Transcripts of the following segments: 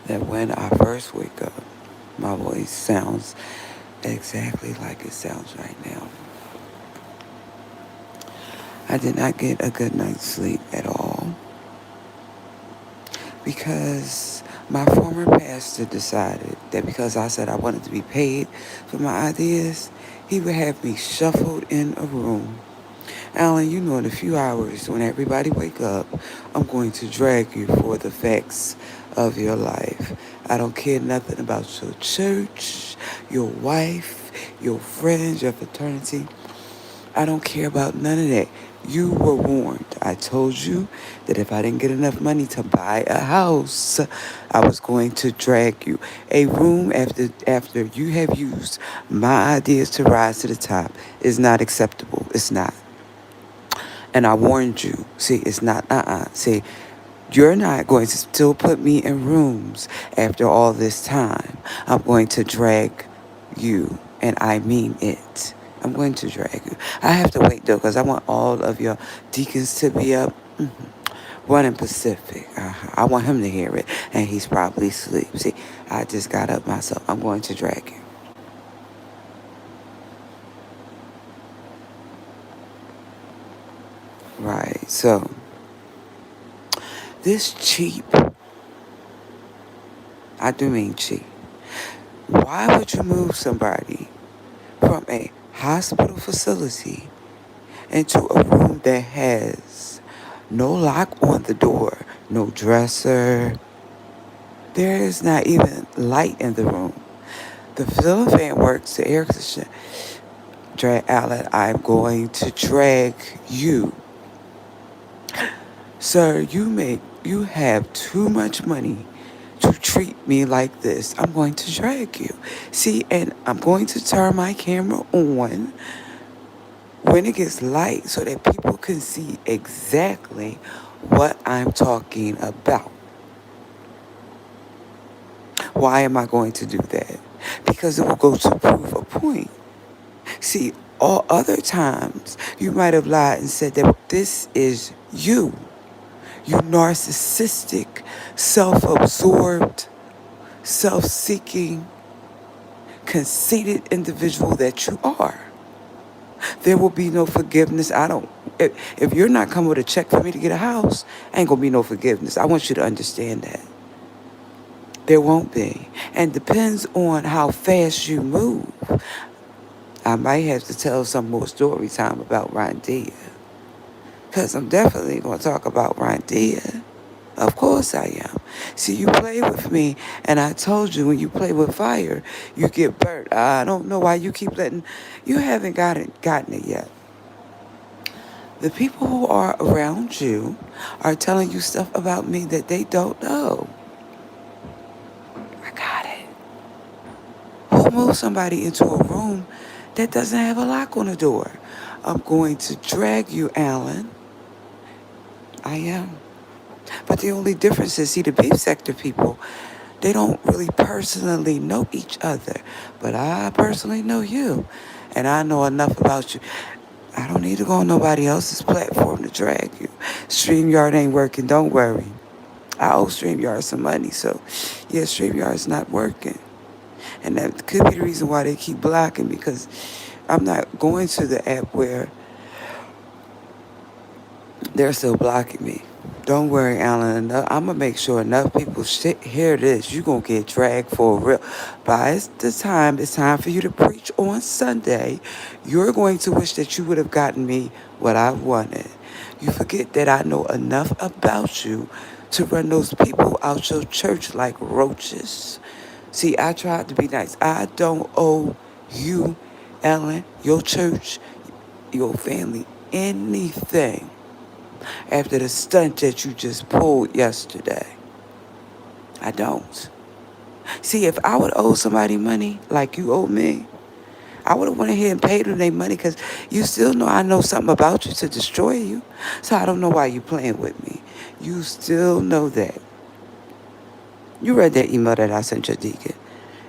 that when I first wake up, my voice sounds exactly like it sounds right now. I did not get a good night's sleep at all because my former pastor decided that because I said I wanted to be paid for my ideas, he would have me shuffled in a room. Alan, you know in a few hours when everybody wake up, I'm going to drag you for the facts of your life. I don't care nothing about your church, your wife, your friends, your fraternity. I don't care about none of that. You were warned. I told you that if I didn't get enough money to buy a house, I was going to drag you. A room after you have used my ideas to rise to the top is not acceptable. It's not. And I warned you. See, it's not, See, you're not going to still put me in rooms after all this time. I'm going to drag you, and I mean it. I'm going to drag you. I have to wait, though, because I want all of your deacons to be up. Running Pacific. I want him to hear it, and he's probably asleep. See, I just got up myself. I'm going to drag you. Right, so this cheap, I do mean cheap. Why would you move somebody from a hospital facility into a room that has no lock on the door, no dresser? There is not even light in the room. The ceiling fan works, the air conditioner. Drag outlet, I'm going to drag you. Sir, you have too much money to treat me like this. I'm going to drag you. See, and I'm going to turn my camera on when it gets light so that people can see exactly what I'm talking about. Why am I going to do that? Because it will go to prove a point. See, all other times you might have lied and said that this is you. You narcissistic, self-absorbed, self-seeking, conceited individual that you are. There will be no forgiveness. If you're not coming with a check for me to get a house, ain't gonna be no forgiveness. I want you to understand that. There won't be. And depends on how fast you move. I might have to tell some more story time about Rondia. Because I'm definitely going to talk about Rondia. Of course I am. See, you play with me, and I told you when you play with fire, you get burnt. I don't know why you keep letting... You haven't gotten it yet. The people who are around you are telling you stuff about me that they don't know. I got it. Who moves somebody into a room that doesn't have a lock on the door? I'm going to drag you, Alan. I am. But the only difference is, see, the beef sector people, they don't really personally know each other. But I personally know you. And I know enough about you. I don't need to go on nobody else's platform to drag you. StreamYard ain't working, don't worry. I owe StreamYard some money, so yeah, StreamYard's not working. And that could be the reason why they keep blocking me, because I'm not going to the app where they're still blocking me. Don't worry, Alan. I'm going to make sure enough people hear this. You're going to get dragged for real. By the time it's time for you to preach on Sunday, you're going to wish that you would have gotten me what I wanted. You forget that I know enough about you to run those people out your church like roaches. See, I tried to be nice. I don't owe you, Ellen, your church, your family, anything after the stunt that you just pulled yesterday. I don't. See, if I would owe somebody money like you owe me, I would have went ahead and paid them their money, because you still know I know something about you to destroy you. So I don't know why you playing with me. You still know that. You read that email that I sent your deacon,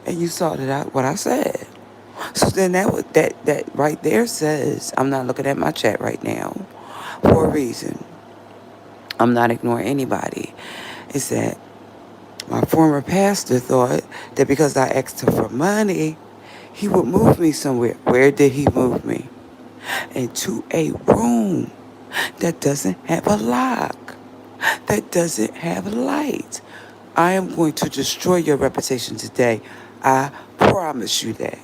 and you saw what I said. So then that right there says, I'm not looking at my chat right now for a reason. I'm not ignoring anybody. Is that My former pastor thought that because I asked him for money, he would move me somewhere. Where did he move me? Into a room that doesn't have a lock, that doesn't have light. I am going to destroy your reputation today. I promise you that.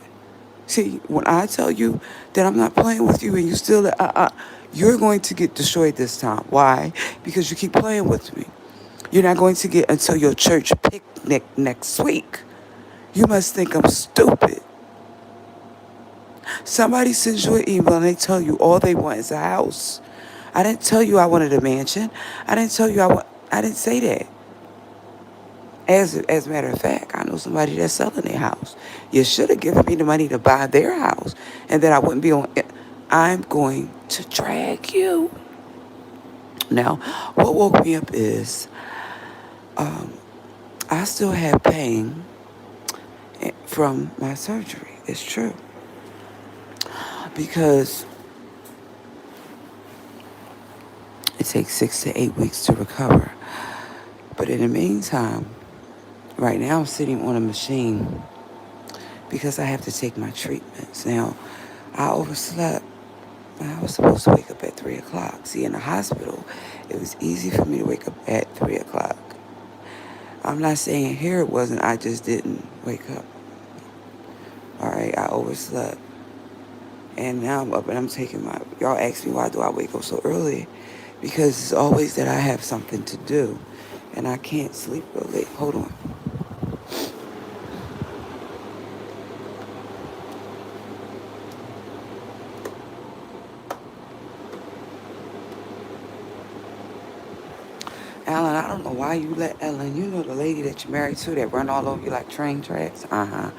See, when I tell you that I'm not playing with you and you still, you're going to get destroyed this time. Why? Because you keep playing with me. You're not going to get until your church picnic next week. You must think I'm stupid. Somebody sends you an email and they tell you all they want is a house. I didn't tell you I wanted a mansion. I didn't tell you I didn't say that. As a matter of fact, I know somebody that's selling their house. You should have given me the money to buy their house, and then I wouldn't be on. I'm going to drag you. Now, what woke me up is I still have pain from my surgery. It's true. Because it takes 6 to 8 weeks to recover. But in the meantime, right now I'm sitting on a machine because I have to take my treatments. Now, I overslept. I was supposed to wake up at 3 o'clock. See, in the hospital, it was easy for me to wake up at 3 o'clock. I'm not saying here it wasn't. I just didn't wake up. All right, I overslept. And now I'm up and I'm taking my... Y'all ask me, why do I wake up so early? Because it's always that I have something to do. And I can't sleep real late. Hold on. Ellen, I don't know why you let Ellen, you know the lady that you're married to that run all over you like train tracks? I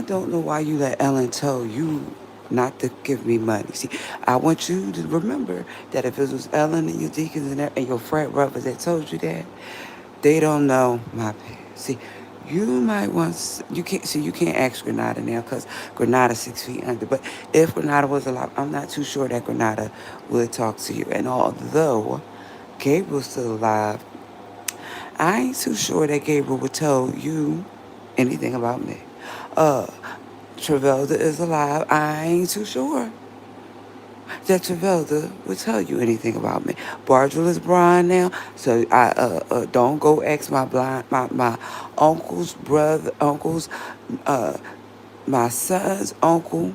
don't know why you let Ellen tell you not to give me money. See, I want you to remember that if it was Ellen and your deacons and your frat brothers that told you that, they don't know my past. See, you might want, you can't ask Granada now because Granada's 6 feet under. But if Granada was alive, I'm not too sure that Granada would talk to you. And although Gabriel's still alive, I ain't too sure that Gabriel would tell you anything about me. Travelda is alive. I ain't too sure that Travelda would tell you anything about me. Bardrell is blind now, so I don't go ask my uncle's brother, my son's uncle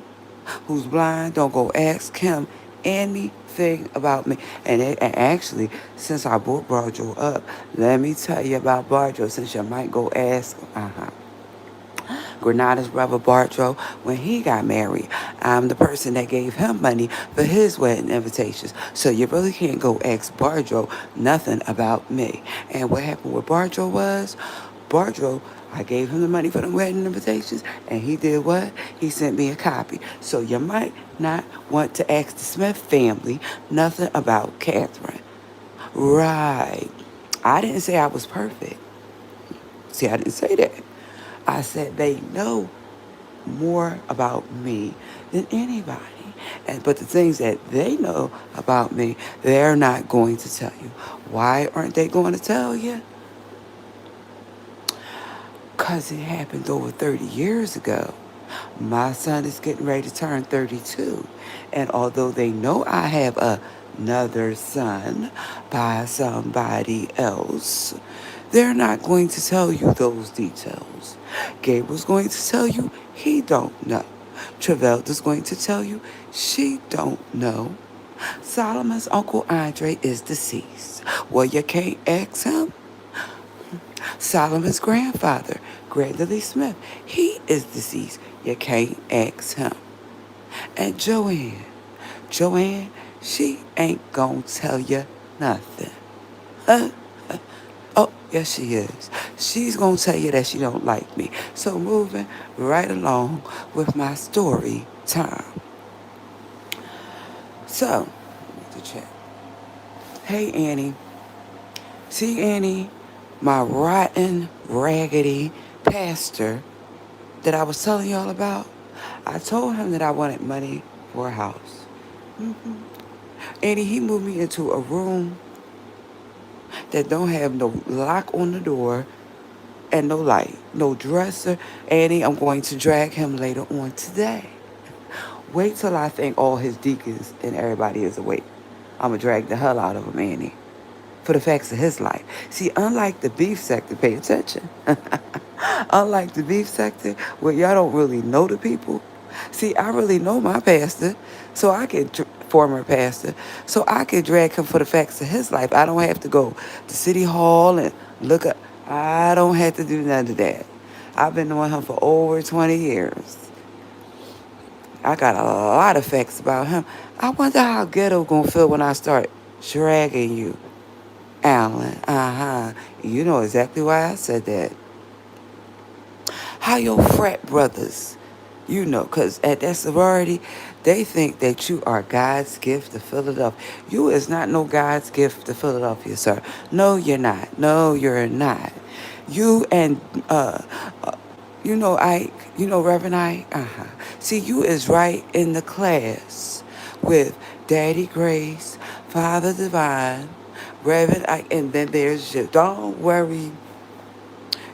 who's blind. Don't go ask him anything about me. And actually, since I brought Bardrell up, let me tell you about Bardrell, since you might go ask. Granada's brother Bartro, when he got married, I'm the person that gave him money for his wedding invitations. So you really can't go ask Bartro nothing about me. And what happened with Bartro was, Bartro, I gave him the money for the wedding invitations, and he did what? He sent me a copy. So you might not want to ask the Smith family nothing about Catherine. Right. I didn't say I was perfect. See, I didn't say that. I said they know more about me than anybody. But the things that they know about me, they're not going to tell you. Why aren't they going to tell you? Because it happened over 30 years ago. My son is getting ready to turn 32. And although they know I have another son by somebody else, they're not going to tell you those details. Gabriel's going to tell you he don't know. Travelda's going to tell you she don't know. Solomon's Uncle Andre is deceased. Well, you can't ask him. Solomon's grandfather, Granddaddy Smith, he is deceased. You can't ask him. And Joanne, she ain't gonna tell you nothing. Oh, yes, she is. She's going to tell you that she don't like me. So moving right along with my story time. So, to check. Hey, Annie. See, Annie, my rotten, raggedy pastor that I was telling y'all about? I told him that I wanted money for a house. Annie, he moved me into a room that don't have no lock on the door, and no light, no dresser. Annie, I'm going to drag him later on today. Wait till I think all his deacons and everybody is awake. I'm going to drag the hell out of him, Annie, for the facts of his life. See, unlike the beef sector, pay attention. Unlike the beef sector, where y'all don't really know the people. See, I really know my pastor, so I can, former pastor, so I can drag him for the facts of his life. I don't have to go to City Hall and look up. I don't have to do none of that. I've been knowing him for over 20 years. I got a lot of facts about him. I wonder how ghetto gonna feel when I start dragging you, Alan. You know exactly why I said that. How your frat brothers, you know, because at that sorority, they think that you are God's gift to Philadelphia. You is not no God's gift to Philadelphia, sir. No, you're not. No, you're not. You and, you know, Ike, you know, Reverend Ike? See, you is right in the class with Daddy Grace, Father Divine, Reverend Ike, and then there's you. Don't worry.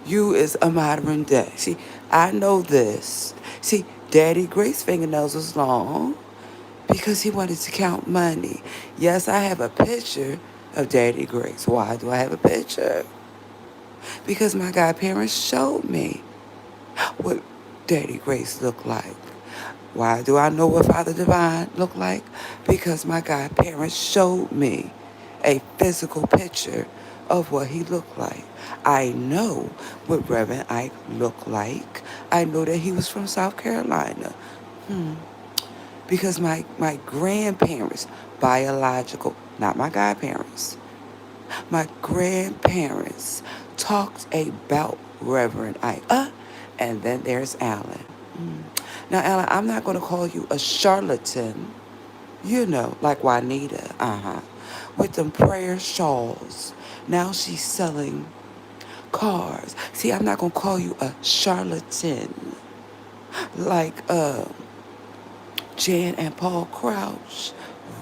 You is a modern day. See, I know this. See, Daddy Grace's fingernails was long because he wanted to count money. Yes, I have a picture of Daddy Grace. Why do I have a picture? Because my godparents showed me what Daddy Grace looked like. Why do I know what Father Divine looked like? Because my godparents showed me a physical picture of what he looked like. I know what Reverend Ike looked like. I know that he was from South Carolina. Because my grandparents, biological, not my godparents, my grandparents talked about Reverend Ike. And then there's Alan. Now, Alan, I'm not going to call you a charlatan, you know, like Juanita, with them prayer shawls. Now she's selling cars. See, I'm not going to call you a charlatan like Jan and Paul Crouch.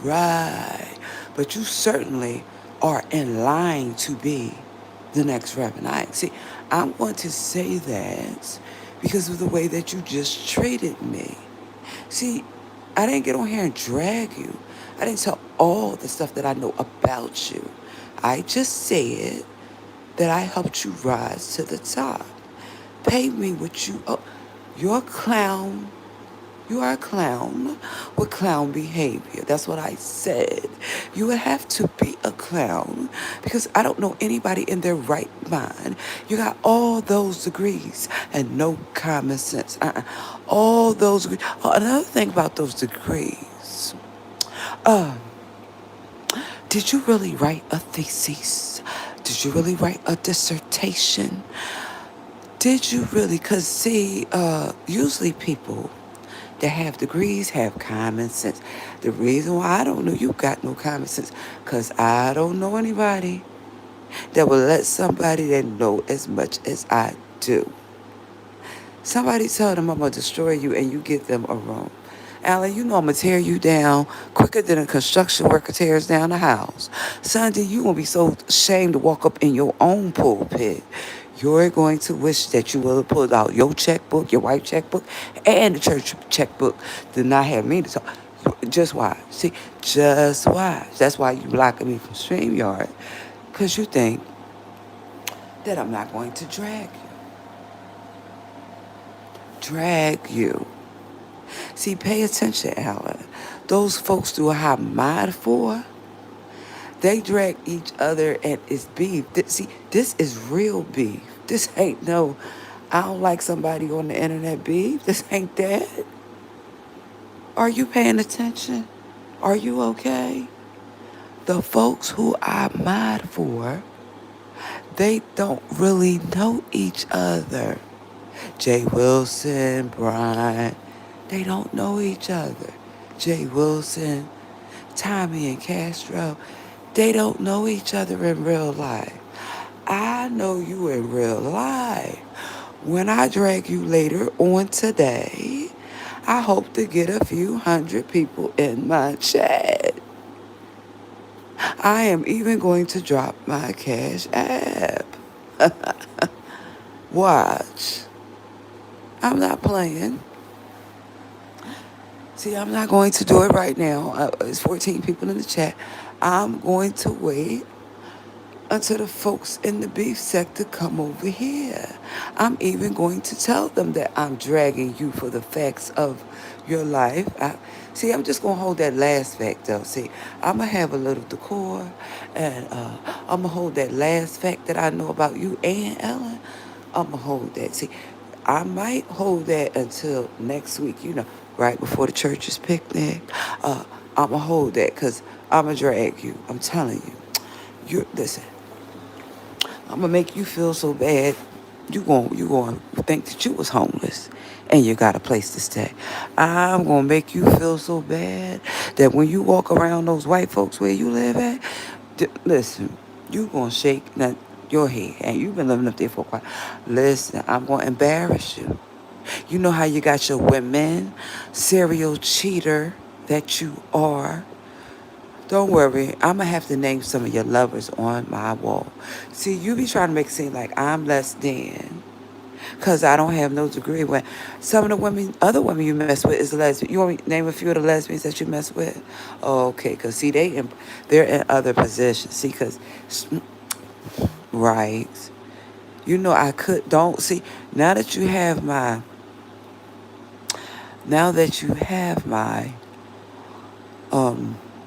Right. But you certainly are in line to be the next Reverend Ike. See, I'm going to say that because of the way that you just treated me. See, I didn't get on here and drag you. I didn't tell all the stuff that I know about you. I just said that I helped you rise to the top. Pay me what you owe. You're a clown. You are a clown with clown behavior. That's what I said. You would have to be a clown because I don't know anybody in their right mind. You got all those degrees and no common sense. All those degrees. Oh, another thing about those degrees. Did you really write a thesis? Did you really write a dissertation? Did you really? Because, see, usually people that have degrees have common sense. The reason why I don't know you got no common sense, because I don't know anybody that will let somebody that know as much as I do. Somebody tell them I'm going to destroy you and you give them a room. Alan, you know I'm going to tear you down quicker than a construction worker tears down a house. Sunday, you going to be so ashamed to walk up in your own pulpit. You're going to wish that you would have pulled out your checkbook, your white checkbook, and the church checkbook. Did not have me to talk. Just why? See, just why? That's why you blocking me from StreamYard. Because you think that I'm not going to drag you. Drag you. See, pay attention, Alan. Those folks do a high mind for. They drag each other and it's beef. See, this is real beef. This ain't no, I don't like somebody on the internet beef. This ain't that. Are you paying attention? Are you okay? The folks who I mod for, they don't really know each other. Jay Wilson, Brian, they don't know each other. Jay Wilson, Tommy and Castro, they don't know each other in real life. I know you in real life. When I drag you later on today, I hope to get a few hundred people in my chat. I am even going to drop my Cash App. Watch. I'm not playing. See, I'm not going to do it right now. It's 14 people in the chat. I'm going to wait until the folks in the beef sector come over here. I'm even going to tell them that I'm dragging you for the facts of your life. See, I'm just going to hold that last fact, though. See, I'm going to have a little decor, and I'm going to hold that last fact that I know about you and Ellen. I'm going to hold that. See, I might hold that until next week, right before the church's picnic. I'm going to hold that because I'm going to drag you. I'm telling you. Listen, I'm gonna make you feel so bad. You going to think that you was homeless and you got a place to stay. I'm gonna make you feel so bad that when you walk around those white folks where you live at, listen, you gonna shake your head, and you've been living up there for a while. Listen, I'm gonna embarrass you. You know how you got your women, serial cheater that you are. Don't worry, I'm going to have to name some of your lovers on my wall. See, you be trying to make it seem like I'm less than because I don't have no degree. When some of the other women you mess with is lesbian. You want me to name a few of the lesbians that you mess with? Oh, okay, because see, they're in other positions. See, because, right, don't, see, now that you have my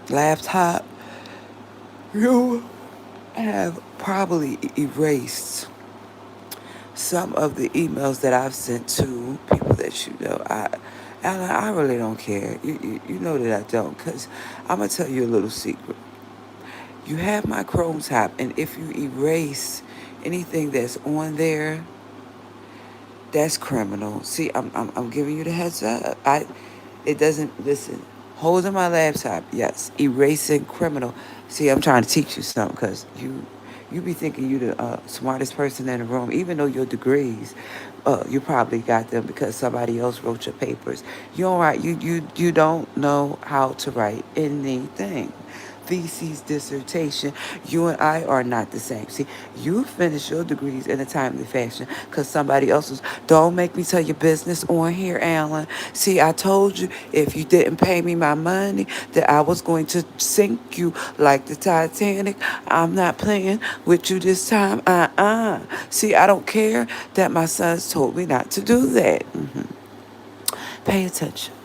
laptop, you have probably erased some of the emails that I've sent to people that you know. I really don't care. You know that I don't, because I'm going to tell you a little secret. You have my Chrome tab, and if you erase anything that's on there, that's criminal. See, I'm giving you the heads up. It doesn't, listen, holding my laptop, yes, erasing criminal. See, I'm trying to teach you something, because you be thinking you the smartest person in the room, even though your degrees, you probably got them because somebody else wrote your papers. You don't write, you don't know how to write anything. Thesis, dissertation, you and I are not the same. See, you finish your degrees in a timely fashion because somebody else's. Don't make me tell your business on here, Alan. See, I told you if you didn't pay me my money that I was going to sink you like the Titanic. I'm not playing with you this time. See, I don't care that my sons told me not to do that. Pay attention.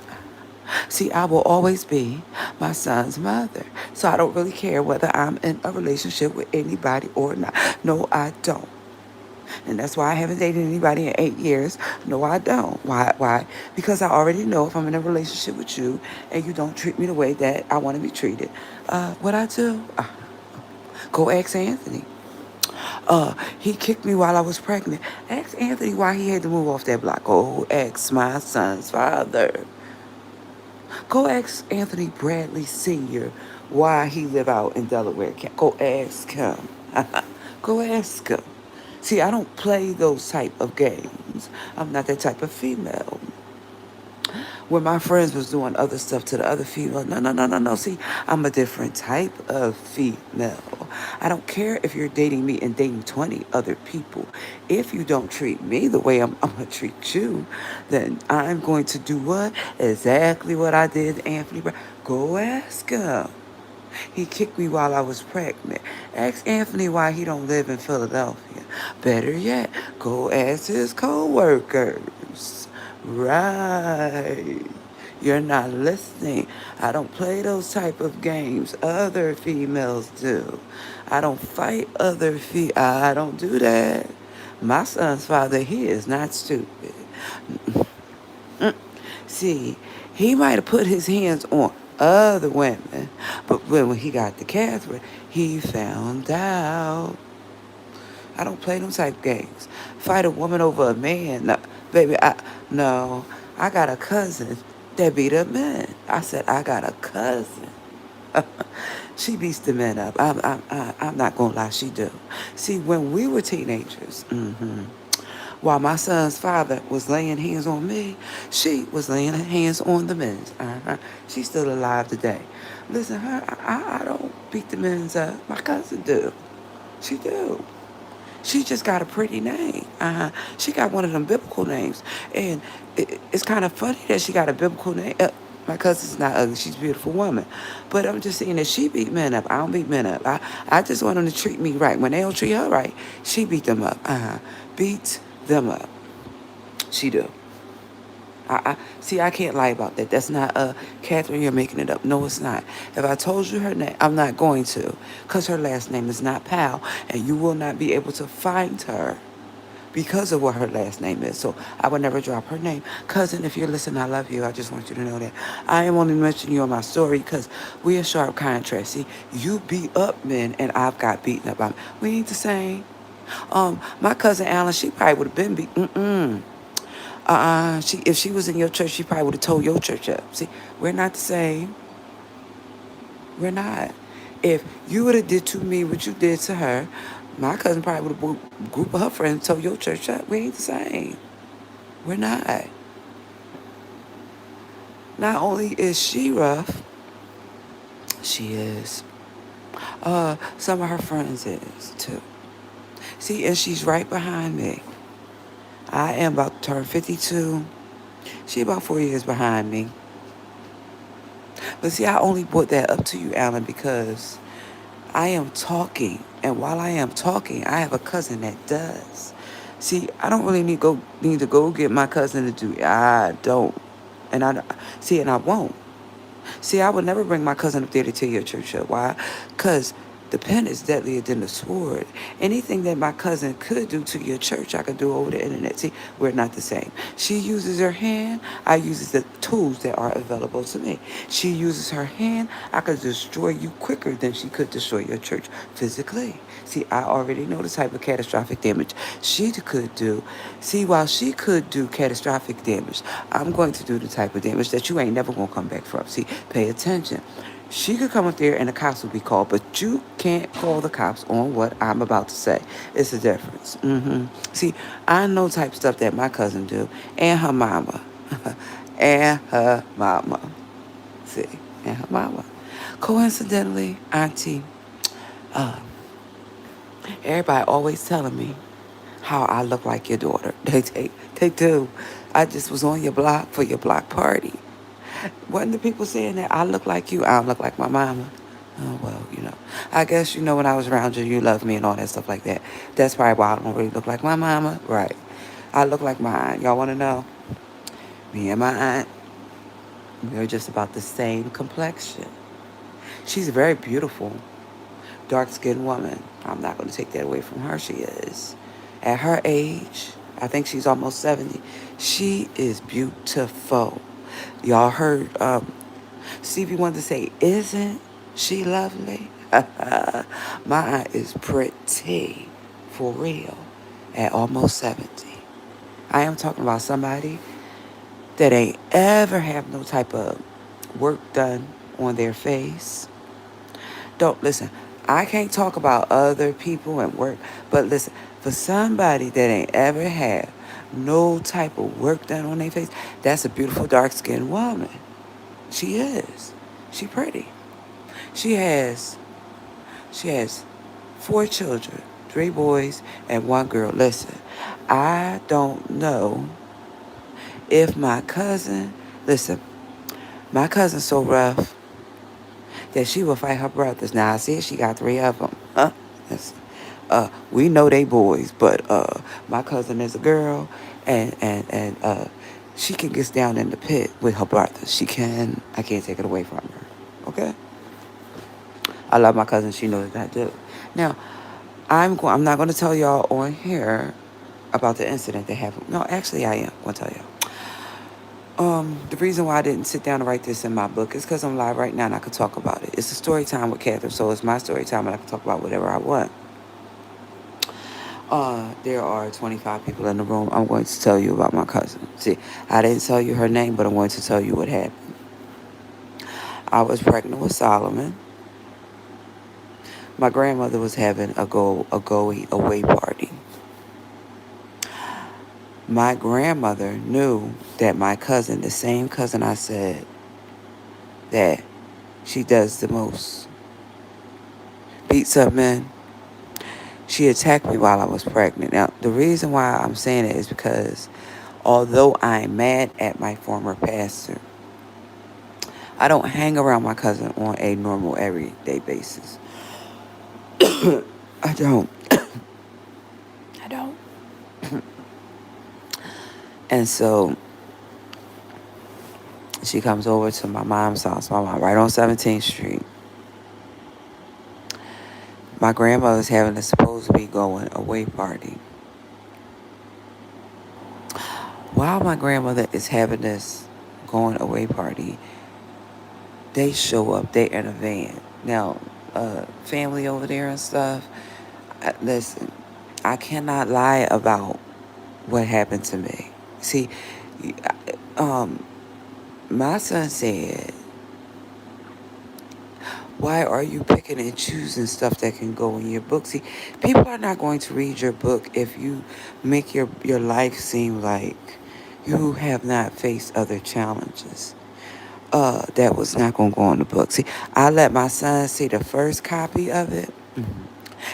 See, I will always be my son's mother. So I don't really care whether I'm in a relationship with anybody or not. No, I don't. And that's why I haven't dated anybody in 8 years. No, I don't. Why? Because I already know if I'm in a relationship with you and you don't treat me the way that I want to be treated, what I do? Go ask Anthony. He kicked me while I was pregnant. Ask Anthony why he had to move off that block. Go ask my son's father. Go ask Anthony Bradley Sr. why he live out in Delaware. Go ask him. Go ask him. See, I don't play those type of games. I'm not that type of female. When my friends was doing other stuff to the other female, no. See, I'm a different type of female. I don't care if you're dating me and dating 20 other people. If you don't treat me the way I'm going to treat you, then I'm going to do what? Exactly what I did to Anthony Brown. Go ask him. He kicked me while I was pregnant. Ask Anthony why he don't live in Philadelphia. Better yet, go ask his co-workers. Right. You're not listening. I don't play those type of games. Other females do. I don't fight I don't do that. My son's father, he is not stupid. See, he might have put his hands on other women, but when he got to Catherine, he found out. I don't play them type games. Fight a woman over a man, no, baby. No. I got a cousin that beat up men. I said I got a cousin. She beats the men up. I'm not gonna lie, she do. See, when we were teenagers, while my son's father was laying hands on me, she was laying hands on the men. She's still alive today. Listen, I don't beat the men's up. My cousin do. She do. She just got a pretty name. She got one of them biblical names. And it's kind of funny that she got a biblical name. My cousin's not ugly. She's a beautiful woman. But I'm just saying that she beat men up. I don't beat men up. I just want them to treat me right. When they don't treat her right, she beat them up. Beat them up. She do. See, I can't lie about that. That's not Catherine, you're making it up. No, it's not. If I told you her name, I'm not going to, because her last name is not Powell, and you will not be able to find her because of what her last name is. So I would never drop her name. Cousin, if you're listening, I love you. I just want you to know that. I am only mentioning you in my story because we are sharp contrast. See, you beat up men, and I've got beaten up. We ain't the same. My cousin Alan, she probably would have been beat. If she was in your church, she probably would have told your church up. See, we're not the same. We're not. If you would have did to me what you did to her, my cousin probably would have a group of her friends and told your church up. We ain't the same. We're not. Not only is she rough, she is. Some of her friends is too. See, and she's right behind me. I am about to turn 52. She about 4 years behind me. But see, I only brought that up to you, Alan, because I am talking. And while I am talking, I have a cousin that does. See, I don't really need to go get my cousin to do it. I don't. And I won't. See, I would never bring my cousin up there to tear your church up. Why? Because the pen is deadlier than the sword. Anything that my cousin could do to your church, I could do over the internet. See, we're not the same. She uses her hand. I use the tools that are available to me. She uses her hand. I could destroy you quicker than she could destroy your church physically. See, I already know the type of catastrophic damage she could do. See, while she could do catastrophic damage, I'm going to do the type of damage that you ain't never going to come back from. See, pay attention. She could come up there and the cops will be called, but you can't call the cops on what I'm about to say. It's a difference. See, I know type stuff that my cousin do, and her mama. And her mama. See, and her mama. Coincidentally, Auntie, everybody always telling me how I look like your daughter. They do. I just was on your block for your block party. Wasn't the people saying that I look like you? I don't look like my mama. Oh, well, I guess, when I was around you, you loved me and all that stuff like that. That's probably why I don't really look like my mama. Right. I look like my aunt. Y'all want to know? Me and my aunt, we're just about the same complexion. She's a very beautiful, dark-skinned woman. I'm not going to take that away from her. She is. At her age, I think she's almost 70. She is beautiful. Y'all heard Stevie wanted to say, isn't she lovely? My aunt is pretty, for real, at almost 70. I am talking about somebody that ain't ever have no type of work done on their face. Don't listen. I can't talk about other people and work, but listen, for somebody that ain't ever had no type of work done on their face, that's a beautiful dark-skinned woman. She is. She pretty. She has 4 children, 3 boys and 1 girl. Listen, I don't know if my cousin's so rough that she will fight her brothers. Now, I see she got 3 of them. Listen, we know they boys, but my cousin is a girl, and she can get down in the pit with her brothers. She can. I can't take it away from her. Okay? I love my cousin. She knows that I do. Now, I'm not going to tell y'all on here about the incident that happened. No, actually, I am going to tell y'all. The reason why I didn't sit down and write this in my book is because I'm live right now and I could talk about it. It's a story time with Catherine, so it's my story time and I can talk about whatever I want. There are 25 people in the room. I'm going to tell you about my cousin. See, I didn't tell you her name, but I'm going to tell you what happened. I was pregnant with Solomon. My grandmother was having a going away party. My grandmother knew that my cousin, the same cousin I said that she does the most, beats up men. She attacked me while I was pregnant. Now, the reason why I'm saying it is because although I'm mad at my former pastor, I don't hang around my cousin on a normal everyday basis. I don't. I don't. And so she comes over to my mom's house, my mom, right on 17th Street. My grandmother's having a supposed to be going away party. While my grandmother is having this going away party, they show up. They in a van. Now, family over there and stuff. Listen, I cannot lie about what happened to me. See, um, my son said, why are you picking and choosing stuff that can go in your book? See, people are not going to read your book if you make your life seem like you have not faced other challenges. That was not going to go in the book. See, I let my son see the first copy of it.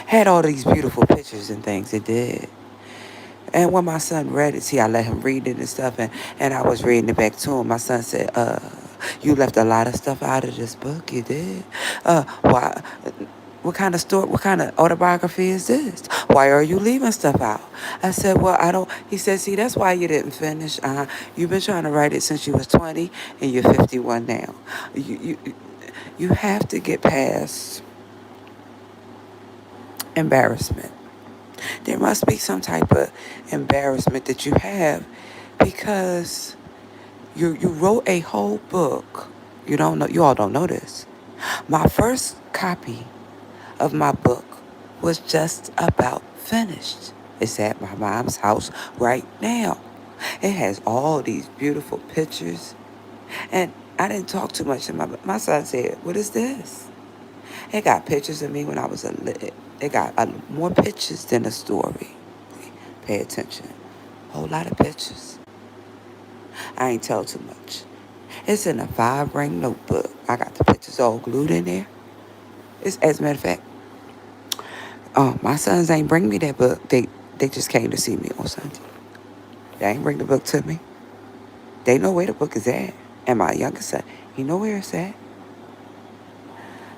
Had all these beautiful pictures and things. It did. And when my son read it, see, I let him read it and stuff, and I was reading it back to him. My son said, you left a lot of stuff out of this book. You did? Why? What kind of story, what kind of autobiography is this? Why are you leaving stuff out? I said, well, I don't. He said, see, that's why you didn't finish. You've been trying to write it since you was 20, and you're 51 now. You have to get past embarrassment. There must be some type of embarrassment that you have because you wrote a whole book. You don't know. You all don't know this. My first copy of my book was just about finished. It's at my mom's house right now. It has all these beautiful pictures, and I didn't talk too much to my son said, "What is this?" It got pictures of me when I was a little. It got more pictures than a story. Pay attention. Whole lot of pictures. I ain't tell too much. It's in a 5-ring notebook. I got the pictures all glued in there. It's, as a matter of fact, my sons ain't bring me that book. They just came to see me on Sunday. They ain't bring the book to me. They know where the book is at. And my youngest son, he know where it's at.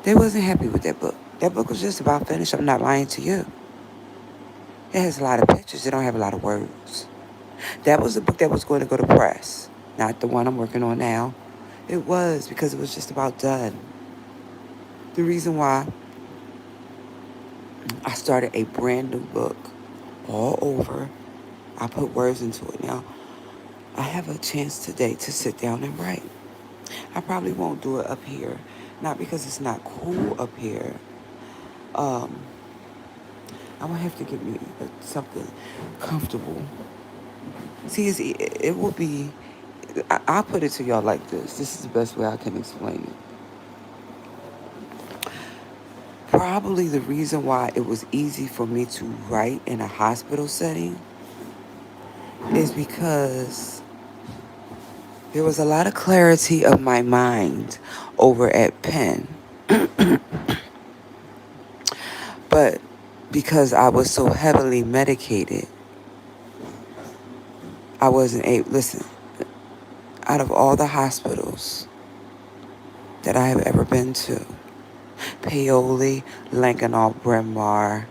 They wasn't happy with that book. That book was just about finished. I'm not lying to you. It has a lot of pictures. It don't have a lot of words. That was the book that was going to go to press, not the one I'm working on now. It was because it was just about done. The reason why I started a brand new book all over. I put words into it now. I have a chance today to sit down and write. I probably won't do it up here. Not because it's not cool up here. I'm going to have to get me something comfortable. See, it will be... I'll put it to y'all like this. This is the best way I can explain it. Probably the reason why it was easy for me to write in a hospital setting is because there was a lot of clarity of my mind over at Penn. But because I was so heavily medicated, I wasn't able... Listen, out of all the hospitals that I have ever been to, Paoli, Lankenau, Bryn Mawr,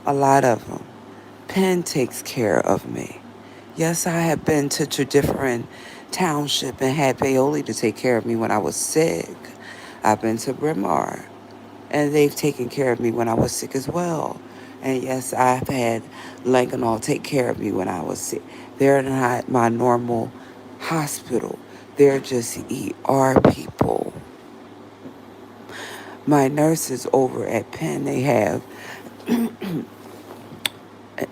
a lot of them, Penn takes care of me. Yes, I have been to different township and had Paoli to take care of me when I was sick. I've been to Bryn Mawr, and they've taken care of me when I was sick as well. And yes, I've had Lankenau take care of me when I was sick. They're not my normal hospital. They're just ER people. My nurses over at Penn, they have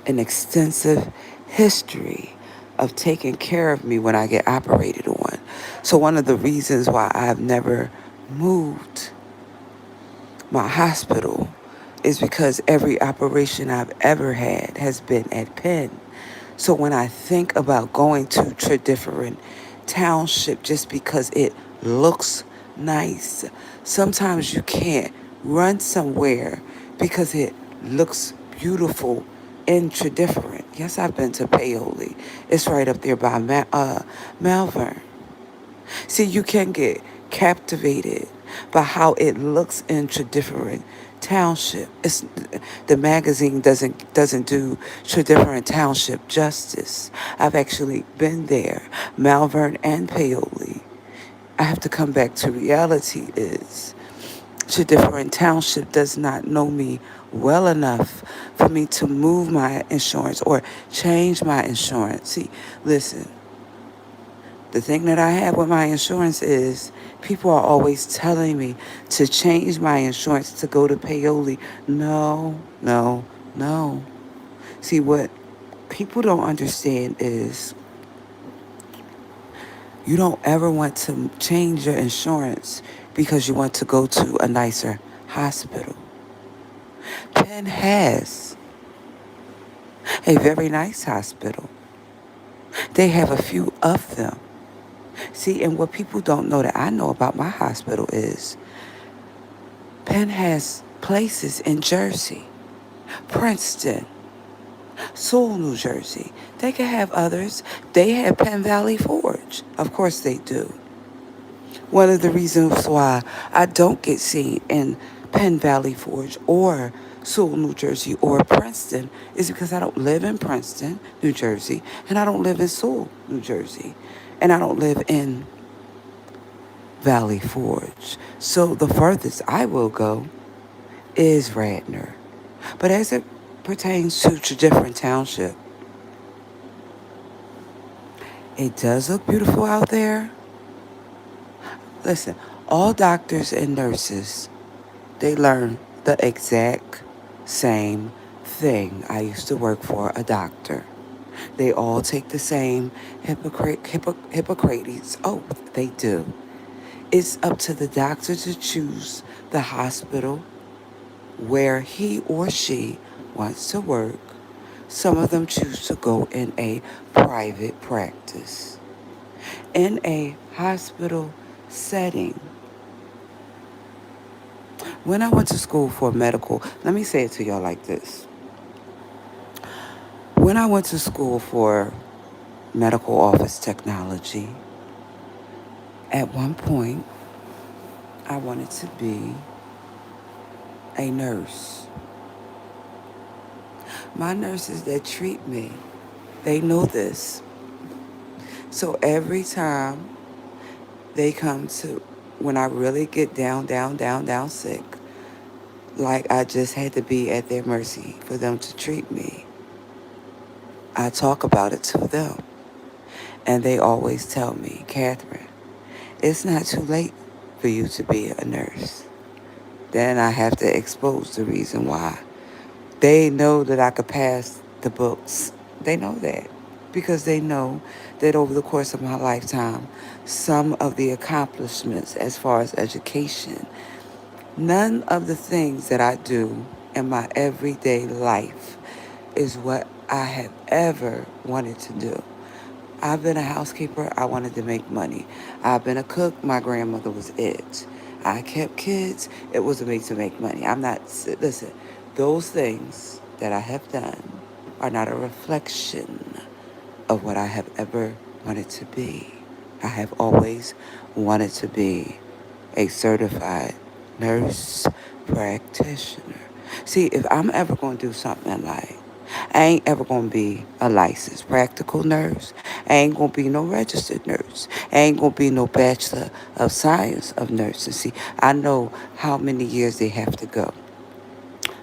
an extensive history of taking care of me when I get operated on. So one of the reasons why I've never moved my hospital is because every operation I've ever had has been at Penn. So when I think about going to a different township just because it looks nice, sometimes you can't run somewhere because it looks beautiful and different. Yes, I've been to Paoli. It's right up there by Malvern. See, you can get captivated by how it looks in different township. It's the magazine doesn't do different township justice. I've actually been there, Malvern and Paoli. I have to come back to reality is different township does not know me well enough for me to move my insurance or change my insurance. See, listen, the thing that I have with my insurance is people are always telling me to change my insurance to go to Paoli. No, no, no. See, what people don't understand is you don't ever want to change your insurance because you want to go to a nicer hospital. Penn has a very nice hospital. They have a few of them. See, and what people don't know that I know about my hospital is Penn has places in Jersey, Princeton, Sewell, New Jersey. They can have others. They have Penn Valley Forge. Of course they do. One of the reasons why I don't get seen in Penn Valley Forge or Sewell, New Jersey or Princeton is because I don't live in Princeton, New Jersey, and I don't live in Sewell, New Jersey, and I don't live in Valley Forge. So the furthest I will go is Radnor. But as it pertains to different township, it does look beautiful out there. Listen, all doctors and nurses, they learn the exact same thing. I used to work for a doctor. They all take the same Hippocrates oath. They do. It's up to the doctor to choose the hospital where he or she wants to work. Some of them choose to go in a private practice. In a hospital setting, when I went to school for medical, let me say it to y'all like this. When I went to school for medical office technology, at one point, I wanted to be a nurse. My nurses that treat me, they know this. So every time they come to, when I really get down sick, like I just had to be at their mercy for them to treat me, I talk about it to them. And they always tell me, Catherine, it's not too late for you to be a nurse. Then I have to expose the reason why. They know that I could pass the books. They know that because they know that over the course of my lifetime, some of the accomplishments as far as education, none of the things that I do in my everyday life is what I have ever wanted to do. I've been a housekeeper. I wanted to make money. I've been a cook. My grandmother was it. I kept kids. It was made to make money. I'm not, listen, those things that I have done are not a reflection of what I have ever wanted to be. I have always wanted to be a certified nurse practitioner. See, if I'm ever going to do something in life, I ain't ever going to be a licensed practical nurse. I ain't going to be no registered nurse. I ain't going to be no bachelor of science of nursing. See, I know how many years they have to go.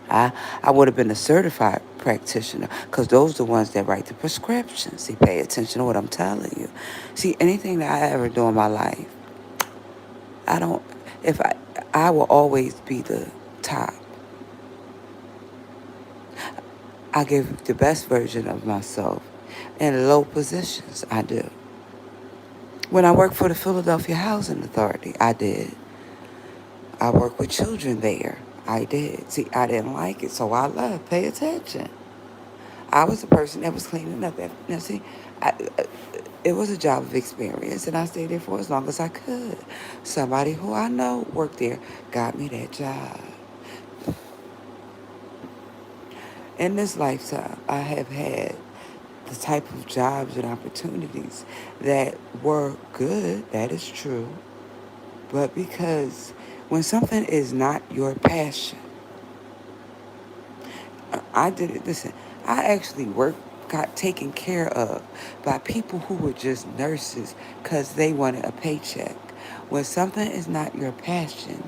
I would have been a certified practitioner because those are the ones that write the prescriptions. See, pay attention to what I'm telling you. See, anything that I ever do in my life, I don't, if I will always be the top. I give the best version of myself in low positions. I do. When I worked for the Philadelphia Housing Authority, I did. I worked with children there. I did. See, I didn't like it, so I left. Pay attention. I was the person that was cleaning up. Now, see, it was a job of experience, and I stayed there for as long as I could. Somebody who I know worked there got me that job. In this lifetime, I have had the type of jobs and opportunities that were good, that is true, but because when something is not your passion, I did it. Listen, I actually got taken care of by people who were just nurses because they wanted a paycheck. When something is not your passion,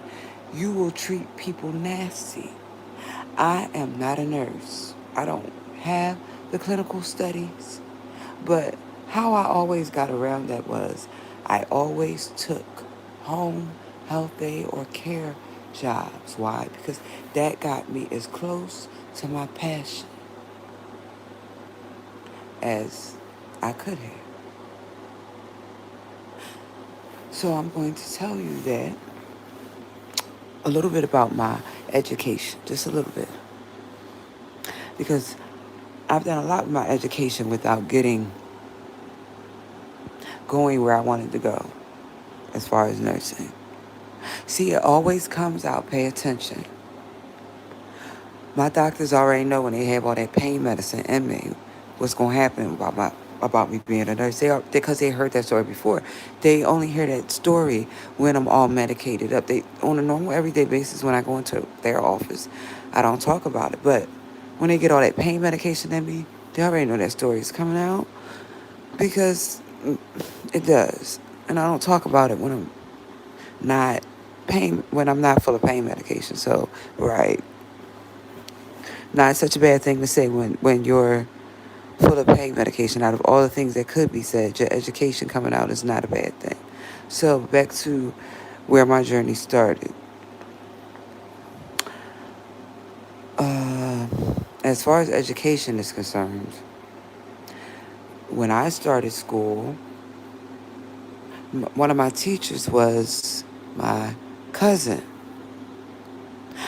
you will treat people nasty. I am not a nurse. I don't have the clinical studies. But how I always got around that was I always took home, health aid, or care jobs. Why? Because that got me as close to my passion as I could have. So I'm going to tell you that a little bit about my education, just a little bit. Because I've done a lot with my education without going where I wanted to go as far as nursing. See, it always comes out, pay attention. My doctors already know when they have all that pain medicine in me what's going to happen about me being a nurse. Because they heard that story before. They only hear that story when I'm all medicated up. They on a normal everyday basis when I go into their office, I don't talk about it. But when they get all that pain medication in me, they already know that story is coming out because it does. And I don't talk about it not when I'm not full of pain medication. So, right. Not such a bad thing to say when you're full of pain medication. Out of all the things that could be said, your education coming out is not a bad thing. So back to where my journey started. Uh, as far as education is concerned, when I started school, one of my teachers was my cousin.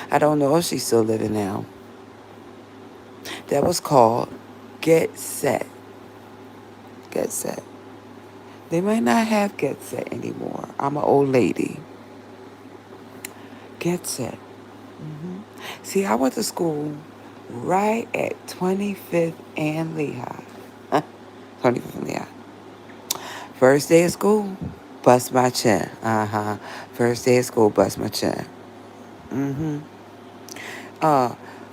I don't know if she's still living now. That was called Get Set. Get Set. They might not have Get Set anymore. I'm an old lady. Get Set. See, I went to school right at 25th and Lehigh. 25th and Lehigh. First day of school, bust my chin. First day of school, bust my chin.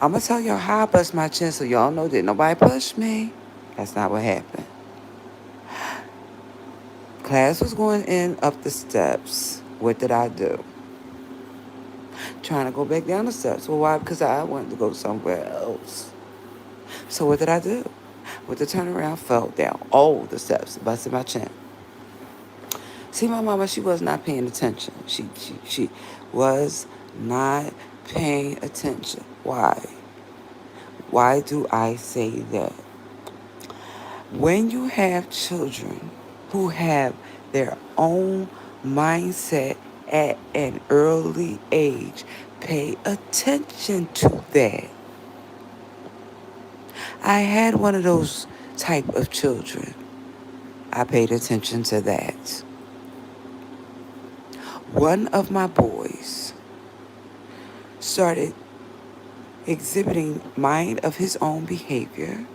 I'm going to tell y'all how I bust my chin so y'all know that nobody pushed me. That's not what happened. Class was going in up the steps. What did I do? Trying to go back down the steps. Well, why? Because I wanted to go somewhere else. So what did I do? With the turnaround, fell down all the steps, busted my chin. See, my mama, she was not paying attention. She was not paying attention. Why? Why do I say that? When you have children who have their own mindset at an early age, pay attention to that. I had one of those type of children. I paid attention to that. One of my boys started exhibiting mind of his own behavior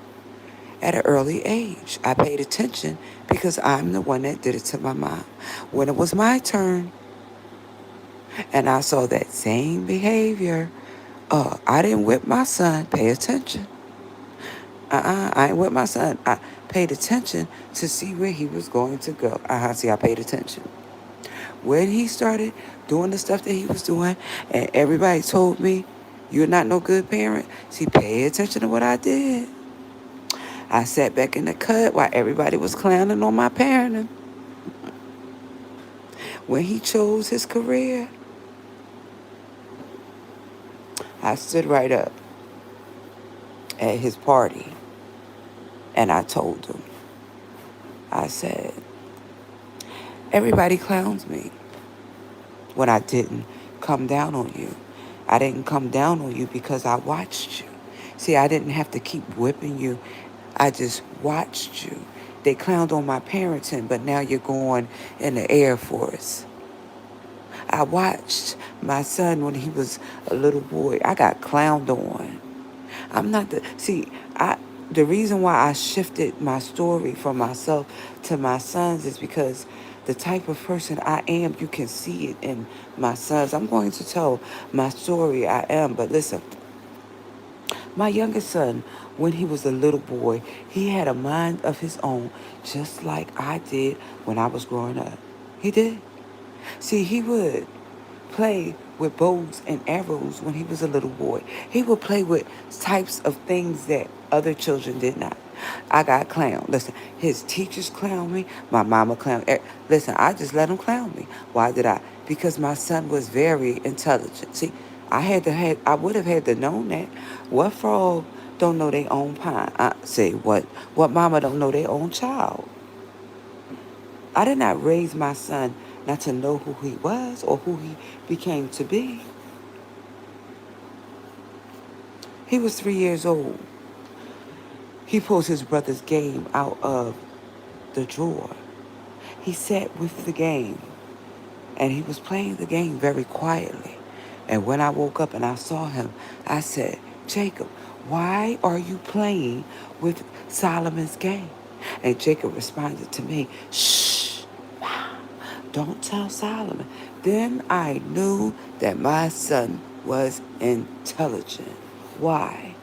at an early age. I paid attention because I'm the one that did it to my mom. When it was my turn and I saw that same behavior, I didn't whip my son. Pay attention. I ain't with my son. I paid attention to see where he was going to go. See, I paid attention. When he started doing the stuff that he was doing, and everybody told me, you're not no good parent. See, pay attention to what I did. I sat back in the cut while everybody was clowning on my parenting. When he chose his career, I stood right up at his party and I told him, I said, everybody clowns me when I didn't come down on you. I didn't come down on you because I watched you. See, I didn't have to keep whipping you. I just watched you. They clowned on my parenting, but now you're going in the Air Force. I watched my son when he was a little boy. I got clowned on. I'm not the see. I The reason why I shifted my story from myself to my sons is because the type of person I am, you can see it in my sons. I'm going to tell my story. I am, but listen, my youngest son, when he was a little boy, he had a mind of his own, just like I did when I was growing up. He did. See, he would play with bows and arrows when he was a little boy. He would play with types of things that other children did not. I got clowned. Listen, his teachers clown me. My mama clown. Listen, I just let him clown me. Why did I? Because my son was very intelligent. See, I would have had to know that. What frog don't know their own pine? I say what mama don't know their own child? I did not raise my son not to know who he was or who he became to be. He was 3 years old. He pulls his brother's game out of the drawer. He sat with the game and he was playing the game very quietly. And when I woke up and I saw him, I said, Jacob, why are you playing with Solomon's game? And Jacob responded to me, shh, don't tell Solomon. Then I knew that my son was intelligent. Why?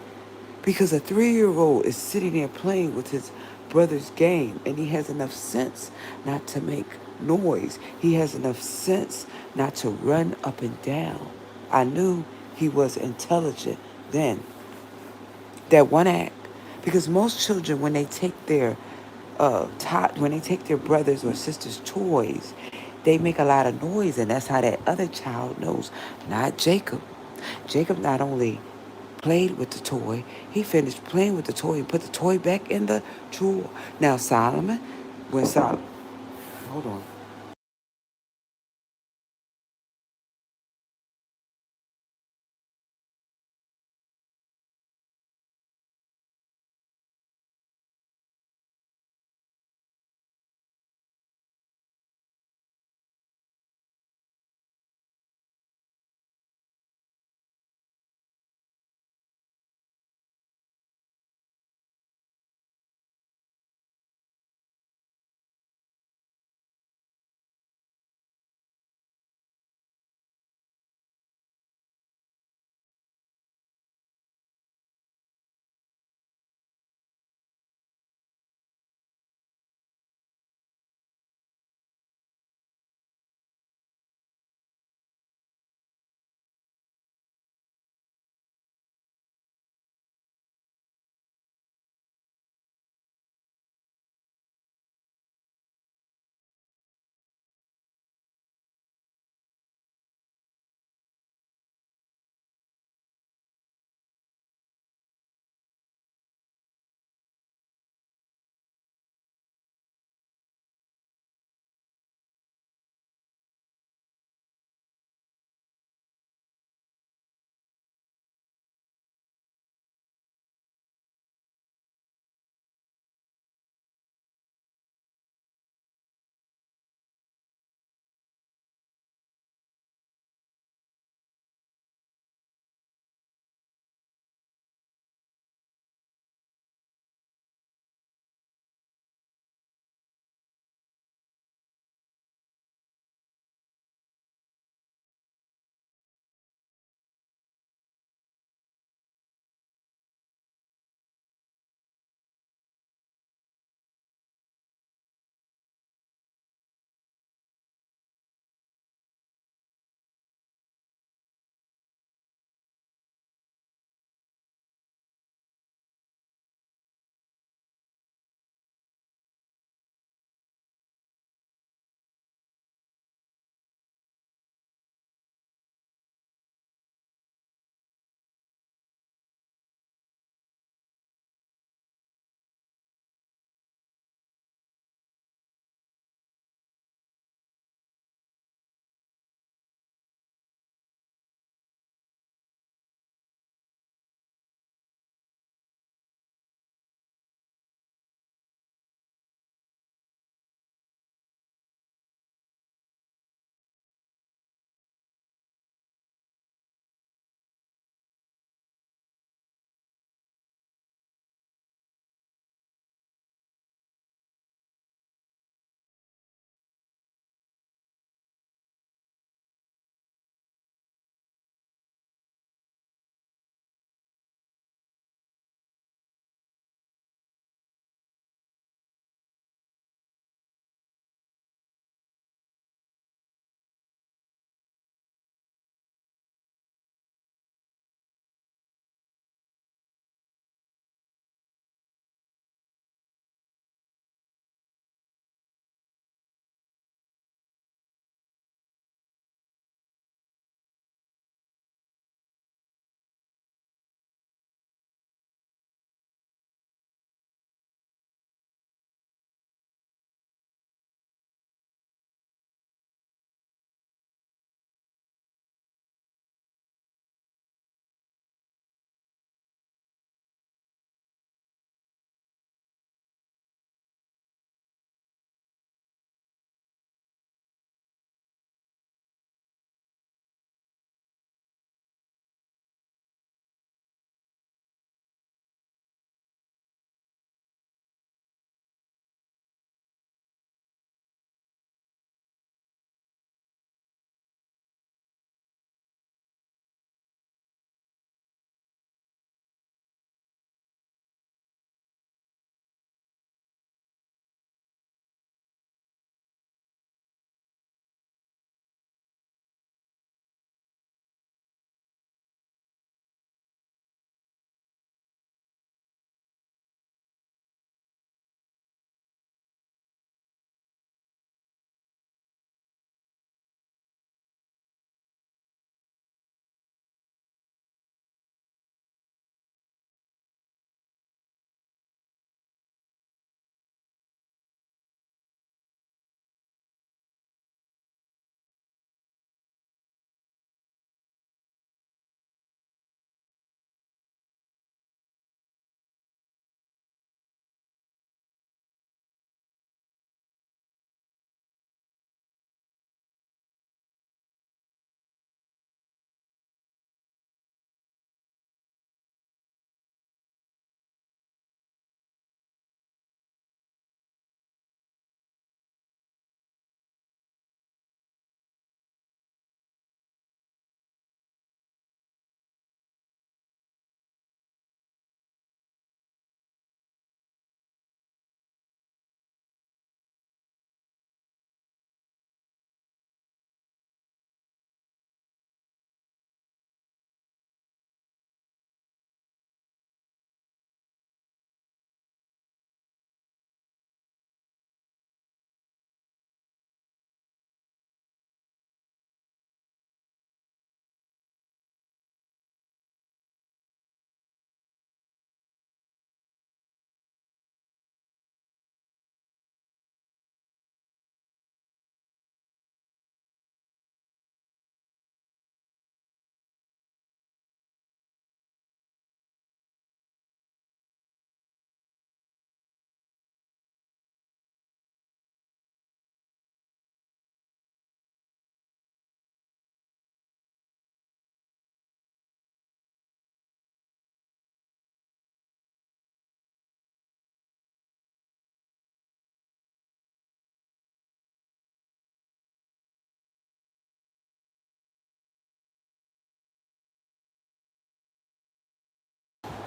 Because a 3-year-old is sitting there playing with his brother's game and he has enough sense not to make noise. He has enough sense not to run up and down. I knew he was intelligent then. That one act. Because most children, when they take their when they take their brothers or sisters' toys, they make a lot of noise, and that's how that other child knows. Not Jacob. Jacob not only played with the toy, he finished playing with the toy and put the toy back in the drawer. Now Solomon, when Solomon, hold on.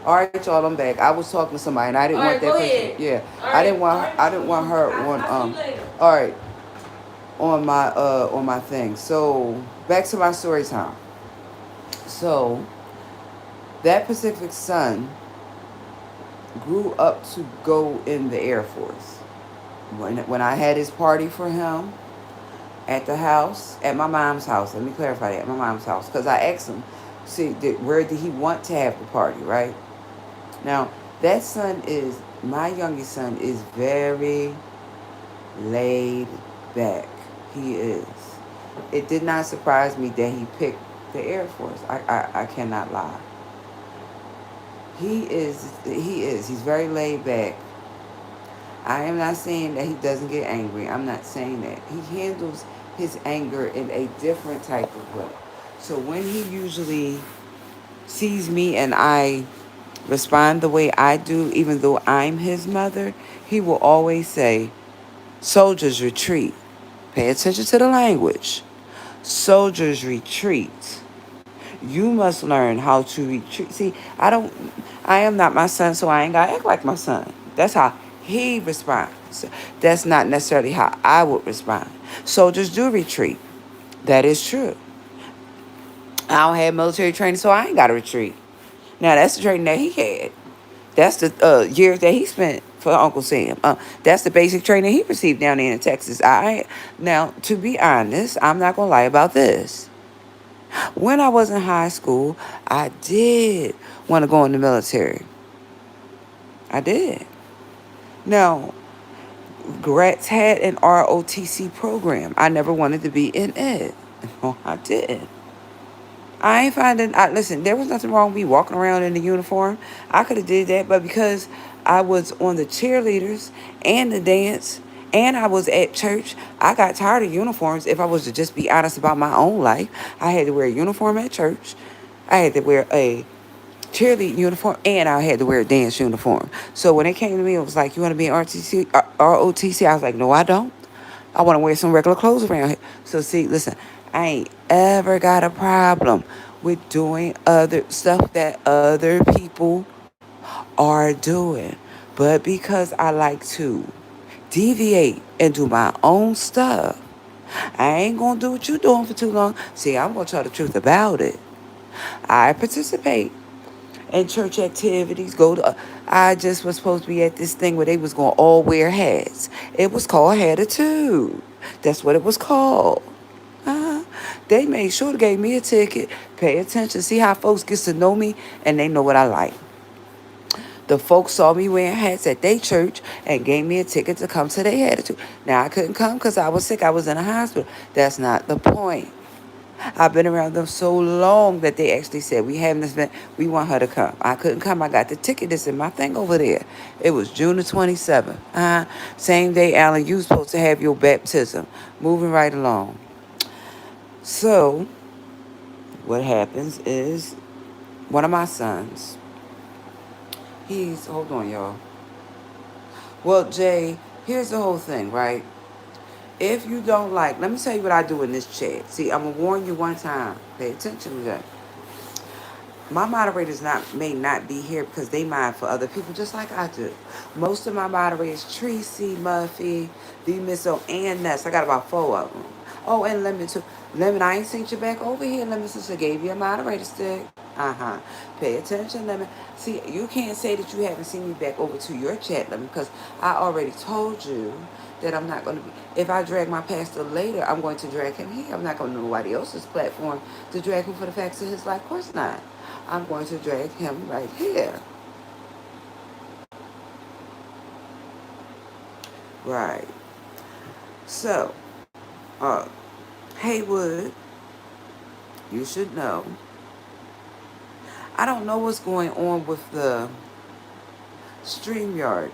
All right, y'all, I'm back. I was talking to somebody, and I didn't want that person. Yeah, I didn't want her on. All right, on my thing. So back to my story time. So that Pacific son grew up to go in the Air Force. When I had his party for him at the house, at my mom's house. Let me clarify that, at my mom's house, because I asked him, see, where did he want to have the party, right? Now, that son is, my youngest son is very laid back. He is. It did not surprise me that he picked the Air Force. I cannot lie. He's very laid back. I am not saying that he doesn't get angry. I'm not saying that. He handles his anger in a different type of way. So when he usually sees me and I respond the way I do, even though I'm his mother, he will always say, "Soldiers retreat." Pay attention to the language. Soldiers retreat. You must learn how to retreat. See, I am not my son, so I ain't got to act like my son. That's how he responds. That's not necessarily how I would respond. Soldiers do retreat. That is true. I don't have military training, so I ain't got to retreat. Now, that's the training that he had. That's the years that he spent for Uncle Sam. That's the basic training he received down there in Texas. Now, to be honest, I'm not going to lie about this. When I was in high school, I did want to go in the military. I did. Now, Gratz had an ROTC program. I never wanted to be in it. No, I didn't. I ain't finding. Listen, there was nothing wrong with me walking around in the uniform. I could have did that, but because I was on the cheerleaders and the dance, and I was at church, I got tired of uniforms. If I was to just be honest about my own life, I had to wear a uniform at church. I had to wear a cheerleading uniform, and I had to wear a dance uniform. So when it came to me, it was like, "You want to be in ROTC?" I was like, "No, I don't. I want to wear some regular clothes around here." So see, listen, I ain't ever got a problem with doing other stuff that other people are doing. But because I like to deviate and do my own stuff, I ain't going to do what you doing for too long. See, I'm going to tell the truth about it. I participate in church activities. I just was supposed to be at this thing where they was going to all wear hats. It was called Hatitude. That's what it was called. They made sure to gave me a ticket. Pay attention. See how folks get to know me and they know what I like. The folks saw me wearing hats at their church and gave me a ticket to come to their attitude. Now, I couldn't come because I was sick. I was in a hospital. That's not the point. I've been around them so long that they actually said, "We having this event. We want her to come." I couldn't come. I got the ticket that's in my thing over there. It was June the 27th. Same day, Alan, you supposed to have your baptism. Moving right along. So, what happens is one of my sons, hold on, y'all. Well, Jay, here's the whole thing, right? If you don't like, let me tell you what I do in this chat. See, I'm going to warn you one time. Pay attention to that. My moderators may not be here because they mind for other people, just like I do. Most of my moderators, Tracy, Muffy, the Miss O, and Ness. I got about 4 of them. Oh, and Lemon too. Lemon, I ain't sent you back over here, Lemon, since I gave you a moderator stick. Pay attention, Lemon. See, you can't say that you haven't seen me back over to your chat, Lemon, because I already told you that I'm not going to be. If I drag my pastor later, I'm going to drag him here. I'm not going to nobody else's platform to drag him for the facts of his life. Of course not. I'm going to drag him right here. Right. So, Haywood, you should know. I don't know what's going on with the StreamYard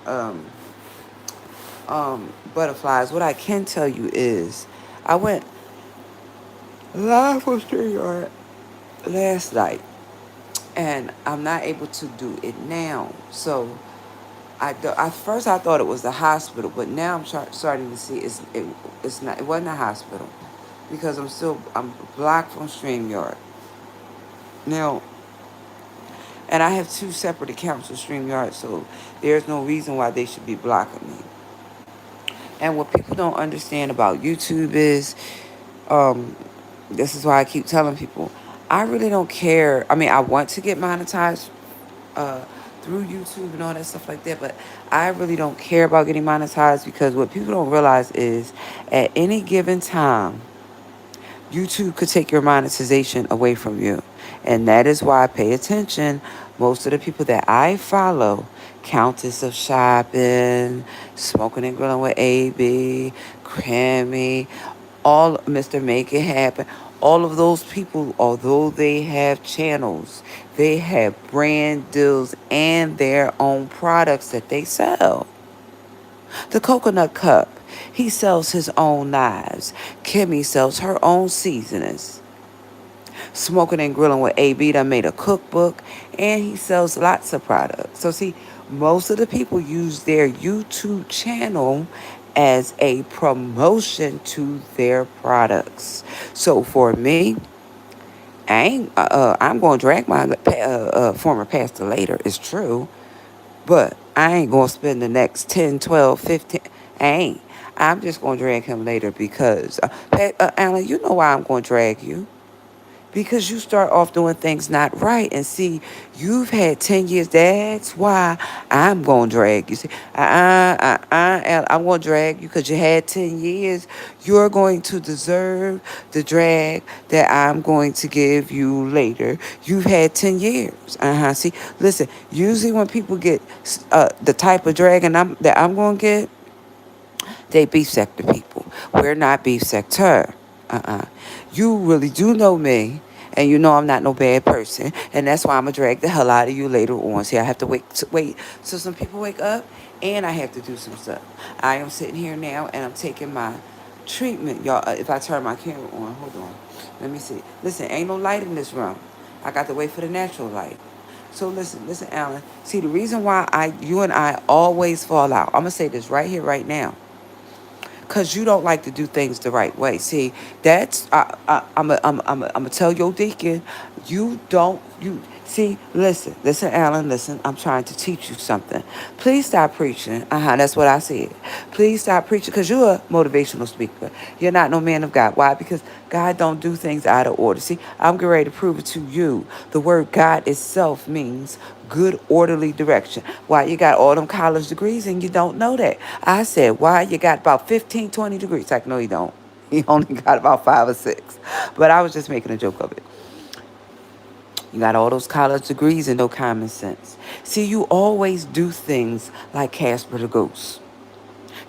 butterflies. What I can tell you is I went live on StreamYard last night, and I'm not able to do it now. So at first I thought it was the hospital, but now I'm starting to see it's not. It wasn't a hospital because I'm blocked from StreamYard. Now, And I have two separate accounts with StreamYard, so there's no reason why they should be blocking me. And what people don't understand about YouTube is, um, this is why I keep telling people, I really don't care. I mean, I want to get monetized uh, through YouTube and all that stuff like that, but I really don't care about getting monetized because what people don't realize is at any given time, YouTube could take your monetization away from you. And that is why I pay attention. Most of the people that I follow, Countess of Shopping, Smoking and Grilling with AB, Grammy, all Mr. Make It Happen, all of those people, although they have channels, they have brand deals and their own products that they sell. The Coconut Cup, he sells his own knives. Kimmy sells her own seasonings. Smoking and Grilling with AB done made a cookbook, and he sells lots of products. So see, most of the people use their YouTube channel as a promotion to their products. So for me, I'm going to drag my former pastor later. It's true. But I ain't going to spend the next 10, 12, 15. I ain't. I'm just going to drag him later because, Alan, you know why I'm going to drag you. Because you start off doing things not right. And see, you've had 10 years. That's why I'm going to drag you. See, I'm going to drag you because you had 10 years. You're going to deserve the drag that I'm going to give you later. You've had 10 years. See, listen, usually when people get the type of drag that I'm going to get, they beef sector people. We're not beef sector. Uh-uh. You really do know me, and you know I'm not no bad person, and that's why I'm gonna drag the hell out of you later on. See, I have to wait so some people wake up, and I have to do some stuff. I am sitting here now, and I'm taking my treatment, y'all. If I turn my camera on, hold on, let me see. Listen, ain't no light in this room. I got to wait for the natural light. So listen, Alan. See, the reason why you and I always fall out. I'm gonna say this right here, right now, because you don't like to do things the right way. See, that's I'm gonna tell your deacon, you don't you see. Listen, Alan. Listen, I'm trying to teach you something. Please stop preaching. That's what I said. Please stop preaching because you're a motivational speaker. You're not no man of God. Why? Because God don't do things out of order. See, I'm getting ready to prove it to you. The word God itself means good orderly direction. Why you got all them college degrees and you don't know that? I said, why you got about 15, 20 degrees? Like, no, you don't. He only got about 5 or 6. But I was just making a joke of it. You got all those college degrees and no common sense. See, you always do things like Casper the Goose.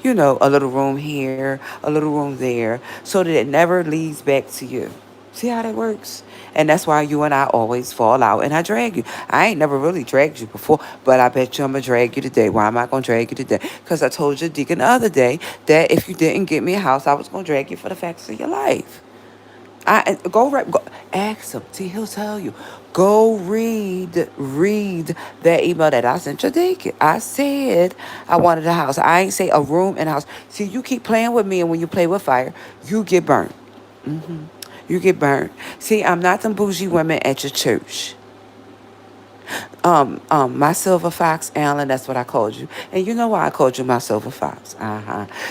You know, a little room here, a little room there, so that it never leads back to you. See how that works? And that's why you and I always fall out and I drag you. I ain't never really dragged you before, but I bet you I'm going to drag you today. Why am I going to drag you today? Because I told your deacon the other day that if you didn't get me a house, I was going to drag you for the facts of your life. Go ask him. See, he'll tell you. Go read that email that I sent your deacon. I said I wanted a house. I ain't say a room and a house. See, you keep playing with me, and when you play with fire, you get burnt. You get burnt. See, I'm not them bougie women at your church. My silver fox, Alan, that's what I called you. And you know why I called you my silver fox.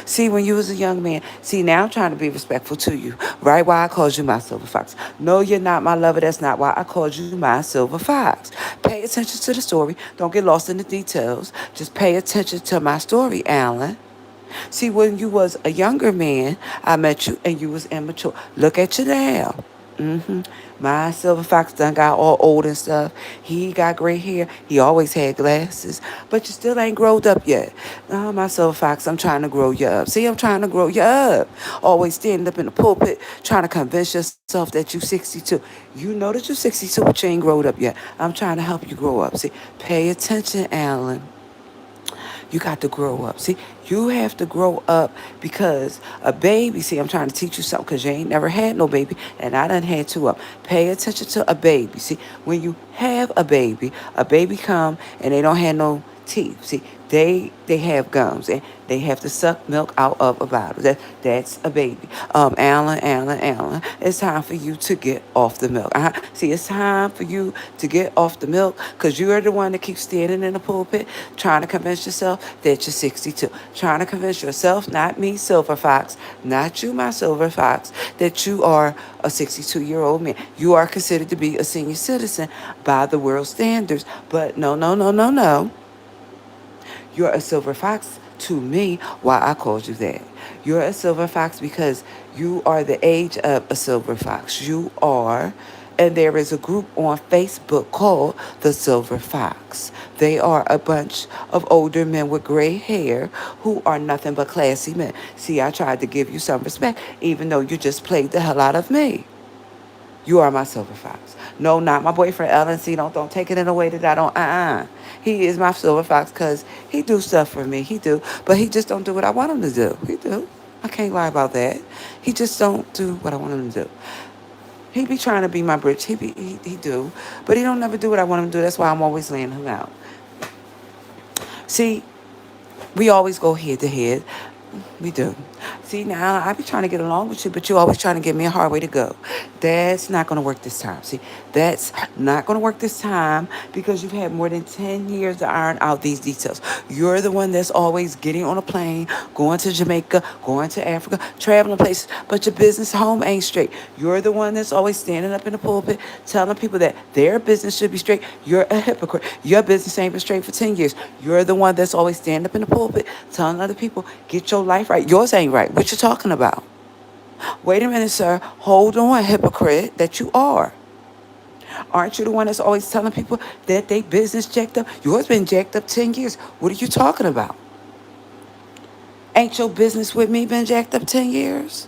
See, when you was a young man, see, now I'm trying to be respectful to you. Right why I called you my silver fox. No, you're not my lover. That's not why I called you my silver fox. Pay attention to the story. Don't get lost in the details. Just pay attention to my story, Alan. See, when you was a younger man, I met you and you was immature. Look at you now. My silver fox done got all old and stuff. He got gray hair. He always had glasses. But you still ain't growed up yet. No, my silver fox, I'm trying to grow you up. See, I'm trying to grow you up. Always standing up in the pulpit trying to convince yourself that you 62. You know that you're 62, but you ain't growed up yet. I'm trying to help you grow up. See, pay attention, Alan. You got to grow up. See, you have to grow up because a baby, see, I'm trying to teach you something because you ain't never had no baby, and I done had two up. Pay attention to a baby. See, when you have a baby come and they don't have no teeth. See, they have gums and they have to suck milk out of a bottle. That's a baby. Alan, it's time for you to get off the milk. See, it's time for you to get off the milk because you are the one that keeps standing in the pulpit trying to convince yourself that you're 62. Trying to convince yourself, not me, Silver Fox, not you, my Silver Fox, that you are a 62-year-old man. You are considered to be a senior citizen by the world standards. But no, no, no, no, no. You're a silver fox to me. Why I called you that? You're a silver fox because you are the age of a silver fox. You are, and there is a group on Facebook called the Silver Fox. They are a bunch of older men with gray hair who are nothing but classy men. See, I tried to give you some respect, even though you just played the hell out of me. You are my silver fox. No, not my boyfriend Ellen. See, don't take it in a way that I don't. He is my silver fox because he do stuff for me. He do, but he just don't do what I want him to do. He do. I can't lie about that. He just don't do what I want him to do. He be trying to be my bridge. He do, but he don't never do what I want him to do. That's why I'm always laying him out. See, we always go head to head. We do. See, now I be trying to get along with you, but you always trying to give me a hard way to go. That's not going to work this time. See, that's not going to work this time because you've had more than 10 years to iron out these details. You're the one that's always getting on a plane, going to Jamaica, going to Africa, traveling places, but your business home ain't straight. You're the one that's always standing up in the pulpit telling people that their business should be straight. You're a hypocrite. Your business ain't been straight for 10 years. You're the one that's always standing up in the pulpit telling other people, get your life right. Yours ain't right. What you talking about? Wait a minute, sir. Hold on, hypocrite that you are. Aren't you the one that's always telling people that they business jacked up? Yours been jacked up 10 years. What are you talking about? Ain't your business with me been jacked up 10 years?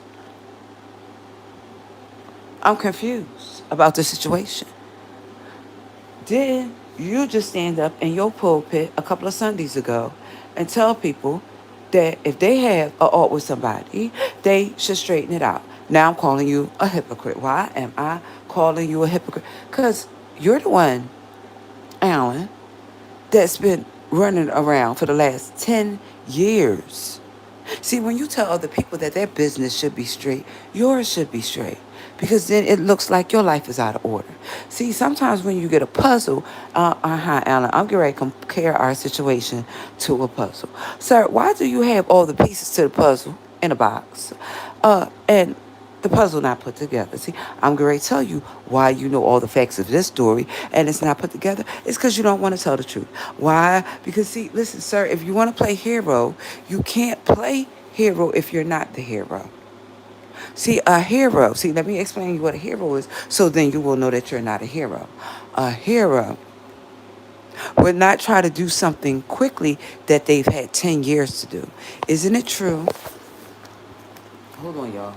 I'm confused about the situation. Did you just stand up in your pulpit a couple of Sundays ago and tell people that if they have a art with somebody, they should straighten it out? Now I'm calling you a hypocrite. Why am I calling you a hypocrite? Because you're the one, Alan, that's been running around for the last 10 years. See, when you tell other people that their business should be straight, yours should be straight. Because then it looks like your life is out of order. See, sometimes when you get a puzzle, Alan, I'm getting ready to compare our situation to a puzzle. Sir, why do you have all the pieces to the puzzle in a box? And the puzzle not put together. See, I'm going to tell you why you know all the facts of this story and it's not put together. It's because you don't want to tell the truth. Why? Because, see, listen, sir, if you want to play hero, you can't play hero if you're not the hero. See, a hero, see, let me explain you what a hero is so then you will know that you're not a hero. A hero would not try to do something quickly that they've had 10 years to do. Isn't it true? Hold on, y'all.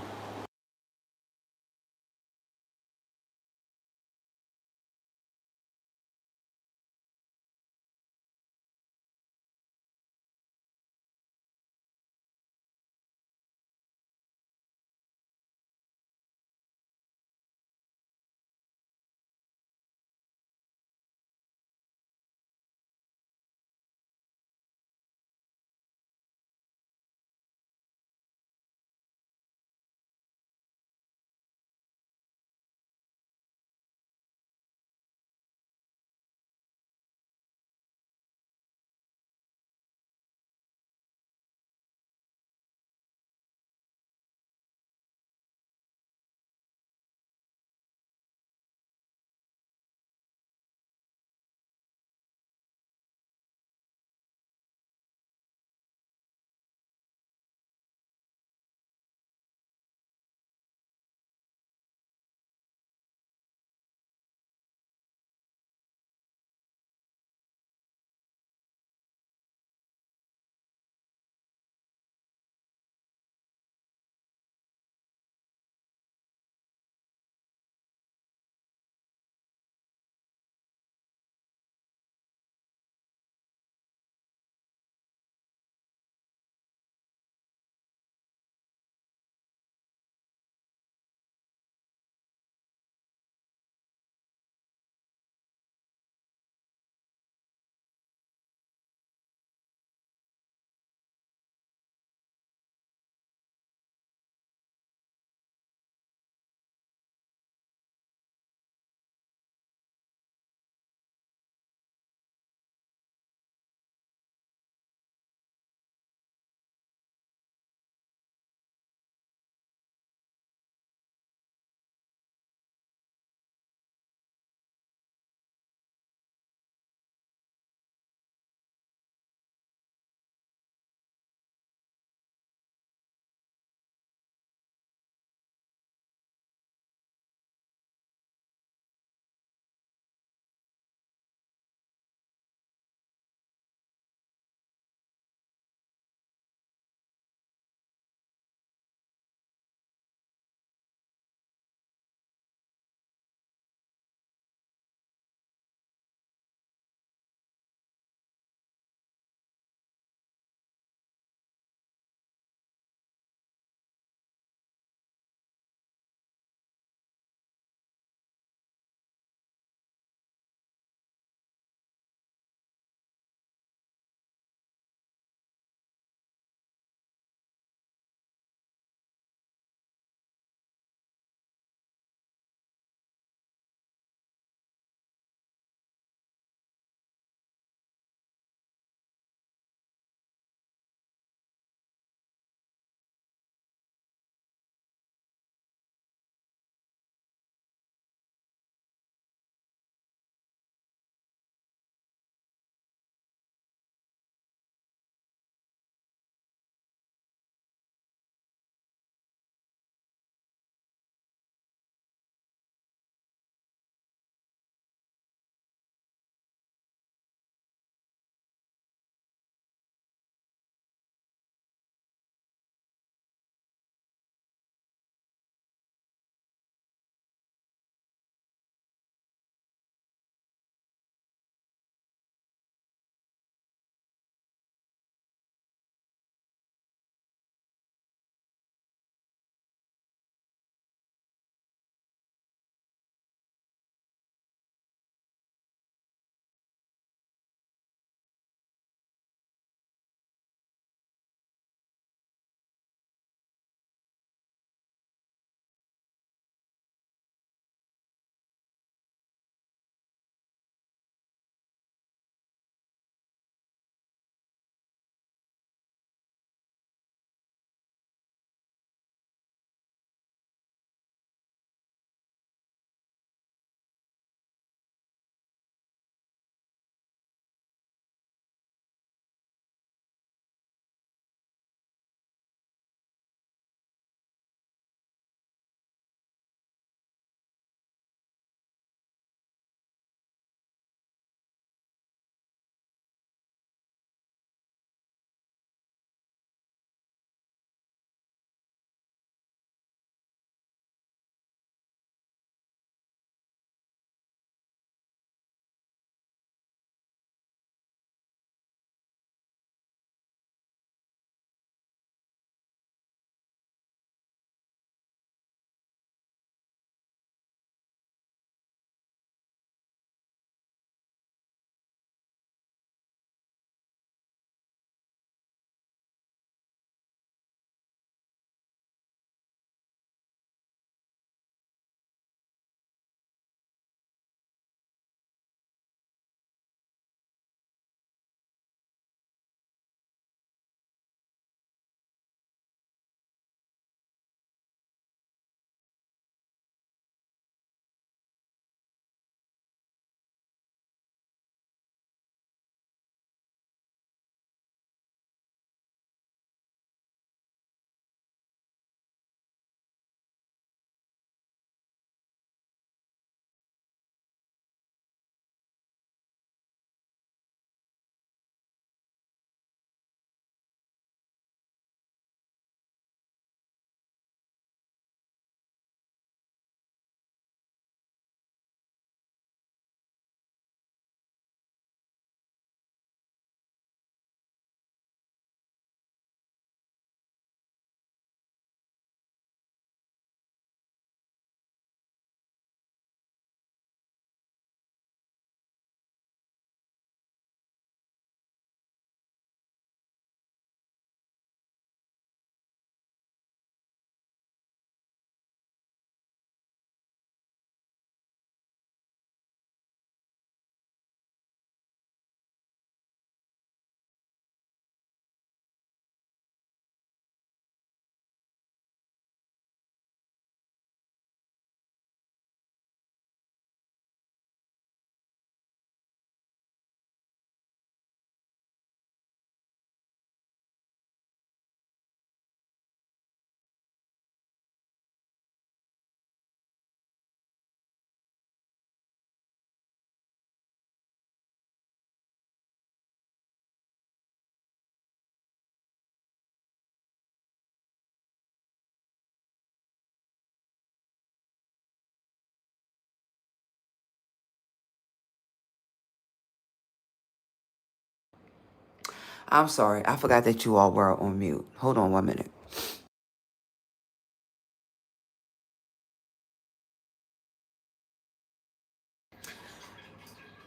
I'm sorry. I forgot that you all were on mute. Hold on 1 minute.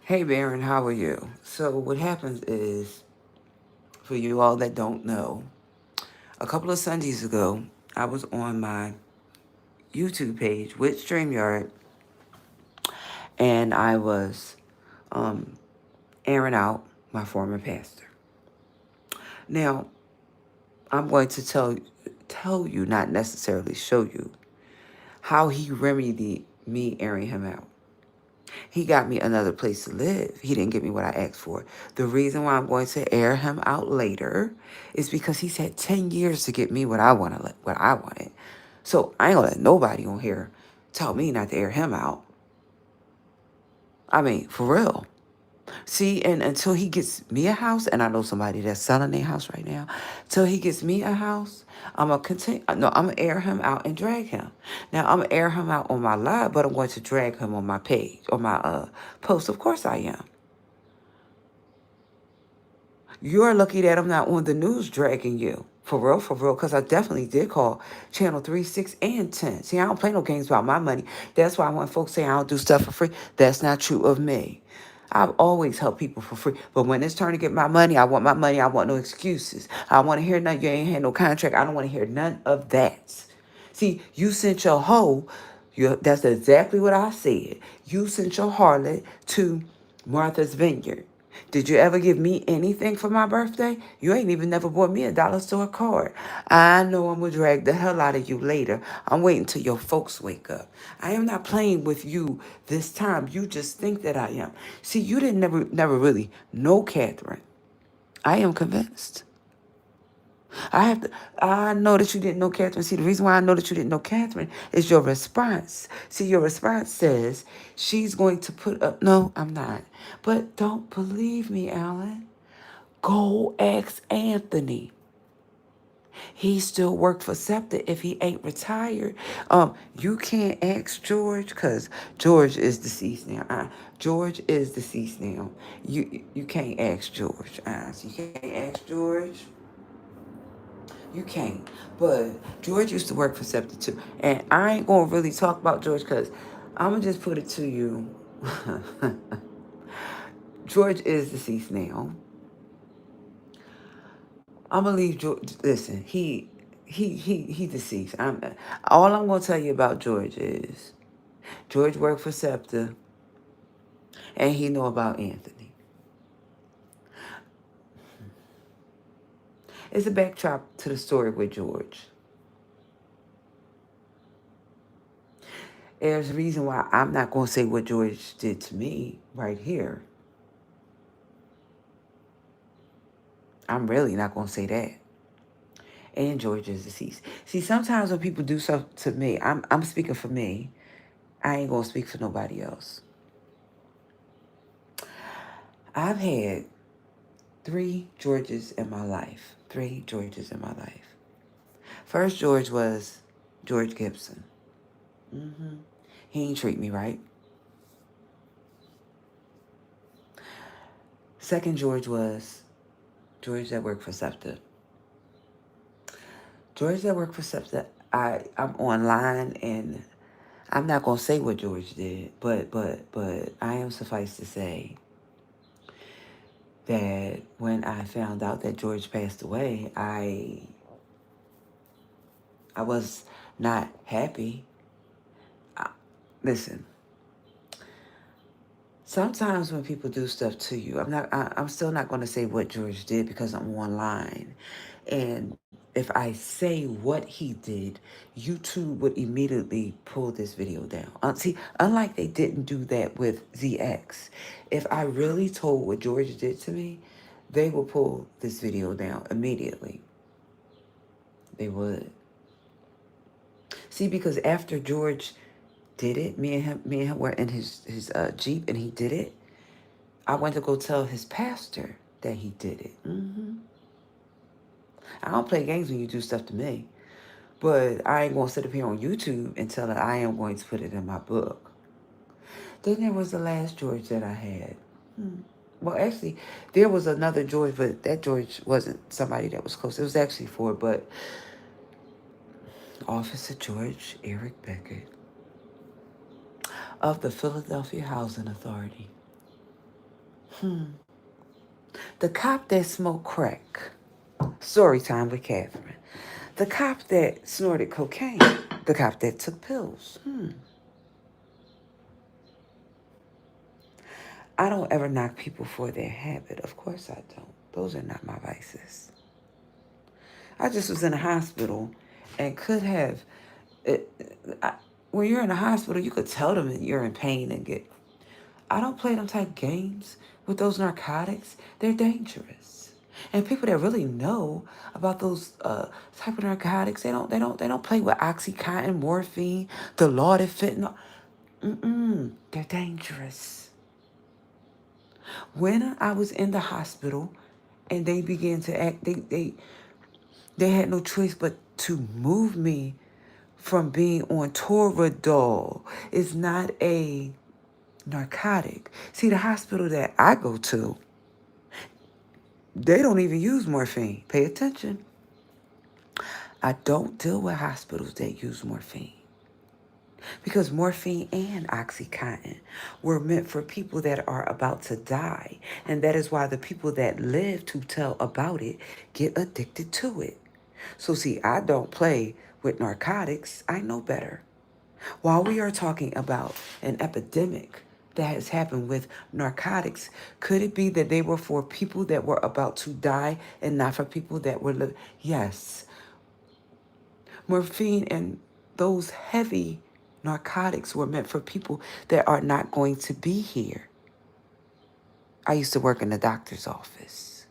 Hey, Baron, how are you? So what happens is, for you all that don't know, a couple of Sundays ago, I was on my YouTube page with StreamYard, and I was airing out my former pastor. Now, I'm going to tell you, not necessarily show you, how he remedied me airing him out. He got me another place to live. He didn't give me what I asked for. The reason why I'm going to air him out later is because he's had 10 years to get me what I wanted. So I ain't gonna let nobody on here tell me not to air him out. I mean, for real. See, and until he gets me a house, and I know somebody that's selling their house right now, till he gets me a house, I'm gonna continue. No, I'm gonna air him out and drag him. Now I'm gonna air him out on my live, but I'm going to drag him on my page, on my post. Of course I am. You're lucky that I'm not on the news dragging you. For real, because I definitely did call Channel 3, 6, and 10. See, I don't play no games about my money. That's why when folks say I don't do stuff for free, that's not true of me. I've always helped people for free. But when it's time to get my money, I want my money. I want no excuses. I want to hear none. You ain't had no contract. I don't want to hear none of that. See, you sent your hoe. That's exactly what I said. You sent your harlot to Martha's Vineyard. Did you ever give me anything for my birthday? You ain't even never bought me a dollar store card. I know I'm gonna drag the hell out of you later. I'm waiting till your folks wake up. I am not playing with you this time. You just think that I am. See, you didn't never really know Catherine. I am convinced. I know that you didn't know Catherine. See, the reason why I know that you didn't know Catherine is your response. See, your response says she's going to put up. No, I'm not. But don't believe me, Alan. Go ask Anthony. He still worked for SEPTA if he ain't retired. You can't ask George because George is deceased now. George is deceased now. You can't ask George. So you can't ask George. You can't. But George used to work for SEPTA too. And I ain't going to really talk about George because I'm going to just put it to you. George is deceased now. I'm going to leave George. Listen, he deceased. All I'm going to tell you about George is George worked for SEPTA and he know about Anthony. It's a backdrop to the story with George. There's a reason why I'm not going to say what George did to me right here. I'm really not going to say that. And George is deceased. See, sometimes when people do stuff to me, I'm speaking for me. I ain't going to speak for nobody else. I've had 3 Georges in my life. 3 Georges in my life. First George was George Gibson. He ain't treat me right. Second George was George that worked for SEPTA. George that worked for SEPTA, I'm online and I'm not gonna say what George did, but I am suffice to say that when I found out that George passed away, I was not happy. Listen, sometimes when people do stuff to you, I'm still not going to say what George did because I'm online. And if I say what he did, YouTube would immediately pull this video down. See, unlike they didn't do that with ZX, if I really told what George did to me, they will pull this video down immediately. They would. See, because after George did it, me and him were in his Jeep and he did it. I went to go tell his pastor that he did it. I don't play games when you do stuff to me. But I ain't going to sit up here on YouTube and tell her I am going to put it in my book. Then there was the last George that I had. Well, actually, there was another George, but that George wasn't somebody that was close. It was actually for, but Officer George Eric Beckett of the Philadelphia Housing Authority. The cop that smoked crack. Story time with Catherine. The cop that snorted cocaine. The cop that took pills. I don't ever knock people for their habit. Of course I don't. Those are not my vices. I just was in a hospital and could have. It, I, when you're in a hospital, you could tell them that you're in pain and get. I don't play them type games with those narcotics. They're dangerous, and people that really know about those type of narcotics, they don't play with OxyContin, morphine, Dilaudid, fentanyl. They're dangerous. When I was in the hospital, and they began to act, they had no choice but to move me from being on Toradol. It's not a narcotic. See, the hospital that I go to, they don't even use morphine. Pay attention. I don't deal with hospitals that use morphine. Because morphine and OxyContin were meant for people that are about to die. And that is why the people that live to tell about it get addicted to it. So see, I don't play with narcotics. I know better. While we are talking about an epidemic that has happened with narcotics, could it be that they were for people that were about to die and not for people that were living? Yes. Morphine and those heavy narcotics were meant for people that are not going to be here. I used to work in the doctor's office.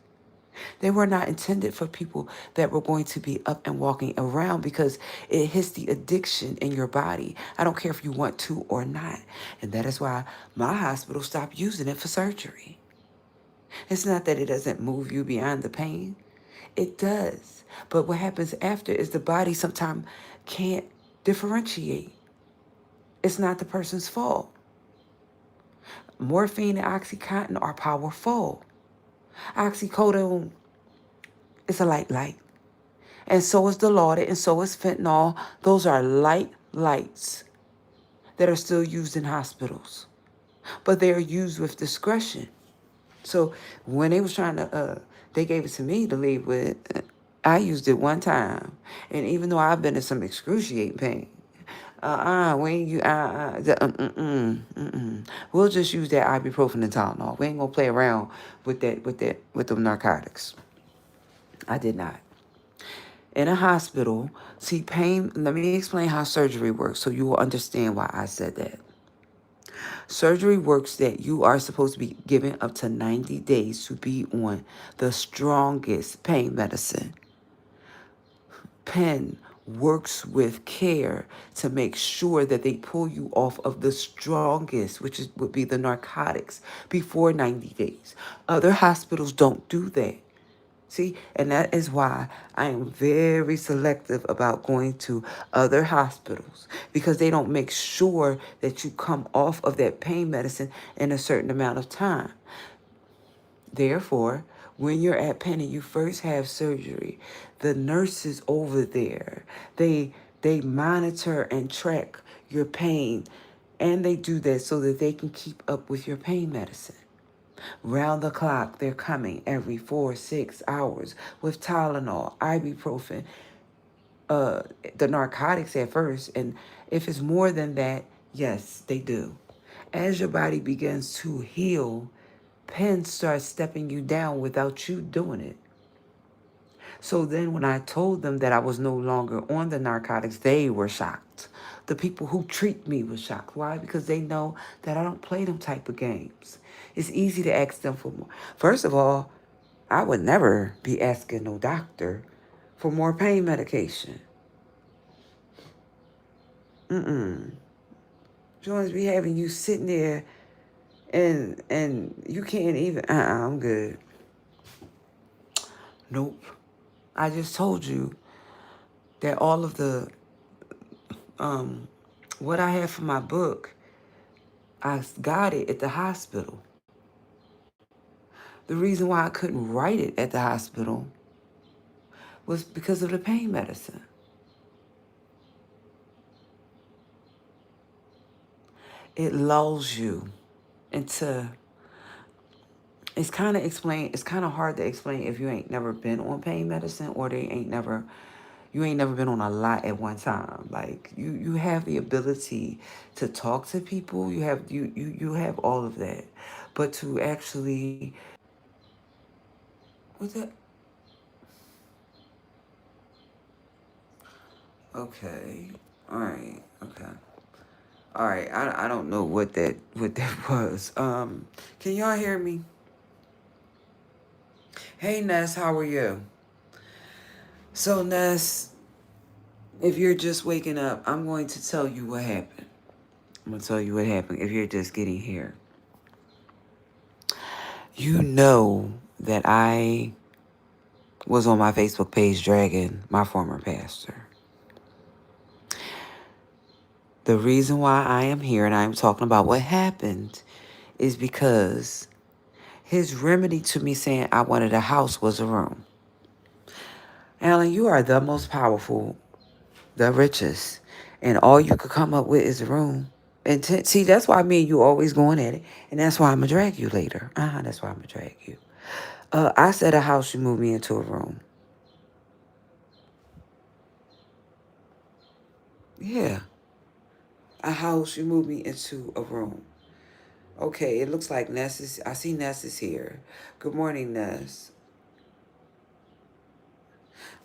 They were not intended for people that were going to be up and walking around because it hits the addiction in your body. I don't care if you want to or not. And that is why my hospital stopped using it for surgery. It's not that it doesn't move you beyond the pain. It does. But what happens after is the body sometimes can't differentiate. It's not the person's fault. Morphine and OxyContin are powerful. Oxycodone is a light. And so is Dilaudid, and so is fentanyl. Those are lights that are still used in hospitals. But they are used with discretion. So when they was trying to, they gave it to me to leave with, I used it one time. And even though I've been in some excruciating pain, when you, we'll just use that ibuprofen and Tylenol. We ain't gonna play around with with the narcotics. I did not. In a hospital, see pain, let me explain how surgery works so you will understand why I said that. Surgery works that you are supposed to be given up to 90 days to be on the strongest pain medicine. Pen works with care to make sure that they pull you off of the strongest, would be the narcotics, before 90 days. Other hospitals don't do that. See, and that is why I am very selective about going to other hospitals because they don't make sure that you come off of that pain medicine in a certain amount of time. Therefore, when you're at Penn and you first have surgery, the nurses over there, they monitor and track your pain, and they do that so that they can keep up with your pain medicine. Round the clock, they're coming every 4-6 hours with Tylenol, ibuprofen, the narcotics at first. And if it's more than that, yes, they do. As your body begins to heal, pen starts stepping you down without you doing it. So then when I told them that I was no longer on the narcotics, they were shocked. The people who treat me were shocked. Why? Because they know that I don't play them type of games. It's easy to ask them for more. First of all, I would never be asking no doctor for more pain medication. Jones be having you sitting there and you can't even, I'm good. Nope. I just told you that all of the, what I have for my book, I got it at the hospital. The reason why I couldn't write it at the hospital was because of the pain medicine. It lulls you into, it's kind of hard to explain if you ain't never been on pain medicine, or you ain't never been on a lot at one time. Like you have the ability to talk to people, you have all of that, but to actually, what's that? Okay, all right, okay, all right. I don't know what that was. Can y'all hear me? Hey Ness, how are you? So Ness, if you're just waking up, I'm going to tell you what happened. I'm going to tell you what happened if you're just getting here. You know that I was on my Facebook page dragging my former pastor. The reason why I am here and I'm talking about what happened is because his remedy to me saying I wanted a house was a room. Alan, you are the most powerful, the richest, and all you could come up with is a room. And see, that's why me and you always going at it, and that's why I'm gonna drag you later. That's why I'm gonna drag you. I said a house, you moved me into a room. Yeah, a house, you moved me into a room. Okay, it looks like Ness is, I see Ness is here. Good morning, Ness.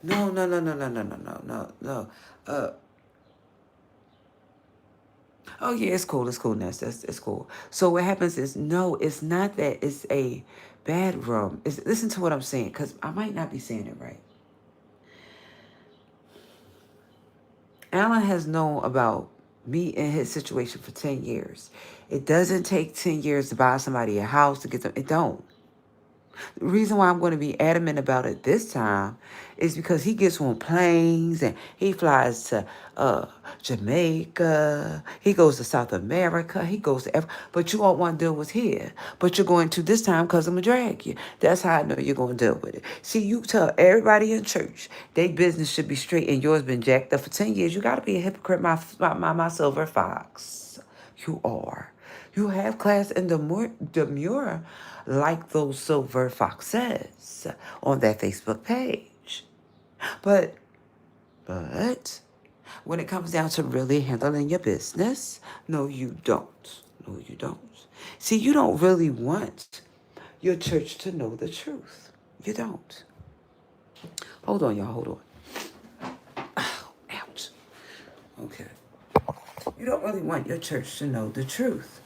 No, no, no, no, no, no, no, no, no, no. Uh, oh yeah, it's cool, Ness. It's cool. So what happens is, no, it's not that it's a bad room. Listen to what I'm saying, because I might not be saying it right. Alan has known about me and his situation for 10 years. It doesn't take 10 years to buy somebody a house to get them. It don't. The reason why I'm going to be adamant about it this time is because he gets on planes and he flies to Jamaica. He goes to South America. He goes to but you won't want to deal with here. But you're going to this time because I'm going to drag you. That's how I know you're going to deal with it. See, you tell everybody in church their business should be straight and yours been jacked up for 10 years. You got to be a hypocrite, my silver fox. You are. You have class in demure like those silver foxes on that Facebook page. But when it comes down to really handling your business, no, you don't. No, you don't. See, you don't really want your church to know the truth. You don't. Hold on, y'all. Hold on. Oh, ouch. Okay. You don't really want your church to know the truth.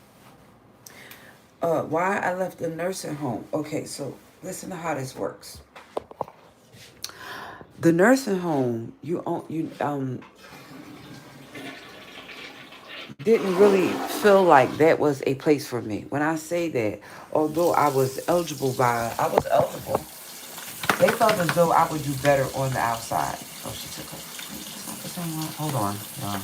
Why I left the nursing home. Okay, so listen to how this works. The nursing home, you didn't really feel like that was a place for me. When I say that, although I was eligible, they felt as though I would do better on the outside. Oh, she took her. That's not the same one. Hold on, y'all.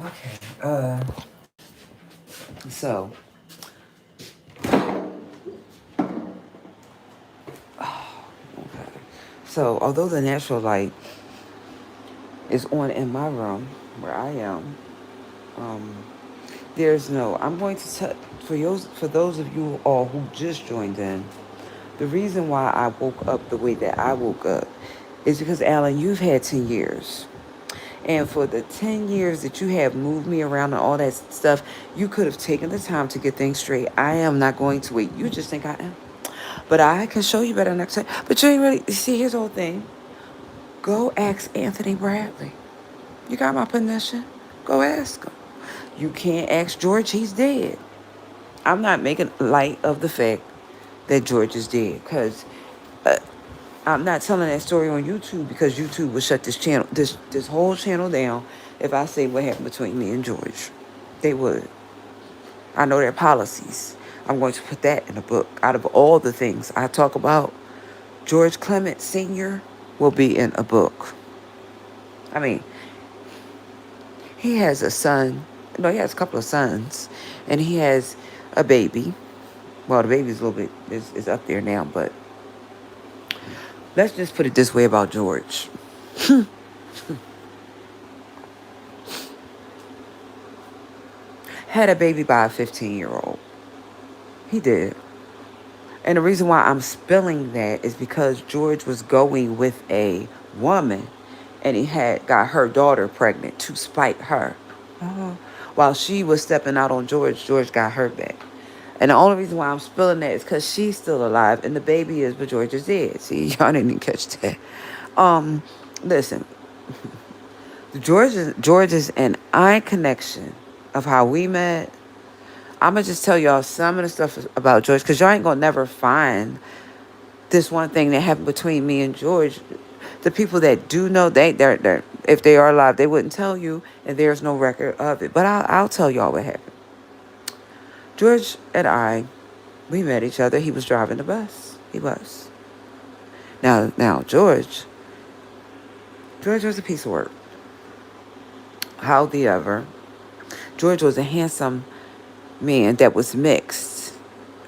Okay. Okay. So, okay. So, although the natural light is on in my room where I am, um, there's no. I'm going to tell for those of you all who just joined in. The reason why I woke up the way that I woke up is because, Alan, you've had 10 years. And for the 10 years that you have moved me around and all that stuff, you could have taken the time to get things straight. I am not going to wait. You just think I am. But I can show you better next time. But you ain't really, see, here's the whole thing. Go ask Anthony Bradley. You got my permission? Go ask him. You can't ask George, he's dead. I'm not making light of the fact that George is dead because I'm not telling that story on YouTube because YouTube will shut this whole channel down if I say what happened between me and George. They would. I know their policies. I'm going to put that in a book. Out of all the things I talk about, George Clement Sr. will be in a book. I mean, he has a son. No, he has a couple of sons. And he has a baby. Well, the baby's a little bit, is up there now, but let's just put it this way about George. Had a baby by a 15-year-old. He did. And the reason why I'm spilling that is because George was going with a woman and he had got her daughter pregnant to spite her. While she was stepping out on George, George got her back. And the only reason why I'm spilling that is because she's still alive and the baby is, but George is dead. See, y'all didn't even catch that. Listen, George is an eye connection of how we met. I'm going to just tell y'all some of the stuff about George because y'all ain't going to never find this one thing that happened between me and George. The people that do know, they're if they are alive, they wouldn't tell you, and there's no record of it. But I'll tell y'all what happened. George and I, we met each other. He was driving the bus. He was. Now George was a piece of work. However, George was a handsome man that was mixed.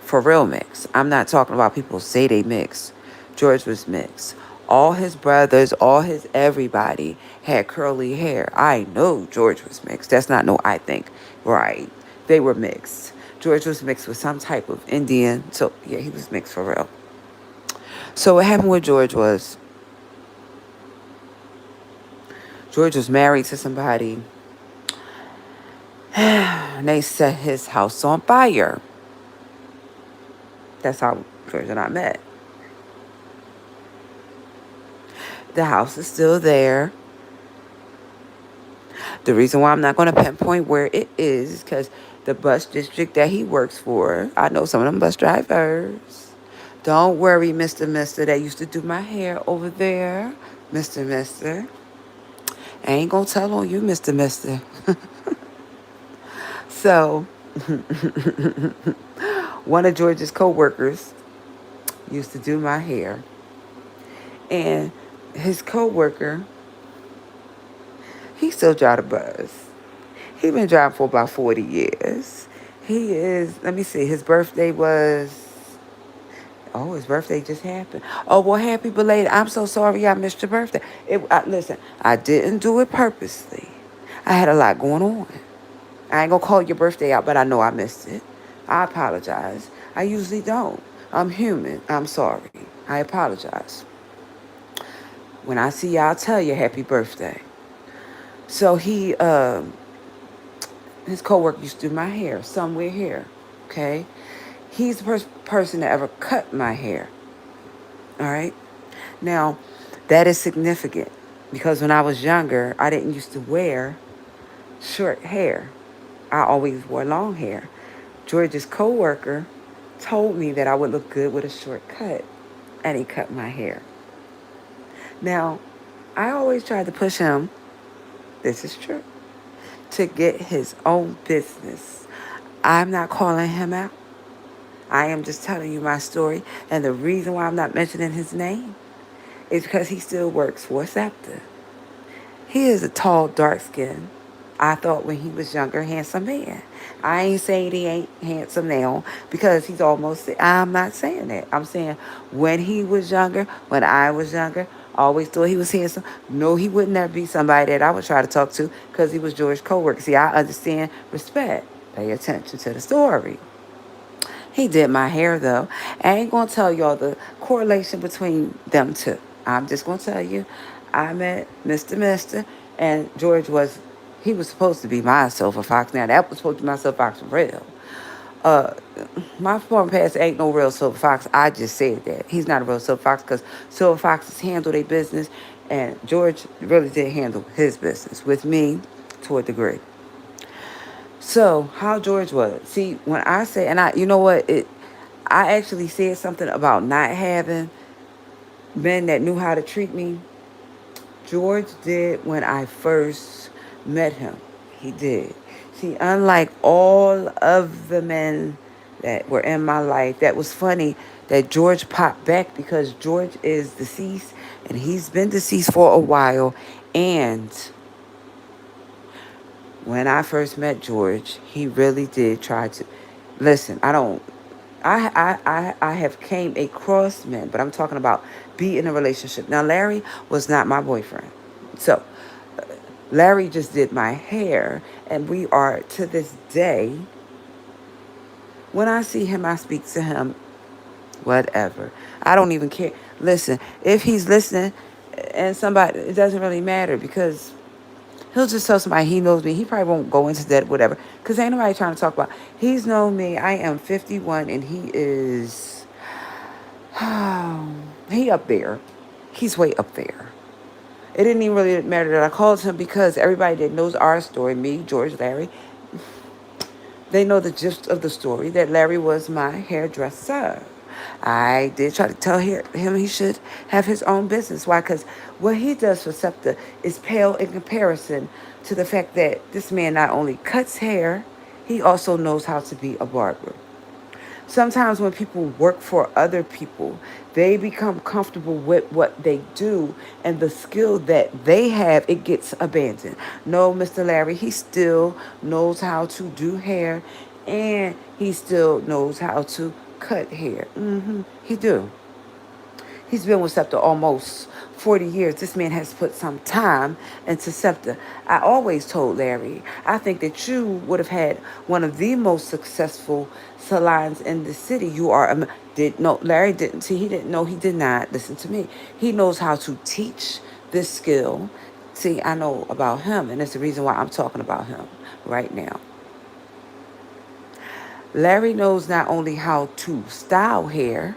For real mixed. I'm not talking about people say they mixed. George was mixed. All his brothers, all his everybody had curly hair. I know George was mixed. That's not no I think. Right. They were mixed. George was mixed with some type of Indian. So, yeah, he was mixed for real. So what happened with George was married to somebody and they set his house on fire. That's how George and I met. The house is still there. The reason why I'm not going to pinpoint where it is because the bus district that he works for, I know some of them bus drivers. Don't worry, Mr. that used to do my hair over there. Mr. I ain't going to tell on you, Mr. So, one of George's co-workers used to do my hair. And his co-worker, he still drive a bus. He been driving for about 40 years. He is, let me see, his birthday just happened. Oh, well, happy belated. I'm so sorry I missed your birthday. Listen, I didn't do it purposely. I had a lot going on. I ain't gonna call your birthday out, but I know I missed it. I apologize. I usually don't. I'm human. I'm sorry. I apologize. When I see you, I'll tell you happy birthday. So his coworker used to do my hair somewhere here, okay? He's the first person to ever cut my hair, all right? Now, that is significant because when I was younger, I didn't used to wear short hair. I always wore long hair. George's coworker told me that I would look good with a short cut, and he cut my hair. Now, I always tried to push him, this is true, to get his own business. I'm not calling him out. I am just telling you my story, and the reason why I'm not mentioning his name is because he still works for SEPTA. He is a tall, dark-skinned, I thought when he was younger, handsome man. I ain't saying he ain't handsome now because he's almost, I'm not saying that. I'm saying when he was younger, when I was younger, I always thought he was handsome. No, he would never be somebody that I would try to talk to because he was George's co-worker. See, I understand respect. Pay attention to the story. He did my hair, though. I ain't going to tell y'all the correlation between them two. I'm just going to tell you, I met Mr. And George he was supposed to be my silver fox. Now, that was supposed to be my silver fox for real. My former pastor ain't no real silver fox. I just said that. He's not a real silver fox because silver foxes handle their business, and George really did handle his business with me to a degree. So, how George was. See, when I say, and you know what? I actually said something about not having men that knew how to treat me, George did when I first met him. He did. See, unlike all of the men that were in my life, that was funny that George popped back because George is deceased and he's been deceased for a while. And when I first met George, he really did try to listen. I have came across men, but I'm talking about be in a relationship. Now Larry was not my boyfriend. So Larry just did my hair, and we are to this day. When I see him, I speak to him, whatever. I don't even care. Listen, if he's listening and somebody, it doesn't really matter because he'll just tell somebody he knows me. He probably won't go into that, whatever, because ain't nobody trying to talk about. He's known me. I am 51, and he is, he up there. He's way up there. It didn't even really matter that I called him because everybody that knows our story, me, George, Larry, they know the gist of the story that Larry was my hairdresser. I did try to tell him he should have his own business. Why? Because what he does for SEPTA is pale in comparison to the fact that this man not only cuts hair, he also knows how to be a barber. Sometimes when people work for other people, they become comfortable with what they do and the skill that they have, it gets abandoned. No, Mr. Larry, he still knows how to do hair and he still knows how to cut hair. He do. He's been with SEPTA almost 40 years. This man has put some time into SEPTA. I always told Larry, I think that you would have had one of the most successful salons in the city. You are, did no, Larry didn't, see, he didn't know, he did not listen to me. He knows how to teach this skill. See, I know about him, and it's the reason why I'm talking about him right now. Larry knows not only how to style hair,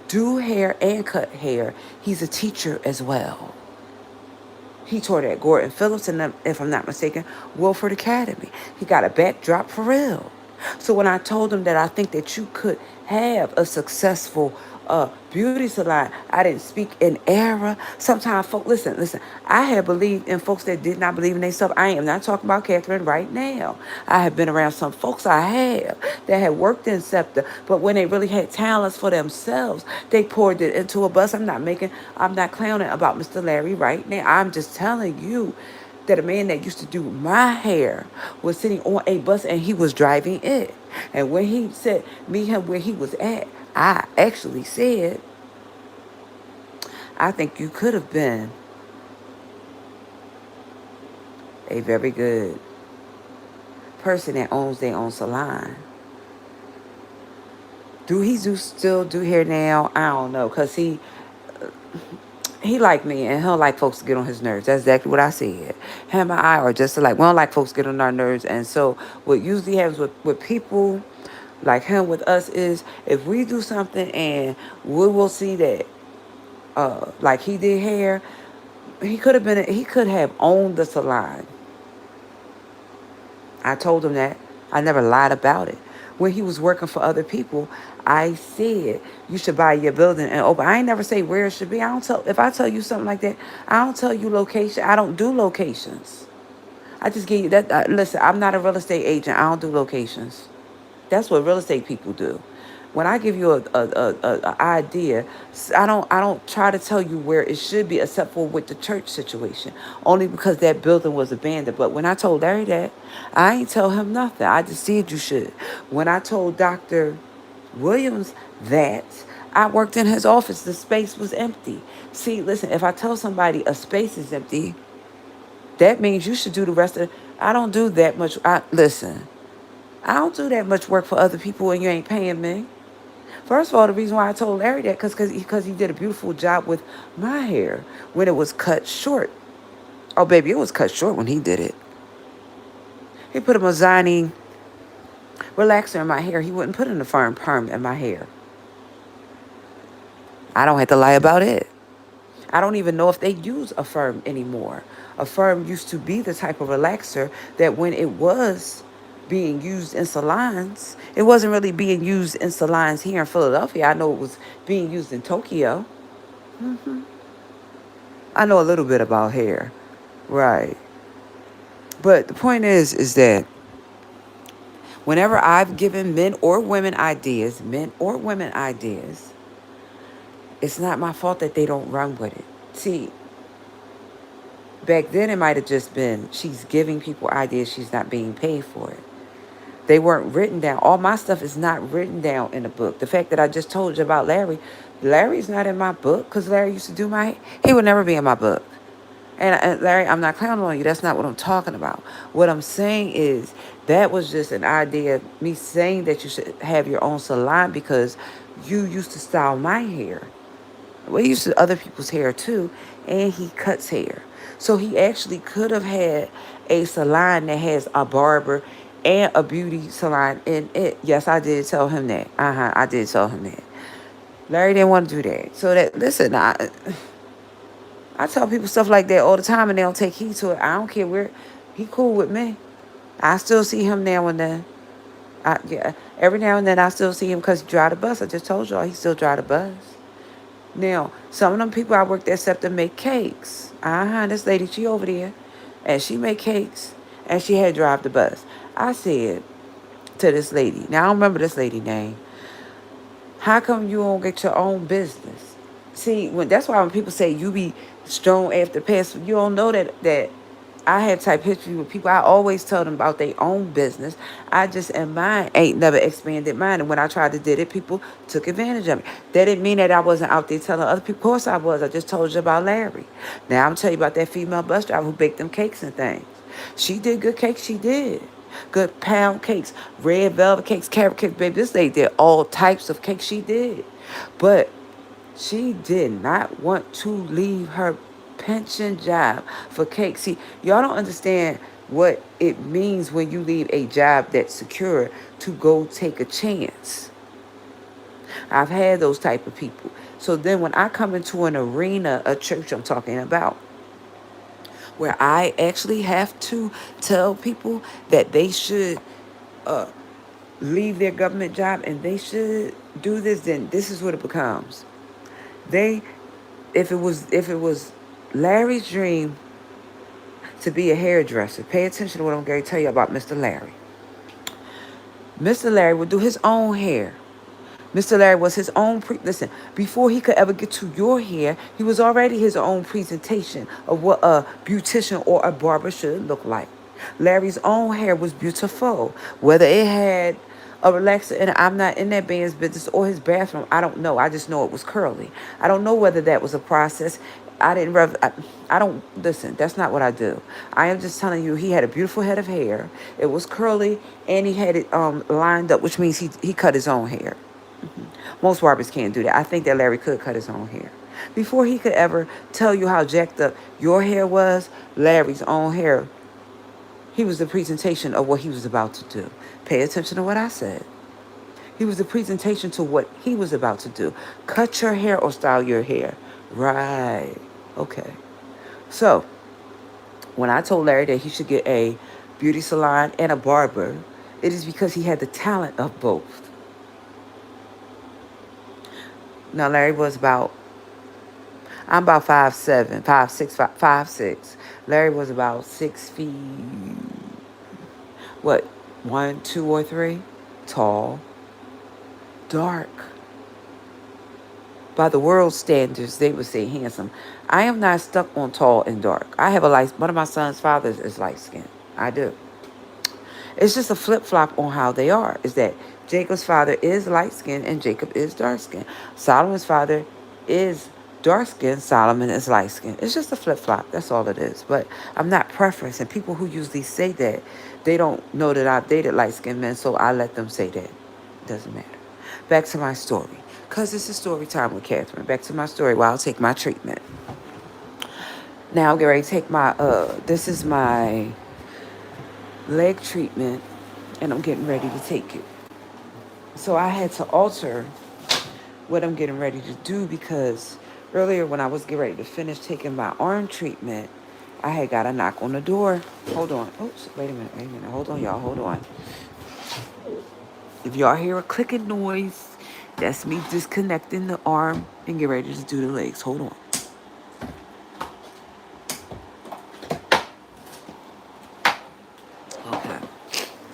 do hair and cut hair. He's a teacher as well. He taught at Gordon Phillips and, if I'm not mistaken, Wilford Academy. He got a backdrop for real. So when I told him that I think that you could have a successful beauty salon, I didn't speak in error. Sometimes folks, listen, I have believed in folks that did not believe in themselves. I am not talking about Catherine right now. I have been around some folks I have that had worked in SEPTA, but when they really had talents for themselves, they poured it into a bus. I'm not clowning about Mr. Larry right now. I'm just telling you that a man that used to do my hair was sitting on a bus and he was driving it. And when he said meet him where he was at, I actually said, I think you could have been a very good person that owns their own salon. Do he still do hair now? I don't know, because he like me and he don't like folks to get on his nerves. That's exactly what I said. Him and I are just alike. We don't like folks to get on our nerves. And so what usually happens with people like him with us is if we do something and we will see that like he did hair, he could have owned the salon. I told him that. I never lied about it. When he was working for other people, I said you should buy your building and open. I ain't never say where it should be. I don't tell if I tell you something like that. I don't tell you location. I don't do locations. I just give you that. Listen, I'm not a real estate agent. I don't do locations. That's what real estate people do. When I give you a idea, I don't try to tell you where it should be, except for with the church situation, only because that building was abandoned. But when I told Larry that, I ain't tell him nothing. I just said you should. When I told Dr. Williams that, I worked in his office, the space was empty. See, listen, if I tell somebody a space is empty, that means you should do the rest of it. I don't do that much. Listen, I don't do that much work for other people and you ain't paying me. First of all, the reason why I told Larry that, because he did a beautiful job with my hair when it was cut short. Oh, baby, it was cut short when he did it. He put a Mazzani relaxer in my hair. He wouldn't put in a firm perm in my hair. I don't have to lie about it. I don't even know if they use a firm anymore. A firm used to be the type of relaxer that when it was being used in salons, it wasn't really being used in salons here in Philadelphia. I know it was being used in Tokyo. I know a little bit about hair. Right. But the point is that whenever I've given men or women ideas, it's not my fault that they don't run with it. See, back then it might have just been she's giving people ideas, she's not being paid for it. They weren't written down. All my stuff is not written down in a book. The fact that I just told you about Larry's not in my book because Larry used to do he would never be in my book. And Larry, I'm not clowning on you. That's not what I'm talking about. What I'm saying is that was just an idea, me saying that you should have your own salon because you used to style my hair. Well, he used to other people's hair too, and he cuts hair. So he actually could have had a salon that has a barber and a beauty salon in it. Yes, I did tell him that. I did tell him that. Larry didn't want to do that. So that listen, I tell people stuff like that all the time, and they don't take heed to it. I don't care where he cool with me. I still see him now and then. Yeah, every now and then I still see him because he drive the bus. I just told y'all he still drive the bus. Now, some of them people I worked at SEPTA make cakes. This lady, she over there, and she make cakes, and she had to drive the bus. I said to this lady, now I don't remember this lady name, how come you don't get your own business? See, that's why when people say you be strong after pass, you don't know that I have type history with people. I always tell them about their own business. I just, and mine ain't never expanded mine. And when I tried to did it, people took advantage of me. That didn't mean that I wasn't out there telling other people. Of course I was. I just told you about Larry. Now I'm telling you about that female bus driver who baked them cakes and things. She did good cakes. She did. Good pound cakes, red velvet cakes, carrot cakes. Baby, this lady did all types of cakes. She did. But she did not want to leave her pension job for cake. See, y'all don't understand what it means when you leave a job that's secure to go take a chance. I've had those type of people. So then when I come into an arena, a church I'm talking about, where I actually have to tell people that they should leave their government job and they should do this, then this is what it becomes. If it was Larry's dream to be a hairdresser, pay attention to what I'm going to tell you about Mr. Larry. Mr. Larry would do his own hair. Mr. Larry was his own listen, before he could ever get to your hair, he was already his own presentation of what a beautician or a barber should look like. Larry's own hair was beautiful. Whether it had a relaxer, and I'm not in that man's business or his bathroom, I don't know. I just know it was curly. I don't know whether that was a process. I don't, listen, that's not what I do. I am just telling you, he had a beautiful head of hair. It was curly, and he had it lined up, which means he cut his own hair. Most barbers can't do that. I think that Larry could cut his own hair. Before he could ever tell you how jacked up your hair was, Larry's own hair, he was the presentation of what he was about to do. Pay attention to what I said. He was the presentation to what he was about to do. Cut your hair or style your hair. Right. Okay. So, when I told Larry that he should get a beauty salon and a barber, it is because he had the talent of both. Now, Larry was I'm about 5'7", 5'6", 5'6". Larry was about 6 feet, 1, 2, or 3? Tall. Dark. By the world standards, they would say handsome. I am not stuck on tall and dark. I have one of my son's fathers is light skinned. I do. It's just a flip-flop on how they are. Is that Jacob's father is light-skinned and Jacob is dark-skinned. Solomon's father is dark-skinned, Solomon is light-skinned. It's just a flip-flop. That's all it is. But I'm not preference. And people who usually say that, they don't know that I've dated light-skinned men, so I let them say that. It doesn't matter. Back to my story. Because this is story time with Catherine. Back to my story while I'll take my treatment. Now I'm getting ready to take this is my leg treatment, and I'm getting ready to take it. So I had to alter what I'm getting ready to do because earlier when I was getting ready to finish taking my arm treatment, I had got a knock on the door. Hold on. Oops, wait a minute. Hold on, y'all. Hold on. If y'all hear a clicking noise, That's me disconnecting the arm and get ready to do the legs. Hold on. Okay.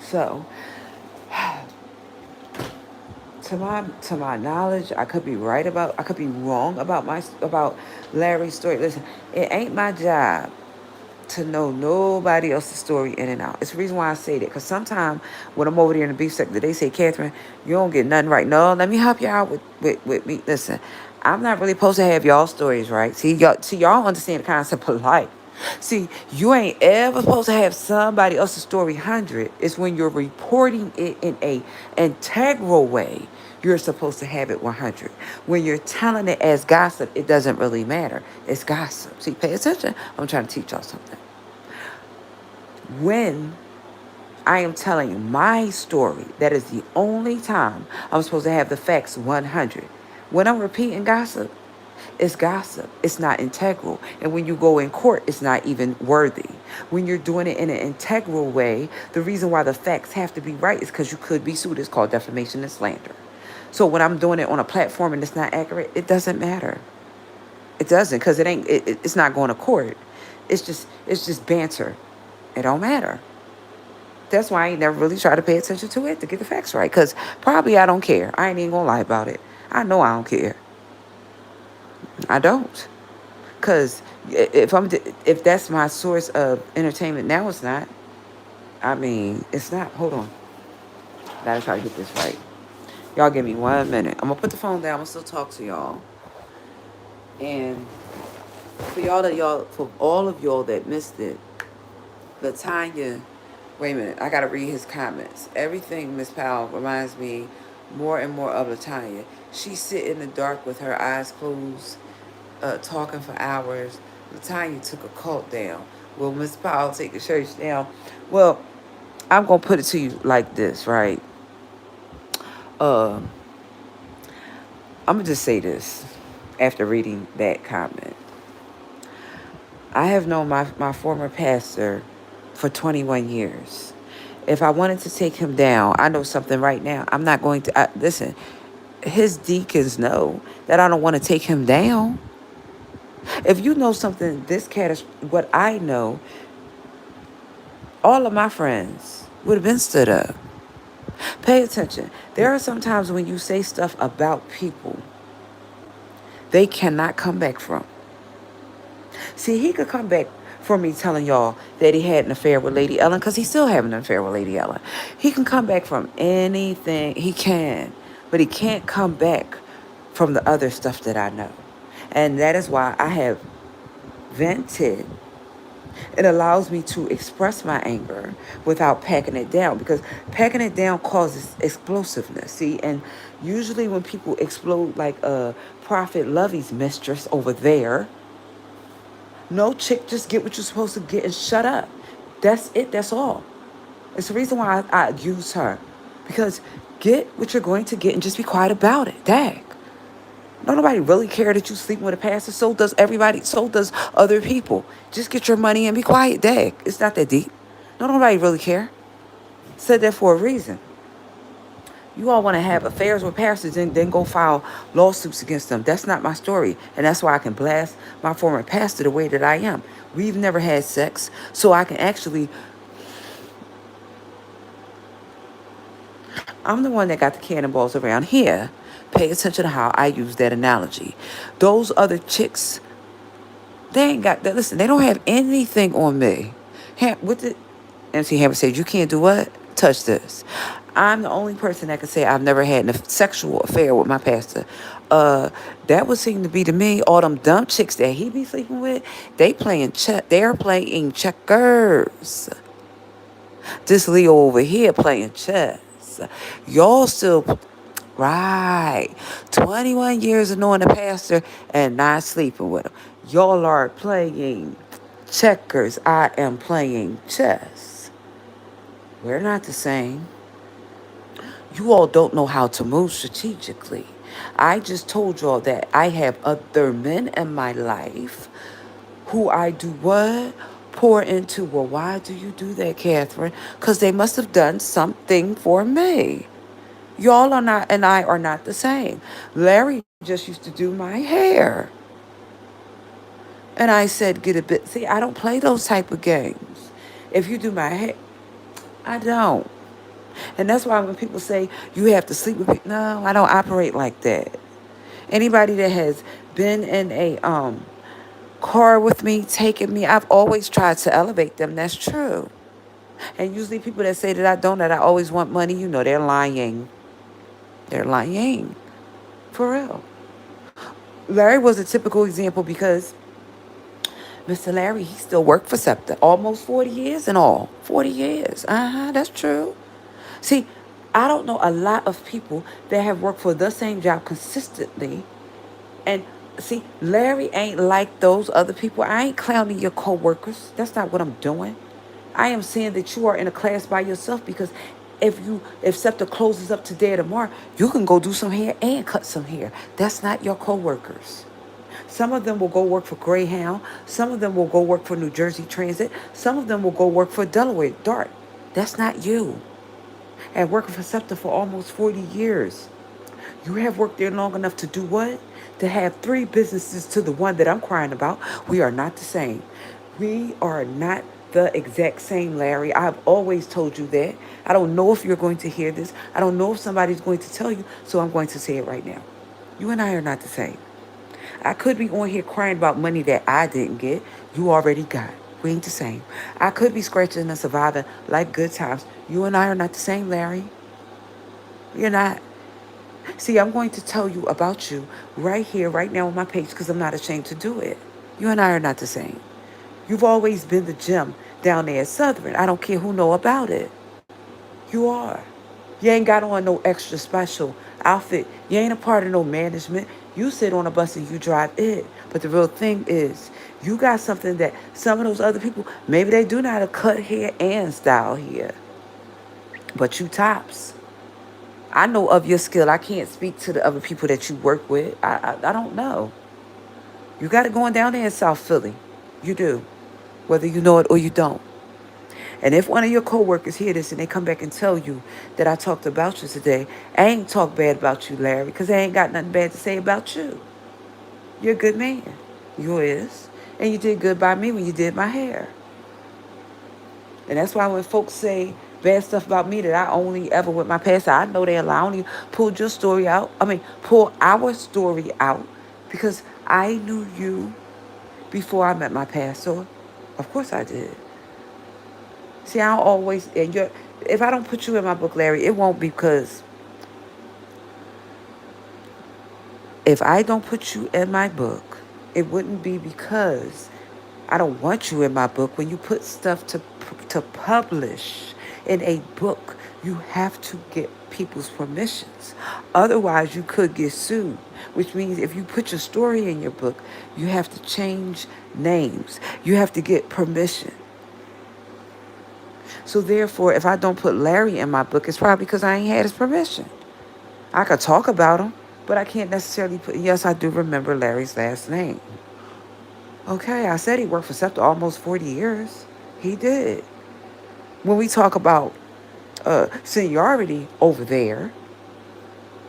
So, to my knowledge, I could be right about, I could be wrong about Larry's story. Listen, it ain't my job to know nobody else's story in and out. It's the reason why I say that. Because sometimes when I'm over there in the beef sector, they say, Catherine, you don't get nothing right. No, let me help you out with me. Listen, I'm not really supposed to have y'all stories right. Y'all understand the concept of life. See, you ain't ever supposed to have somebody else's story 100. It's when you're reporting it in a integral way, you're supposed to have it 100. When you're telling it as gossip, it doesn't really matter. It's gossip. See, pay attention. I'm trying to teach y'all something. When I am telling my story, that is the only time I'm supposed to have the facts 100. When I'm repeating gossip, it's gossip. It's not integral. And when you go in court, it's not even worthy. When you're doing it in an integral way, the reason why the facts have to be right is because you could be sued. It's called defamation and slander. So when I'm doing it on a platform and it's not accurate, it doesn't matter. It doesn't, because it's not going to court. It's just banter. It don't matter. That's why I ain't never really tried to pay attention to it to get the facts right. Because probably I don't care. I ain't even gonna lie about it. I know I don't care. I don't. Because if that's my source of entertainment, now it's not. I mean, it's not. Hold on. Gotta try to get this right. Y'all give me 1 minute. I'm gonna put the phone down. I'm gonna still talk to y'all. And for all of y'all that missed it, Latanya, wait a minute, I gotta read his comments. Everything Miss Powell reminds me more and more of Latanya. She sit in the dark with her eyes closed, talking for hours. Latanya took a cult down. Will Miss Powell take the church down? Well, I'm gonna put it to you like this, right? I'm gonna just say this after reading that comment. I have known my former pastor for 21 years. If I wanted to take him down, I know something right now. I'm not going to, listen, his deacons know that I don't want to take him down. If you know something this what I know, all of my friends would have been stood up. Pay attention. There are some times when you say stuff about people they cannot come back from. See, he could come back from me telling y'all that he had an affair with Lady Ellen, because he's still having an affair with Lady Ellen. He can come back from anything. He can. But he can't come back from the other stuff that I know. And that is why I have vented. It allows me to express my anger without packing it down, because packing it down causes explosiveness. See, and usually when people explode like Prophet Lovey's mistress over there, no, chick, just get what you're supposed to get and shut up. That's it. That's all. It's the reason why I use her. Because get what you're going to get and just be quiet about it. Dang. Don't nobody really care that you sleeping with a pastor. So does everybody. So does other people. Just get your money and be quiet. Dang. It's not that deep. Don't nobody really care. Said that for a reason. You all want to have affairs with pastors and then go file lawsuits against them. That's not my story. And that's why I can blast my former pastor the way that I am. We've never had sex, so I can actually... I'm the one that got the cannonballs around here. Pay attention to how I use that analogy. Those other chicks, they ain't got that. Listen, they don't have anything on me. With the MC Hammer said, you can't do what? Touch this. I'm the only person that can say I've never had a sexual affair with my pastor. That would seem to be to me, all them dumb chicks that he be sleeping with, they're playing checkers. This Leo over here playing chess. Y'all still, right, 21 years of knowing the pastor and not sleeping with him. Y'all are playing checkers. I am playing chess. We're not the same. You all don't know how to move strategically. I just told y'all that I have other men in my life who I do what? Pour into. Well, why do you do that, Catherine? Because they must have done something for me. Y'all are not, and I are not the same. Larry just used to do my hair. And I said, get a bit. See, I don't play those type of games. If you do my hair, I don't. And that's why when people say you have to sleep with people, no, I don't operate like that. Anybody that has been in a car with me, taking me, I've always tried to elevate them. That's true. And usually people that say that I don't, that I always want money, they're lying. They're lying. For real. Larry was a typical example because Mr. Larry, he still worked for SEPTA. Almost 40 years in all. 40 years. That's true. See, I don't know a lot of people that have worked for the same job consistently. And see, Larry ain't like those other people. I ain't clowning your coworkers. That's not what I'm doing. I am saying that you are in a class by yourself because if SEPTA closes up today or tomorrow, you can go do some hair and cut some hair. That's not your coworkers. Some of them will go work for Greyhound. Some of them will go work for New Jersey Transit. Some of them will go work for Delaware Dart. That's not you. And working for SEPTA for almost 40 years. You have worked there long enough to do what? To have 3 businesses to the one that I'm crying about. We are not the same. We are not the exact same, Larry. I've always told you that. I don't know if you're going to hear this. I don't know if somebody's going to tell you, so I'm going to say it right now. You and I are not the same. I could be on here crying about money that I didn't get. You already got. We ain't the same. I could be scratching and surviving like good times. You and I are not the same, Larry. You're not. See, I'm going to tell you about you right here, right now on my page because I'm not ashamed to do it. You and I are not the same. You've always been the gym down there at Southern. I don't care who know about it. You are. You ain't got on no extra special outfit. You ain't a part of no management. You sit on a bus and you drive it. But the real thing is, you got something that some of those other people, maybe they do know how to cut hair and style hair. But you tops. I know of your skill. I can't speak to the other people that you work with. I don't know. You got it going down there in South Philly. You do. Whether you know it or you don't. And if one of your coworkers hear this and they come back and tell you that I talked about you today, I ain't talk bad about you, Larry, because I ain't got nothing bad to say about you. You're a good man. You is. And you did good by me when you did my hair. And that's why when folks say bad stuff about me that I only ever with my past, I know they lie. I only pulled your story out. Pull our story out because I knew you before I met my pastor. Of course I did. See, I don't always, if I don't put you in my book, Larry, it won't be because if I don't put you in my book, it wouldn't be because I don't want you in my book. When you put stuff to publish in a book, you have to get people's permissions. Otherwise, you could get sued, which means if you put your story in your book, you have to change names. You have to get permission. So therefore, if I don't put Larry in my book, it's probably because I ain't had his permission. I could talk about him, but I can't necessarily put, yes, I do remember Larry's last name. Okay, I said he worked for SEPTA almost 40 years. He did. When we talk about seniority over there,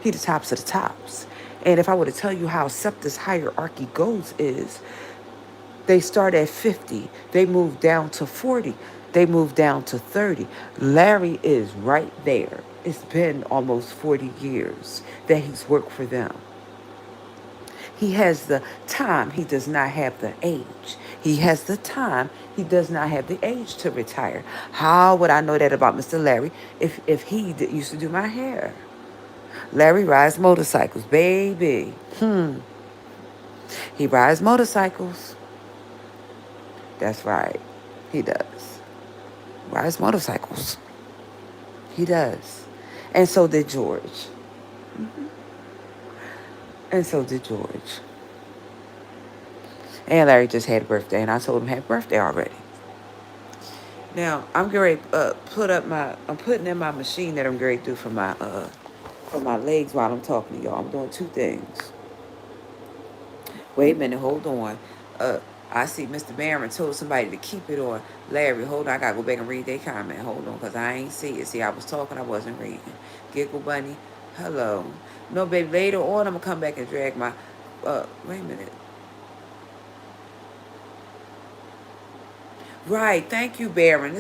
he the tops of the tops. And if I were to tell you how SEPTA's hierarchy goes is, they start at 50. They move down to 40. They move down to 30. Larry is right there. It's been almost 40 years that he's worked for them. He has the time. He does not have the age. He has the time. He does not have the age to retire. How would I know that about Mr. Larry if he used to do my hair? Larry rides motorcycles, baby. He rides motorcycles. That's right. He does. Rides motorcycles. He does. And so did George. And so did George. And Larry just had a birthday, and I told him happy birthday already. Now I'm going to I'm putting in my machine that I'm going to do for my legs while I'm talking to y'all. I'm doing 2 things. Wait a minute, hold on. I see Mr. Barron told somebody to keep it on. Larry, hold on, I gotta go back and read their comment. Hold on, because I ain't see it. See, I was talking, I wasn't reading. Giggle Bunny, Hello. No, babe, later on I'm going to come back and drag my... wait a minute. Right, thank you, Baron.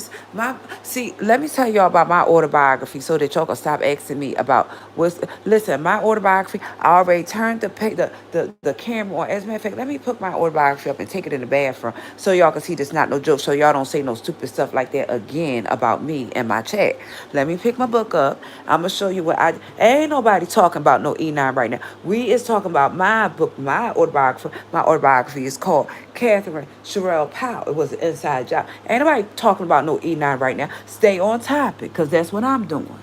See. Let me tell y'all about my autobiography so that y'all can stop asking me about what's. Listen, my autobiography. I already turned the camera on. As a matter of fact, let me put my autobiography up and take it in the bathroom so y'all can see this not no joke. So y'all don't say no stupid stuff like that again about me in my chat. Let me pick my book up. I'm gonna show you what I. Ain't nobody talking about no E9 right now. We is talking about my book, my autobiography. My autobiography is called Catherine Sherelle Powell. It was an inside job. Ain't nobody talking about no E9 right now. Stay on topic, because that's what I'm doing.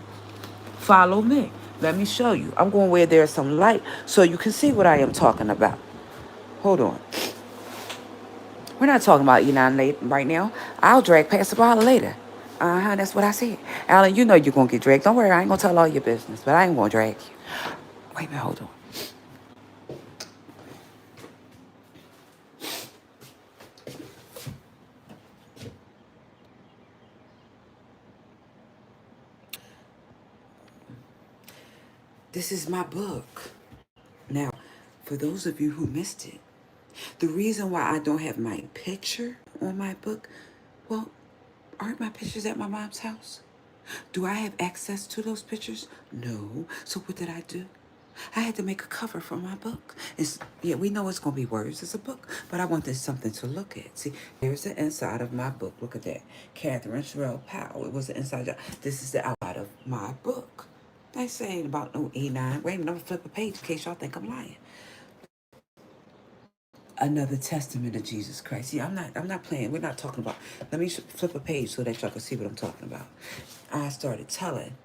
Follow me. Let me show you. I'm going where there's some light so you can see what I am talking about. Hold on. We're not talking about E9 right now. I'll drag Pastor Ball later. That's what I said. Alan, you know you're going to get dragged. Don't worry, I ain't going to tell all your business, but I ain't going to drag you. Wait a minute, hold on. This is my book. Now, for those of you who missed it, the reason why I don't have my picture on my book, well, aren't my pictures at my mom's house? Do I have access to those pictures? No. So what did I do? I had to make a cover for my book. Yeah, we know it's going to be words. It's a book, but I wanted something to look at. See, here's the inside of my book. Look at that. Catherine Sherelle Powell. It was the inside job. This is the outside of my book. They saying about no E9. Wait a minute, I'm going to flip a page in case y'all think I'm lying. Another testament of Jesus Christ. See, I'm not playing. We're not talking about. Let me flip a page so that y'all can see what I'm talking about. I started telling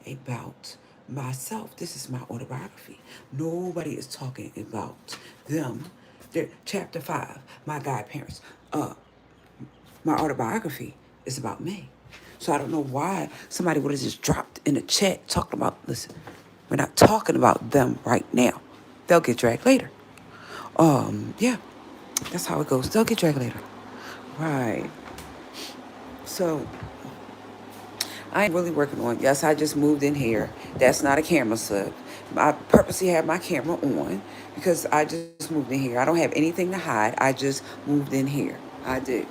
about myself. This is my autobiography. Nobody is talking about them. Chapter 5, my godparents. My autobiography is about me. So I don't know why somebody would have just dropped in the chat talking about, listen, we're not talking about them right now. They'll get dragged later. Yeah, that's how it goes. They'll get dragged later. Right. So I ain't really working on. Yes, I just moved in here. That's not a camera slip. I purposely have my camera on because I just moved in here. I don't have anything to hide. I just moved in here. I did.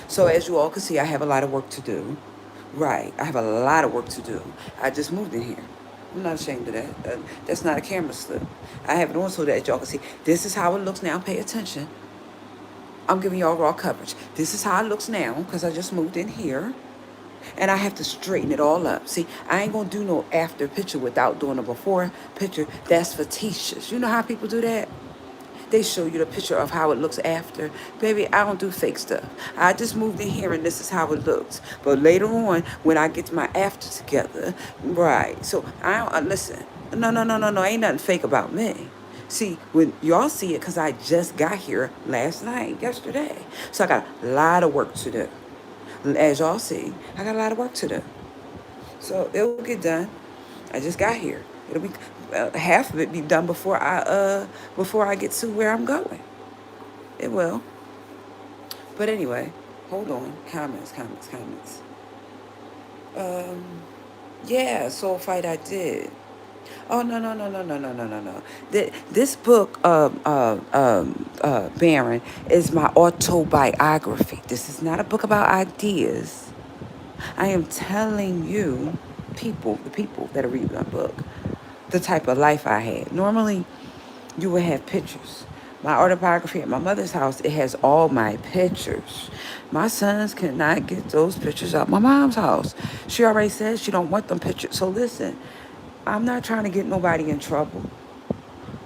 So as you all can see, I have a lot of work to do. Right. I have a lot of work to do. I just moved in here. I'm not ashamed of that. That's not a camera slip. I have it on so that y'all can see. This is how it looks now. Pay attention. I'm giving y'all raw coverage. This is how it looks now because I just moved in here. And I have to straighten it all up. See, I ain't going to do no after picture without doing a before picture. That's fictitious. You know how people do that? They show you the picture of how it looks after. Baby, I don't do fake stuff. I just moved in here and this is how it looks. But later on, when I get my after together, right. So, listen. No. Ain't nothing fake about me. See, when y'all see it, because I just got here yesterday. So I got a lot of work to do. As y'all see, I got a lot of work to do. So it will get done. I just got here. It'll be half of it be done before I get to where I'm going. It will. But anyway, hold on. Comments. Yeah, Soul Fight I did. Oh no. This book, Baron, is my autobiography. This is not a book about ideas. I am telling you, the people that are reading my book, the type of life I had. Normally, you would have pictures. My autobiography at my mother's house, it has all my pictures. My sons cannot get those pictures out my mom's house. She already said she don't want them pictures. So listen, I'm not trying to get nobody in trouble.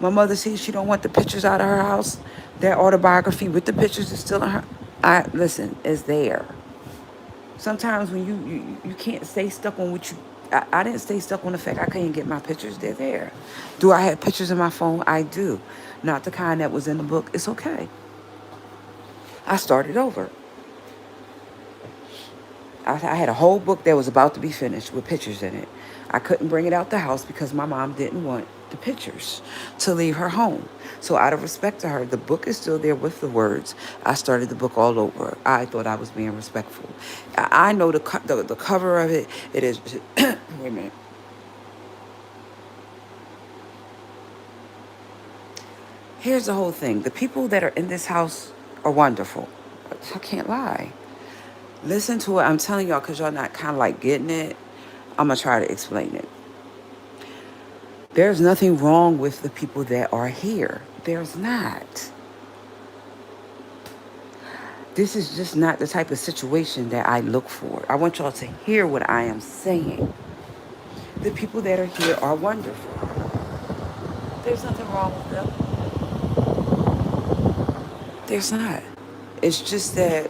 My mother says she don't want the pictures out of her house. That autobiography with the pictures is still in her. Listen, it's there. Sometimes when you can't stay stuck on what you... I didn't stay stuck on the fact I couldn't get my pictures. They're there. Do I have pictures in my phone? I do. Not the kind that was in the book. It's okay. I started over. I had a whole book that was about to be finished with pictures in it. I couldn't bring it out the house because my mom didn't want the pictures to leave her home. So out of respect to her, the book is still there with the words. I started the book all over. I thought I was being respectful. I know the cover of it. It is... wait a minute. Here's the whole thing. The people that are in this house are wonderful. I can't lie. Listen to it. I'm telling y'all because y'all not kind of like getting it. I'm going to try to explain it. There's nothing wrong with the people that are here. There's not. This is just not the type of situation that I look for. I want y'all to hear what I am saying. The people that are here are wonderful. There's nothing wrong with them. There's not. It's just that.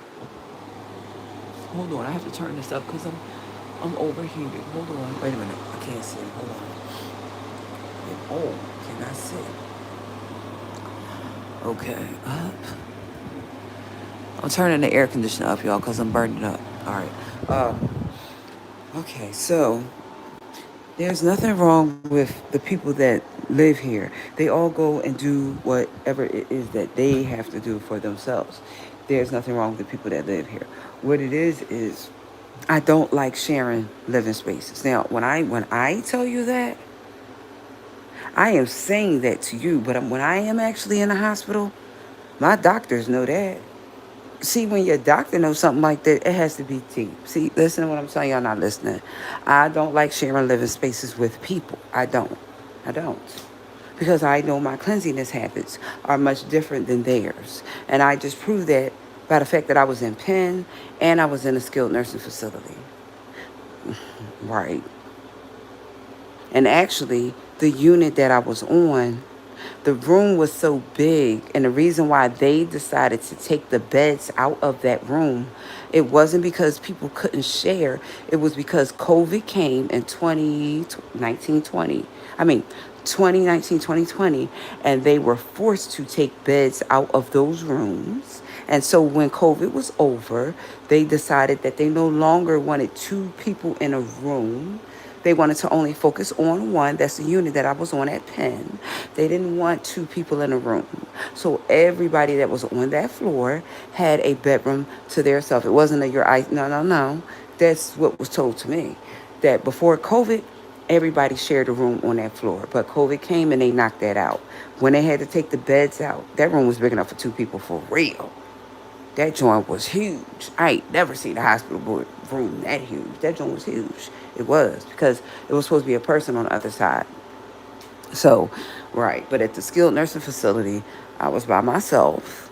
Hold on, I have to turn this up because I'm overheated. Hold on. Wait a minute. I can't see. Hold on. Oh, can I see? Okay, up. I'm turning the air conditioner up, y'all, because I'm burning up. All right. Okay, so there's nothing wrong with the people that live here. They all go and do whatever it is that they have to do for themselves. There's nothing wrong with the people that live here. What it is I don't like sharing living spaces. Now, when I tell you that, I am saying that to you, but when I am actually in the hospital, my doctors know that. See, when your doctor knows something like that, it has to be deep. See, listen to what I'm telling y'all, not listening. I don't like sharing living spaces with people. I don't. Because I know my cleanliness habits are much different than theirs. And I just proved that by the fact that I was in Penn and I was in a skilled nursing facility. Right. And actually, the unit that I was on, the room was so big, and the reason why they decided to take the beds out of that room, it wasn't because people couldn't share. It was because COVID came in 2020, and they were forced to take beds out of those rooms. And so when COVID was over, they decided that they no longer wanted two people in a room. They wanted to only focus on one. That's the unit that I was on at Penn. They didn't want two people in a room. So everybody that was on that floor had a bedroom to theirself. It wasn't no. That's what was told to me. That before COVID, everybody shared a room on that floor. But COVID came and they knocked that out. When they had to take the beds out, that room was big enough for two people for real. That joint was huge. I ain't never seen a hospital room that huge. That joint was huge. It was, because it was supposed to be a person on the other side. So, right. But at the skilled nursing facility, I was by myself.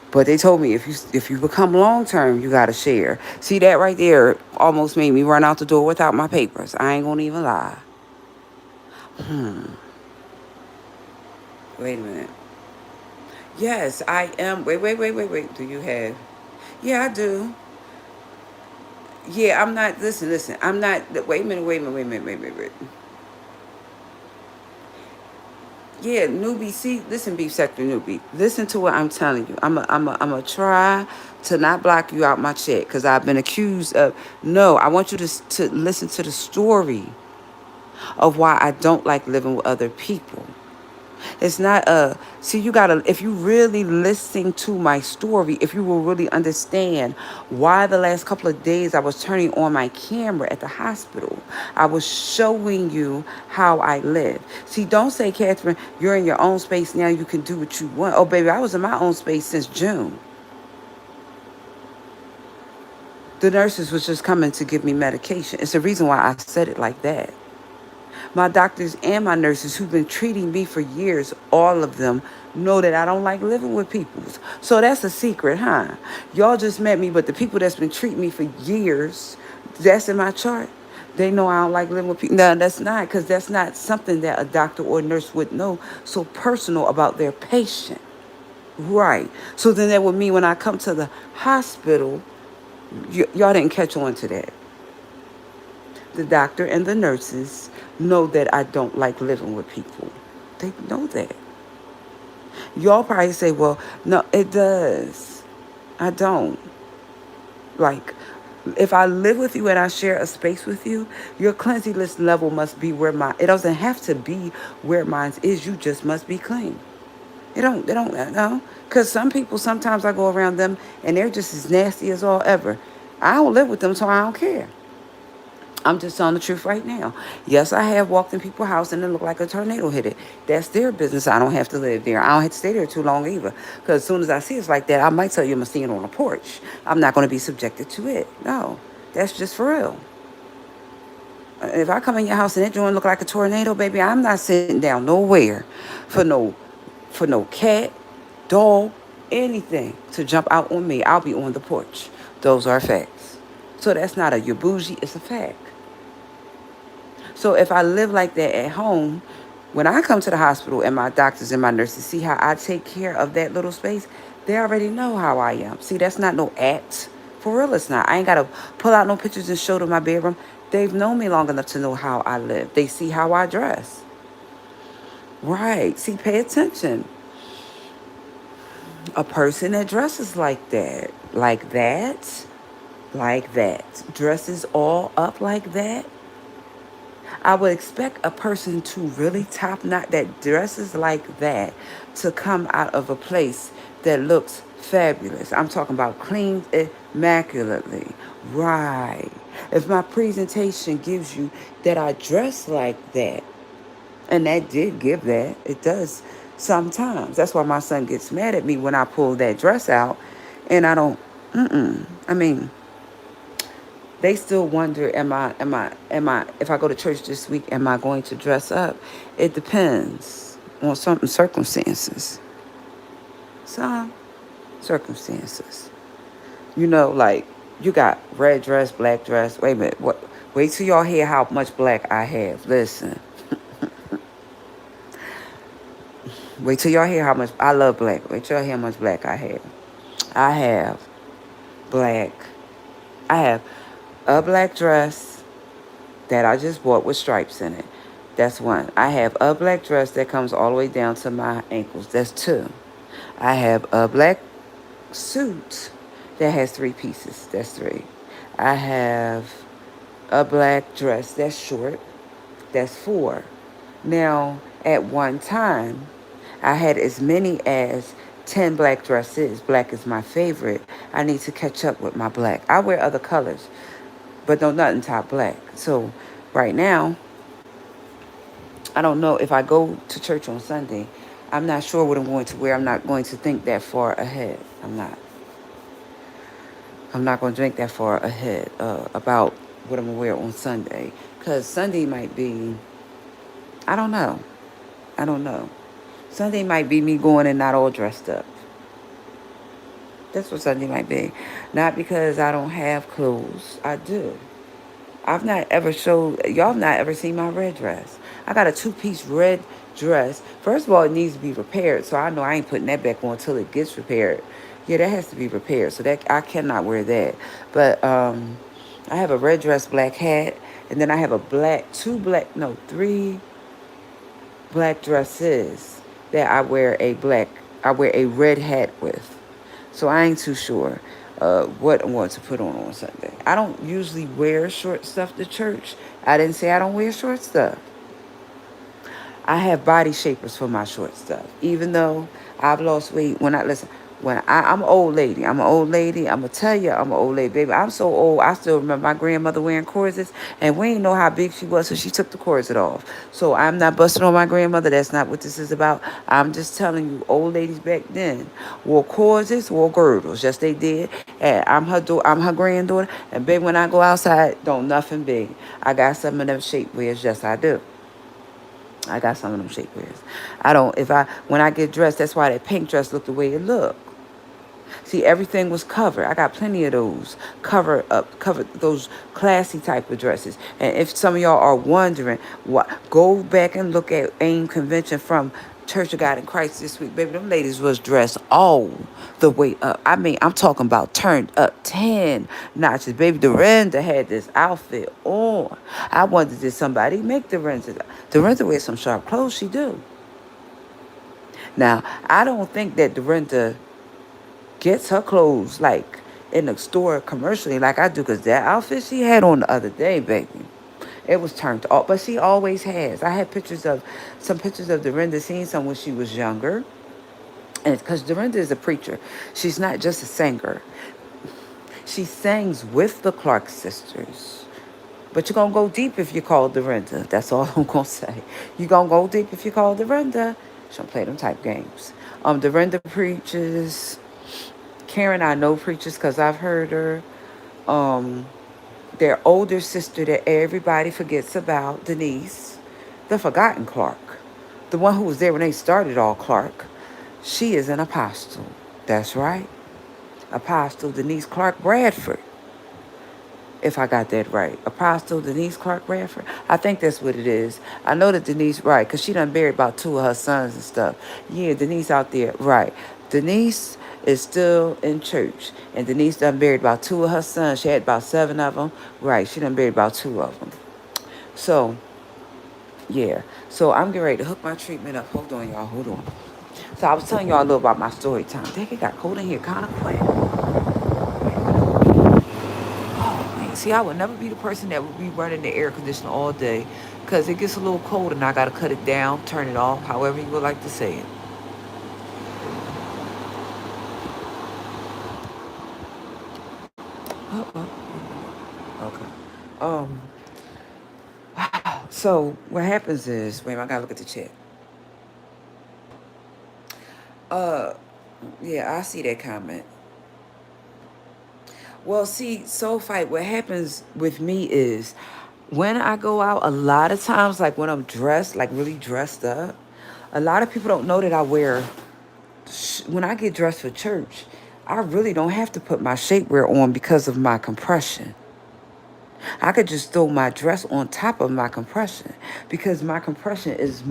But they told me if you become long term, you gotta share. See, that right there almost made me run out the door without my papers. I ain't gonna even lie. Wait a minute. Yes, I am. Wait. Do you have? Yeah, I do. Yeah, I'm not. Listen. I'm not. Wait a minute. Yeah, newbie. See, listen, beef sector newbie. Listen to what I'm telling you. I'm a try to not block you out my check because I've been accused of. No, I want you to listen to the story of why I don't like living with other people. It's not see, you gotta, if you really listen to my story, if you will really understand why the last couple of days I was turning on my camera at the hospital, I was showing you how I live. See, don't say, Catherine, you're in your own space now, you can do what you want. Oh, baby, I was in my own space since June. The nurses was just coming to give me medication. It's the reason why I said it like that. My doctors and my nurses who've been treating me for years, all of them know that I don't like living with people. So that's a secret, huh? Y'all just met me, but the people that's been treating me for years, that's in my chart. They know I don't like living with people. No, that's not, because that's not something that a doctor or nurse would know so personal about their patient. Right. So then that would mean when I come to the hospital, y'all didn't catch on to that. The doctor and the nurses know that I don't like living with people. They know that. Y'all probably say, well, no, it does. I don't. Like, if I live with you and I share a space with you, your cleanliness level must be where it doesn't have to be where mine is. You just must be clean. They don't know. Because some people, sometimes I go around them and they're just as nasty as all ever. I don't live with them, so I don't care. I'm just telling the truth right now. Yes, I have walked in people's house and it looked like a tornado hit it. That's their business. I don't have to live there. I don't have to stay there too long either. Because as soon as I see it's like that, I might tell you I'm going to see it on the porch. I'm not going to be subjected to it. No, that's just for real. If I come in your house and it joint look like a tornado, baby, I'm not sitting down nowhere for no cat, dog, anything to jump out on me. I'll be on the porch. Those are facts. So that's not a you're bougie, it's a fact. So if I live like that at home, when I come to the hospital and my doctors and my nurses see how I take care of that little space, they already know how I am. See, that's not no act. For real, it's not. I ain't got to pull out no pictures and show them my bedroom. They've known me long enough to know how I live. They see how I dress. Right. See, pay attention. A person that dresses like that, dresses all up like that, I would expect a person to really top notch that dresses like that to come out of a place that looks fabulous. I'm talking about clean immaculately. Right. If my presentation gives you that I dress like that, and that did give that, it does sometimes. That's why my son gets mad at me when I pull that dress out and I don't, I mean, they still wonder, if I go to church this week, am I going to dress up? It depends on certain circumstances. Some circumstances. Like, you got red dress, black dress. Wait a minute. What? Wait till y'all hear how much black I have. Listen. Wait till y'all hear how much, I love black. Wait till y'all hear how much black I have. I have black. I have a black dress that I just bought with stripes in it. That's one. I have a black dress that comes all the way down to my ankles. That's two. I have a black suit that has 3 pieces. That's 3. I have a black dress that's short. That's 4. Now, at one time, I had as many as 10 black dresses. Black is my favorite. I need to catch up with my black. I wear other colors, but no, nothing top black. So right now, I don't know if I go to church on Sunday. I'm not sure what I'm going to wear. I'm not going to think that far ahead. I'm not. I'm not going to think that far ahead about what I'm going to wear on Sunday. Because Sunday might be, I don't know. I don't know. Sunday might be me going and not all dressed up. That's what Sunday might be. Not because I don't have clothes. I do. I've not ever showed, y'all have not ever seen my red dress. I got a 2-piece red dress. First of all, it needs to be repaired. So I know I ain't putting that back on until it gets repaired. Yeah, that has to be repaired. So that I cannot wear that. But I have a red dress, black hat. And then I have 3 black dresses that I wear I wear a red hat with. So I ain't too sure what I'm going to put on Sunday. I don't usually wear short stuff to church. I didn't say I don't wear short stuff. I have body shapers for my short stuff. Even though I've lost weight, I'm an old lady. I'm going to tell you I'm an old lady, baby. I'm so old, I still remember my grandmother wearing corsets, and we ain't know how big she was, so she took the corset off. So I'm not busting on my grandmother. That's not what this is about. I'm just telling you, old ladies back then wore corsets, wore girdles. Yes, they did. And I'm her granddaughter, and baby, when I go outside, don't nothing big. I got some of them shapewears. Yes, I do. I got some of them shapewears. When I get dressed, that's why that pink dress looked the way it looked. See, everything was covered. I got plenty of those covered those classy type of dresses. And if some of y'all are wondering, go back and look at AIM convention from Church of God in Christ this week. Baby, them ladies was dressed all the way up. I mean, I'm talking about turned up 10 notches. Baby, Dorinda had this outfit on. I wondered, did somebody make Dorinda? Dorinda wears some sharp clothes. She do. Now, I don't think that Dorinda gets her clothes like in the store commercially like I do, because that outfit she had on the other day, baby, it was turned off. But she always has. I had some pictures of Dorinda, seeing some when she was younger. And because Dorinda is a preacher, she's not just a singer. She sings with the Clark sisters. But you're going to go deep if you call Dorinda. That's all I'm going to say. You're going to go deep if you call Dorinda. She don't play them type games. Dorinda preaches. Karen, I know preaches because I've heard her. Um, their older sister that everybody forgets about, Denise, the forgotten Clark, the one who was there when they started all Clark. She is an apostle. That's right. Apostle Denise Clark Bradford, if I got that right. Apostle Denise Clark Bradford. I think that's what it is. I know that Denise, right, because she done buried about 2 of her sons and stuff. Yeah, Denise out there, right. Denise is still in church. And Denise done buried about 2 of her sons. She had about 7 of them. Right, she done buried about 2 of them. So, yeah. So I'm getting ready to hook my treatment up. Hold on, y'all. Hold on. So I was telling y'all a little about my story time. Dang, it got cold in here kind of quick. Oh, man. See, I would never be the person that would be running the air conditioner all day because it gets a little cold and I got to cut it down, turn it off, however you would like to say it. Uh-oh. Okay. Um, wow. So what happens is, wait, I got to look at the chat. Uh, yeah, I see that comment. Well, see, soul fight, what happens with me is when I go out, a lot of times, like when I'm dressed, like really dressed up, a lot of people don't know that I wear, when I get dressed for church, I really don't have to put my shapewear on because of my compression. I could just throw my dress on top of my compression because my compression is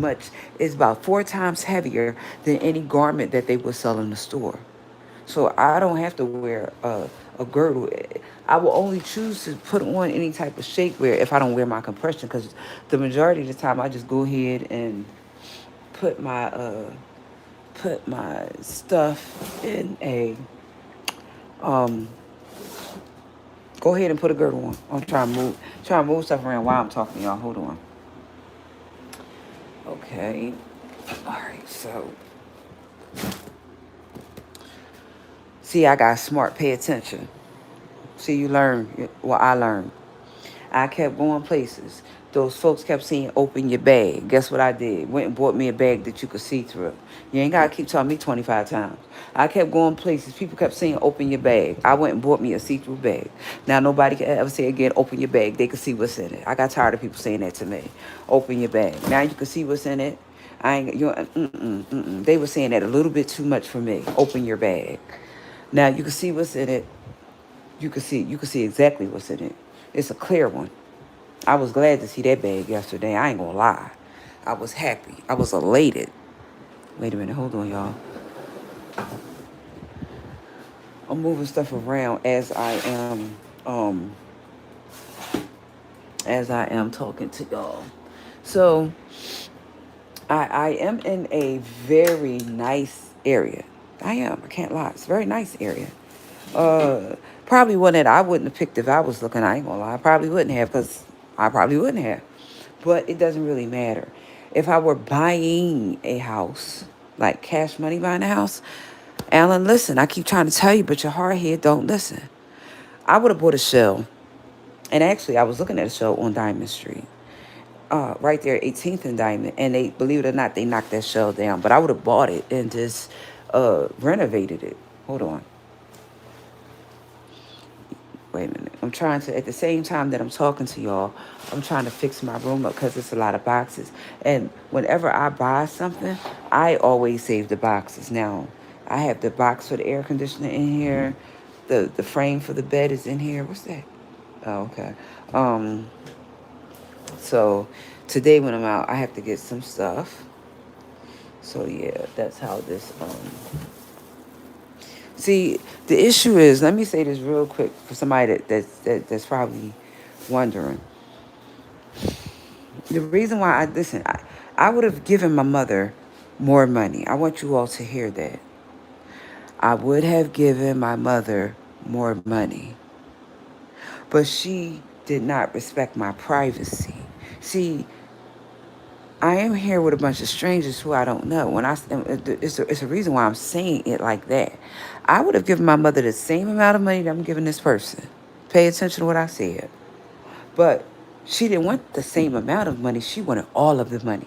about 4 times heavier than any garment that they would sell in the store. So I don't have to wear a girdle. I will only choose to put on any type of shapewear if I don't wear my compression because the majority of the time I just go ahead and put my stuff in a um go ahead and put a girdle on. I'm trying to move stuff around while I'm talking to y'all. Hold on. Okay. All right. So see, I got smart. Pay attention. See, you learn. Well, I learned. I kept going places. Those folks kept saying, open your bag. Guess what I did? Went and bought me a bag that you could see through. You ain't got to keep telling me 25 times. I kept going places. People kept saying, open your bag. I went and bought me a see-through bag. Now, nobody can ever say again, open your bag. They can see what's in it. I got tired of people saying that to me. Open your bag. Now you can see what's in it. I ain't, you, They were saying that a little bit too much for me. Open your bag. Now you can see what's in it. You can see exactly what's in it. It's a clear one. I was glad to see that bag yesterday. I ain't gonna lie. I was happy. I was elated. Wait a minute. Hold on, y'all. I'm moving stuff around um as I am talking to y'all. So I am in a very nice area. I am. I can't lie. It's a very nice area. Probably one that I wouldn't have picked if I was looking. I ain't gonna lie. I probably wouldn't have because I probably wouldn't have. But it doesn't really matter. If I were buying a house, like cash money buying a house, Alan, listen, I keep trying to tell you, but your hard head don't listen. I would have bought a shell. And actually, I was looking at a shell on Diamond Street. Right there, 18th and Diamond. And they, believe it or not, they knocked that shell down. But I would have bought it and just renovated it. Hold on. Wait a minute. I'm trying to, at the same time that I'm talking to y'all, I'm trying to fix my room up because it's a lot of boxes. And whenever I buy something, I always save the boxes. Now, I have the box for the air conditioner in here. The frame for the bed is in here. What's that? Oh, okay. So today when I'm out, I have to get some stuff. So yeah, that's how this See, the issue is, let me say this real quick for somebody that's probably wondering. The reason why I would have given my mother more money. I want you all to hear that. I would have given my mother more money. But she did not respect my privacy. See, I am here with a bunch of strangers who I don't know. It's a reason why I'm saying it like that. I would have given my mother the same amount of money that I'm giving this person. Pay attention to what I said. But She didn't want the same amount of money. She wanted all of the money.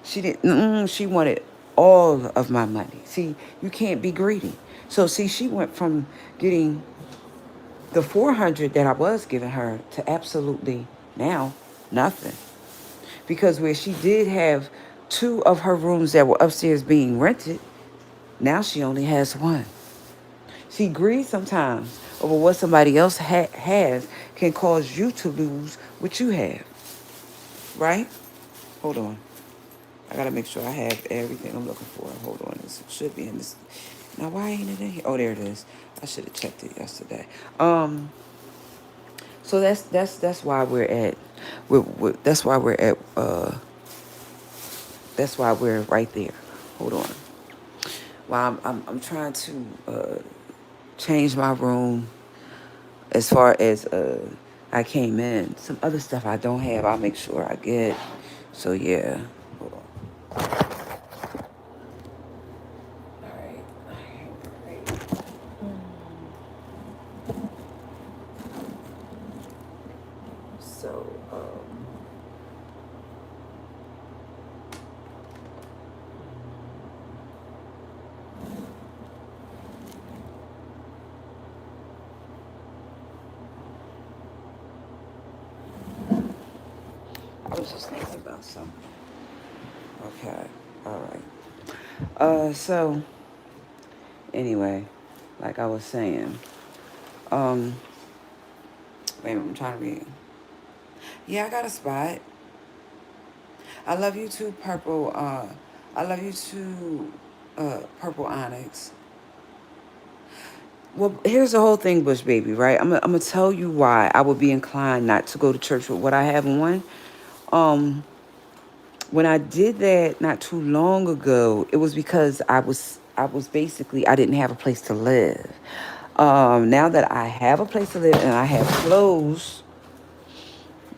She didn't. She wanted all of my money. See, you can't be greedy. So see, she went from getting the 400 that I was giving her to absolutely now nothing. Because where she did have two of her rooms that were upstairs being rented, now she only has one. See, greed sometimes over what somebody else has can cause you to lose what you have, right? Hold on. I gotta make sure I have everything I'm looking for. Hold on, this should be in this. Now, why ain't it in here? Oh, there it is. I should have checked it yesterday. So that's why we're at. That's why we're at. That's why we're right there. Hold on. While I'm trying to change my room as far as I came in. Some other stuff I don't have, I'll make sure I get. So yeah. Hold on. All right. So I was just thinking about something. Okay. All right. So anyway, like I was saying, um, wait a minute, I'm trying to read. Yeah, I got a spot. I love you too, purple. I love you too, purple onyx. Well, here's the whole thing, Bush Baby, right? I'm gonna tell you why I would be inclined not to go to church with what I have on. Um, when I did that not too long ago, it was because I was basically I didn't have a place to live. Now that I have a place to live and I have clothes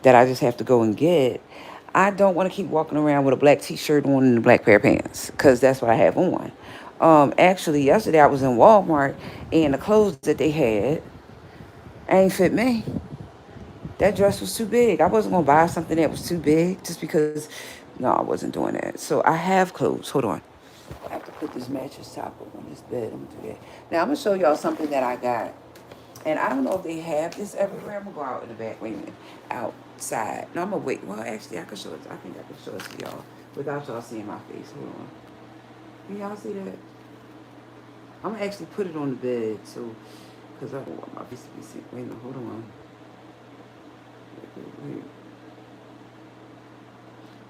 that I just have to go and get, I don't want to keep walking around with a black t-shirt on and a black pair of pants because that's what I have on. Actually, yesterday I was in Walmart and the clothes that they had ain't fit me. That dress was too big. I wasn't gonna buy something that was too big just because. No, I wasn't doing that. So I have clothes. Hold on. I have to put this mattress top up on this bed. I'm gonna do that. Now I'm gonna show y'all something that I got. And I don't know if they have this everywhere. I'm gonna go out in the back. Wait a minute. Outside. No, I'm gonna wait. Well, actually, I can show it. I think I can show it to y'all without y'all seeing my face. Hold on. Can y'all see that? I'm gonna actually put it on the bed so, cause I don't want my face to be seen. Wait a minute. Hold on. Wait.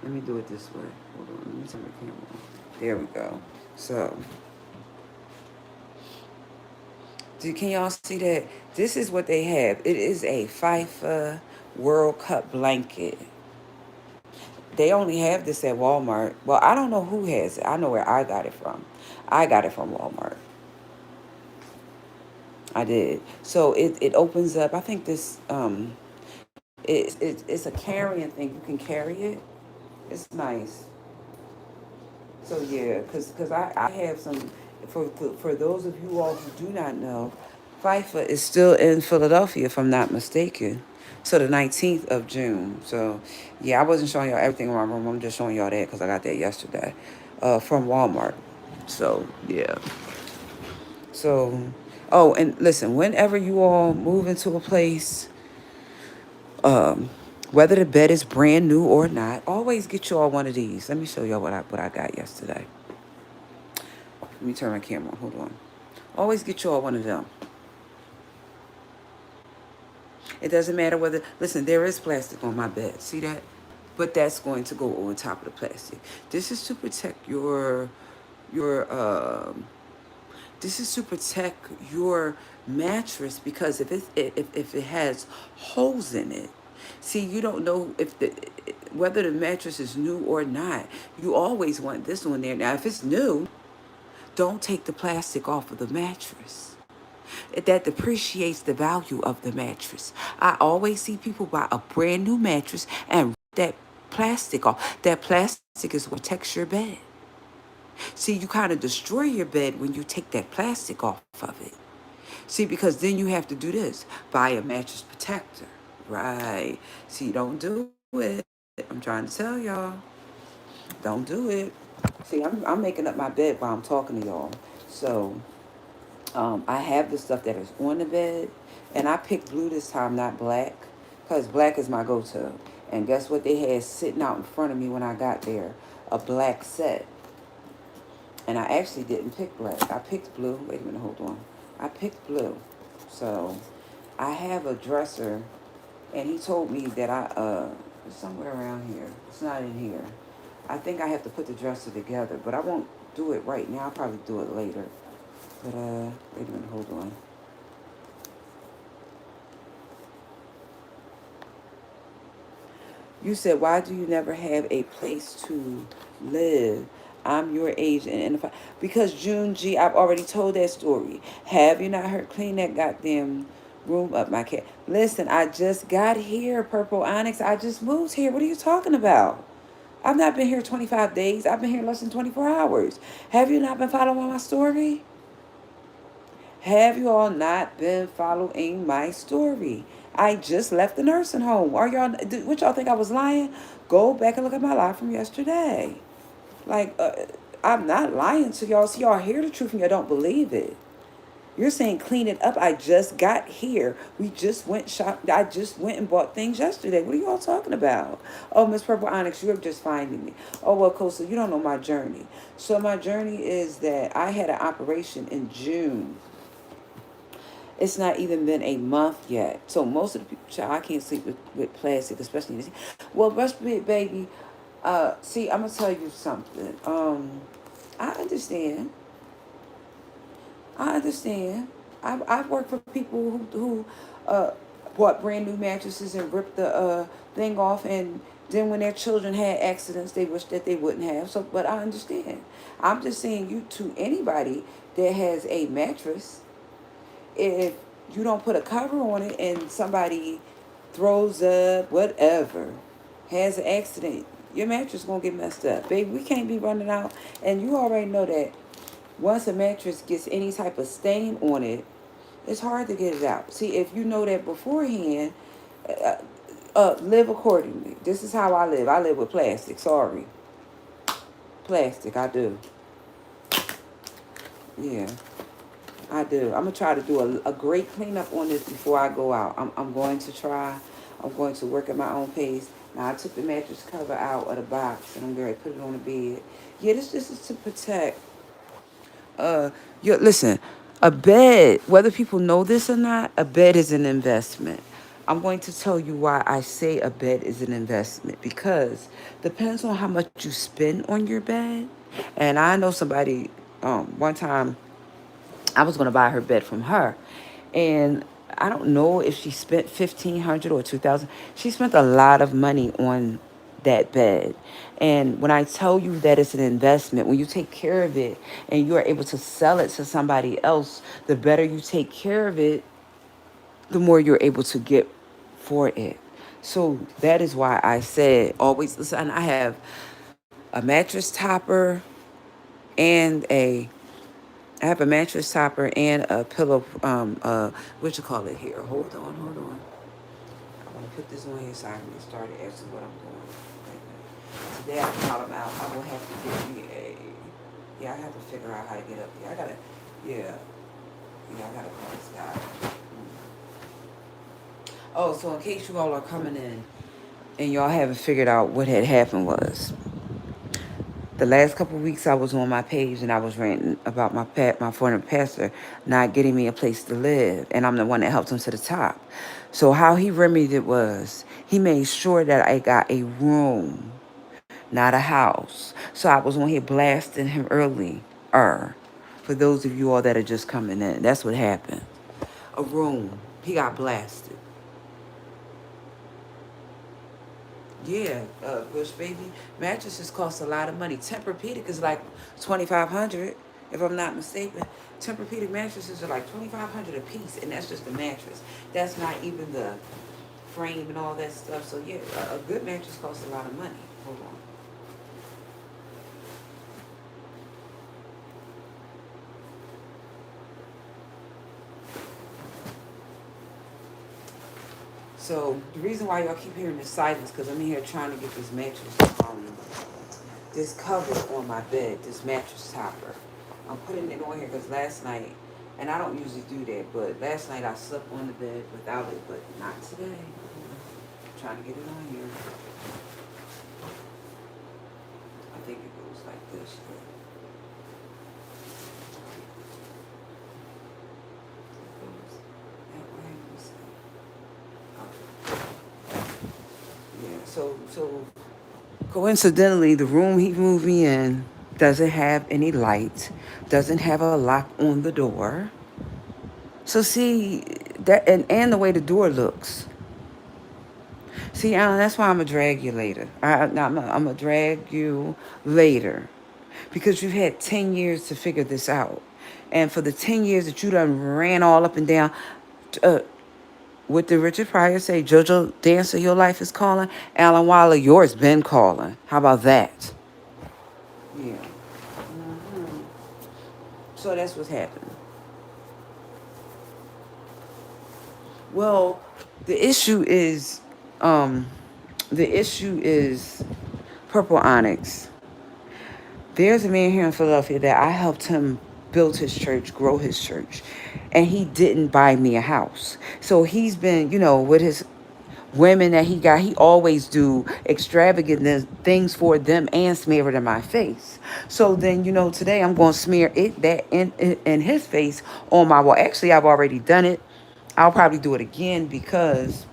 Let me do it this way. Hold on. Let me turn the camera on. There we go. So, can y'all see that? This is what they have. It is a FIFA World Cup blanket. They only have this at Walmart. Well, I don't know who has it. I know where I got it from. I got it from Walmart. I did. So it opens up. I think this it's a carrying thing. You can carry it. It's nice. So yeah, cause I have some for those of you all who do not know, FIFA is still in Philadelphia if I'm not mistaken. So the 19th of June. So yeah, I wasn't showing y'all everything in my room. I'm just showing y'all that because I got that yesterday, from Walmart. So yeah. So oh, and listen, whenever you all move into a place, um, whether the bed is brand new or not, always get you all one of these. Let me show y'all what I got yesterday. Let me turn my camera on. Hold on. Always get you all one of them. It doesn't matter whether, listen, there is plastic on my bed. See that? But that's going to go on top of the plastic. This is to protect your this is to protect your mattress because if it has holes in it, see, you don't know if whether the mattress is new or not. You always want this one there. Now, if it's new, don't take the plastic off of the mattress. That depreciates the value of the mattress. I always see people buy a brand new mattress and rip that plastic off. That plastic is what protects your bed. See, you kind of destroy your bed when you take that plastic off of it. See, because then you have to do this, buy a mattress protector, Right. See, don't do it. I'm trying to tell y'all. Don't do it. See, I'm making up my bed while I'm talking to y'all. So, I have the stuff that is on the bed, and I picked blue this time, not black, because black is my go-to. And guess what they had sitting out in front of me when I got there? A black set. And I actually didn't pick black. I picked blue. Wait a minute, hold on. I picked blue. So I have a dresser, and he told me that it's somewhere around here. It's not in here. I think I have to put the dresser together, but I won't do it right now. I'll probably do it later. But wait a minute, hold on. You said, why do you never have a place to live? I'm your age and if I, because June G, I've already told that story. Have you not heard? Clean that goddamn room up, my cat. Listen, I just got here, Purple Onyx. I just moved here. What are you talking about? I've not been here 25 days. I've been here less than 24 hours. Have you not been following my story? Have you all not been following my story? I just left the nursing home. Are y'all? What y'all think I was lying? Go back and look at my live from yesterday. Like, I'm not lying to y'all. So y'all hear the truth and y'all don't believe it. You're saying clean it up. I just got here. We just went shop. I just went and bought things yesterday. What are you all talking about? Oh, Miss Purple Onyx, you're just finding me. Oh, well, Coastal, you don't know my journey. So my journey is that I had an operation in June. It's not even been a month yet. So most of the people, child, I can't sleep with plastic, especially this. Well, breastfeed baby, see, I'm gonna tell you something. I understand. I understand. I've worked for people who bought brand new mattresses and ripped the thing off, and then when their children had accidents, they wish that they wouldn't have. So, but I understand. I'm just saying, you to anybody that has a mattress, if you don't put a cover on it and somebody throws up, whatever, has an accident, your mattress gonna get messed up. Baby, we can't be running out. And you already know that once a mattress gets any type of stain on it, it's hard to get it out. See, if you know that beforehand, uh, live accordingly. This is how I live. I live with plastic. Sorry. Plastic, I do. Yeah. I do. I'm going to try to do a great cleanup on this before I go out. I'm going to try. I'm going to work at my own pace. Now, I took the mattress cover out of the box, and I'm going to put it on the bed. Yeah, this is to protect. Listen, a bed, whether people know this or not, a bed is an investment. I'm going to tell you why I say a bed is an investment. Because depends on how much you spend on your bed. And I know somebody, one time, I was going to buy her bed from her. And I don't know if she spent 1,500 or 2,000. She spent a lot of money on that bed. And when I tell you that it's an investment, when you take care of it and you are able to sell it to somebody else, the better you take care of it, the more you're able to get for it. So that is why I said always listen. I have a mattress topper and I have a mattress topper and a pillow, what you call it here? Hold on. I want to put this on here so I can get started asking what I'm doing. Today I thought about I will have to get me I have to figure out how to get up there. I gotta call this guy. Oh, so in case you all are coming in and y'all haven't figured out what had happened was, the last couple of weeks I was on my page and I was ranting about my former pastor not getting me a place to live, and I'm the one that helped him to the top. So how he remedied it was he made sure that I got a room, not a house. So I was on here blasting him early. For those of you all that are just coming in, that's what happened. A room. He got blasted. Yeah, Bush baby. Mattresses cost a lot of money. Tempur-Pedic is like 2,500, if I'm not mistaken. Tempur-Pedic mattresses are like 2,500 a piece, and that's just the mattress. That's not even the frame and all that stuff. So yeah, a good mattress costs a lot of money. Hold on. So the reason why y'all keep hearing the silence, because I'm in here trying to get this mattress, this cover on my bed, this mattress topper. I'm putting it on here because last night, and I don't usually do that, but last night I slept on the bed without it, but not today. I'm trying to get it on here. I think it goes like this. It goes that way. Yeah, so coincidentally, the room he moved me in doesn't have any light, doesn't have a lock on the door. So see that, and the way the door looks. See, Alan, that's why I'm gonna drag you later. I'm gonna drag you later because you've had 10 years to figure this out, and for the 10 years that you done ran all up and down, uh, what did Richard Pryor say? JoJo Dancer, your life is calling. Alan Wilder, yours been calling. How about that? Yeah. So that's what's happening. Well, the issue is, um, the issue is Purple Onyx. There's a man here in Philadelphia that I helped him build his church, grow his church, and he didn't buy me a house. So he's been, with his women that he got, he always do extravagant things for them and smear it in my face. So then, today I'm going to smear that in his face on my wall. Actually, I've already done it. I'll probably do it again because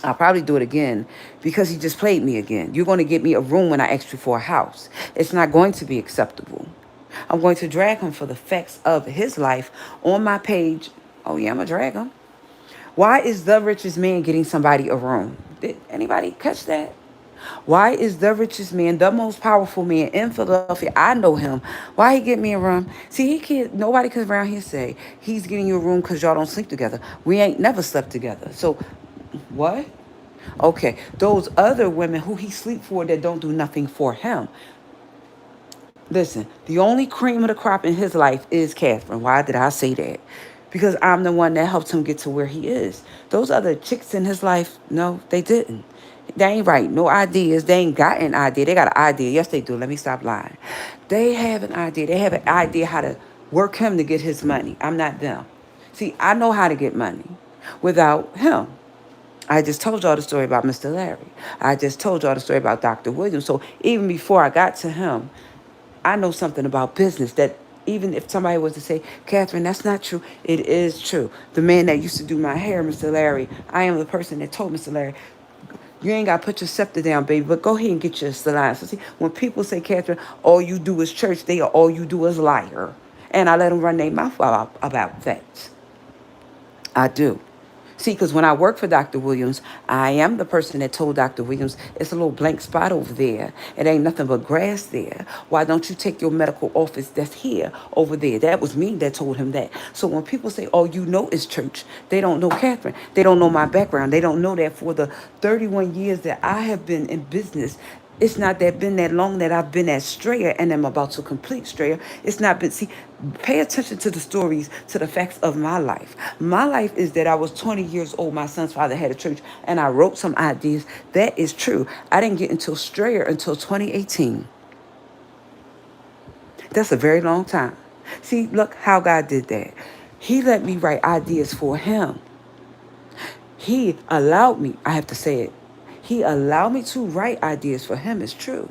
he just played me again. You're going to get me a room when I ask you for a house. It's not going to be acceptable. I'm going to drag him for the facts of his life on my page. Oh, yeah, I'm going to drag him. Why is the richest man getting somebody a room? Did anybody catch that? Why is the richest man, the most powerful man in Philadelphia? I know him. Why he get me a room? See, he can't. Nobody could around here say he's getting you a room because y'all don't sleep together. We ain't never slept together. So, what? Okay, those other women who he sleep for that don't do nothing for him. Listen, the only cream of the crop in his life is Catherine. Why did I say that? Because I'm the one that helped him get to where he is. Those other chicks in his life, no, they didn't. They ain't right. No ideas. They ain't got an idea. They got an idea. Yes, they do. Let me stop lying. They have an idea. They have an idea how to work him to get his money. I'm not them. See, I know how to get money without him. I just told y'all the story about Mr. Larry. I just told y'all the story about Dr. Williams. So even before I got to him, I know something about business that even if somebody was to say, Catherine, that's not true, it is true. The man that used to do my hair, Mr. Larry, I am the person that told Mr. Larry, you ain't got to put your scepter down, baby, but go ahead and get your salon. So see, when people say, Catherine, all you do is church, they are all you do is liar. And I let them run their mouth about that. I do. See, because when I worked for Dr. Williams, I am the person that told Dr. Williams, it's a little blank spot over there. It ain't nothing but grass there. Why don't you take your medical office that's here over there? That was me that told him that. So when people say, oh, you know it's church, they don't know Catherine. They don't know my background. They don't know that for the 31 years that I have been in business, it's not that been that long that I've been at Strayer and I'm about to complete Strayer. It's not been, see, pay attention to the stories, to the facts of my life. My life is that I was 20 years old. My son's father had a church and I wrote some ideas. That is true. I didn't get into Strayer until 2018. That's a very long time. See, look how God did that. He let me write ideas for him. He allowed me, I have to say it, he allowed me to write ideas for him, it's true,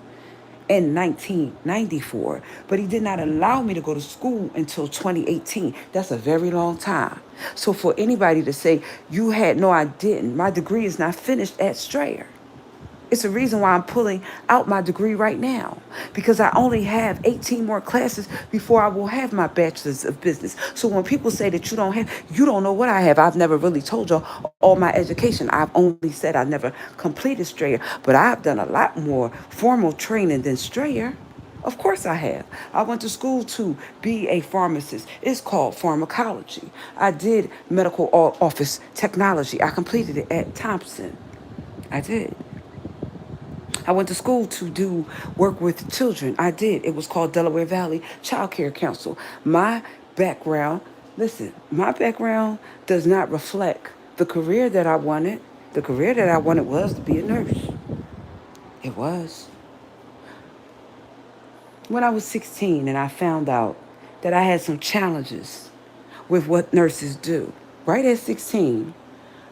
in 1994. But he did not allow me to go to school until 2018. That's a very long time. So for anybody to say, you had, no, I didn't. My degree is not finished at Strayer. It's the reason why I'm pulling out my degree right now, because I only have 18 more classes before I will have my bachelor's of business. So when people say that you don't know what I have. I've never really told y'all all my education. I've only said I never completed Strayer, but I've done a lot more formal training than Strayer. Of course I have. I went to school to be a pharmacist. It's called pharmacology. I did medical office technology. I completed it at Thompson. I did. I went to school to do work with children. I did. It was called Delaware Valley Child Care Council. My background, listen, my background does not reflect the career that I wanted. The career that I wanted was to be a nurse. It was. When I was 16 and I found out that I had some challenges with what nurses do, right at 16,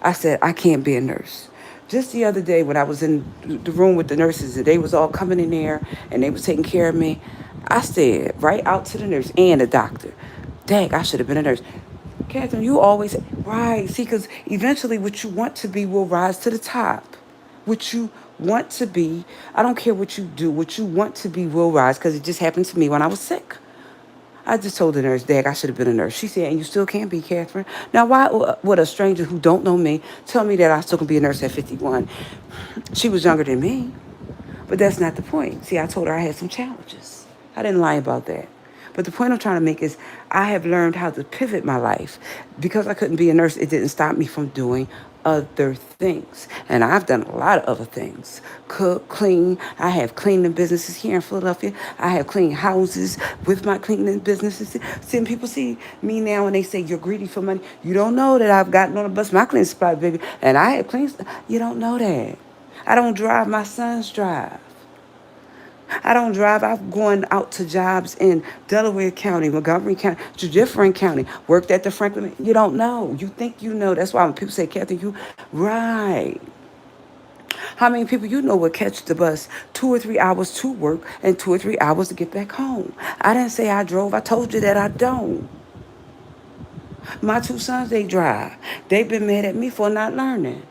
I said, I can't be a nurse. Just the other day when I was in the room with the nurses and they was all coming in there and they was taking care of me, I said right out to the nurse and the doctor, dang, I should have been a nurse. Catherine, you always, right, see, because eventually what you want to be will rise to the top. What you want to be, I don't care what you do, what you want to be will rise, because it just happened to me when I was sick. I just told the nurse, Dad, I should have been a nurse. She said, and you still can't be, Catherine. Now, why would a stranger who don't know me tell me that I still can be a nurse at 51? She was younger than me, but that's not the point. See, I told her I had some challenges. I didn't lie about that. But the point I'm trying to make is I have learned how to pivot my life. Because I couldn't be a nurse, it didn't stop me from doing other things. And I've done a lot of other things. Cook, clean. I have cleaning businesses here in Philadelphia. I have cleaned houses with my cleaning businesses. Seeing people see me now and they say, you're greedy for money. You don't know that I've gotten on a bus, my cleaning supply, baby. And I have cleaned. You don't know that. I don't drive, my sons drive. I don't drive. I've gone out to jobs in Delaware County, Montgomery County, to different county. Worked at the Franklin. You don't know. You think you know. That's why when people say, Kathy, you right. How many people you know would catch the bus 2 or 3 hours to work and 2 or 3 hours to get back home? I didn't say I drove. I told you that I don't. My two sons, they drive. They've been mad at me for not learning.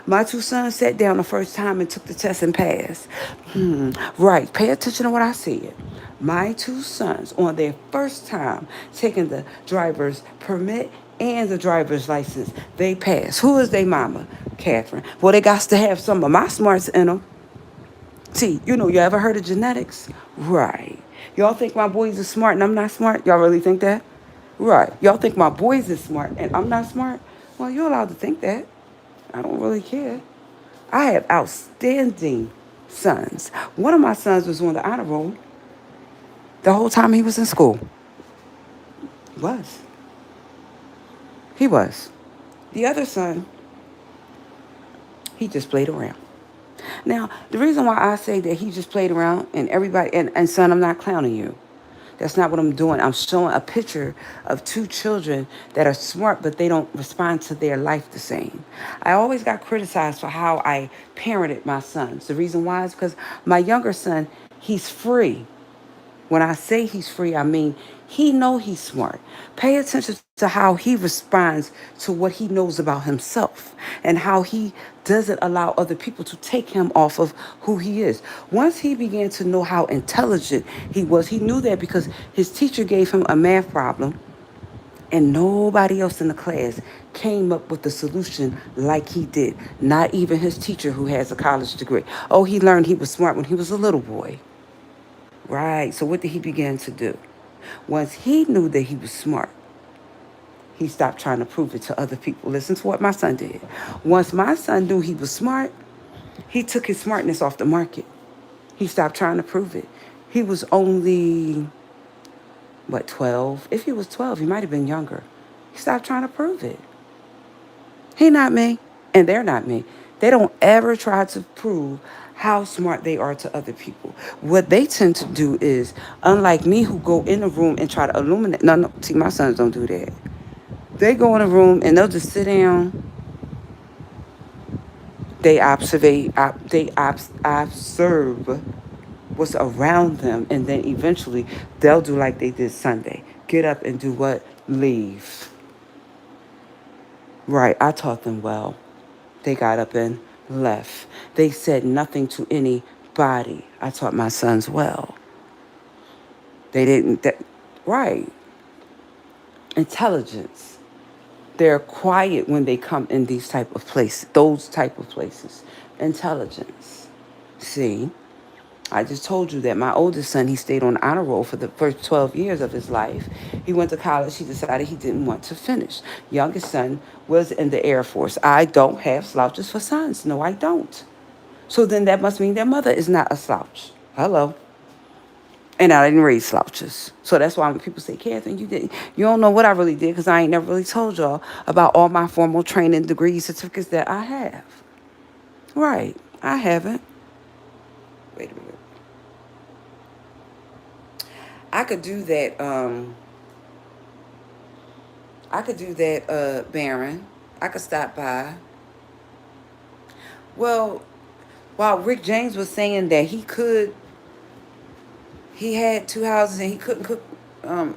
My two sons sat down the first time and took the test and passed. Right, pay attention to what I said. My two sons, on their first time taking the driver's permit and the driver's license, they passed. Who is their mama? Catherine. Well, they got to have some of my smarts in them. See, you ever heard of genetics? Right. Y'all think my boys are smart and I'm not smart? Y'all really think that? Right. Y'all think my boys are smart and I'm not smart? Well, you're allowed to think that. I don't really care. I have outstanding sons. One of my sons was on the honor roll the whole time he was in school. He was. He was. The other son, he just played around. Now, the reason why I say that he just played around and everybody, and son, I'm not clowning you. That's not what I'm doing. I'm showing a picture of two children that are smart, but they don't respond to their life the same. I always got criticized for how I parented my sons. The reason why is because my younger son, he's free. When I say he's free, I mean he know he's smart. Pay attention to how he responds to what he knows about himself and how he doesn't allow other people to take him off of who he is. Once he began to know how intelligent he was, he knew that because his teacher gave him a math problem and nobody else in the class came up with the solution like he did. Not even his teacher who has a college degree. Oh, he learned he was smart when he was a little boy. Right. So what did he begin to do? Once he knew that he was smart, he stopped trying to prove it to other people. Listen to what my son did. Once my son knew he was smart, he took his smartness off the market. He stopped trying to prove it. He was only, 12? If he was 12, he might have been younger. He stopped trying to prove it. He not me, and they're not me. They don't ever try to prove how smart they are to other people. What they tend to do is, unlike me who go in a room and try to illuminate. No, see, my sons don't do that. They go in a room and they'll just sit down. They observe what's around them, and then eventually they'll do like they did Sunday. Get up and do what? Leave. Right, I taught them well. They got up and left. They said nothing to anybody. I taught my sons well. They didn't, right. Intelligence. They're quiet when they come in these type of places, those type of places. Intelligence. See, I just told you that my oldest son, he stayed on honor roll for the first 12 years of his life. He went to college. He decided he didn't want to finish. Youngest son was in the Air Force. I don't have slouches for sons. No, I don't. So then that must mean their mother is not a slouch. Hello. And I didn't raise slouches. So that's why when people say, Catherine, you don't know what I really did because I ain't never really told y'all about all my formal training degrees, certificates that I have. Right. I haven't. Wait a minute. I could do that, Baron. I could stop by. Well, while Rick James was saying that he had two houses and he couldn't cook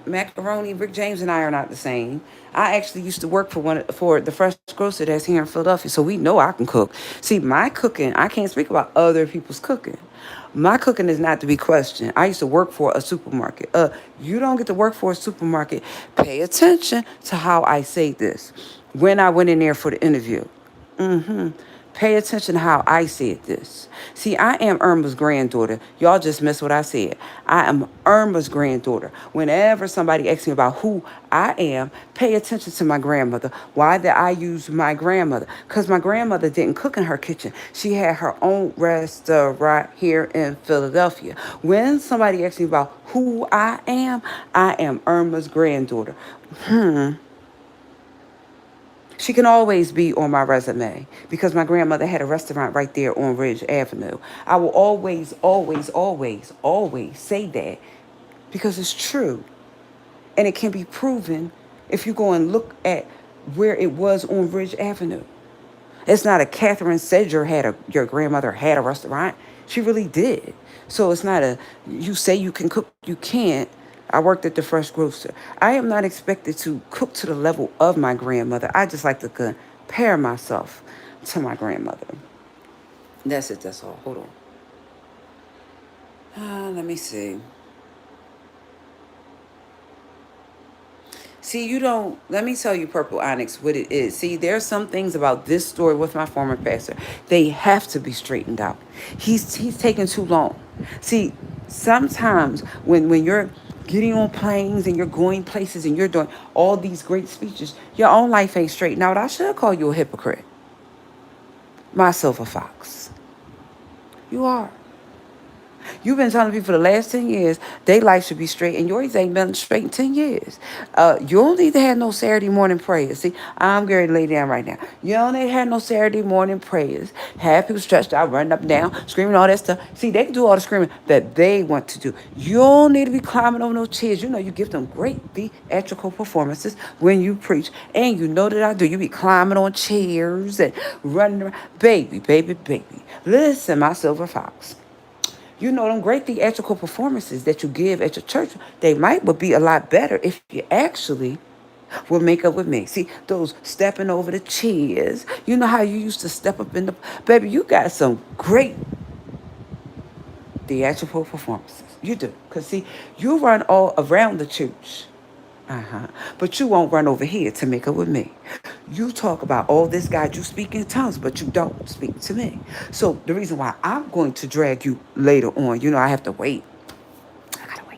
macaroni. Rick James and I are not the same. I actually used to work for the fresh grocer that's here in Philadelphia, so we know I can cook. See, my cooking, I can't speak about other people's cooking. My cooking is not to be questioned. I used to work for a supermarket. You don't get to work for a supermarket. Pay attention to how I say this. When I went in there for the interview, mm-hmm. Pay attention to how I said this. See, I am Irma's granddaughter. Y'all just missed what I said. I am Irma's granddaughter. Whenever somebody asks me about who I am, pay attention to my grandmother. Why did I use my grandmother? Because my grandmother didn't cook in her kitchen. She had her own restaurant here in Philadelphia. When somebody asks me about who I am Irma's granddaughter. She can always be on my resume because my grandmother had a restaurant right there on Ridge Avenue. I will always, always, always, always say that because it's true. And it can be proven if you go and look at where it was on Ridge Avenue. It's not a Catherine said your grandmother had a restaurant. She really did. So it's not you say you can cook, you can't. I worked at the fresh grocer. I am not expected to cook to the level of my grandmother. I just like to compare myself to my grandmother. That's it. That's all. Hold on. Let me see. See, let me tell you, Purple Onyx, what it is. See, there's some things about this story with my former pastor. They have to be straightened out. He's taking too long. See, sometimes when you're getting on planes and you're going places and you're doing all these great speeches, your own life ain't straightened out. I should call you a hypocrite. My silver fox. You are. You've been telling people for the last 10 years their life should be straight, and yours ain't been straight in 10 years. You don't need to have no Saturday morning prayers. See, I'm getting to lay down right now. You don't need to have no Saturday morning prayers. Have people stretched out, running up and down, screaming all that stuff. See, they can do all the screaming that they want to do. You don't need to be climbing over no chairs. You know, you give them great theatrical performances when you preach, and you know that I do. You be climbing on chairs and running around. Baby, baby, baby. Listen, my silver fox. You know, them great theatrical performances that you give at your church, they would be a lot better if you actually would make up with me. See, those stepping over the chairs. You know how you used to step up in the... Baby, you got some great theatrical performances. You do. Because, see, you run all around the church. But you won't run over here to make up with me. You talk about all this, God, you speak in tongues, but you don't speak to me. So the reason why I'm going to drag you later on, you know, I have to wait. I gotta wait.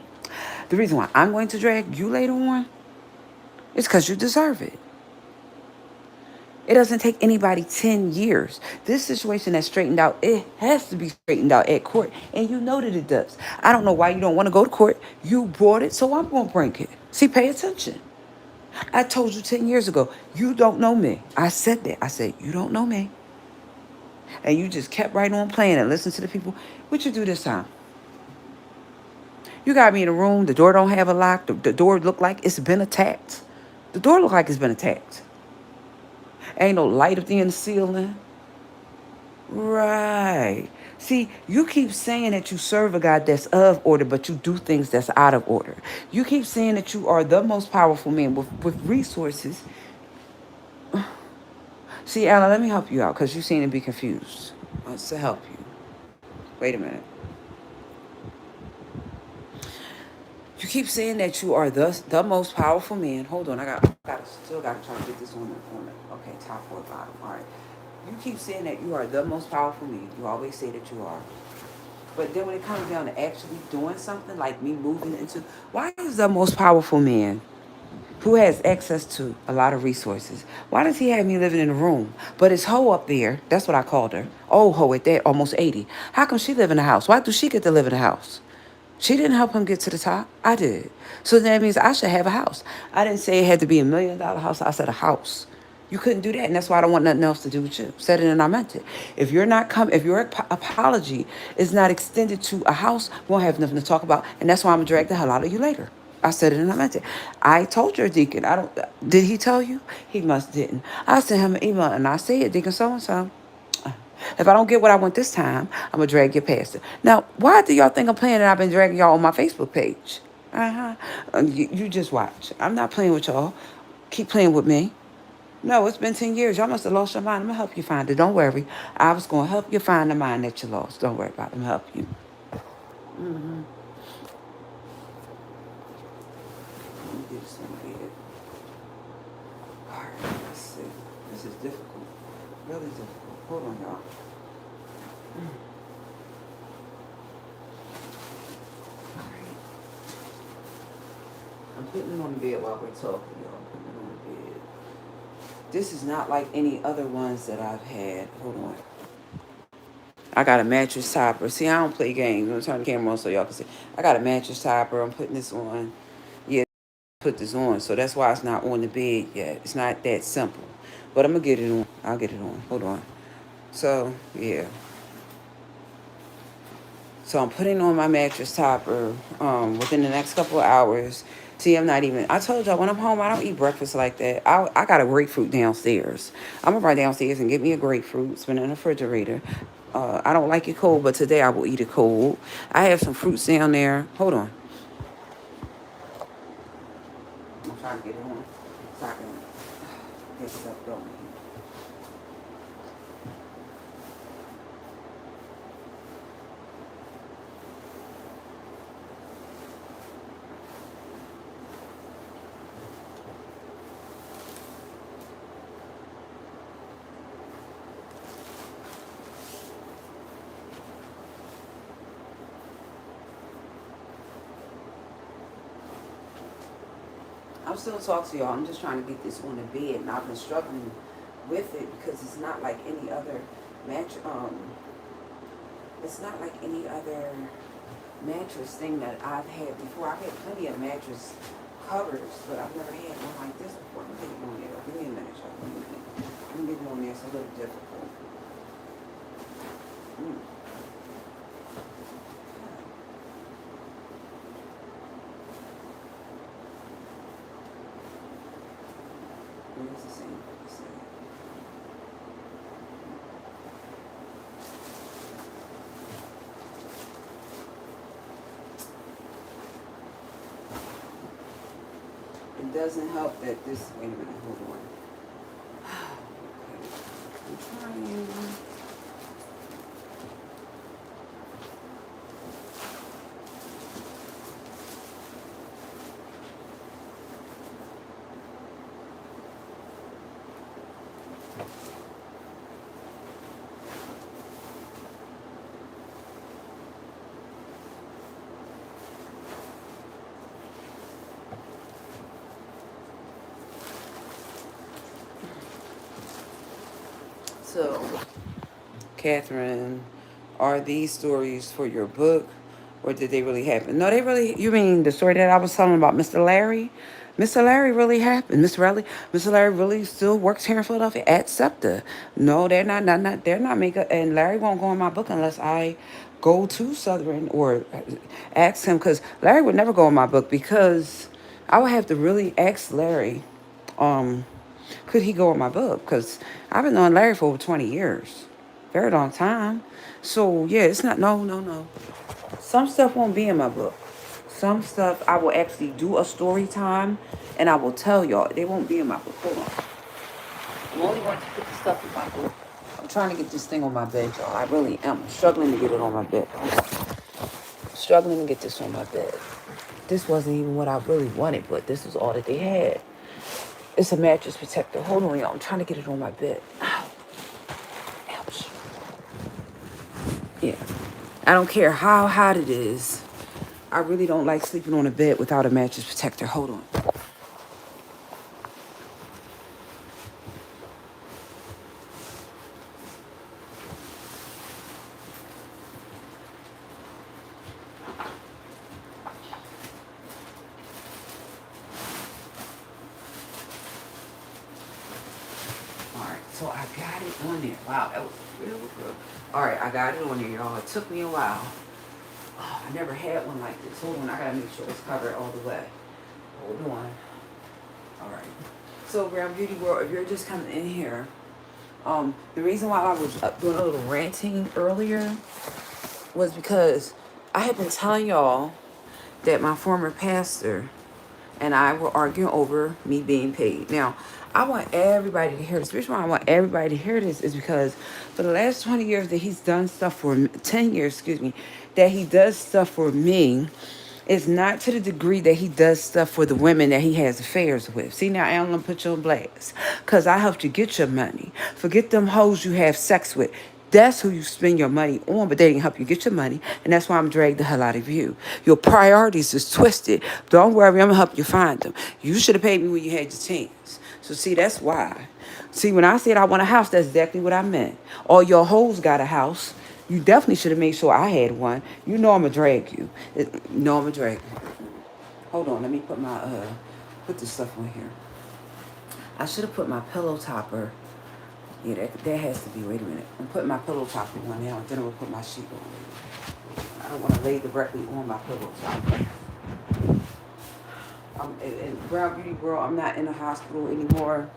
The reason why I'm going to drag you later on is because you deserve it. It doesn't take anybody 10 years. This situation that's straightened out, it has to be straightened out at court. And you know that it does. I don't know why you don't want to go to court. You brought it, so I'm going to bring it. See, pay attention. I told you 10 years ago, you don't know me. I said that. I said, you don't know me. And you just kept right on playing and listening to the people. What you do this time? You got me in a room. The door don't have a lock. The door look like it's been attacked. The door look like it's been attacked. Ain't no light up there in the ceiling. Right. See, you keep saying that you serve a God that's of order, but you do things that's out of order. You keep saying that you are the most powerful man with resources. See, Alan, let me help you out because you seem to be confused. Wants to help you. Wait a minute. You keep saying that you are the most powerful man. Hold on, still got to try to get this on. Okay, top or bottom. All right. You keep saying that you are the most powerful man. You always say that you are. But then when it comes down to actually doing something, like me moving into... Why is the most powerful man who has access to a lot of resources, why does he have me living in a room? But his hoe up there, that's what I called her. Old hoe at that, almost 80. How come she live in the house? Why do she get to live in the house? She didn't help him get to the top. I did. So that means I should have a house. I didn't say it had to be $1 million house. I said a house. You couldn't do that, and that's why I don't want nothing else to do with you. Said it and I meant it. If you're not if your apology is not extended to a house, we won't have nothing to talk about, and that's why I'm gonna drag the hell out of you later. I said it and I meant it. I told your deacon. I don't. Did he tell you? He must didn't. I sent him an email and I said, Deacon so and so. If I don't get what I want this time, I'm gonna drag you past it. Now, why do y'all think I'm playing and I've been dragging y'all on my Facebook page? You just watch. I'm not playing with y'all. Keep playing with me. No, it's been 10 years. Y'all must have lost your mind. I'm going to help you find it. Don't worry. I was going to help you find the mind that you lost. Don't worry about it. I'm going to help you. Mm-hmm. Let me get this one here. All right, let's see. This is difficult. Really difficult. Hold on, y'all. All right. I'm putting it on the bed while we're talking, y'all. I'm putting it on the bed. This is not like any other ones that I've had. Hold on. I got a mattress topper. See, I don't play games. I'm going to turn the camera on so y'all can see. I got a mattress topper. I'm putting this on. Yeah, put this on. So that's why it's not on the bed yet. It's not that simple. But I'm going to get it on. I'll get it on. Hold on. So, yeah. So I'm putting on my mattress topper within the next couple of hours. See, I'm not even, I told y'all when I'm home, I don't eat breakfast like that. I got a grapefruit downstairs. I'm going to run downstairs and get me a grapefruit. It's been in the refrigerator. I don't like it cold, but today I will eat it cold. I have some fruits down there. Hold on. I'm trying to get it on so I can get stuff going. I'm still talking to y'all. I'm just trying to get this on the bed, and I've been struggling with it because it's not like any other mattress. It's not like any other mattress thing that I've had before. I've had plenty of mattress covers, but I've never had one like this before. I'm getting on there. Give me a minute, y'all. Give me a minute. I'm getting on there. It's a little difficult. Where's the same? It doesn't help that this. Wait a minute. Hold on. Okay. I'm trying. So, Catherine, are these stories for your book, or did they really happen? No, they really. You mean the story that I was telling about Mr. Larry? Mr. Larry really happened. Mr. Larry really still works here in Philadelphia at SEPTA. No, they're not. They're not making. And Larry won't go in my book unless I go to Southern or ask him, because Larry would never go in my book because I would have to really ask Larry. Could he go in my book? Because I've been knowing Larry for over 20 years. Very long time. So, yeah, it's not, no. Some stuff won't be in my book. Some stuff I will actually do a story time and I will tell y'all. They won't be in my book. Hold on. I'm only going to put the stuff in my book. I'm trying to get this thing on my bed, y'all. I really am. I'm struggling to get it on my bed. Struggling to get this on my bed. This wasn't even what I really wanted, but this was all that they had. It's a mattress protector. Hold on, y'all. I'm trying to get it on my bed. Ow. Ouch. Yeah. I don't care how hot it is. I really don't like sleeping on a bed without a mattress protector. Hold on. So I got it on there. Wow, that was real good. All right, I got it on there, y'all. It took me a while. Oh, I never had one like this. Hold on, I gotta make sure it's covered all the way. Hold on. All right. So, Brown Beauty World, if you're just coming in here, the reason why I was doing a little ranting earlier was because I had been telling y'all that my former pastor and I were arguing over me being paid. Now, I want everybody to hear this. The reason why I want everybody to hear this is because for the last 20 years that he's done stuff for me, 10 years, excuse me, that he does stuff for me, it's not to the degree that he does stuff for the women that he has affairs with. See, now I'm gonna put you on blast. Because I helped you get your money. Forget them hoes you have sex with. That's who you spend your money on, but they didn't help you get your money. And that's why I'm dragged the hell out of you. Your priorities is twisted. Don't worry, I'm gonna help you find them. You should have paid me when you had your chance. So see, that's why. See, when I said I want a house, that's exactly what I meant. All your hoes got a house. You definitely should have made sure I had one. You know I'm gonna drag you. No, I'm gonna drag you. Hold on, let me put my put this stuff on here. I should have put my pillow topper. Yeah, that has to be. Wait a minute. I'm putting my pillow topper on now, and then I'm gonna put my sheet on. I don't want to lay directly on my pillow topper. In Brown Beauty World, I'm not in the hospital anymore.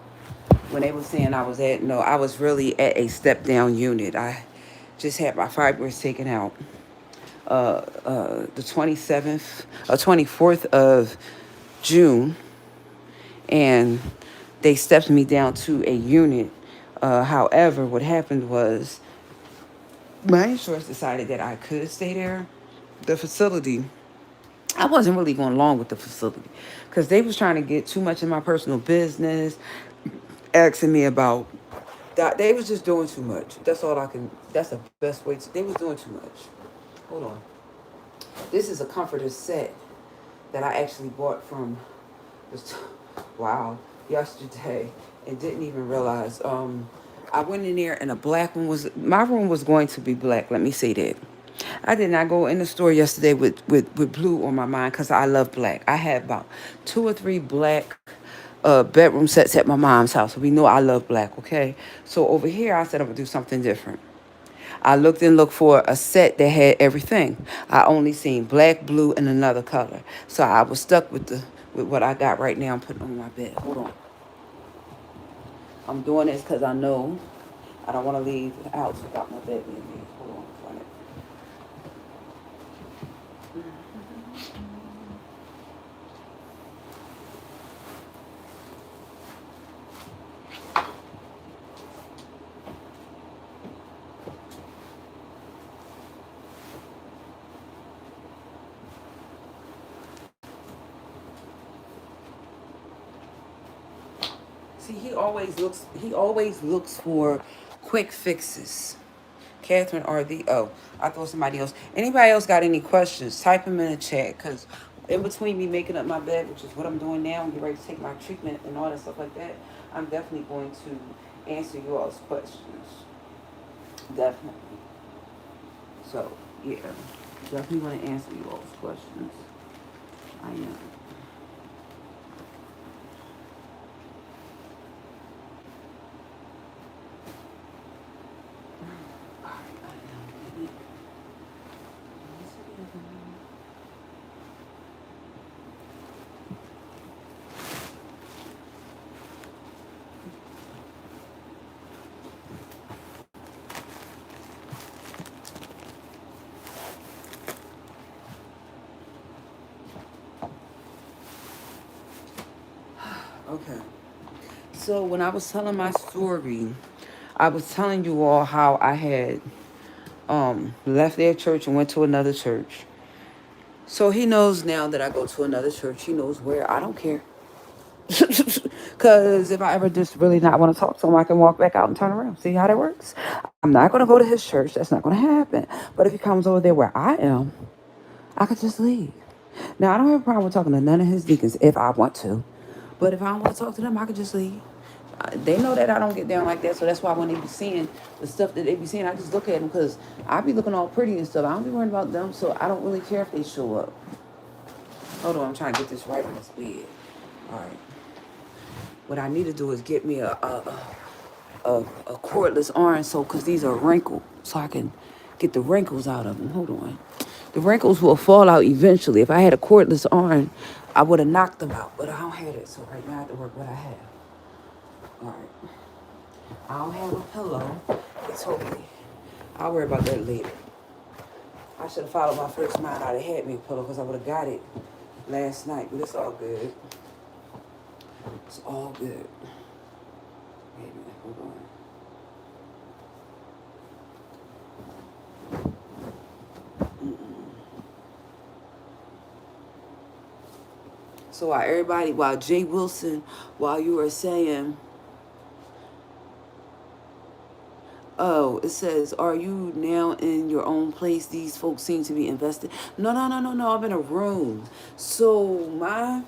When they were saying I was I was really at a step down unit. I just had my fibroids taken out. The 24th of June, and they stepped me down to a unit. However, what happened was my insurance decided that I could stay there. The facility, I wasn't really going along with the facility because they was trying to get too much in my personal business, asking me about that. They was just doing too much. That's the best way they was doing too much. Hold on. This is a comforter set that I actually bought from yesterday and didn't even realize. I went in there and my room was going to be black. Let me say that. I did not go in the store yesterday with blue on my mind because I love black. I had about 2 or 3 black bedroom sets at my mom's house. We know I love black, okay? So over here, I said I'm going to do something different. I looked for a set that had everything. I only seen black, blue, and another color. So I was stuck with what I got right now. I'm putting on my bed. Hold on. I'm doing this because I know I don't want to leave the house without my bed being made. Hold on. See, he always looks for quick fixes. Catherine RVO. I thought somebody else. Anybody else got any questions? Type them in the chat. Because in between me making up my bed, which is what I'm doing now, and get ready to take my treatment and all that stuff like that, I'm definitely going to answer you all's questions. Definitely. So, yeah. Definitely want to answer you all's questions. I am. Okay. So when I was telling my story, I was telling you all how I had left their church and went to another church. So he knows now that I go to another church. He knows where. I don't care. Because if I ever just really not want to talk to him, I can walk back out and turn around. See how that works? I'm not going to go to his church. That's not going to happen. But if he comes over there where I am, I could just leave. Now, I don't have a problem with talking to none of his deacons if I want to. But if I don't want to talk to them, I could just leave. They know that I don't get down like that. So that's why when they be seeing the stuff that they be seeing, I just look at them because I be looking all pretty and stuff. I don't be worrying about them. So I don't really care if they show up. Hold on. I'm trying to get this right on this bed. All right. What I need to do is get me a a cordless iron, so because these are wrinkled, so I can get the wrinkles out of them. Hold on. The wrinkles will fall out eventually. If I had a cordless iron, I would have knocked them out, but I don't have it, so right now I have to work what I have. All right. I don't have a pillow. It's okay. I'll worry about that later. I should have followed my first mind. I'd have had me a pillow because I would have got it last night, but it's all good. It's all good. Wait a minute, hold on. So while everybody, while Jay Wilson, while you were saying, oh, it says, are you now in your own place? These folks seem to be invested. No. I'm in a room. So my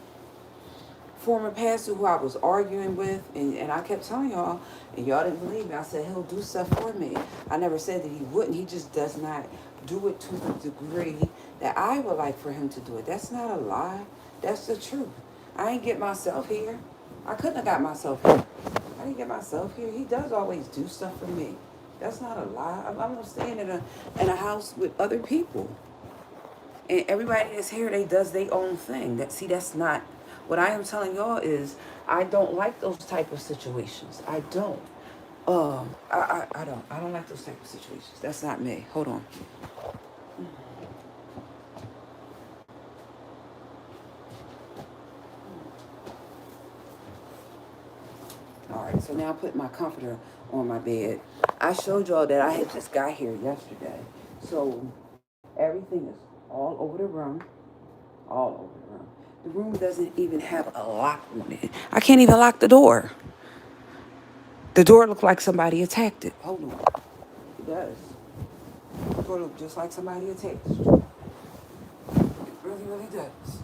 former pastor who I was arguing with, and I kept telling y'all, and y'all didn't believe me. I said, he'll do stuff for me. I never said that he wouldn't. He just does not do it to the degree that I would like for him to do it. That's not a lie. That's the truth. I ain't get myself here. I couldn't have got myself here. I didn't get myself here. He does always do stuff for me. That's not a lie. I'm not staying in a house with other people. And everybody that's here, they does their own thing. That's not what I am telling y'all is I don't like those type of situations. I don't. I don't like those type of situations. That's not me. Hold on. All right, so now I put my comforter on my bed. I showed y'all that I had just got here yesterday. So everything is all over the room. All over the room. The room doesn't even have a lock on it. I can't even lock the door. The door looked like somebody attacked it. Hold on. It does. The door looked just like somebody attacked it. It really, really does.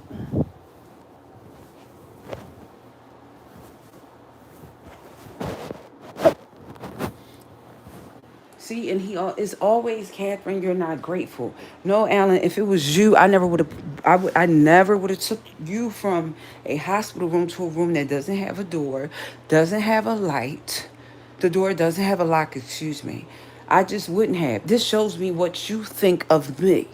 See, and is always, Catherine, you're not grateful. No, Alan, if it was you, I never would have took you from a hospital room to a room that doesn't have a door, doesn't have a light. The door doesn't have a lock, excuse me. I just wouldn't have. This shows me what you think of me.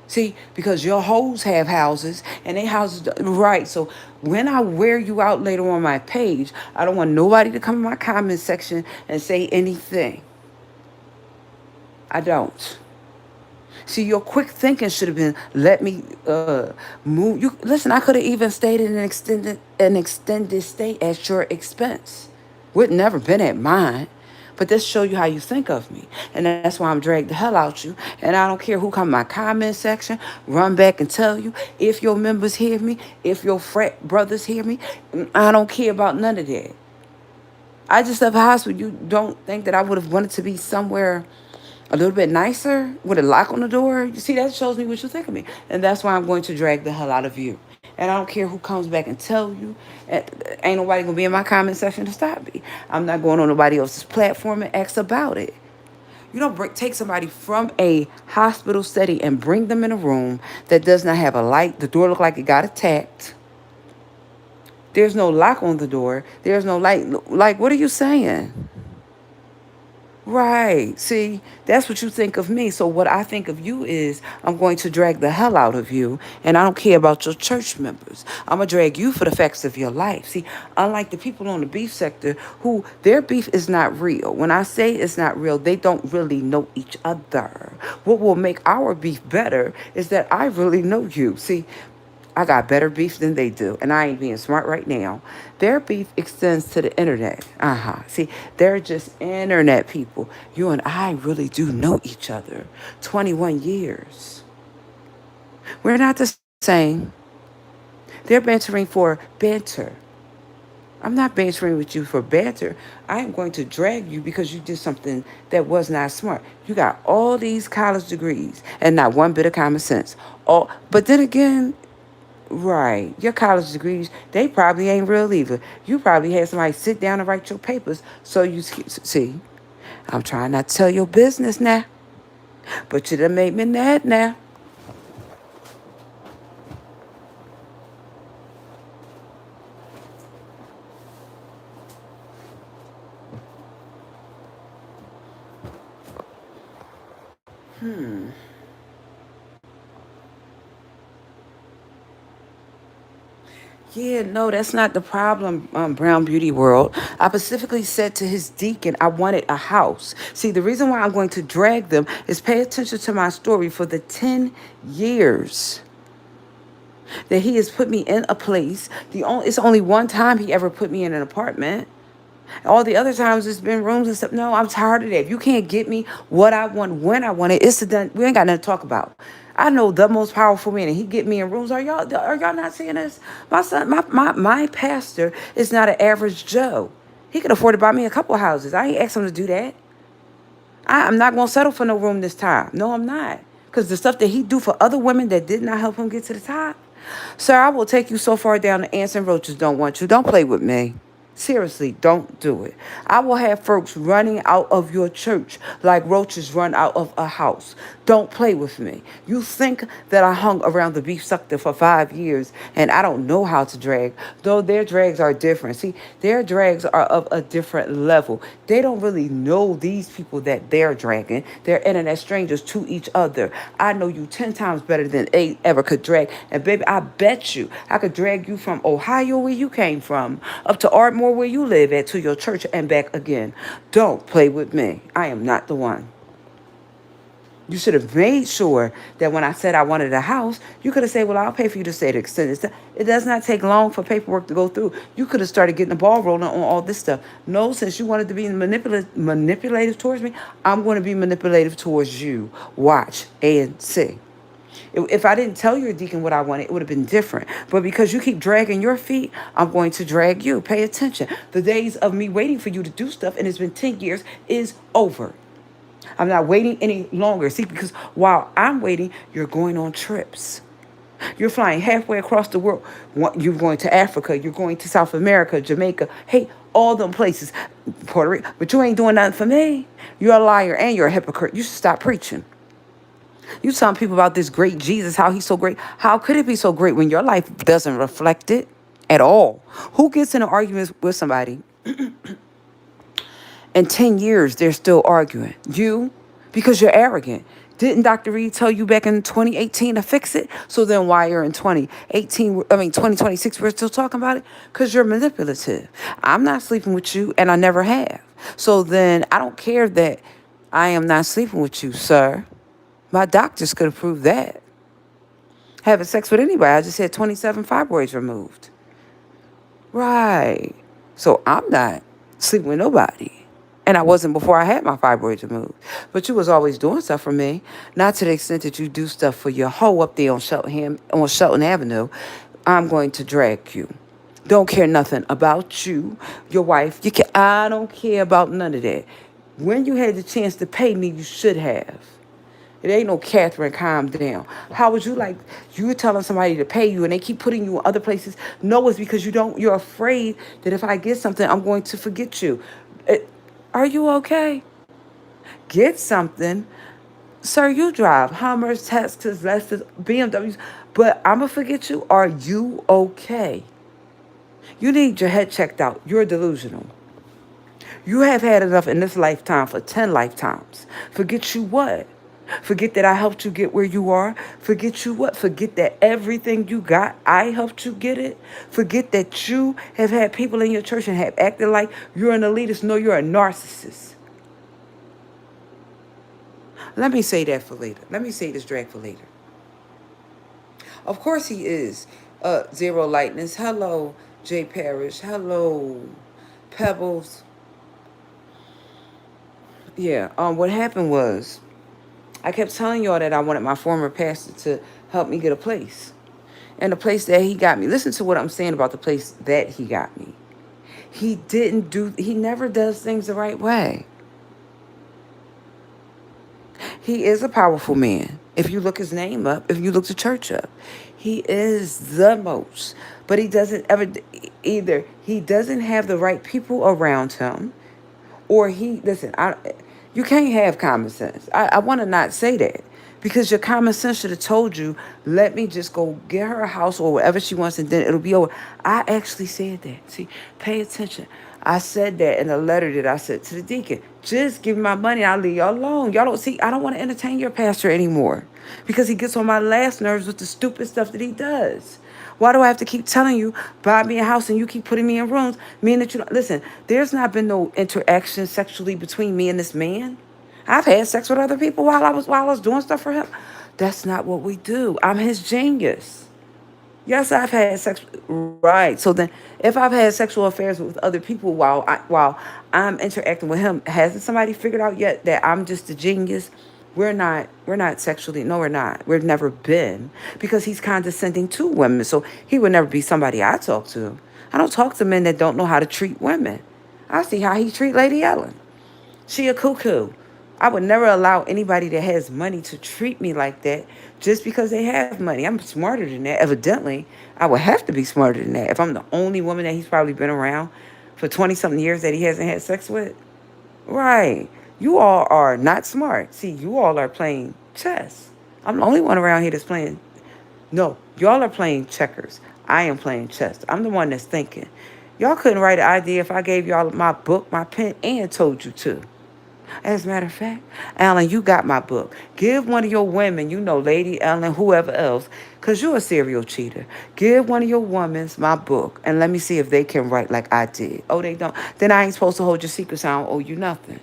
See, because your hoes have houses and they houses, right. So when I wear you out later on my page, I don't want nobody to come in my comment section and say anything. I don't. See, your quick thinking should have been, let me move. You listen. I could have even stayed in an extended stay at your expense. Would never been at mine. But this show you how you think of me, and that's why I'm dragged the hell out you. And I don't care who come in my comment section. Run back and tell you if your members hear me, if your frat brothers hear me. I don't care about none of that. I just left the hospital. You don't think that I would have wanted to be somewhere a little bit nicer with a lock on the door? You see, that shows me what you think of me. And that's why I'm going to drag the hell out of you. And I don't care who comes back and tell you. Ain't nobody going to be in my comment section to stop me. I'm not going on nobody else's platform and ask about it. You don't take somebody from a hospital setting and bring them in a room that does not have a light. The door look like it got attacked. There's no lock on the door. There's no light. Like, what are you saying? Right. See, that's what you think of me. So what I think of you is I'm going to drag the hell out of you, and I don't care about your church members. I'm going to drag you for the facts of your life. See, unlike the people on the beef sector who their beef is not real. When I say it's not real, they don't really know each other. What will make our beef better is that I really know you. See, I got better beef than they do, and I ain't being smart right now. Their beef extends to the internet. See, they're just internet people. You and I really do know each other. 21 years. We're not the same. They're bantering for banter. I'm not bantering with you for banter. I am going to drag you because you did something that was not smart. You got all these college degrees and not one bit of common sense. But then again, right. Your college degrees, they probably ain't real either. You probably had somebody sit down and write your papers so you see. I'm trying not to tell your business now, but you done made me mad now. Yeah, no, that's not the problem, Brown Beauty World. I specifically said to his deacon, I wanted a house. See, the reason why I'm going to drag them is pay attention to my story for the 10 years that he has put me in a place. It's only one time he ever put me in an apartment. All the other times it's been rooms and stuff. No, I'm tired of that. If you can't get me what I want when I want it, it's done. We ain't got nothing to talk about. I know the most powerful man, and he get me in rooms. Are y'all not seeing this? My son, my pastor is not an average Joe. He could afford to buy me a couple houses. I ain't asked him to do that. I'm not gonna settle for no room this time. No, I'm not. Because the stuff that he do for other women that did not help him get to the top. Sir, I will take you so far down the ants and roaches don't want you. Don't play with me. Seriously, don't do it. I will have folks running out of your church like roaches run out of a house. Don't play with me. You think that I hung around the beef sucker for 5 years and I don't know how to drag, though their drags are different. See, their drags are of a different level. They don't really know these people that they're dragging. They're internet strangers to each other. I know you 10 times better than they ever could drag. And baby, I bet you I could drag you from Ohio, where you came from, up to Ardmore, where you live at, to your church and back again. Don't play with me. I am not the one. You should have made sure that when I said I wanted a house, you could have said, well, I'll pay for you to stay to extended stay. It does not take long for paperwork to go through. You could have started getting the ball rolling on all this stuff. No, since you wanted to be manipulative towards me, I'm going to be manipulative towards you. Watch and see. If I didn't tell your deacon what I wanted, it would have been different. But because you keep dragging your feet, I'm going to drag you. Pay attention. The days of me waiting for you to do stuff, and it's been 10 years, is over. I'm not waiting any longer. See, because while I'm waiting, you're going on trips. You're flying halfway across the world. You're going to Africa. You're going to South America, Jamaica. Hey, all them places. Puerto Rico. But you ain't doing nothing for me. You're a liar and you're a hypocrite. You should stop preaching. You telling people about this great Jesus, how he's so great. How could it be so great when your life doesn't reflect it at all? Who gets in an argument with somebody? In 10 years, they're still arguing. You, because you're arrogant. Didn't Dr. Reed tell you back in 2018 to fix it? So then why you're in 2026, we're still talking about it? Because you're manipulative. I'm not sleeping with you, and I never have. So then I don't care that I am not sleeping with you, sir. My doctors could have proved that. Having sex with anybody, I just had 27 fibroids removed. Right. So I'm not sleeping with nobody. And I wasn't before I had my fibroids removed. But you was always doing stuff for me. Not to the extent that you do stuff for your hoe up there on Shelton Avenue. I'm going to drag you. Don't care nothing about you, your wife. I don't care about none of that. When you had the chance to pay me, you should have. It ain't no Catherine, calm down. How would you like, you telling somebody to pay you and they keep putting you in other places? No, it's because you're afraid that if I get something, I'm going to forget you. Are you okay? Get something. Sir, you drive Hummers, Teslas, Lexus, BMWs, but I'm going to forget you. Are you okay? You need your head checked out. You're delusional. You have had enough in this lifetime for 10 lifetimes. Forget you what? Forget that I helped you get where you are. Forget you what? Forget that everything you got, I helped you get it. Forget that you have had people in your church and have acted like you're an elitist. No, you're a narcissist. Let me say that for later. Let me say this drag for later. Of course he is. Zero Lightness. Hello, Jay Parrish. Hello, Pebbles. Yeah. What happened was, I kept telling y'all that I wanted my former pastor to help me get a place. And the place that he got me, listen to what I'm saying about the place that he got me. He never does things the right way. He is a powerful man. If you look his name up, if you look the church up, he is the most. But he doesn't ever, either he doesn't have the right people around him, or you can't have common sense. I want to not say that, because your common sense should have told you, let me just go get her a house or whatever she wants and then it'll be over. I actually said that. See, pay attention. I said that in a letter that I sent to the deacon. Just give me my money, I'll leave y'all alone. Y'all don't see, I don't want to entertain your pastor anymore because he gets on my last nerves with the stupid stuff that he does. Why do I have to keep telling you, buy me a house and you keep putting me in rooms? Meaning that you don't listen, there's not been no interaction sexually between me and this man. I've had sex with other people while I was doing stuff for him. That's not what we do. I'm his genius. Yes, I've had sex. Right. So then, if I've had sexual affairs with other people while I'm interacting with him, hasn't somebody figured out yet that I'm just a genius? We're not sexually. No, we're not. We've never been because he's condescending to women. So he would never be somebody I talk to. I don't talk to men that don't know how to treat women. I see how he treat Lady Ellen. She a cuckoo. I would never allow anybody that has money to treat me like that just because they have money. I'm smarter than that. Evidently, I would have to be smarter than that. If I'm the only woman that he's probably been around for 20 something years that he hasn't had sex with. Right. You all are not smart. See, you all are playing chess. I'm the only one around here that's playing. No, y'all are playing checkers. I am playing chess. I'm the one that's thinking. Y'all couldn't write an idea if I gave y'all my book, my pen, and told you to. As a matter of fact, Alan, you got my book. Give one of your women, Lady Ellen, whoever else, because you're a serial cheater. Give one of your women my book and let me see if they can write like I did. Oh, they don't. Then I ain't supposed to hold your secrets. So I don't owe you nothing.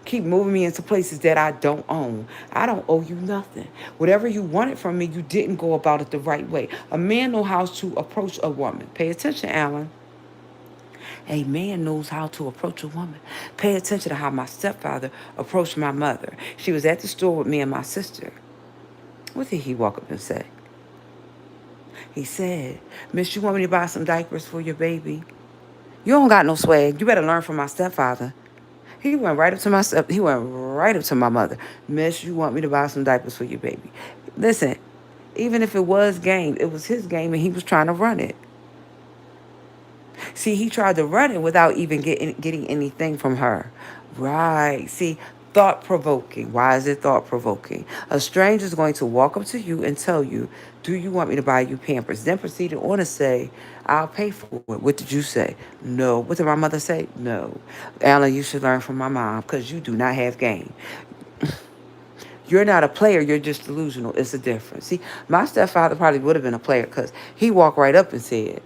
Keep moving me into places that I don't own. I don't owe you nothing. Whatever you wanted from me, you didn't go about it the right way. A man knows how to approach a woman. Pay attention, Alan. A man knows how to approach a woman. Pay attention to how my stepfather approached my mother. She was at the store with me and my sister. What did he walk up and say? He said, Miss, you want me to buy some diapers for your baby? You don't got no swag. You better learn from my stepfather. He went right up to my mother. Miss, you want me to buy some diapers for your baby? Listen, even if it was game, it was his game and he was trying to run it. See, he tried to run it without even getting anything from her. Right. See, thought provoking. Why is it thought provoking? A stranger is going to walk up to you and tell you, do you want me to buy you Pampers? Then proceeded on to say, I'll pay for it. What did you say? No. What did my mother say? No. Alan, you should learn from my mom because you do not have game. You're not a player. You're just delusional. It's a difference. See, my stepfather probably would have been a player because he walked right up and said,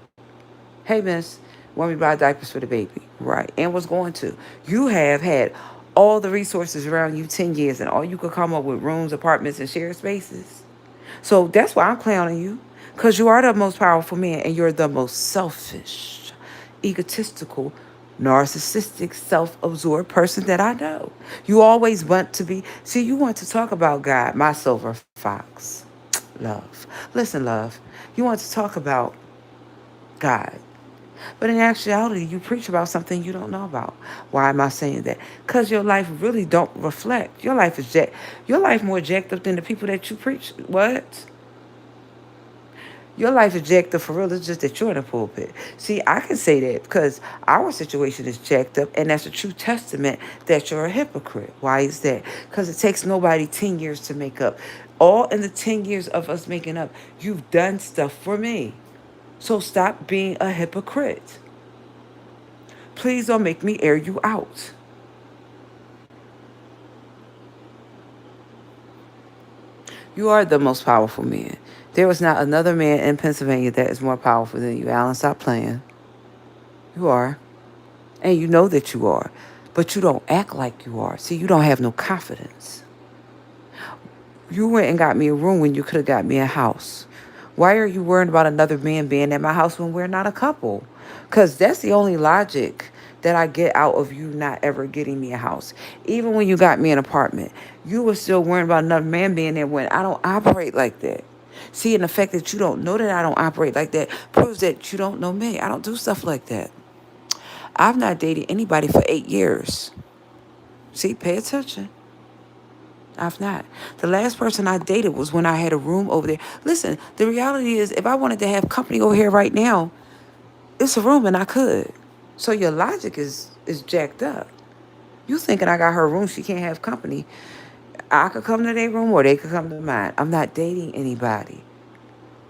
hey, miss, want me to buy diapers for the baby? Right. And was going to. You have had all the resources around you 10 years and all you could come up with rooms, apartments, and shared spaces. So that's why I'm clowning you. Because you are the most powerful man and you're the most selfish, egotistical, narcissistic, self-absorbed person that I know. You always want to be. See, you want to talk about God, my silver fox. Love. Listen, love. You want to talk about God. But in actuality, you preach about something you don't know about. Why am I saying that? Because your life really don't reflect. Your life more jacked up than the people that you preach. What? Your life is jacked up for real. It's just that you're in the pulpit. See, I can say that because our situation is jacked up, and that's a true testament that you're a hypocrite. Why is that? Because it takes nobody 10 years to make up. All in the 10 years of us making up, you've done stuff for me. So stop being a hypocrite. Please don't make me air you out. You are the most powerful man. There was not another man in Pennsylvania that is more powerful than you. Alan, stop playing. You are. And you know that you are. But you don't act like you are. See, you don't have no confidence. You went and got me a room when you could have got me a house. Why are you worrying about another man being at my house when we're not a couple? Because that's the only logic that I get out of you not ever getting me a house. Even when you got me an apartment, you were still worrying about another man being there when I don't operate like that. See, and the fact that you don't know that I don't operate like that proves that you don't know me. I don't do stuff like that. I've not dated anybody for 8 years. See, pay attention. I've not. The last person I dated was when I had a room over there. Listen, the reality is if I wanted to have company over here right now, it's a room and I could. So your logic is jacked up. You thinking I got her room, she can't have company. I could come to their room or they could come to mine. I'm not dating anybody.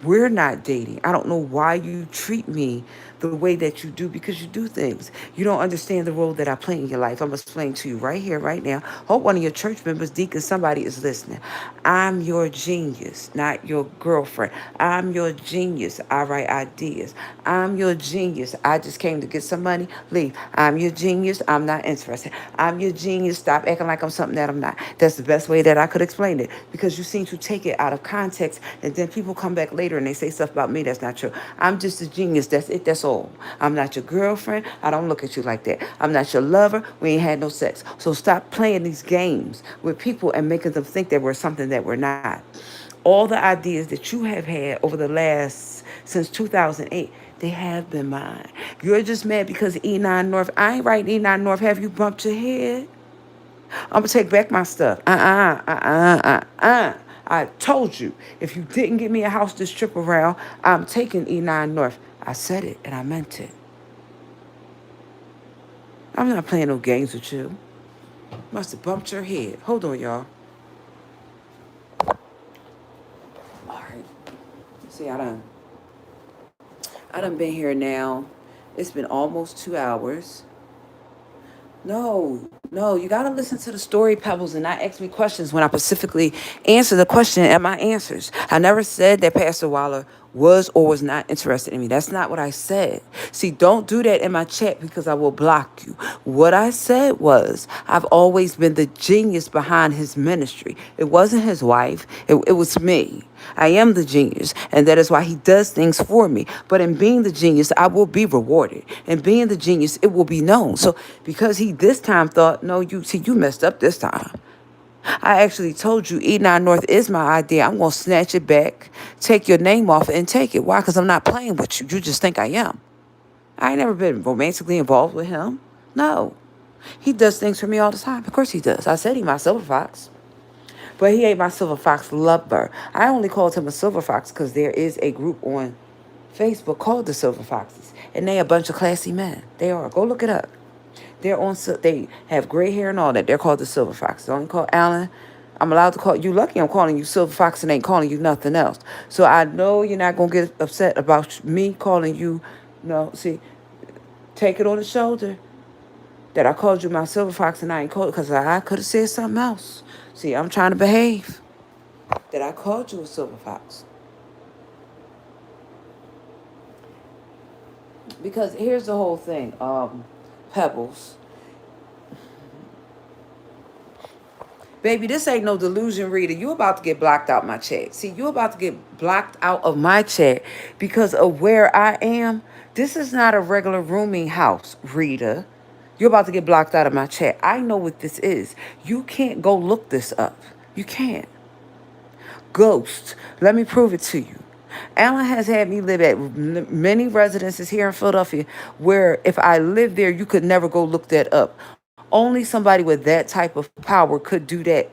We're not dating. I don't know why you treat me the way that you do because you do things. You don't understand the role that I play in your life. I'm explaining to you right here, right now. Hope one of your church members, deacon, somebody is listening. I'm your genius, not your girlfriend. I'm your genius. I write ideas. I'm your genius. I just came to get some money. Leave. I'm your genius. I'm not interested. I'm your genius. Stop acting like I'm something that I'm not. That's the best way that I could explain it because you seem to take it out of context and then people come back later and they say stuff about me that's not true. I'm just a genius. That's it. That's all. I'm not your girlfriend. I don't look at you like that. I'm not your lover. We ain't had no sex. So stop playing these games with people and making them think that we're something that we're not. All the ideas that you have had over the last, since 2008, they have been mine. You're just mad because E9 North, I ain't writing E9 North. Have you bumped your head? I'm going to take back my stuff. I told you, if you didn't get me a house this trip around, I'm taking E9 North. I said it and I meant it. I'm not playing no games with you. Must have bumped your head. Hold on, y'all. All right. See, I done been here now. It's been almost 2 hours. No, you gotta listen to the story, Pebbles, and not ask me questions when I specifically answer the question and my answers. I never said that Pastor Waller was or was not interested in me. That's not what I said. See, don't do that in my chat because I will block you. What I said was, I've always been the genius behind his ministry. It wasn't his wife, it was me. I am the genius, and that is why he does things for me. But in being the genius, I will be rewarded. In being the genius, it will be known. So because he this time thought, no, you messed up this time. I actually told you E9 North is my idea. I'm going to snatch it back, take your name off it, and take it. Why? Because I'm not playing with you. You just think I am. I ain't never been romantically involved with him. No. He does things for me all the time. Of course he does. I said he my silver fox. But he ain't my silver fox lover. I only called him a silver fox because there is a group on Facebook called the Silver Foxes. And they a bunch of classy men. They are. Go look it up. They have gray hair and all that. They're called the Silver Foxes. I only call Alan. I'm allowed to call you lucky I'm calling you Silver Fox and ain't calling you nothing else. So I know you're not going to get upset about me calling you. No, see, take it on the shoulder that I called you my Silver Fox and I ain't called because I could have said something else. See, I'm trying to behave. That I called you a Silver Fox. Because here's the whole thing, Pebbles. Baby, this ain't no delusion reader. You about to get blocked out my chat. See, you about to get blocked out of my chat because of where I am. This is not a regular rooming house, Rita. You're about to get blocked out of my chat. I know what this is. You can't go look this up. You can't. Ghost. Let me prove it to you. Alan has had me live at many residences here in Philadelphia where if I lived there, you could never go look that up. Only somebody with that type of power could do that.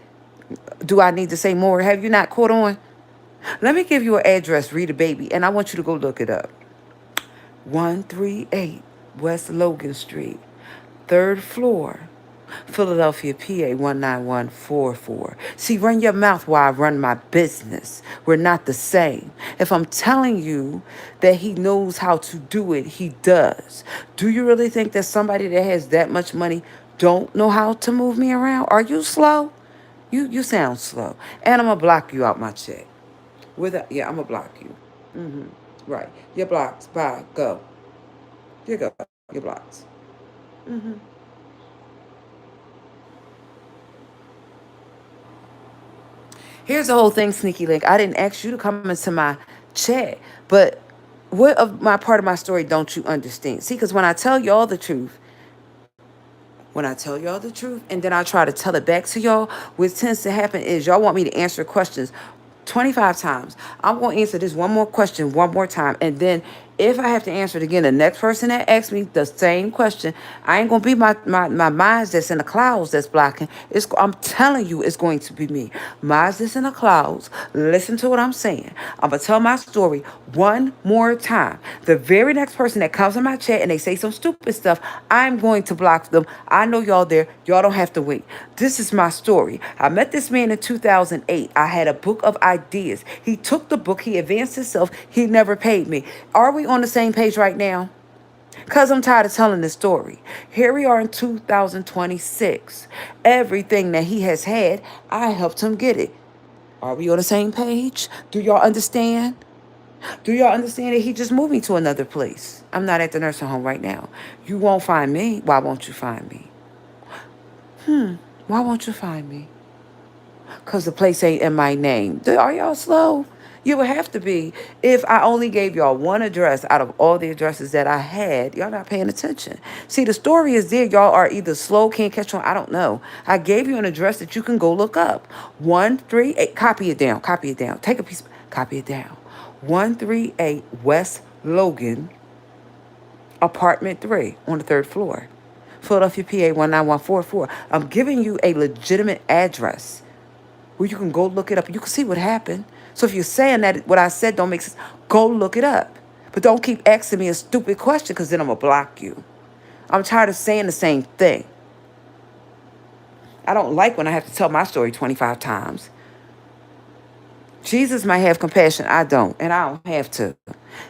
Do I need to say more? Have you not caught on? Let me give you an address, Rita Baby, and I want you to go look it up. 138 West Logan Street, 3rd floor, Philadelphia, PA 19144. See, run your mouth while I run my business. We're not the same. If I'm telling you that he knows how to do it, he does. Do you really think that somebody that has that much money don't know how to move me around? Are you slow? You sound slow. And I'm going to block you out my chat. Yeah, I'm going to block you. Right. You're blocked. Bye. Go. You go. You're blocked. Here's the whole thing, Sneaky Link. I didn't ask you to come into my chat, but what of my part of my story don't you understand? See, because when I tell y'all the truth, and then I try to tell it back to y'all, what tends to happen is y'all want me to answer questions 25 times. I'm going to answer this one more question one more time. And then if I have to answer it again, the next person that asks me the same question, I ain't going to be my minds that's in the clouds that's blocking. I'm telling you, it's going to be me. Minds that's in the clouds. Listen to what I'm saying. I'm going to tell my story one more time. The very next person that comes in my chat and they say some stupid stuff, I'm going to block them. I know y'all there. Y'all don't have to wait. This is my story. I met this man in 2008. I had a book of ideas. He took the book. He advanced himself. He never paid me. Are we on the same page right now? Because I'm tired of telling this story. Here we are in 2026. Everything that he has had, I helped him get it. Are we on the same page? Do y'all understand? Do y'all understand that he just moved me to another place? I'm not at the nursing home right now. You won't find me. Why won't you find me? Why won't you find me? Because the place ain't in my name. Are y'all slow? You would have to be. If I only gave y'all one address out of all the addresses that I had, y'all not paying attention. See, the story is there. Y'all are either slow, can't catch on. I don't know. I gave you an address that you can go look up. 138. Copy it down. Copy it down. Take a piece. Copy it down. 138 West Logan, apartment 3 on the 3rd floor. Philadelphia, PA 19144. I'm giving you a legitimate address where you can go look it up. You can see what happened. So if you're saying that what I said don't make sense, go look it up. But don't keep asking me a stupid question because then I'm going to block you. I'm tired of saying the same thing. I don't like when I have to tell my story 25 times. Jesus might have compassion. I don't. And I don't have to.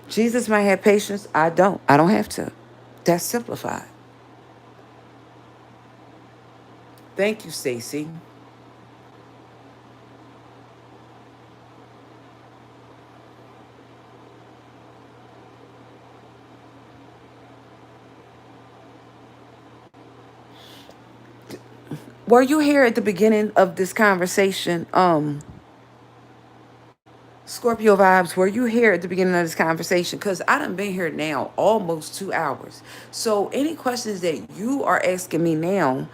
Jesus might have patience. I don't. I don't have to. That's simplified. Thank you, Stacy. Were you here at the beginning of this conversation? Scorpio vibes, were you here at the beginning of this conversation? Because I done been here now almost 2 hours. So any questions that you are asking me now,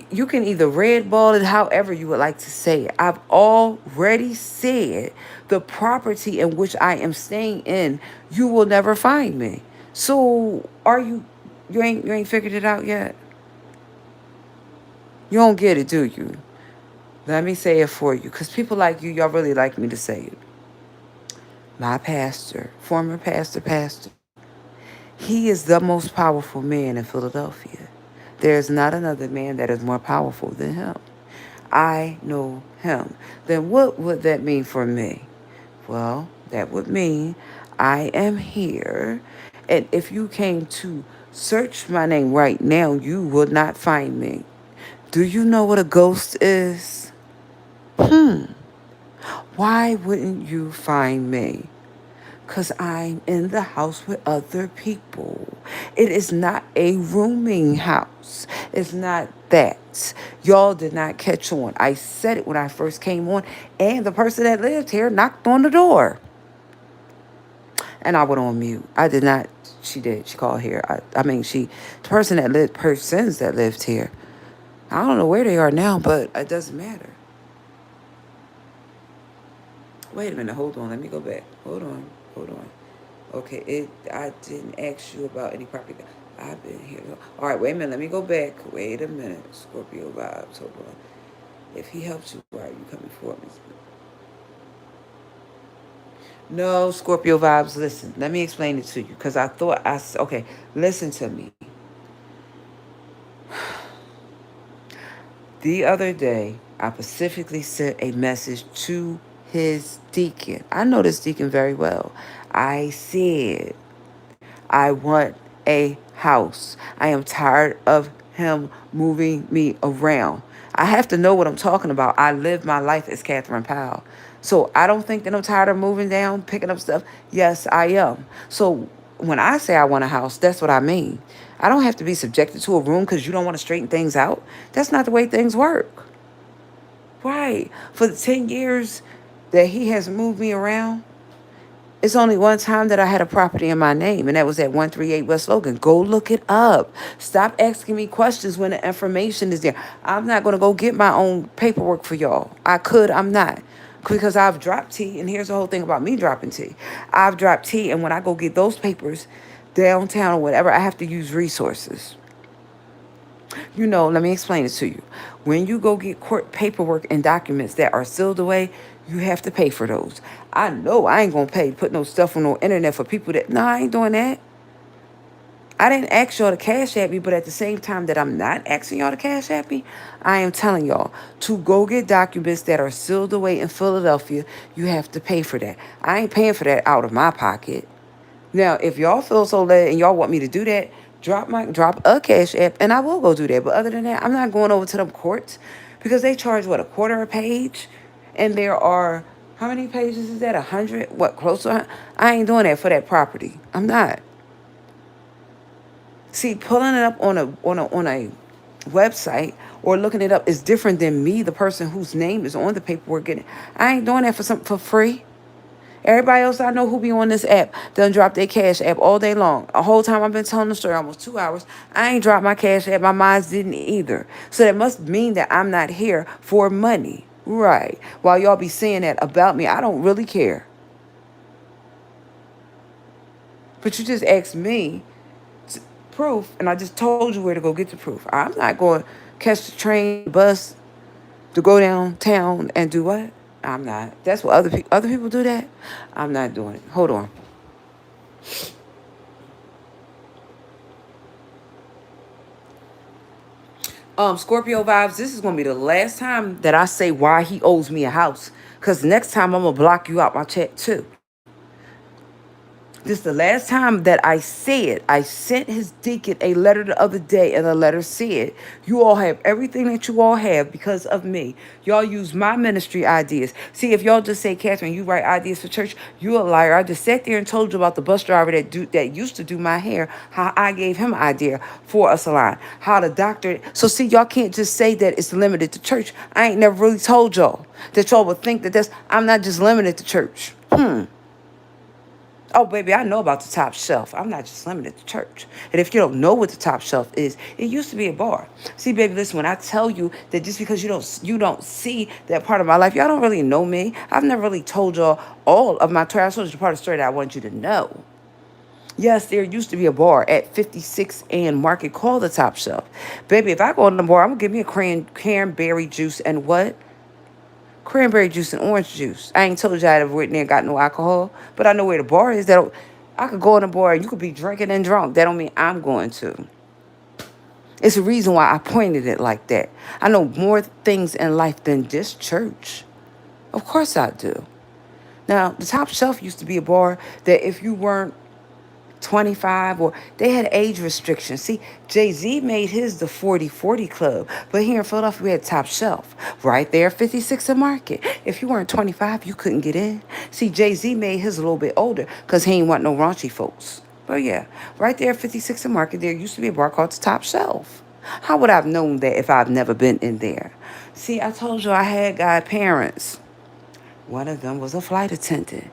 you can either red ball it however you would like to say it. I've already said the property in which I am staying in, you will never find me. So are you ain't figured it out yet? You don't get it, do you? Let me say it for you, because people like you, y'all really like me to say it. My pastor, former pastor, he is the most powerful man in Philadelphia. There is not another man that is more powerful than him. I know him. Then what would that mean for me? Well, that would mean I am here. And if you came to search my name right now, you would not find me. Do you know what a ghost is? Why wouldn't you find me? Because I'm in the house with other people. It is not a rooming house. It's not that. Y'all did not catch on. I said it when I first came on, and the person that lived here knocked on the door. And I went on mute. I did not. She did. She called here. The persons that lived here. I don't know where they are now, but it doesn't matter. Wait a minute, hold on. Let me go back. Hold on. Okay, I didn't ask you about any property. I've been here. All right, wait a minute. Let me go back. Wait a minute. Scorpio vibes. Hold on. If he helps you, why are you coming for me? No, Scorpio vibes. Listen, let me explain it to you, because okay, listen to me. The other day, I specifically sent a message to his deacon. I know this deacon very well. I said, I want a house. I am tired of him moving me around. I have to know what I'm talking about. I live my life as Catherine Powell. So I don't think that I'm tired of moving down, picking up stuff. Yes, I am. So when I say I want a house, that's what I mean. I don't have to be subjected to a room because you don't want to straighten things out. That's not the way things work. Right. For the 10 years that he has moved me around, it's only one time that I had a property in my name, and that was at 138 West Logan. Go look it up. Stop asking me questions when the information is there. I'm not going to go get my own paperwork for y'all. I could, I'm not. Because I've dropped T, and here's the whole thing about me dropping T. I've dropped T, and when I go get those papers downtown or whatever, I have to use resources. Let me explain it to you. When you go get court paperwork and documents that are sealed away, you have to pay for those. I know I ain't going to pay, put no stuff on no internet for people that, no, I ain't doing that. I didn't ask y'all to cash at me, but at the same time that I'm not asking y'all to cash at me, I am telling y'all to go get documents that are sealed away in Philadelphia. You have to pay for that. I ain't paying for that out of my pocket. Now, if y'all feel so led and y'all want me to do that, drop a cash app and I will go do that. But other than that, I'm not going over to them courts because they charge what, a quarter a page, and there are how many pages is that? 100? What, close to 100? I ain't doing that for that property. I'm not. See, pulling it up on a website or looking it up is different than me, the person whose name is on the paperwork. Getting, I ain't doing that for something for free. Everybody else I know who be on this app done drop their cash app all day long. A whole time I've been telling the story, almost 2 hours. I ain't dropped my cash app. My minds didn't either. So that must mean that I'm not here for money. Right. While y'all be saying that about me, I don't really care. But you just asked me proof, and I just told you where to go get the proof. I'm not going to catch the train, bus to go downtown and do what? I'm not. That's what other people do that. I'm not doing it. Hold on. Scorpio vibes. This is gonna be the last time that I say why he owes me a house. Cause next time I'm gonna block you out my chat too. This is the last time that I said I sent his deacon a letter the other day, and the letter said, "You all have everything that you all have because of me. Y'all use my ministry ideas. See, if y'all just say, Catherine, you write ideas for church, you a liar. I just sat there and told you about the bus driver that used to do my hair, how I gave him an idea for a salon, how the doctor. So see, y'all can't just say that it's limited to church. I ain't never really told y'all that y'all would think that I'm not just limited to church. Oh, baby, I know about the top shelf. I'm not just limited to church. And if you don't know what the top shelf is, it used to be a bar. See, baby, listen, when I tell you that just because you don't see that part of my life, y'all don't really know me. I've never really told y'all all of my story. I told you the part of the story that I want you to know. Yes, there used to be a bar at 56 and Market called the Top Shelf. Baby, if I go in the bar, I'm going to give me a cranberry juice and what? Cranberry juice and orange juice. I ain't told you I ever went there and got no alcohol, but I know where the bar is. I could go in the bar and you could be drinking and drunk. That don't mean I'm going to. It's a reason why I pointed it like that. I know more things in life than just church. Of course I do. Now, the Top Shelf used to be a bar that if you weren't 25 or they had age restrictions. See, Jay-Z made his the 40-40 club, but here in Philadelphia we had Top Shelf right there, 56 and Market. If you weren't 25, you couldn't get in. See, Jay-Z made his a little bit older because he ain't want no raunchy folks. But yeah, right there, 56 and Market, there used to be a bar called the Top Shelf. How would I have known that if I've never been in there? See, I told you I had godparents. One of them was a flight attendant.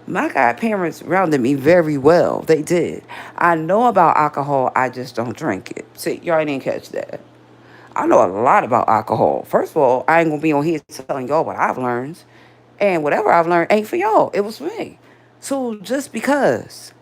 My godparents rounded me very well. They did. I know about alcohol. I just don't drink it. See, y'all didn't catch that. I know a lot about alcohol. First of all, I ain't going to be on here telling y'all what I've learned. And whatever I've learned ain't for y'all. It was for me. So just because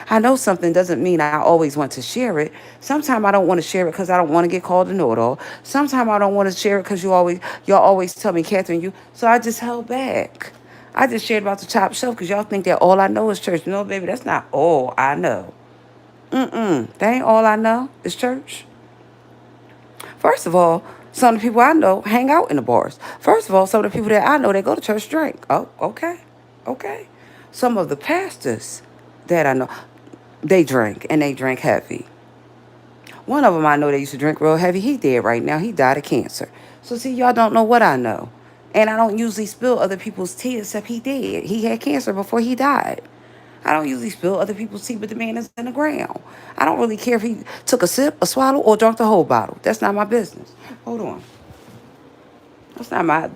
I know something doesn't mean I always want to share it. Sometimes I don't want to share it because I don't want to get called a know-it-all. Sometimes I don't want to share it because y'all always tell me, Catherine, you. So I just held back. I just shared about the Top Shelf because y'all think that all I know is church. No, baby, that's not all I know. That ain't all I know is church. First of all, some of the people I know hang out in the bars. First of all, some of the people that I know that go to church drink. Oh, okay. Okay. Some of the pastors that I know, they drink and they drink heavy. One of them I know that used to drink real heavy. He dead right now. He died of cancer. So see, y'all don't know what I know. And I don't usually spill other people's tea except he did. He had cancer before he died. I don't usually spill other people's tea, but the man is in the ground. I don't really care if he took a sip, a swallow, or drank the whole bottle. That's not my business. Hold on. That's not my,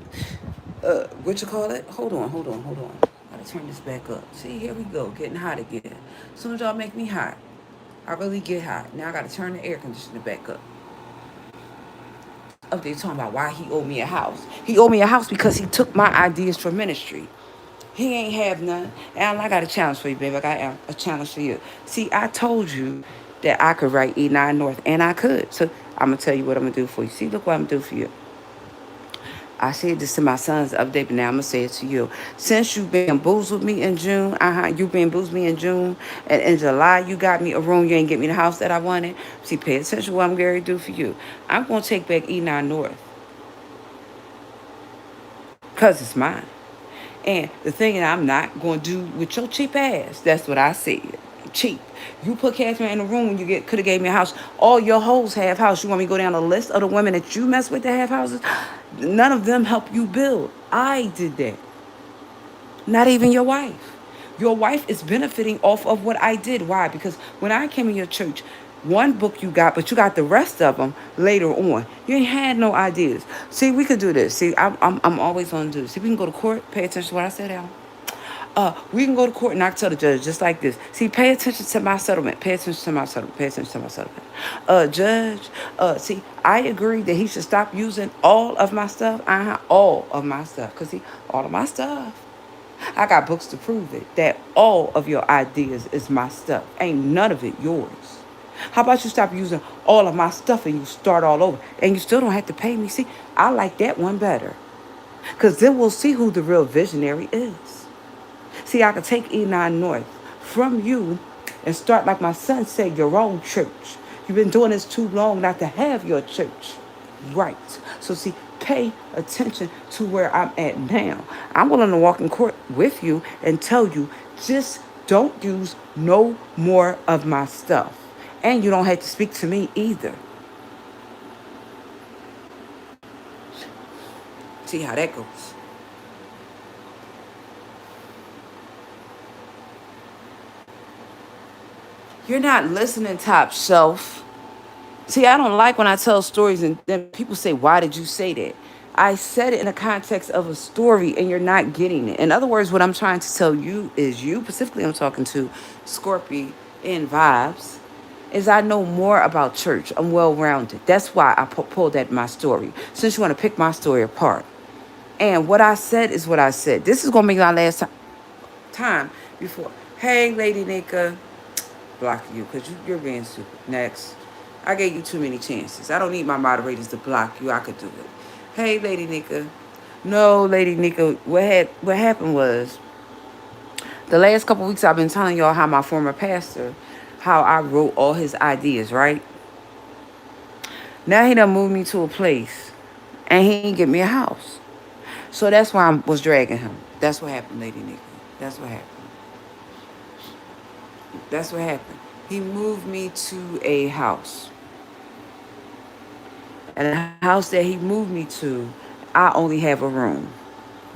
what you call it? Hold on. Gotta turn this back up. See, here we go, getting hot again. As soon as y'all make me hot, I really get hot. Now I gotta turn the air conditioner back up. Up there talking about why he owed me a house. He owed me a house because he took my ideas for ministry. He ain't have none. And I got a challenge for you, baby. I got a challenge for you. See, I told you that I could write E9 North, and I could. So I'm going to tell you what I'm going to do for you. See, look what I'm going to do for you. I said this to my sons the other day, but now I'm going to say it to you. Since you bamboozled me in June, you bamboozled me in June, and in July you got me a room, you ain't get me the house that I wanted. See, pay attention to what I'm going to do for you. I'm going to take back E9 North because it's mine. And the thing that I'm not going to do with your cheap ass, that's what I said. Cheap. You put Catherine in a room when you could have gave me a house. All your hoes have house. You want me to go down the list of the women that you mess with that have houses? None of them help you build. I did that. Not even your wife. Your wife is benefiting off of what I did. Why? Because when I came in your church, one book you got, but you got the rest of them later on. You ain't had no ideas. See, we could do this. See, I'm always on to do this. See, we can go to court. Pay attention to what I said, Al. We can go to court and I can tell the judge just like this. See, pay attention to my settlement. Pay attention to my settlement. Pay attention to my settlement. Judge, see, I agree that he should stop using all of my stuff. All of my stuff. Because, see, all of my stuff. I got books to prove it. That all of your ideas is my stuff. Ain't none of it yours. How about you stop using all of my stuff and you start all over? And you still don't have to pay me. See, I like that one better. Because then we'll see who the real visionary is. See, I could take E9 North from you and start, like my son said, your own church. You've been doing this too long not to have your church. Right. So, see, pay attention to where I'm at now. I'm willing to walk in court with you and tell you, just don't use no more of my stuff. And you don't have to speak to me either. See how that goes. You're not listening, top shelf. See, I don't like when I tell stories and then people say, why did you say that? I said it in the context of a story and you're not getting it. In other words, what I'm trying to tell you is you, specifically I'm talking to Scorpio in vibes, is I know more about church. I'm well-rounded. That's why I pulled that in my story. Since you want to pick my story apart. And what I said is what I said. This is going to be my last time before. Hey, Lady Nika. Block you because you're being stupid. Next. I gave you too many chances. I don't need my moderators to block you. I could do it. Hey, Lady Nika. No, Lady Nika. What happened was the last couple weeks I've been telling y'all how my former pastor, how I wrote all his ideas, right? Now he done moved me to a place and he ain't get me a house. So that's why I was dragging him. That's what happened, Lady Nika. That's what happened. That's what happened. He moved me to a house. And the house that he moved me to, I only have a room.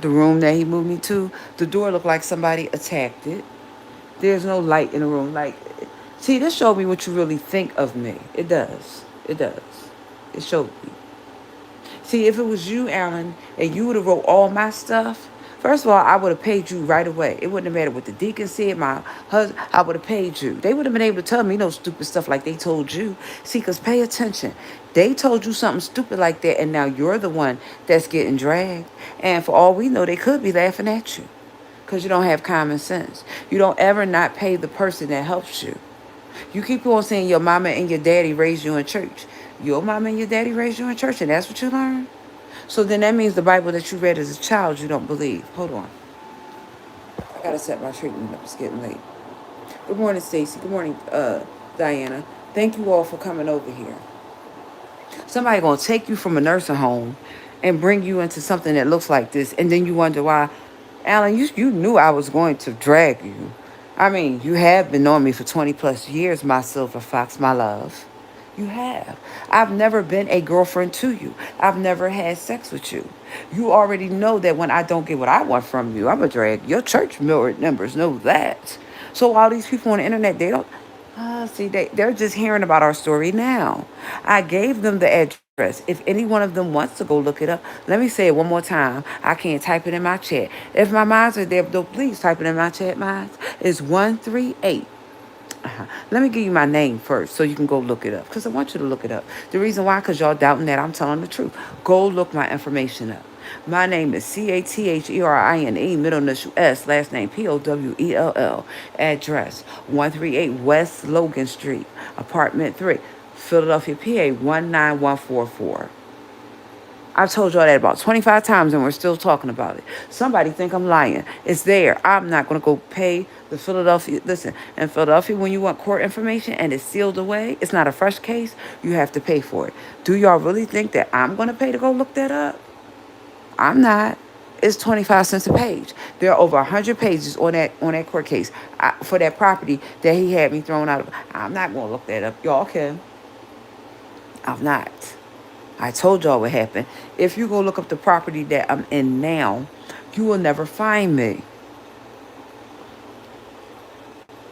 The room that he moved me to, the door looked like somebody attacked it. There's no light in the room. Like, see, this showed me what you really think of me. It does. It does. It showed me. See, if it was you, Alan, and you would have wrote all my stuff, first of all, I would have paid you right away. It wouldn't have mattered what the deacon said, my husband, I would have paid you. They would have been able to tell me no stupid stuff like they told you. See, because pay attention. They told you something stupid like that, and now you're the one that's getting dragged. And for all we know, they could be laughing at you because you don't have common sense. You don't ever not pay the person that helps you. You keep on saying your mama and your daddy raised you in church. Your mama and your daddy raised you in church, and that's what you learned? So then that means the Bible that you read as a child, you don't believe. Hold on. I got to set my treatment up. It's getting late. Good morning, Stacy. Good morning, Diana. Thank you all for coming over here. Somebody going to take you from a nursing home and bring you into something that looks like this, and then you wonder why. Alan, you knew I was going to drag you. I mean, you have been knowing me for 20 plus years, my silver fox, my love. You have. I've never been a girlfriend to you. I've never had sex with you. You already know that when I don't get what I want from you, I'm a drag. Your church members know that. So all these people on the internet, they don't. See, they're just hearing about our story now. I gave them the address. If any one of them wants to go look it up, let me say it one more time. I can't type it in my chat. If my minds are there, though, please type it in my chat. Mine is 138. Let me give you my name first so you can go look it up. Because I want you to look it up. The reason why, because y'all doubting that I'm telling the truth. Go look my information up. My name is Catherine, middle initial S, last name Powell. Address 138 West Logan Street, apartment 3, Philadelphia, PA 19144. I've told y'all that about 25 times and we're still talking about it. Somebody think I'm lying. It's there. I'm not going to go pay the Philadelphia. Listen, in Philadelphia, when you want court information and it's sealed away, it's not a fresh case, you have to pay for it. Do y'all really think that I'm going to pay to go look that up? I'm not. It's 25 cents a page. There are over 100 pages on that court case for that property that he had me thrown out of. I'm not gonna look that up. Y'all can. I'm not. I told y'all what happened. If you go look up the property that I'm in now, you will never find me.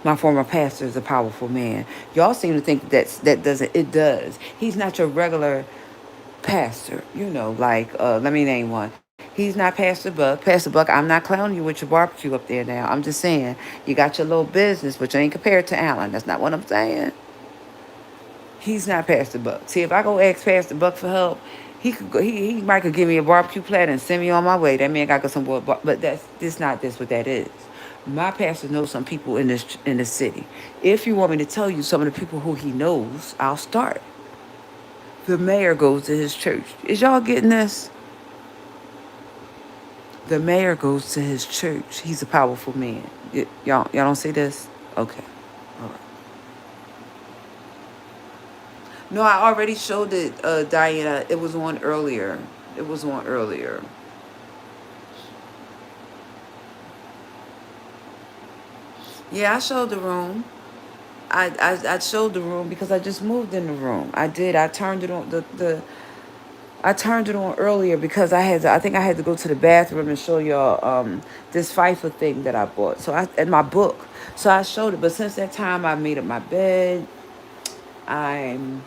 My former pastor is a powerful man. Y'all seem to think that doesn't. It does. He's not your regular pastor. You know, like let me name one. He's not Pastor Buck. Pastor Buck, I'm not clowning you with your barbecue up there now. I'm just saying you got your little business, but you ain't compared to Allen. That's not what I'm saying. He's not Pastor Buck. See, if I go ask Pastor Buck for help, he could go, he might could give me a barbecue platter and send me on my way. That man got some more, but that's this not this what that is. My pastor knows some people in this city. If you want me to tell you some of the people who he knows, I'll start. The mayor goes to his church. Is y'all getting this? The mayor goes to his church. He's a powerful man. Y'all don't see this? Okay. All right. No, I already showed it, Diana. It was on earlier. It was on earlier. Yeah, I showed the room. I showed the room because I just moved in the room. I did. I turned it on I turned it on earlier because I think I had to go to the bathroom and show y'all this FIFA thing that I bought. So and my book. So I showed it, but since that time I made up my bed. I'm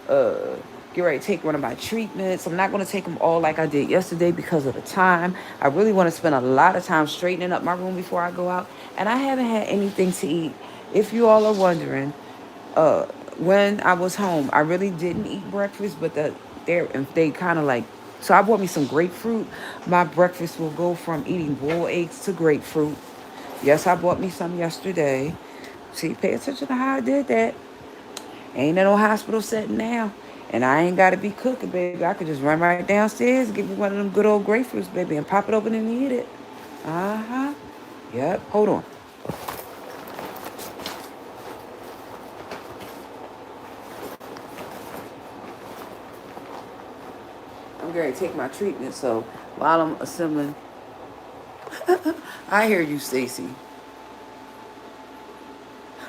get ready to take one of my treatments. I'm not going to take them all like I did yesterday because of the time. I really want to spend a lot of time straightening up my room before I go out. And I haven't had anything to eat. If you all are wondering, uh, when I was home, I really didn't eat breakfast, but they kind of like. So I bought me some grapefruit. My breakfast will go from eating boiled eggs to grapefruit. Yes, I bought me some yesterday. See, pay attention to how I did that. Ain't in no hospital setting now. And I ain't got to be cooking, baby. I could just run right downstairs, get me one of them good old grapefruits, baby, and pop it open and eat it. Uh-huh. Yep. Hold on. I'm going to take my treatment, so while I'm assembling... I hear you, Stacy.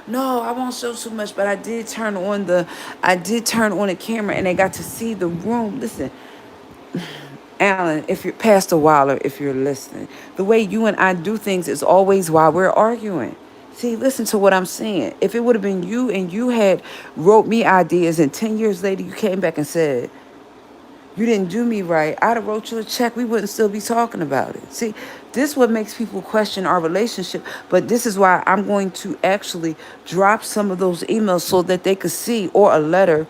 No, I won't show too much, but I did turn on the camera and they got to see the room. Listen, Alan, if you're Pastor Waller, if you're listening, the way you and I do things is always while we're arguing. See, listen to what I'm saying. If it would have been you and you had wrote me ideas and 10 years later you came back and said, you didn't do me right, I'd have wrote you a check. We wouldn't still be talking about it. See, this is what makes people question our relationship. But this is why I'm going to actually drop some of those emails so that they could see, or a letter.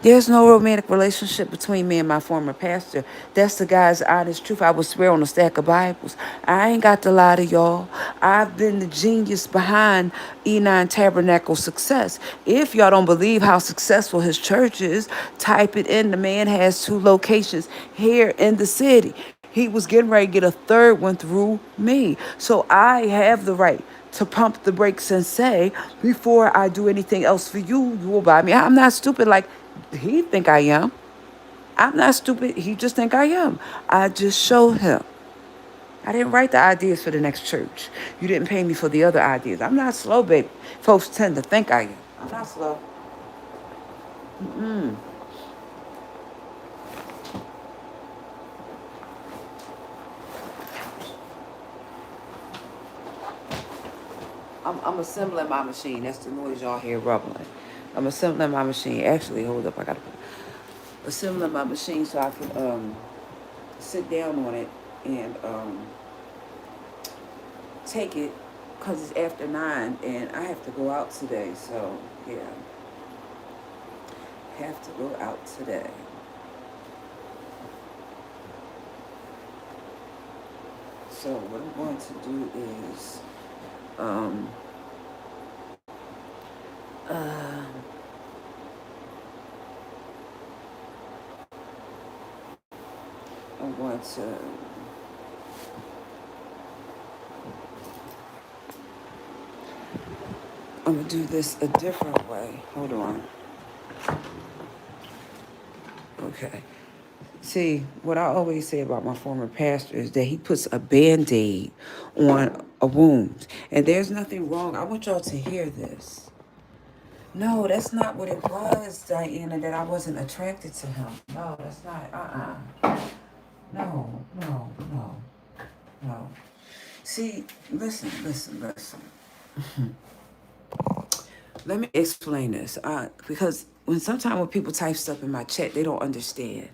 There's no romantic relationship between me and my former pastor. That's the guy's honest truth. I would swear on a stack of Bibles. I ain't got to lie to y'all. I've been the genius behind E9 Tabernacle success. If y'all don't believe how successful his church is, type it in. The man has 2 locations here in the city. He was getting ready to get a third one through me. So I have the right to pump the brakes and say, before I do anything else for you, you will buy me. I'm not stupid like he think I am. I'm not stupid. He just think I am. I just showed him. I didn't write the ideas for the next church. You didn't pay me for the other ideas. I'm not slow, baby. Folks tend to think I am. I'm not slow. I'm assembling my machine. That's the noise y'all hear rumbling. I'm assembling my machine. Actually, hold up. I got to assembling my machine so I can sit down on it and take it because it's after 9 and I have to go out today. So, yeah. Have to go out today. So, what I'm going to do is I'm going to I'm going to do this a different way. Hold on. Okay. See, what I always say about my former pastor is that he puts a band-aid on a wound. And there's nothing wrong. I want y'all to hear this. No, that's not what it was, Diana, that I wasn't attracted to him. No, that's not. No, no, no, no. See, listen. Let me explain this. Because sometimes when people type stuff in my chat, they don't understand.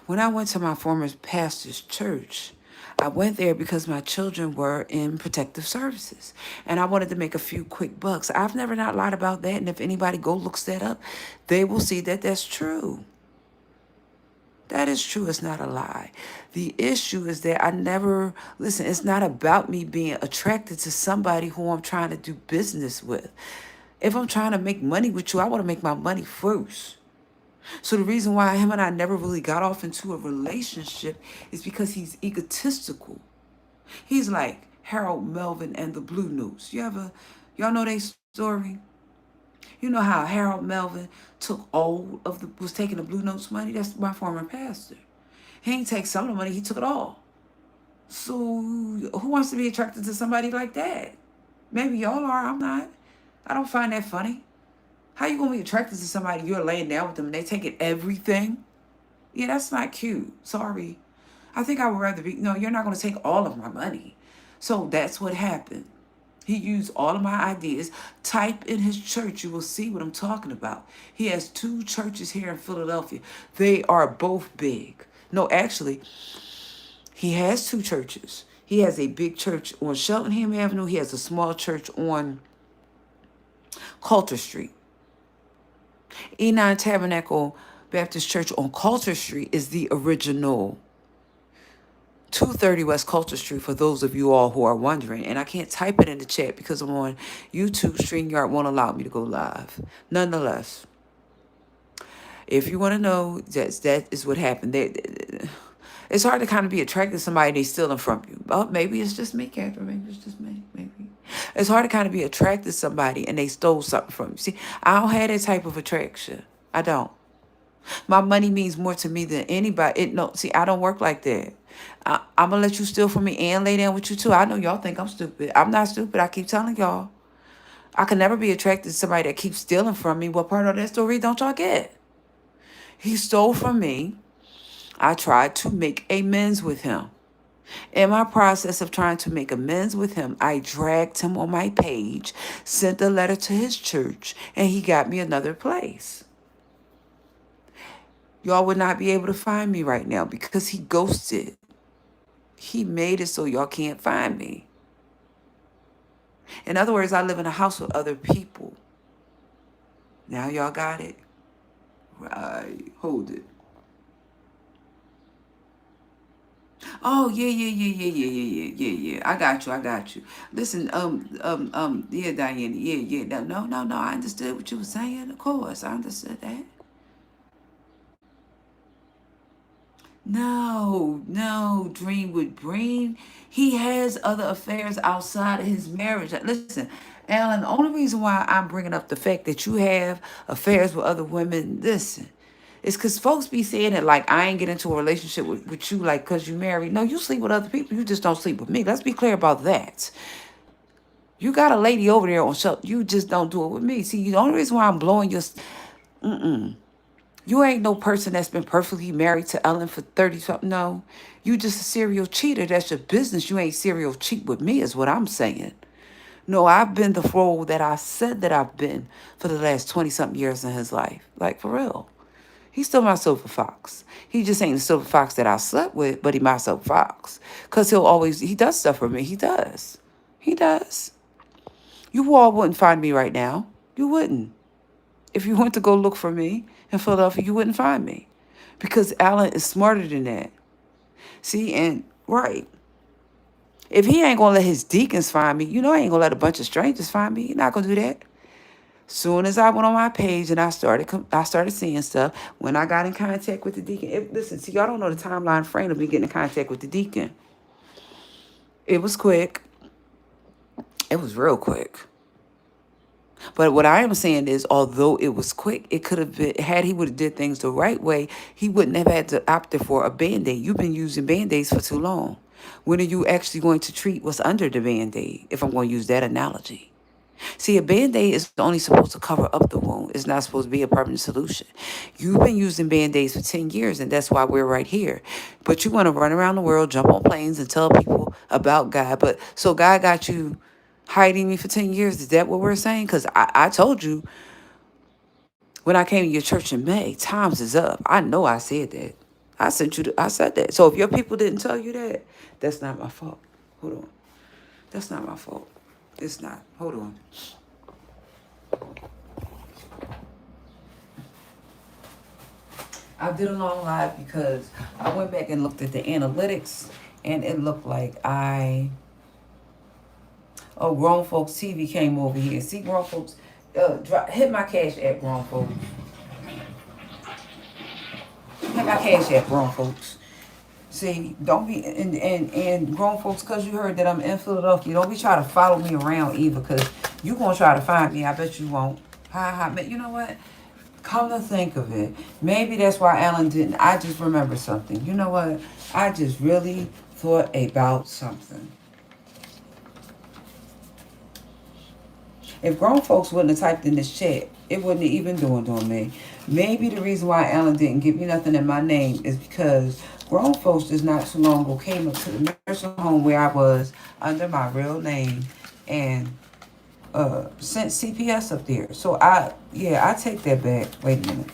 When I went to my former pastor's church, I went there because my children were in protective services and I wanted to make a few quick bucks. I've never not lied about that. And if anybody looks that up, they will see that that's true. That is true. It's not a lie. The issue is that listen, it's not about me being attracted to somebody who I'm trying to do business with. If I'm trying to make money with you, I want to make my money first. So the reason why him and I never really got off into a relationship is because he's egotistical. He's like Harold Melvin and the Blue Notes. Y'all know their story? You know how Harold Melvin was taking the Blue Notes money? That's my former pastor. He ain't take some of the money, he took it all. So who wants to be attracted to somebody like that? Maybe y'all are, I'm not. I don't find that funny. How you gonna be attracted to somebody you're laying down with them and they taking everything? Yeah, that's not cute. Sorry. I think I would rather be, no, you're not gonna take all of my money. So that's what happened. He used all of my ideas. Type in his church, you will see what I'm talking about. He has 2 churches here in Philadelphia. They are both big. No, actually, he has 2 churches. He has a big church on Cheltenham Avenue. He has a small church on Coulter Street. E9 Tabernacle Baptist Church on Coulter Street is the original 230 West Coulter Street, for those of you all who are wondering. And I can't type it in the chat because I'm on YouTube. StreamYard won't allow me to go live. Nonetheless, if you want to know, that is what happened. It's hard to kind of be attracted to somebody they stealing from you. Oh, maybe it's just me, Catherine. Maybe it's just me. Maybe. It's hard to kind of be attracted to somebody and they stole something from you. See, I don't have that type of attraction. I don't. My money means more to me than anybody. See, I don't work like that. I'm going to let you steal from me and lay down with you too. I know y'all think I'm stupid. I'm not stupid. I keep telling y'all. I can never be attracted to somebody that keeps stealing from me. What part of that story don't y'all get? He stole from me. I tried to make amends with him. In my process of trying to make amends with him, I dragged him on my page, sent a letter to his church, and he got me another place. Y'all would not be able to find me right now because he ghosted. He made it so y'all can't find me. In other words, I live in a house with other people. Now y'all got it? Right. Hold it. Oh, yeah. I got you. Listen, yeah, Diana, yeah. No, I understood what you were saying. Of course, I understood that. No, Dream with Breen. He has other affairs outside of his marriage. Listen, Alan, the only reason why I'm bringing up the fact that you have affairs with other women, listen, it's because folks be saying it like I ain't get into a relationship with you like because you married. No, you sleep with other people. You just don't sleep with me. Let's be clear about that. You got a lady over there on show. You just don't do it with me. See, the only reason why I'm blowing your... You ain't no person that's been perfectly married to Ellen for 30-something. No, you just a serial cheater. That's your business. You ain't serial cheat with me is what I'm saying. No, I've been the role that I said that I've been for the last 20-something years in his life. Like, for real. He's still my silver fox. He just ain't the silver fox that I slept with, but he my silver fox. Because he does stuff for me. He does. You all wouldn't find me right now. You wouldn't. If you went to go look for me in Philadelphia, you wouldn't find me. Because Alan is smarter than that. See, and right. If he ain't going to let his deacons find me, he ain't going to let a bunch of strangers find me. He's not going to do that. Soon as I went on my page and I started seeing stuff, when I got in contact with the deacon, listen, see, y'all don't know the timeline frame of me getting in contact with the deacon. It was quick. It was real quick. But what I am saying is, although it was quick, it could have been, had he would have did things the right way, he wouldn't have had to opt for a Band-Aid. You've been using Band-Aids for too long. When are you actually going to treat what's under the Band-Aid, if I'm going to use that analogy? See, a Band-Aid is only supposed to cover up the wound. It's not supposed to be a permanent solution. You've been using Band-Aids for 10 years, and that's why we're right here. But you want to run around the world, jump on planes, and tell people about God. But so God got you hiding me for 10 years. Is that what we're saying? Because I told you when I came to your church in May, times is up. I know I said that. I said that. So if your people didn't tell you that, that's not my fault. Hold on. That's not my fault. It's not. Hold on. I did a long live because I went back and looked at the analytics, and it looked like Grown Folks TV came over here. See, Grown Folks, hit my cash app, Grown Folks. Hit my cash app, Grown Folks. See, don't be, and Grown Folks, because you heard that I'm in Philadelphia, don't be trying to follow me around either, because you going to try to find me. I bet you won't. Ha ha. But you know what? Come to think of it, maybe that's why Alan didn't. I just remember something. You know what? I just really thought about something. If Grown Folks wouldn't have typed in this chat, it wouldn't have even dawned on me. Maybe the reason why Alan didn't give me nothing in my name is because Grown Folks just not too long ago came up to the nursing home where I was under my real name and sent CPS up there. So I take that back. Wait a minute.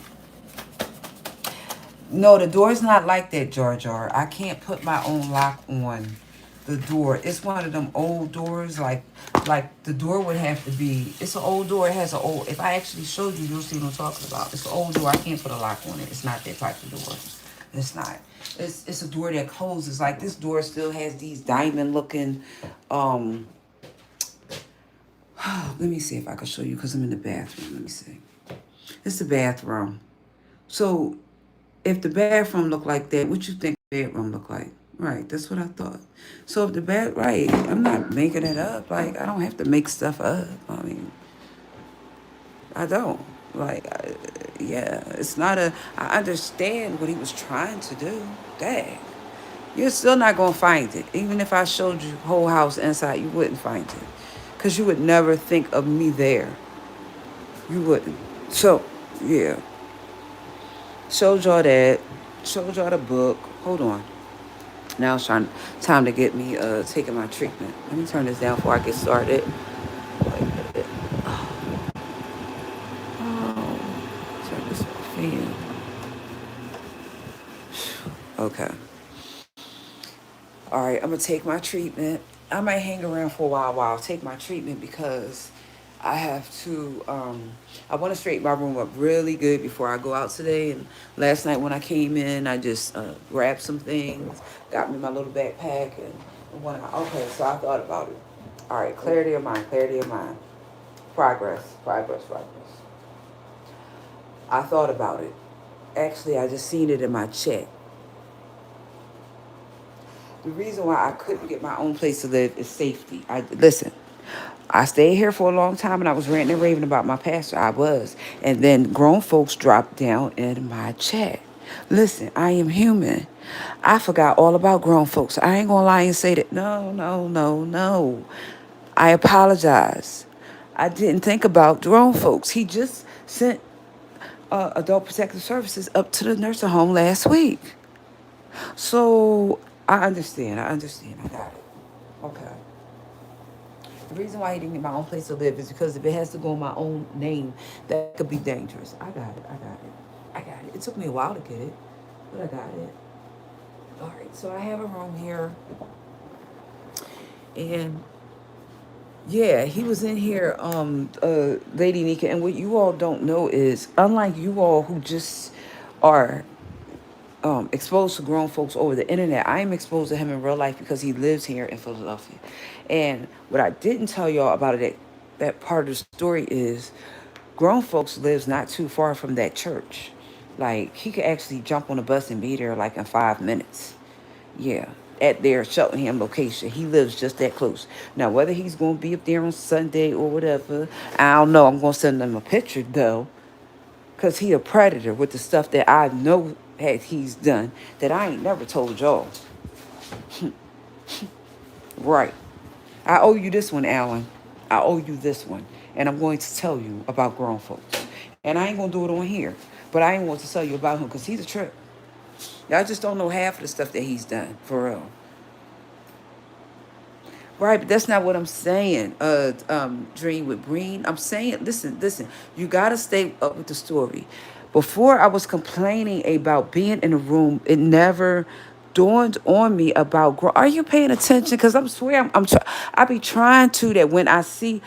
No, the door's not like that, Jar Jar. I can't put my own lock on the door. It's one of them old doors, like the door would have to be. It's an old door. It has an old. If I actually showed you, you'll see what I'm talking about. It's an old door. I can't put a lock on it. It's not that type of door. It's not. It's a door that closes. Like this door still has these diamond looking. Let me see if I can show you because I'm in the bathroom. Let me see. It's the bathroom. So if the bathroom looked like that, what you think the bedroom look like? Right, that's what I thought. So if the bed, right, I'm not making it up. Like, I don't have to make stuff up. I mean, I don't. Like, yeah, it's not a, I understand what he was trying to do. Dang. You're still not going to find it. Even if I showed you whole house inside, you wouldn't find it. Because you would never think of me there. You wouldn't. So, yeah. Showed y'all that. Showed y'all the book. Hold on. Now it's time to get me taking my treatment. Let me turn this down before I get started. Wait a minute. Oh, turn this off in. Okay. All right, I'm gonna take my treatment. I might hang around for a while I'll take my treatment because I have to. I want to straighten my room up really good before I go out today. And last night when I came in, I just grabbed some things, got me my little backpack, and went out. Okay, so I thought about it. All right, clarity of mind, clarity of mind, progress, progress, progress. I thought about it. Actually, I just seen it in my check. The reason why I couldn't get my own place to live is safety. Listen. I stayed here for a long time and I was ranting and raving about my pastor. I was. And then grown folks dropped down in my chat. Listen, I am human. I forgot all about grown folks. I ain't gonna lie and say that. No, no, no, no. I apologize. I didn't think about grown folks. He just sent Adult Protective Services up to the nursing home last week. So I understand. I got it. Okay. The reason why he didn't get my own place to live is because if it has to go in my own name, that could be dangerous. I got it. I got it. It took me a while to get it, but I got it. All right, so I have a room here. And yeah, he was in here, Lady Nika. And what you all don't know is, unlike you all who just are exposed to grown folks over the internet, I am exposed to him in real life because he lives here in Philadelphia. And what I didn't tell y'all about it, that part of the story is grown folks lives not too far from that church. Like, he could actually jump on a bus and be there like in 5 minutes. Yeah. at their Cheltenham location. He lives just that close. Now, whether he's going to be up there on Sunday or whatever, I don't know. I'm going to send him a picture, though, because he a predator with the stuff that I know he's done that I ain't never told y'all. Right. I owe you this one, Alan. I owe you this one. And I'm going to tell you about grown folks. And I ain't going to do it on here. But I ain't going to tell you about him because he's a trip. Y'all just don't know half of the stuff that he's done, for real. Right, but that's not what I'm saying. Dream with Breen. I'm saying, listen. You gotta stay up with the story. Before I was complaining about being in a room, it never dawned on me about. Are you paying attention? Because I'm swear I be trying to that when I say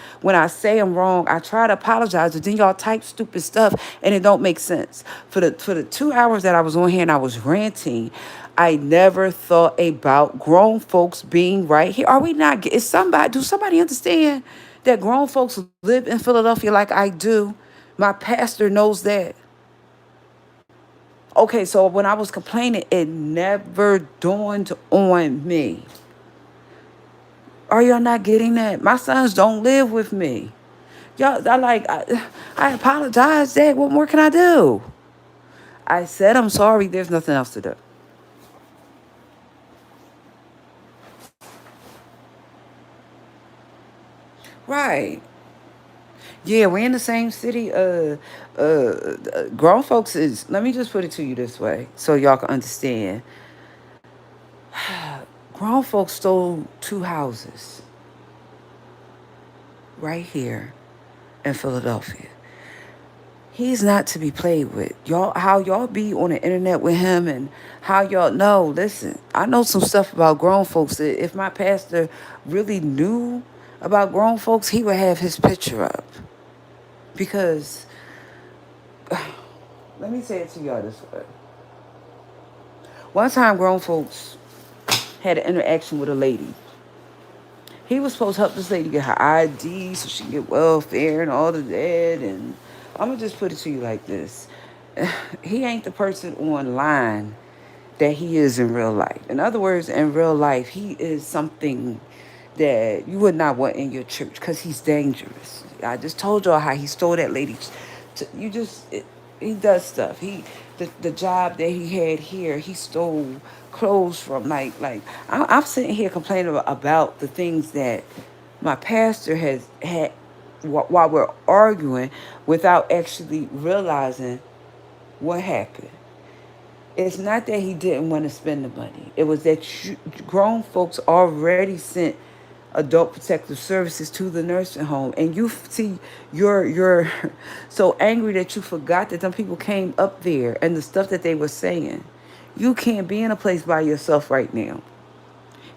I'm wrong, I try to apologize, but then y'all type stupid stuff and it don't make sense. For the 2 hours that I was on here and I was ranting. I never thought about grown folks being right here. Are we not? Do somebody understand that grown folks live in Philadelphia like I do? My pastor knows that. Okay, so when I was complaining, it never dawned on me. Are y'all not getting that? My sons don't live with me. Y'all, I apologize, Dad. What more can I do? I said I'm sorry. There's nothing else to do. Right. Yeah, we're in the same city. Grown folks is. Let me just put it to you this way, so y'all can understand. Grown folks stole 2 houses right here in Philadelphia. He's not to be played with. Y'all, how y'all be on the internet with him and how y'all know. Listen, I know some stuff about grown folks. That if my pastor really knew about grown folks, he would have his picture up because. Let me say it to y'all this way. One time, grown folks had an interaction with a lady. He was supposed to help this lady get her ID so she can get welfare and all of that. And I'm going to just put it to you like this. He ain't the person online that he is in real life. In other words, in real life, he is something that you would not want in your church because he's dangerous. I just told y'all how he stole that lady. He does stuff. The job that he had here, he stole clothes from. I'm sitting here complaining about the things that my pastor has had while we're arguing without actually realizing what happened. It's not that he didn't want to spend the money. It was that grown folks already sent adult protective services to the nursing home, and you see you're so angry that you forgot that some people came up there and the stuff that they were saying. You can't be in a place by yourself right now.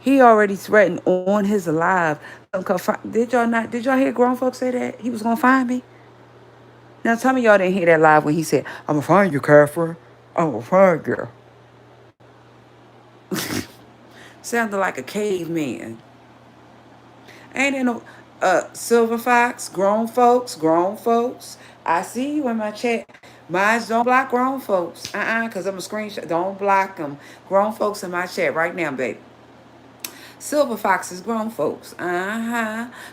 He already threatened on his life. Did y'all not? Did y'all hear grown folks say that he was gonna find me? Now tell me y'all didn't hear that live when he said, "I'm gonna find you, Catherine. I'm gonna find you." Sounded like a caveman. Ain't it no Silver Fox, grown folks. I see you in my chat. Mine's don't block grown folks. Because I'm a screenshot. Don't block them. Grown folks in my chat right now, baby. Silver Fox is grown folks.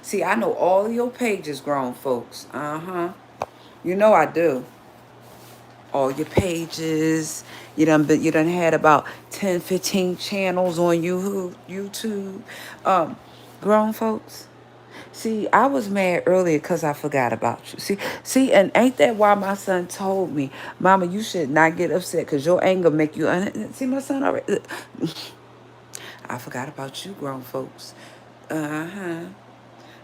See, I know all your pages, grown folks. You know I do. All your pages. You done had about 10, 15 channels on YouTube. Grown folks. See, I was mad earlier because I forgot about you. See, and ain't that why my son told me, Mama, you should not get upset because your anger make you see my son already. I forgot about you, grown folks. No,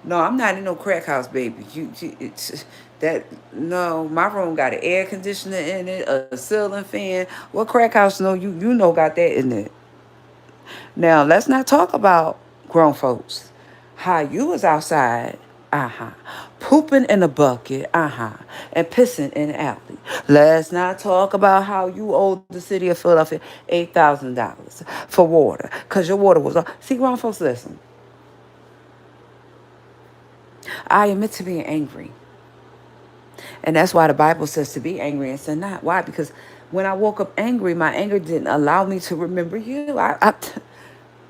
I'm not in no crack house, baby. It's that no, my room got an air conditioner in it, a ceiling fan. What crack house? No, you know got that in it. Now let's not talk about grown folks. How you was outside, pooping in a bucket, and pissing in the alley. Let's not talk about how you owed the city of Philadelphia $8,000 for water, cause your water was off. See, grown folks, listen. I admit to being angry. And that's why the Bible says to be angry and sin not. Why? Because when I woke up angry, my anger didn't allow me to remember you.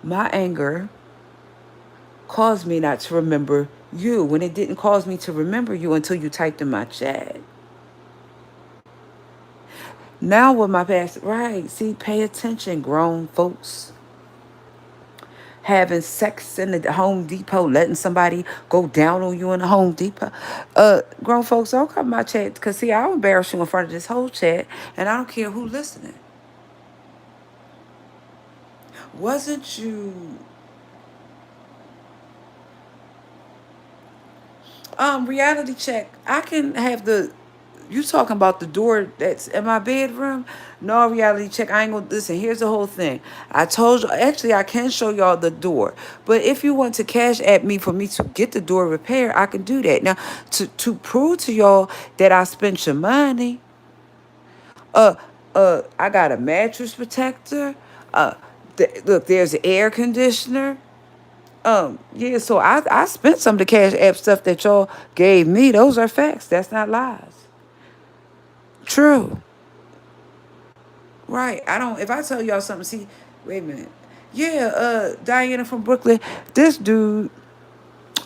My anger caused me not to remember you when it didn't cause me to remember you until you typed in my chat. Now with my past, right? See, pay attention, grown folks. Having sex in the Home Depot, letting somebody go down on you in the Home Depot. Grown folks, don't come my chat because see, I'll embarrass you in front of this whole chat, and I don't care who listening. Wasn't you reality check? I can have the you talking about the door that's in my bedroom? No, reality check. I ain't gonna listen. Here's the whole thing. I told you actually I can show y'all the door. But if you want to cash at me for me to get the door repaired, I can do that. Now to prove to y'all that I spent your money, uh I got a mattress protector. Uh look, there's an air conditioner. Yeah, so I spent some of the cash app stuff that y'all gave me. Those are facts. That's not lies. True. Right. I don't if I tell y'all something, see, wait a minute. Yeah, Diana from Brooklyn, this dude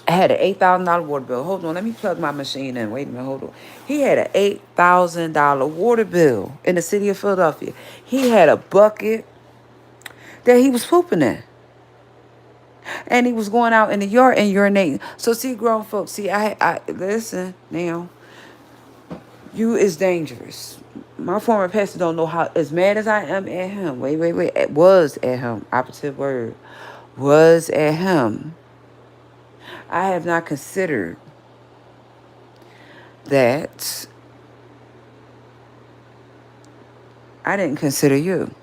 had an $8,000 water bill. Hold on, let me plug my machine in. Wait a minute, hold on. He had an $8,000 water bill in the city of Philadelphia. He had a bucket that he was pooping in. And he was going out in the yard and urinating. So see, grown folks, see, I listen now. You is dangerous. My former pastor don't know how, as mad as I am at him. Wait. It was at him. Operative word. Was at him. I have not considered that I didn't consider you.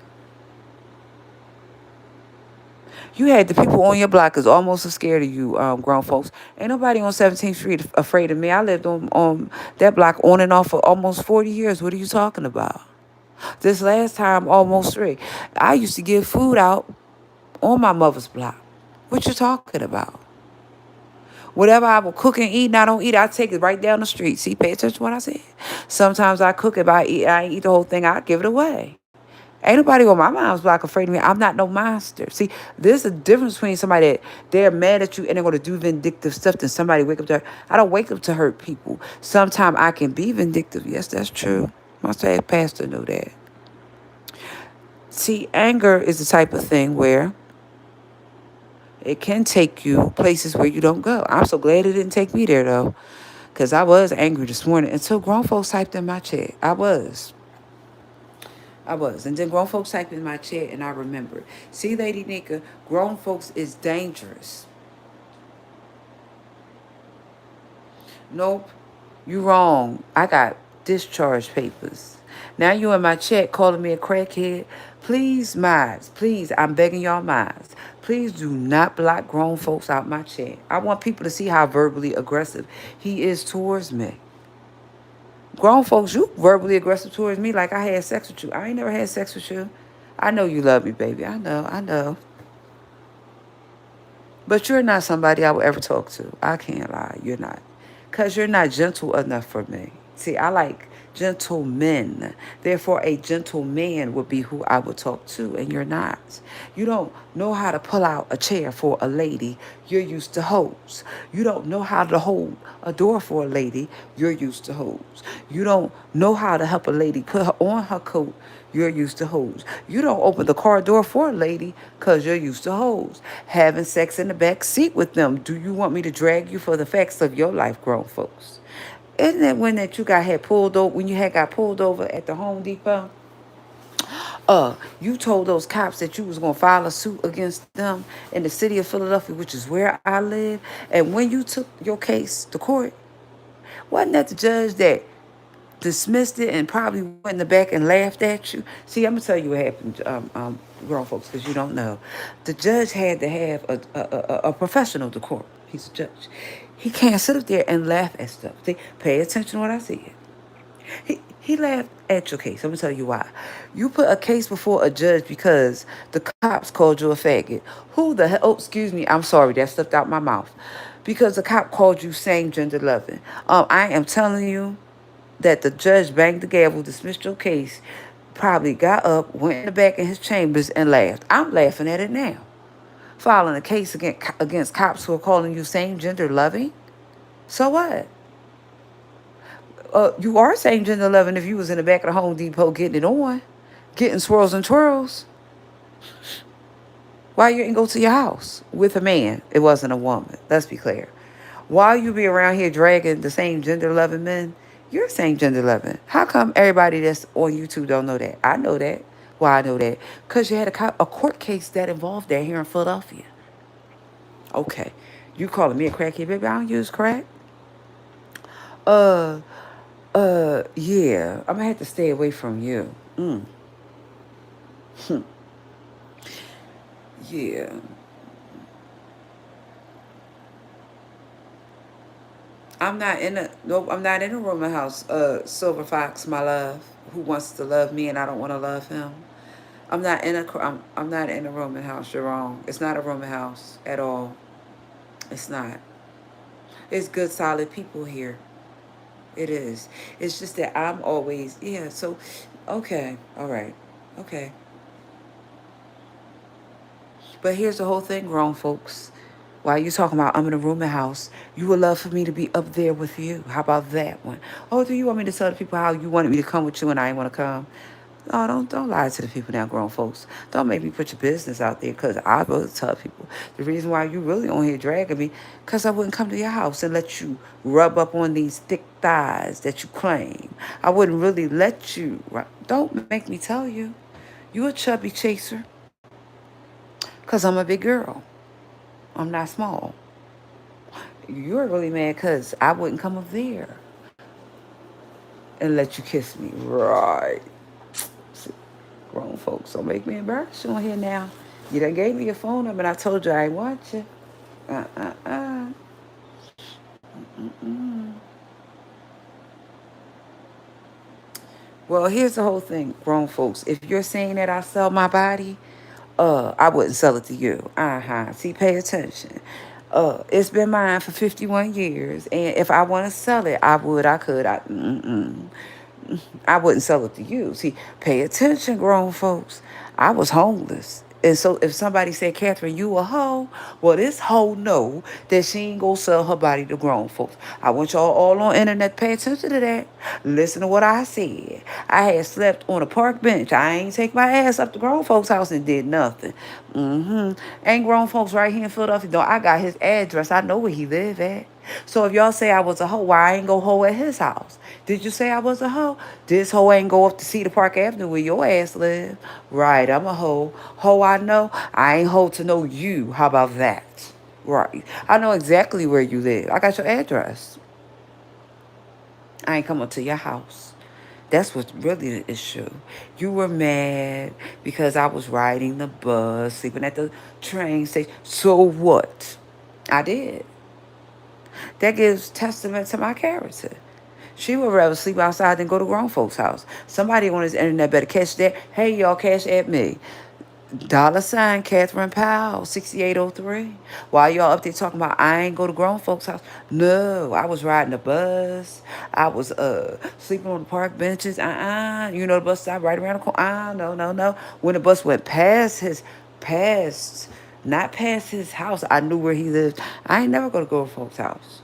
You had the people on your block is almost as scared of you, grown folks. Ain't nobody on 17th Street afraid of me. I lived on that block on and off for almost 40 years. What are you talking about? This last time, almost 3. I used to give food out on my mother's block. What you talking about? Whatever I will cook and eat and I don't eat, I take it right down the street. See, pay attention to what I said. Sometimes I cook. If I ain't eat the whole thing, I give it away. Ain't nobody on my mom's block afraid of me. I'm not no monster. See, there's a difference between somebody that they're mad at you and they're going to do vindictive stuff than somebody wake up to hurt. I don't wake up to hurt people. Sometimes I can be vindictive. Yes, that's true. My pastor know that. See, anger is the type of thing where it can take you places where you don't go. I'm so glad it didn't take me there, though, because I was angry this morning until grown folks typed in my chat. I was. And then grown folks typed in my chat, and I remembered. See, Lady Nika, grown folks is dangerous. Nope, you wrong. I got discharge papers. Now you in my chat calling me a crackhead. Please, mods, please, I'm begging y'all mods. Please do not block grown folks out my chat. I want people to see how verbally aggressive he is towards me. Grown folks, you verbally aggressive towards me like I had sex with you. I ain't never had sex with you. I know you love me, baby. I know. But you're not somebody I would ever talk to. I can't lie. You're not. Because you're not gentle enough for me. See, I like gentlemen. Therefore, a gentleman would be who I would talk to, and you're not. You don't know how to pull out a chair for a lady. You're used to hoes. You don't know how to hold a door for a lady. You're used to hoes. You don't know how to help a lady put her on her coat. You're used to hoes. You don't open the car door for a lady because you're used to hoes. Having sex in the back seat with them. Do you want me to drag you for the facts of your life, grown folks? Isn't that when that you had pulled over, when you had got pulled over at the Home Depot? You told those cops that you was going to file a suit against them in the city of Philadelphia, which is where I live. And when you took your case to court, wasn't that the judge that dismissed it and probably went in the back and laughed at you? See, I'm gonna tell you what happened, grown folks, because you don't know. The judge had to have a professional decorum. He's a judge. He can't sit up there and laugh at stuff. See, pay attention to what I said. He laughed at your case. I'm gonna tell you why. You put a case before a judge because the cops called you a faggot. Who the hell? Oh, excuse me. I'm sorry. That slipped out my mouth. Because the cop called you same gender loving. I am telling you that the judge banged the gavel, dismissed your case, probably got up, went in the back in his chambers, and laughed. I'm laughing at it now. filing a case against cops who are calling you same gender loving. So what? You are same gender loving if you was in the back of the Home Depot getting it on, getting swirls and twirls. Why you didn't go to your house with a man? It wasn't a woman. Let's be clear. While you be around here dragging the same gender loving men, you're same gender loving. How come everybody that's on YouTube don't know that? I know that. Why I know that? Because you had a court case that involved that here in Philadelphia. Okay. You calling me a crackhead, baby? I don't use crack. Uh, yeah. I'm gonna have to stay away from you. Yeah. I'm not in a nope. I'm not in a rooming house. Silver Fox, my love, who wants to love me and I don't want to love him. I'm not in a rooming house. You're wrong. It's not a rooming house at all. It's not. It's good, solid people here. It is. It's just that I'm always yeah. So, okay, all right, okay. But here's the whole thing, grown folks. While you talking about I'm in a rooming house, you would love for me to be up there with you. How about that one? Oh, do you want me to tell the people how you wanted me to come with you and I ain't want to come? No, don't lie to the people now, grown folks. Don't make me put your business out there because I will tell people. The reason why you really on here dragging me, because I wouldn't come to your house and let you rub up on these thick thighs that you claim. I wouldn't really let you. Don't make me tell you. You a chubby chaser because I'm a big girl. I'm not small. You're really mad because I wouldn't come up there and let you kiss me. Right. See, grown folks, don't make me embarrass you on here now. You done gave me your phone number and I told you I ain't want you. Uh. Mm-mm. Well, here's the whole thing, grown folks. If you're saying that I sell my body, I wouldn't sell it to you. See, pay attention. It's been mine for 51 years, and if I want to sell it, I would, I could. I wouldn't sell it to you. See, pay attention, grown folks. I was homeless. And so if somebody said, Catherine, you a hoe, well, this hoe know that she ain't gonna sell her body to grown folks. I want y'all all on internet pay attention to that. Listen to what I said. I had slept on a park bench. I ain't take my ass up to grown folks' house and did nothing. Ain't grown folks right here in Philadelphia. Though I got his address. I know where he live at. So if y'all say I was a hoe, why I ain't go hoe at his house? Did you say I was a hoe? This hoe ain't go up to Cedar Park Avenue where your ass live. Right, I'm a hoe. Hoe I know. I ain't hoe to know you. How about that? Right. I know exactly where you live. I got your address. I ain't come up to your house. That's what's really the issue. You were mad because I was riding the bus, sleeping at the train station. So what? I did. That gives testament to my character. She would rather sleep outside than go to grown folks' house. Somebody on this internet better catch that. Hey, y'all, cash at me. $ Catherine Powell, 6803. While y'all up there talking about I ain't go to grown folks' house. No, I was riding the bus. I was sleeping on the park benches. You know the bus stop right around the corner. No. When the bus went not past his house, I knew where he lived. I ain't never go to grown folks' house.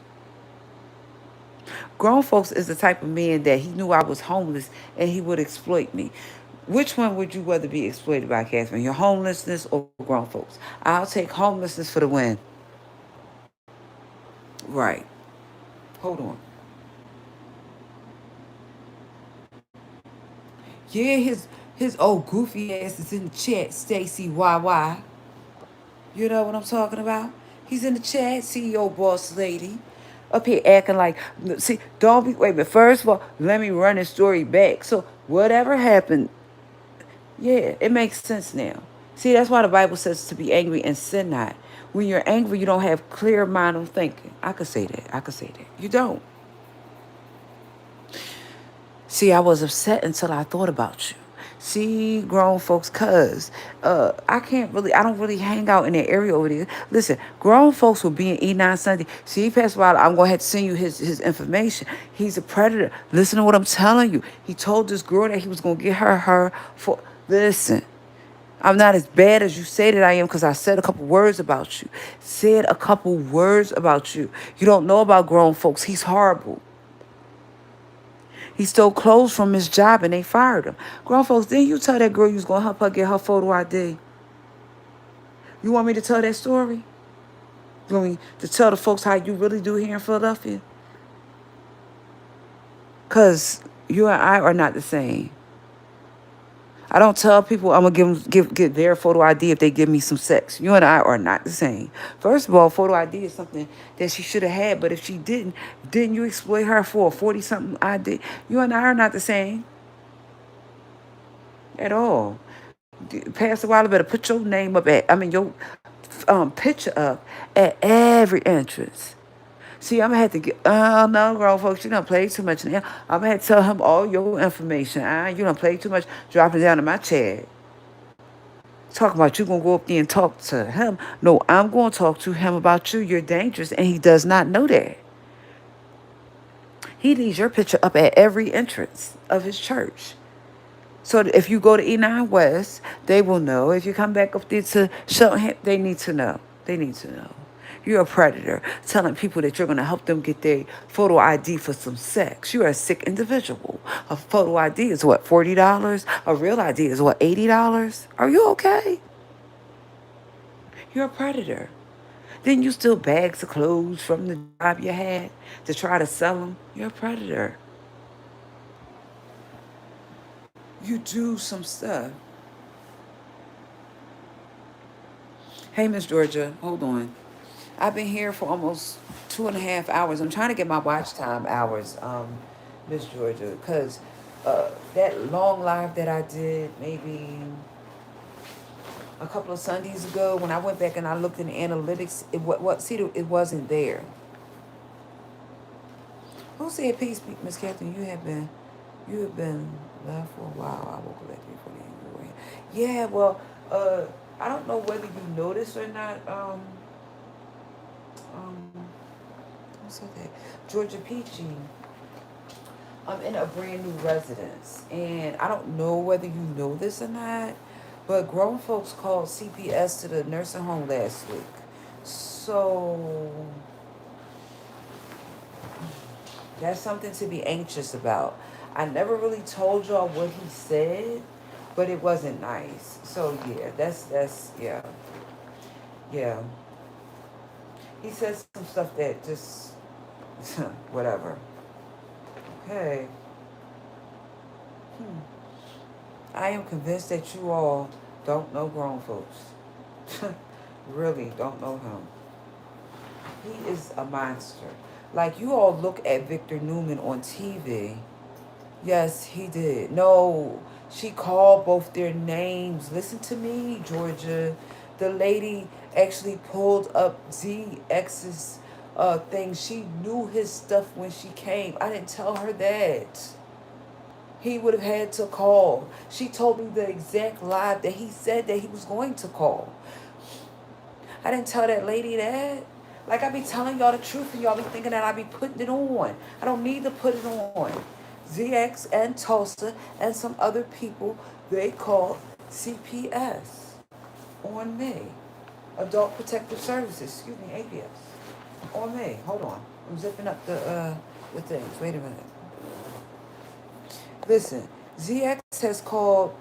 Grown folks is the type of man that he knew I was homeless and he would exploit me. Which one would you rather be exploited by, Catherine? Your homelessness or grown folks? I'll take homelessness for the win. Right. Hold on. Yeah, his old goofy ass is in the chat, Stacy YY. You know what I'm talking about? He's in the chat, CEO boss lady. Up here acting like, see, don't be, wait a minute. First of all, let me run the story back. So, whatever happened, yeah, it makes sense now. See, that's why the Bible says to be angry and sin not. When you're angry, you don't have clear mind of thinking. I could say that. You don't. See, I was upset until I thought about you. See, grown folks, I don't really hang out in that area over there. Listen, grown folks will be in E9 Sunday. See, Pastor Wilder, I'm going to have to send you his information. He's a predator. Listen to what I'm telling you. He told this girl that he was going to get her for, listen. I'm not as bad as you say that I am because I said a couple words about you. Said a couple words about you. You don't know about grown folks. He's horrible. He stole clothes from his job and they fired him. Grown folks, didn't you tell that girl you was going to help her get her photo ID? You want me to tell that story? You want me to tell the folks how you really do here in Philadelphia? Because you and I are not the same. I don't tell people I'm gonna get their photo ID if they give me some sex. You and I are not the same. First of all, photo ID is something that she should have had, but if she didn't you exploit her for a 40-something ID? You and I are not the same at all. Pastor Wilder better put your name up your picture up at every entrance. See, I'm gonna have to get. Oh no, grown folks, you done played too much now. I'm gonna have to tell him all your information. You done played too much, dropping down in my chat. Talking about you gonna go up there and talk to him. No, I'm gonna talk to him about you. You're dangerous, and he does not know that. He needs your picture up at every entrance of his church. So if you go to E9 West, they will know. If you come back up there to Shelton, they need to know. They need to know. You're a predator, telling people that you're going to help them get their photo ID for some sex. You're a sick individual. A photo ID is what, $40? A real ID is what, $80? Are you okay? You're a predator. Then you steal bags of clothes from the job you had to try to sell them. You're a predator. You do some stuff. Hey, Miss Georgia, hold on. I've been here for almost 2.5 hours. I'm trying to get my watch time hours, Miss Georgia, because that long live that I did maybe a couple of Sundays ago, when I went back and I looked in the analytics, it wasn't there. Who said peace, Miss Catherine? You have been left for a while. I woke up at 3:40. Yeah, well, I don't know whether you noticed or not. Who said that? Georgia Peachy. I'm in a brand new residence, and I don't know whether you know this or not, but grown folks called CPS to the nursing home last week. So that's something to be anxious about. I never really told y'all what he said, but it wasn't nice. So yeah, that's yeah. He says some stuff that just whatever. Okay. I am convinced that you all don't know grown folks. Really don't know him. He is a monster. Like, you all look at Victor Newman on TV. Yes, he did. No, she called both their names. Listen to me, Georgia. The lady actually pulled up ZX's thing. She knew his stuff when she came. I didn't tell her that. He would have had to call. She told me the exact live that he said that he was going to call. I didn't tell that lady that. Like, I be telling y'all the truth and y'all be thinking that I be putting it on. I don't need to put it on. ZX and Tulsa and some other people, they called CPS on me. Adult Protective Services, excuse me, APS. On me. Hold on. I'm zipping up the things. Wait a minute. Listen, ZX has called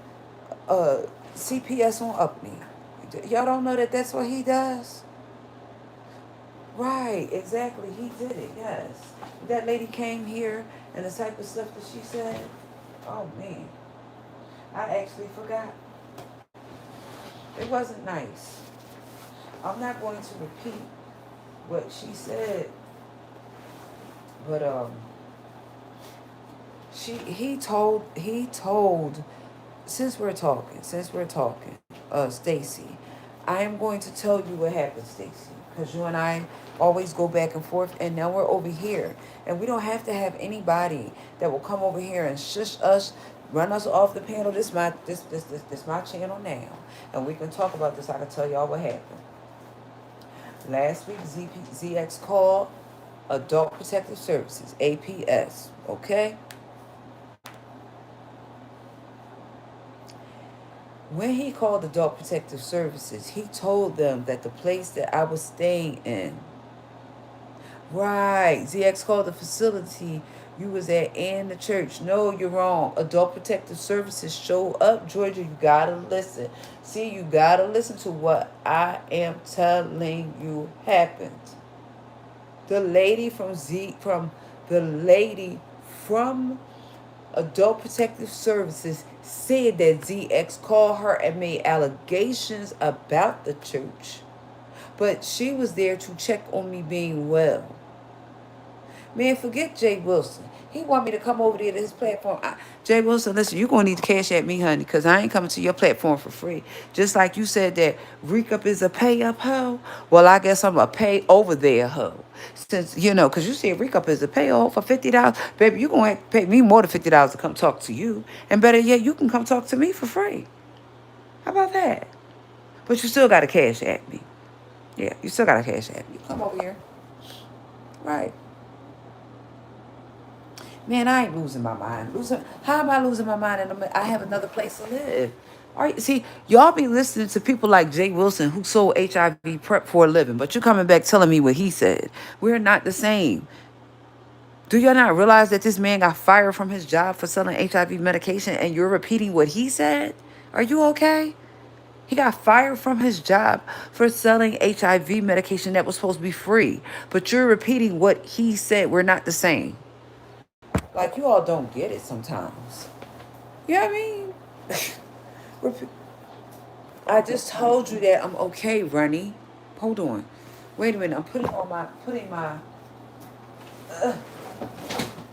CPS on Upney. Y'all don't know that that's what he does? Right, exactly. He did it, yes. That lady came here and the type of stuff that she said. Oh, man. I actually forgot. It wasn't nice. I'm not going to repeat what she said. But, he told, since we're talking, Stacy, I am going to tell you what happened, Stacy, because you and I always go back and forth, and now we're over here, and we don't have to have anybody that will come over here and shush us, run us off the panel. This my channel now, and we can talk about this. I can tell y'all what happened. Last week, ZX called Adult Protective Services, APS, okay? When he called Adult Protective Services, he told them that the place that I was staying in, right, ZX called the facility you was at and the church. No, you're wrong. Adult Protective Services show up, Georgia. You gotta listen. See, you gotta listen to what I am telling you happened. The lady from Adult Protective Services said that ZX called her and made allegations about the church. But she was there to check on me being well. Man, forget Jay Wilson. He want me to come over there to his platform. Jay Wilson, listen, you're going to need to cash at me, honey, because I ain't coming to your platform for free. Just like you said that Recap is a pay-up hoe. Well, I guess I'm a pay-over-there hoe. Since, because you said Recap is a pay-over for $50. Baby, you're going to have to pay me more than $50 to come talk to you. And better yet, you can come talk to me for free. How about that? But you still got to cash at me. Yeah, you still got to cash at me. Come over here. Right. Man, I ain't losing my mind. How am I losing my mind? And I have another place to live. All right, see, y'all be listening to people like Jay Wilson who sold HIV prep for a living, but you're coming back telling me what he said. We're not the same. Do y'all not realize that this man got fired from his job for selling HIV medication and you're repeating what he said? Are you okay? He got fired from his job for selling HIV medication that was supposed to be free, but you're repeating what he said. We're not the same. Like, you all don't get it sometimes. You know what I mean? I just told you that I'm okay, Ronnie. Hold on. Wait a minute. I'm putting my, uh,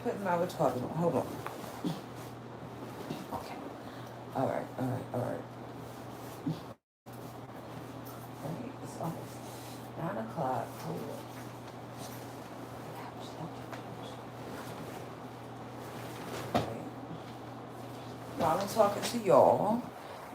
what you call it on. Hold on. Okay. All right. It's almost 9 o'clock. Hold on. While I'm talking to y'all.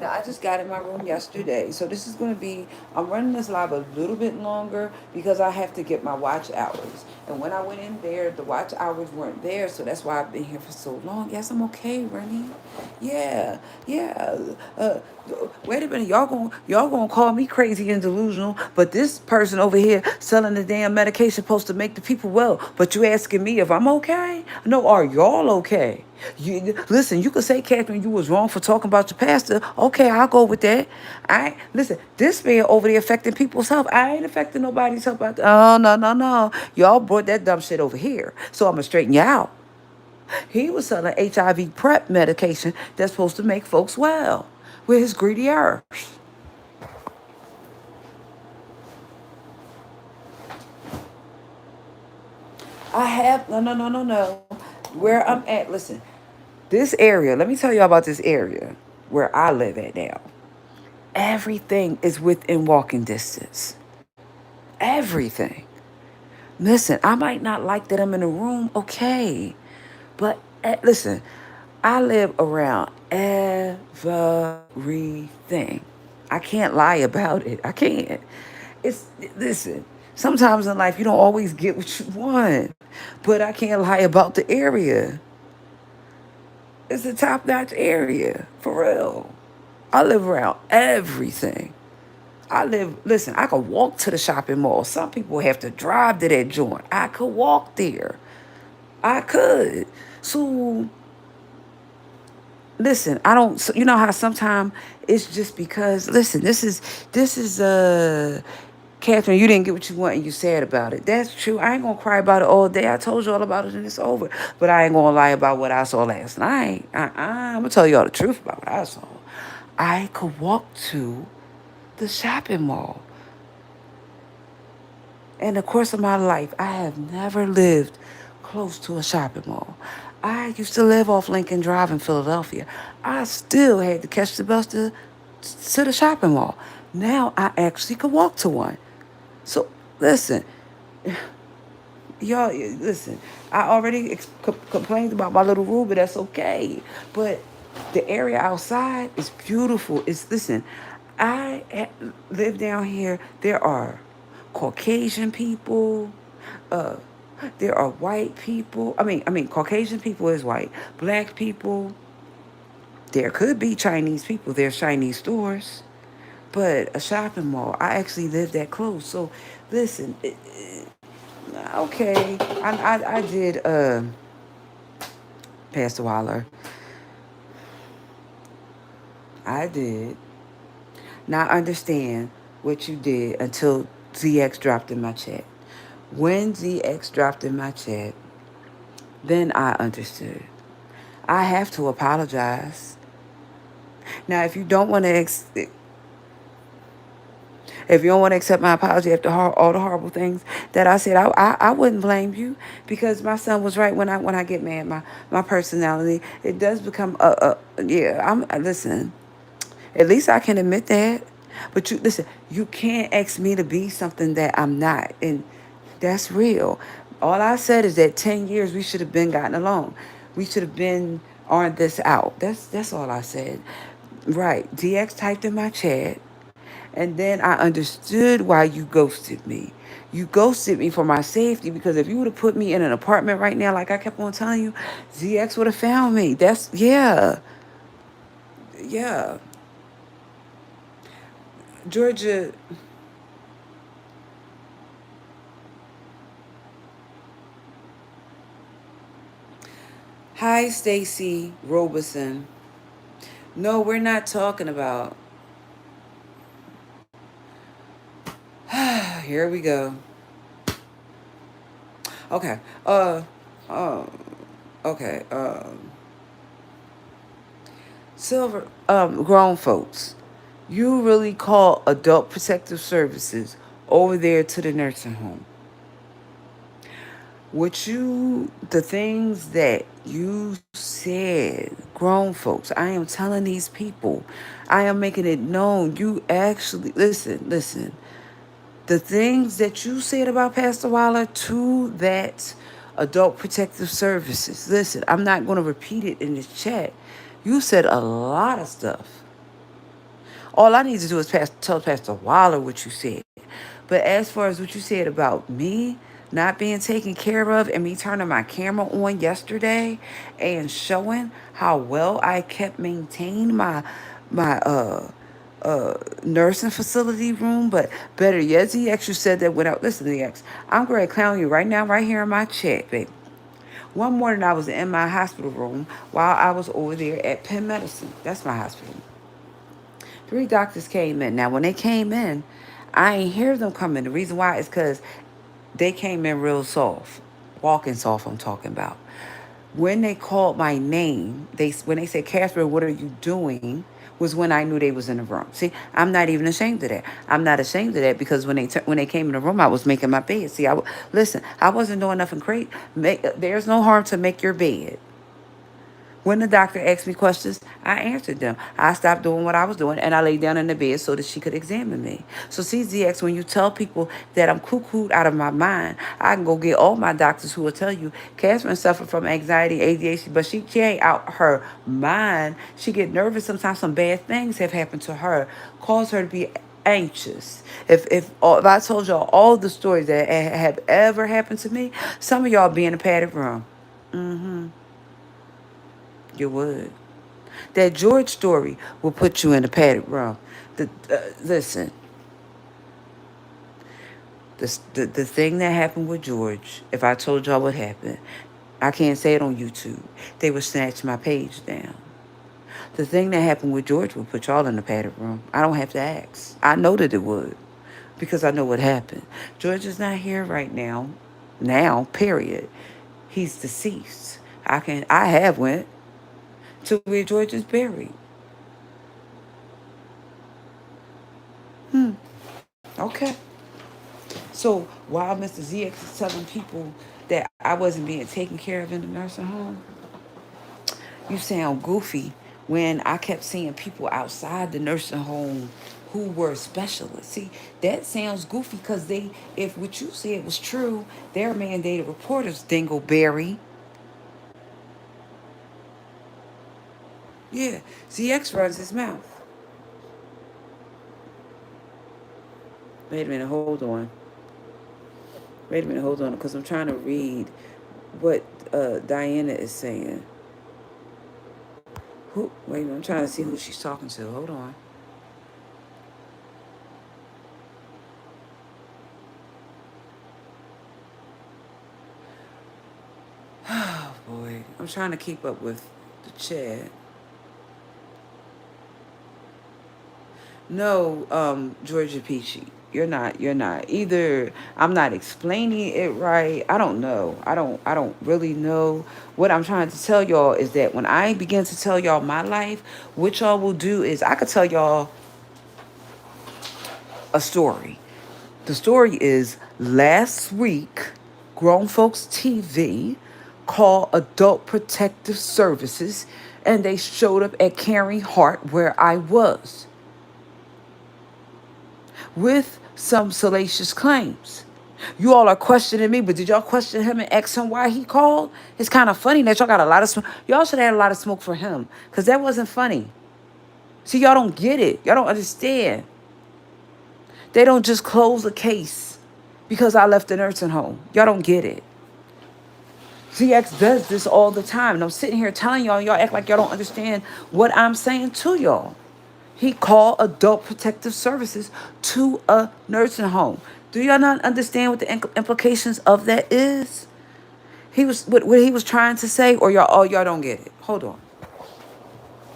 Now, I just got in my room yesterday, so this is going to be, I'm running this live a little bit longer because I have to get my watch hours. And when I went in there, the watch hours weren't there, so that's why I've been here for so long. Yes, I'm okay, Rennie. Yeah. Wait a minute, y'all gonna call me crazy and delusional, but this person over here selling the damn medication supposed to make the people well, but you asking me if I'm okay? No, are y'all okay? Listen, you could say, Catherine, you was wrong for talking about your pastor. Okay, I'll go with that. Listen, this man over there affecting people's health. I ain't affecting nobody's health. Oh, no. Y'all brought that dumb shit over here. So I'm going to straighten you out. He was selling HIV prep medication that's supposed to make folks well with his greedy herbs. I have, no. Where I'm at, listen. This area, let me tell you about this area where I live at now. Everything is within walking distance. Everything. Listen, I might not like that I'm in a room, okay. But listen, I live around everything. I can't lie about it. I can't. Listen, sometimes in life you don't always get what you want. But I can't lie about the area. It's a top-notch area, for real. I live around everything. Listen, I could walk to the shopping mall. Some people have to drive to that joint. I could walk there. I could. So, listen, I don't, you know how sometimes it's just because, listen, Catherine, you didn't get what you want and you sad about it. That's true. I ain't going to cry about it all day. I told you all about it and it's over. But I ain't going to lie about what I saw last night. I'm going to tell you all the truth about what I saw. I could walk to the shopping mall. In the course of my life, I have never lived close to a shopping mall. I used to live off Lincoln Drive in Philadelphia. I still had to catch the bus to the shopping mall. Now I actually could walk to one. So, listen, y'all, listen, I already complained about my little room, but that's okay. But the area outside is beautiful. Listen, I live down here. There are Caucasian people. There are white people. I mean, Caucasian people is white. Black people. There could be Chinese people. There's Chinese stores, but a shopping mall. I actually live that close. So, listen. Okay, I did Pastor Waller. I did not understand what you did until ZX dropped in my chat. When ZX dropped in my chat, then I understood. I have to apologize. Now, if you don't want to accept my apology after all the horrible things that I said, I wouldn't blame you, because my son was right. When I get mad, my personality, it does become yeah. Listen. At least I can admit that. But you listen, you can't ask me to be something that I'm not, and that's real. All I said is that 10 years we should have been gotten along. We should have been on this out. That's all I said. Right. DX typed in my chat, and then I understood why you ghosted me. You ghosted me for my safety, because if you would have put me in an apartment right now, like I kept on telling you, ZX would have found me. That's yeah. Yeah. Georgia. Hi, Stacy Robeson. No, we're not talking about. Here we go. Okay. Uh. Okay. Silver. Grown folks. You really call Adult Protective Services over there to the nursing home? The things that you said, grown folks, I am telling these people, I am making it known. You actually, listen. The things that you said about Pastor Waller to that Adult Protective Services, listen, I'm not going to repeat it in this chat. You said a lot of stuff. All I need to do is tell Pastor Waller what you said. But as far as what you said about me not being taken care of, and me turning my camera on yesterday and showing how well I kept maintaining my nursing facility room, but better yet, ZX, you said that without listening to ZX. I'm going to clown you right now, right here in my chat, baby. One morning I was in my hospital room while I was over there at Penn Medicine. That's my hospital. 3 doctors came in. Now, when they came in, I ain't hear them coming. The reason why is because they came in real soft. Walking soft, I'm talking about. When they called my name, when they said, Catherine, what are you doing? Was when I knew they was in the room. See, I'm not even ashamed of that. I'm not ashamed of that, because when they came in the room, I was making my bed. See, listen, I wasn't doing nothing great. There's no harm to make your bed. When the doctor asked me questions, I answered them. I stopped doing what I was doing, and I laid down in the bed so that she could examine me. So CZX, when you tell people that I'm cuckooed out of my mind, I can go get all my doctors who will tell you Catherine suffered from anxiety, ADHD, but she can't out her mind. She get nervous sometimes. Some bad things have happened to her, cause her to be anxious. If I told y'all all the stories that have ever happened to me, some of y'all be in a padded room. Mm-hmm. You would. That George story will put you in a padded room. Listen, the thing that happened with George, if I told y'all what happened, I can't say it on YouTube. They would snatch my page down. The thing that happened with George will put y'all in a padded room. I don't have to ask. I know that it would, because I know what happened. George is not here right now. Now, period. He's deceased. I have went to where George is buried. Okay. So while Mr. ZX is telling people that I wasn't being taken care of in the nursing home, you sound goofy when I kept seeing people outside the nursing home who were specialists. See, that sounds goofy, because if what you said was true, they're mandated reporters, Dingleberry. Yeah, ZX runs his mouth. Wait a minute, hold on. Wait a minute, hold on, because I'm trying to read what Diana is saying. Who? Wait, I'm trying to see who she's talking to. Hold on. Oh boy, I'm trying to keep up with the chat. No, Georgia Peachy, you're not. You're not. Either I'm not explaining it right. I don't know. I don't really know. What I'm trying to tell y'all is that when I begin to tell y'all my life, what y'all will do is I could tell y'all a story. The story is last week, Grown Folks TV called Adult Protective Services and they showed up at Caring Heart where I was with some salacious claims. You all are questioning me, but did y'all question him and ask him why he called? It's kind of funny that y'all got a lot of smoke. Y'all should have had a lot of smoke for him because that wasn't funny. See, y'all don't get it. Y'all don't understand. They don't just close a case because I left the nursing home. Y'all don't get it. CX does this all the time. And I'm sitting here telling y'all act like y'all don't understand what I'm saying to y'all. He called Adult Protective Services to a nursing home. Do y'all not understand what the implications of that is? He was what he was trying to say, or y'all don't get it. Hold on.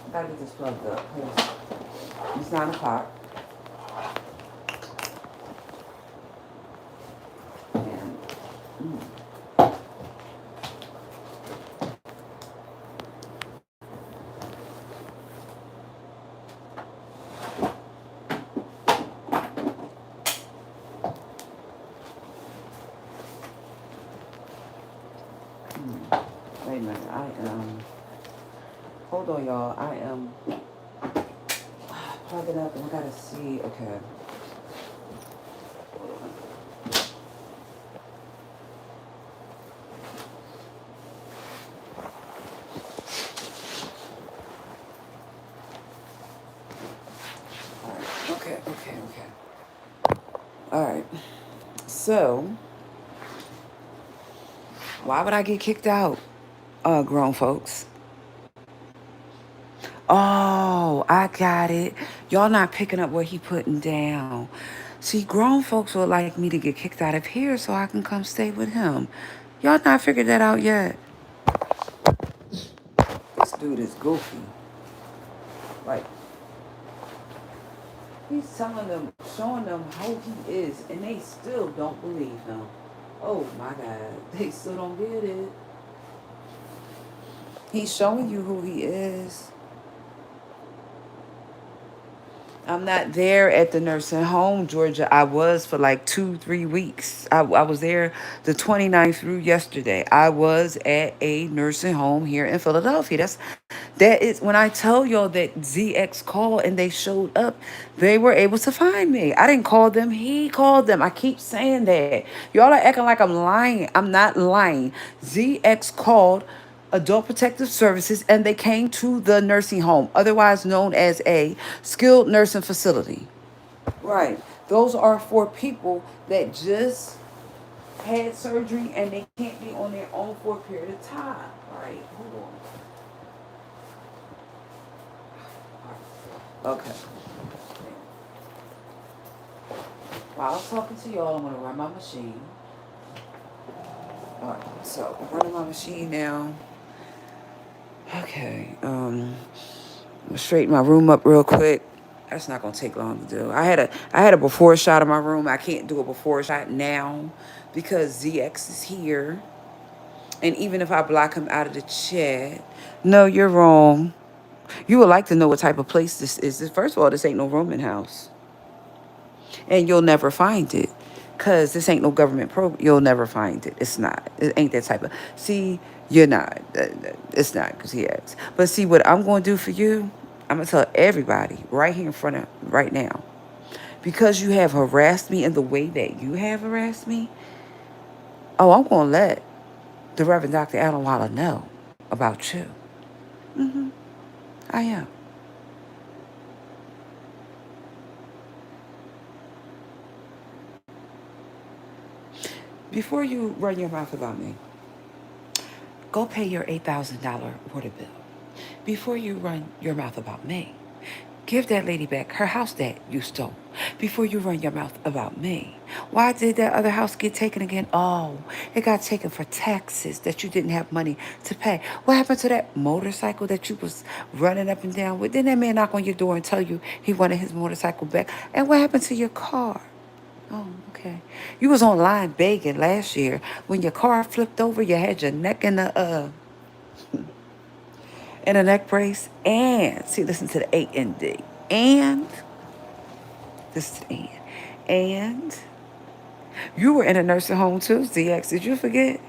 I gotta get this plugged up. It's 9 o'clock. And, wait a minute. Hold on, y'all. I am plugging up, and I gotta see. Okay. Okay. All right. So, why would I get kicked out, grown folks? Oh, I got it. Y'all not picking up what he putting down. See, grown folks would like me to get kicked out of here so I can come stay with him. Y'all not figured that out yet. This dude is goofy. Like, he's telling them, showing them how he is, and they still don't believe him. Oh my God, they still don't get it. He's showing you who he is. I'm not there at the nursing home, Georgia. I was for like 2-3 weeks. I was there the 29th through yesterday. I was at a nursing home here in Philadelphia. That is when I tell y'all that ZX called and they showed up, they were able to find me. I didn't call them, he called them. I keep saying that. Y'all are acting like I'm lying. I'm not lying. ZX called Adult Protective Services, and they came to the nursing home, otherwise known as a skilled nursing facility. Right. Those are for people that just had surgery and they can't be on their own for a period of time. Right. Hold on. Okay. While I was talking to y'all, I'm going to run my machine. All right. So, I'm running my machine now. Okay. Straighten my room up real quick. That's not gonna take long to do. I had a before shot of my room. I can't do a before shot now because ZX is here. And even if I block him out of the chat, no, you're wrong. You would like to know what type of place this is. First of all, this ain't no rooming house. And you'll never find it. Cause this ain't no government program. You'll never find it. It's not. It ain't that type of. See, you're not. It's not because he asked. But see, what I'm going to do for you, I'm going to tell everybody right here in front of right now. Because you have harassed me in the way that you have harassed me, oh, I'm going to let the Reverend Dr. Alan Waller know about you. Mm-hmm. I am. Before you run your mouth about me, go pay your $8,000 water bill. Before you run your mouth about me, give that lady back her house that you stole. Before you run your mouth about me, why did that other house get taken again? Oh, it got taken for taxes that you didn't have money to pay. What happened to that motorcycle that you was running up and down with? Didn't that man knock on your door and tell you he wanted his motorcycle back? And what happened to your car? Oh, okay. You was online begging last year when your car flipped over. You had your neck in a neck brace, and see, listen to the A and D, and this is the end, and you were in a nursing home too, ZX. Did you forget?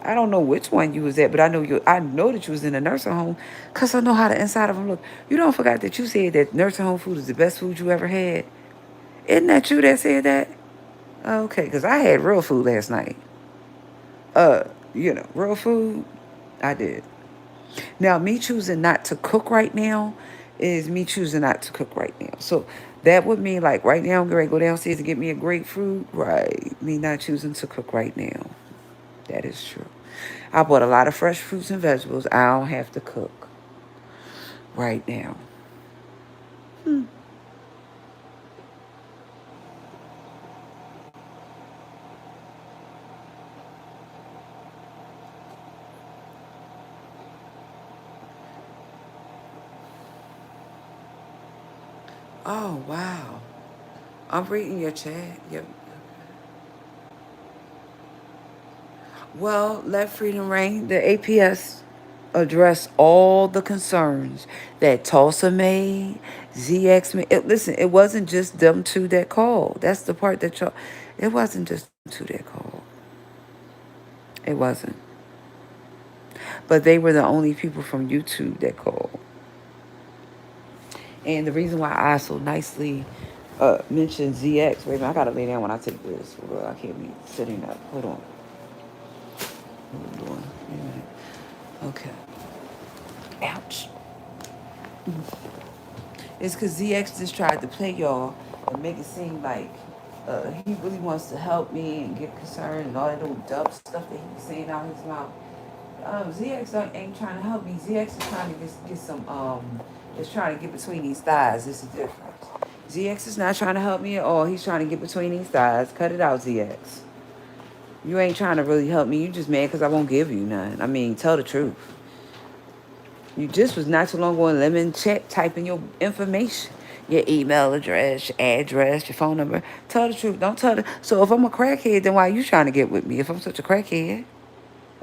I don't know which one you was at, but I know you. I know that you was in a nursing home, cause I know how the inside of them look. You don't forget that you said that nursing home food is the best food you ever had. Isn't that you that said that? Okay, cause I had real food last night. Real food. I did. Now, me choosing not to cook right now is me choosing not to cook right now. So that would mean like right now I'm going to go downstairs and get me a grapefruit. Right. Me not choosing to cook right now. That is true. I bought a lot of fresh fruits and vegetables. I don't have to cook right now. Oh, wow. I'm reading your chat. Yep. Well, let freedom reign. The APS addressed all the concerns that Tulsa made, ZX made. Listen, it wasn't just them two that called. That's the part that y'all. It wasn't just them two that called. It wasn't. But they were the only people from YouTube that called. And the reason why I so nicely mentioned ZX. Wait a minute, I gotta lay down when I take this. For real. I can't be sitting up. Hold on. Hold on. Wait a minute. Okay. Ouch. It's because ZX just tried to play y'all and make it seem like he really wants to help me and get concerned and all that little dumb stuff that he's saying out his mouth. ZX ain't trying to help me. ZX is trying to get some, is trying to get between these thighs. This is different. ZX is not trying to help me at all. He's trying to get between these thighs. Cut it out, ZX. You ain't trying to really help me. You just mad because I won't give you none. I mean, tell the truth. You just was not too long ago in lemon chat typing your information, your email address, your phone number. Tell the truth. Don't tell the. So if I'm a crackhead, then why are you trying to get with me? If I'm such a crackhead,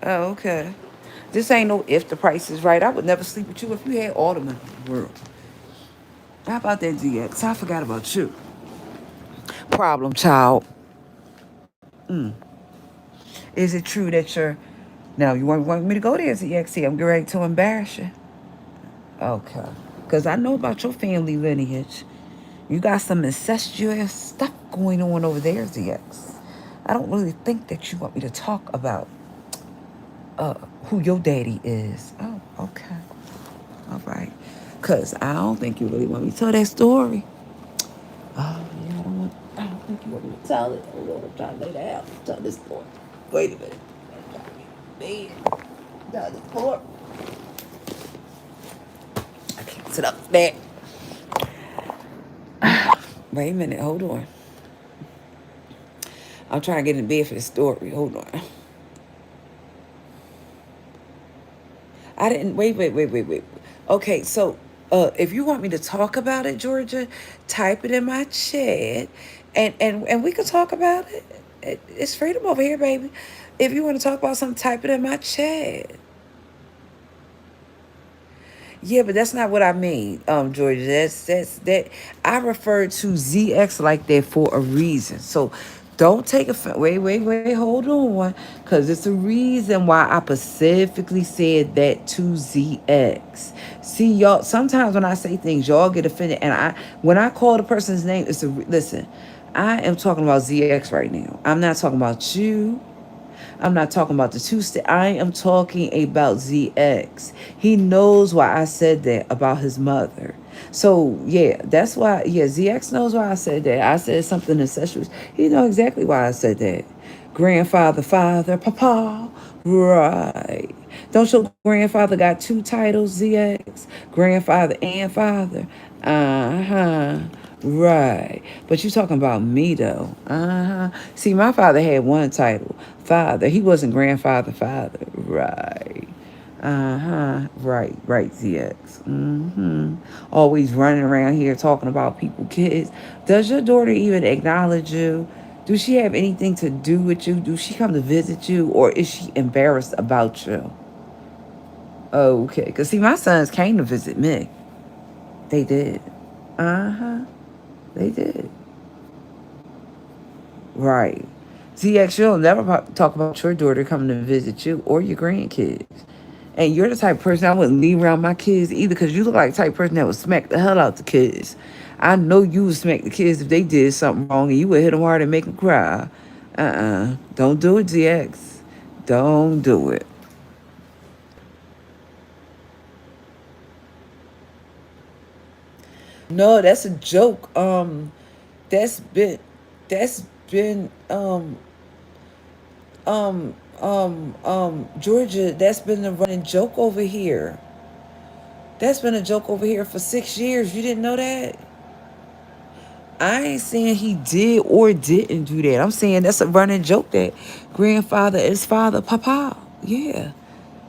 oh okay. This ain't no if the price is right. I would never sleep with you if you had all the money in the world. How about that, DX? I forgot about you. Problem child. Is it true that you're? Now you want me to go there, DX? I'm getting ready to embarrass you. Okay. Because I know about your family lineage. You got some incestuous stuff going on over there, ZX. I don't really think that you want me to talk about who your daddy is. Oh, okay. All right. Because I don't think you really want me to tell that story. Oh, yeah, I don't think you want me to tell it. Hold on, I'm trying to lay down. Tell this story. Wait a minute. I'm trying to get in bed. Tell this story. I can't sit up there. Wait a minute, hold on. I'm trying to get in bed for the story. Hold on. I didn't wait. Okay, so if you want me to talk about it, Georgia, type it in my chat and we can talk about it. It's freedom over here, baby. If you want to talk about something, type it in my chat. Yeah, but that's not what I mean, Georgia. That's that. I referred to ZX like that for a reason. So don't take offense. Wait. Hold on, because it's a reason why I specifically said that to ZX. See, y'all. Sometimes when I say things, y'all get offended, and when I call the person's name, listen. I am talking about ZX right now. I'm not talking about you. I'm not talking about the two-step. I am talking about ZX. He knows why I said that about his mother. So, yeah, that's why, yeah, ZX knows why I said that. I said something incestuous. He knows exactly why I said that. Grandfather, father, papa. Right. Don't your grandfather got two titles, ZX? Grandfather and father? Uh-huh. Right. But you talking about me though. Uh-huh. See, my father had one title. Father. He wasn't grandfather, father. Right. Uh-huh. Right, right, ZX. Mm-hmm. Always running around here talking about people, kids. Does your daughter even acknowledge you? Do she have anything to do with you? Do she come to visit you? Or is she embarrassed about you? Okay. Because, see, my sons came to visit me. They did. Uh-huh. They did. Right. ZX, you'll never talk about your daughter coming to visit you or your grandkids. And you're the type of person I wouldn't leave around my kids either, because you look like the type of person that would smack the hell out the kids. I know you would smack the kids if they did something wrong, and you would hit them hard and make them cry. Don't do it, ZX. Don't do it. No, that's a joke. That's been, that's been, Georgia, that's been a running joke over here. That's been a joke over here for 6 years. You didn't know that? I ain't saying he did or didn't do that. I'm saying that's a running joke that grandfather is father, papa. Yeah.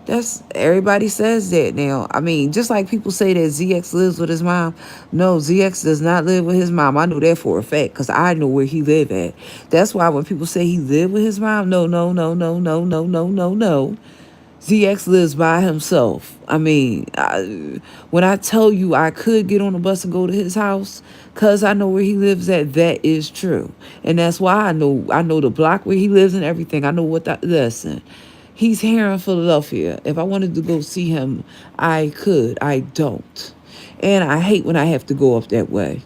That's everybody says that now. I mean, just like people say that ZX lives with his mom. No, ZX does not live with his mom. I know that for a fact because I know where he live at. That's why when people say he lived with his mom, no, no, no, no, no, no, no, no, no. ZX lives by himself. I mean, when I tell you I could get on a bus and go to his house, cause I know where he lives at, that is true, and that's why I know the block where he lives and everything. I know what that. Listen, he's here in Philadelphia. If I wanted to go see him, I could. I don't, and I hate when I have to go up that way.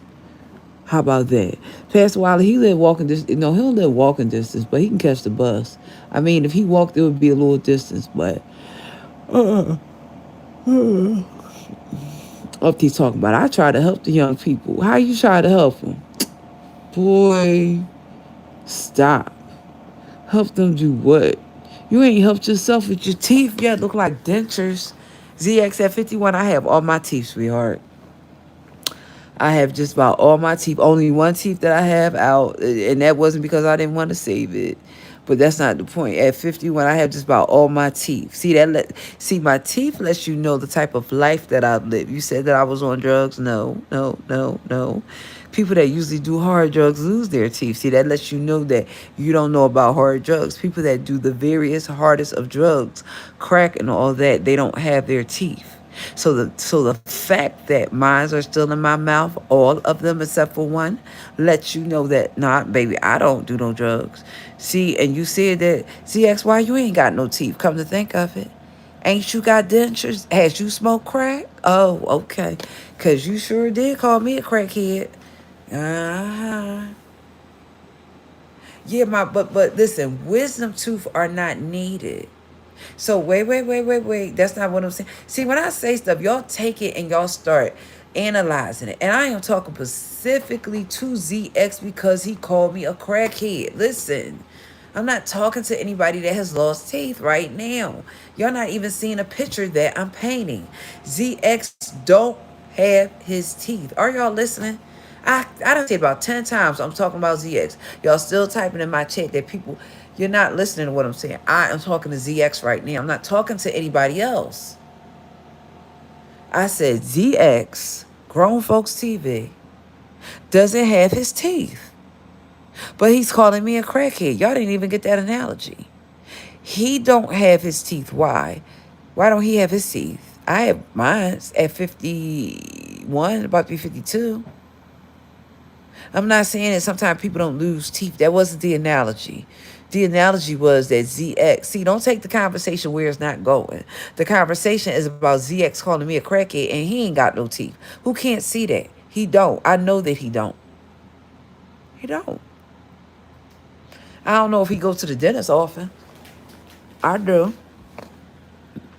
How about that? Pastor Wiley, he live walking distance. No, he don't live walking distance, but he can catch the bus. I mean, if he walked, it would be a little distance, but up he's talking about, I try to help the young people. How you try to help them? Boy, stop. Help them do what? You ain't helped yourself with your teeth yet. Look like dentures. ZX at 51, I have all my teeth, sweetheart. I have just about all my teeth. Only one teeth that I have out, and that wasn't because I didn't want to save it. But that's not the point. At 51, I have just about all my teeth. See, my teeth lets you know the type of life that I live. You said that I was on drugs. No, no, no, no. People that usually do hard drugs lose their teeth. See, that lets you know that you don't know about hard drugs. People that do the various hardest of drugs, crack and all that, they don't have their teeth. So the fact that mines are still in my mouth, all of them except for one, lets you know that, nah, baby, I don't do no drugs. See, and you said that, ZX, why you ain't got no teeth? Come to think of it. Ain't you got dentures? Has you smoked crack? Oh, okay. Because you sure did call me a crackhead. Uh-huh. Yeah, but listen, wisdom tooth are not needed. So wait. That's not what I'm saying. See, when I say stuff, y'all take it and y'all start analyzing it. And I am talking specifically to ZX because he called me a crackhead. Listen, I'm not talking to anybody that has lost teeth right now. Y'all not even seeing a picture that I'm painting. ZX don't have his teeth. Are y'all listening? I don't say about 10 times I'm talking about ZX. Y'all still typing in my chat that people, you're not listening to what I'm saying. I am talking to ZX right now. I'm not talking to anybody else. I said ZX, Grown Folks TV, doesn't have his teeth. But he's calling me a crackhead. Y'all didn't even get that analogy. He don't have his teeth. Why? Why don't he have his teeth? I have mine at 51, about to be 52. I'm not saying that sometimes people don't lose teeth. That wasn't the analogy. The analogy was that ZX. See, don't take the conversation where it's not going. The conversation is about ZX calling me a crackhead and he ain't got no teeth. Who can't see that? He don't. I know that he don't. He don't. I don't know if he goes to the dentist often. I do.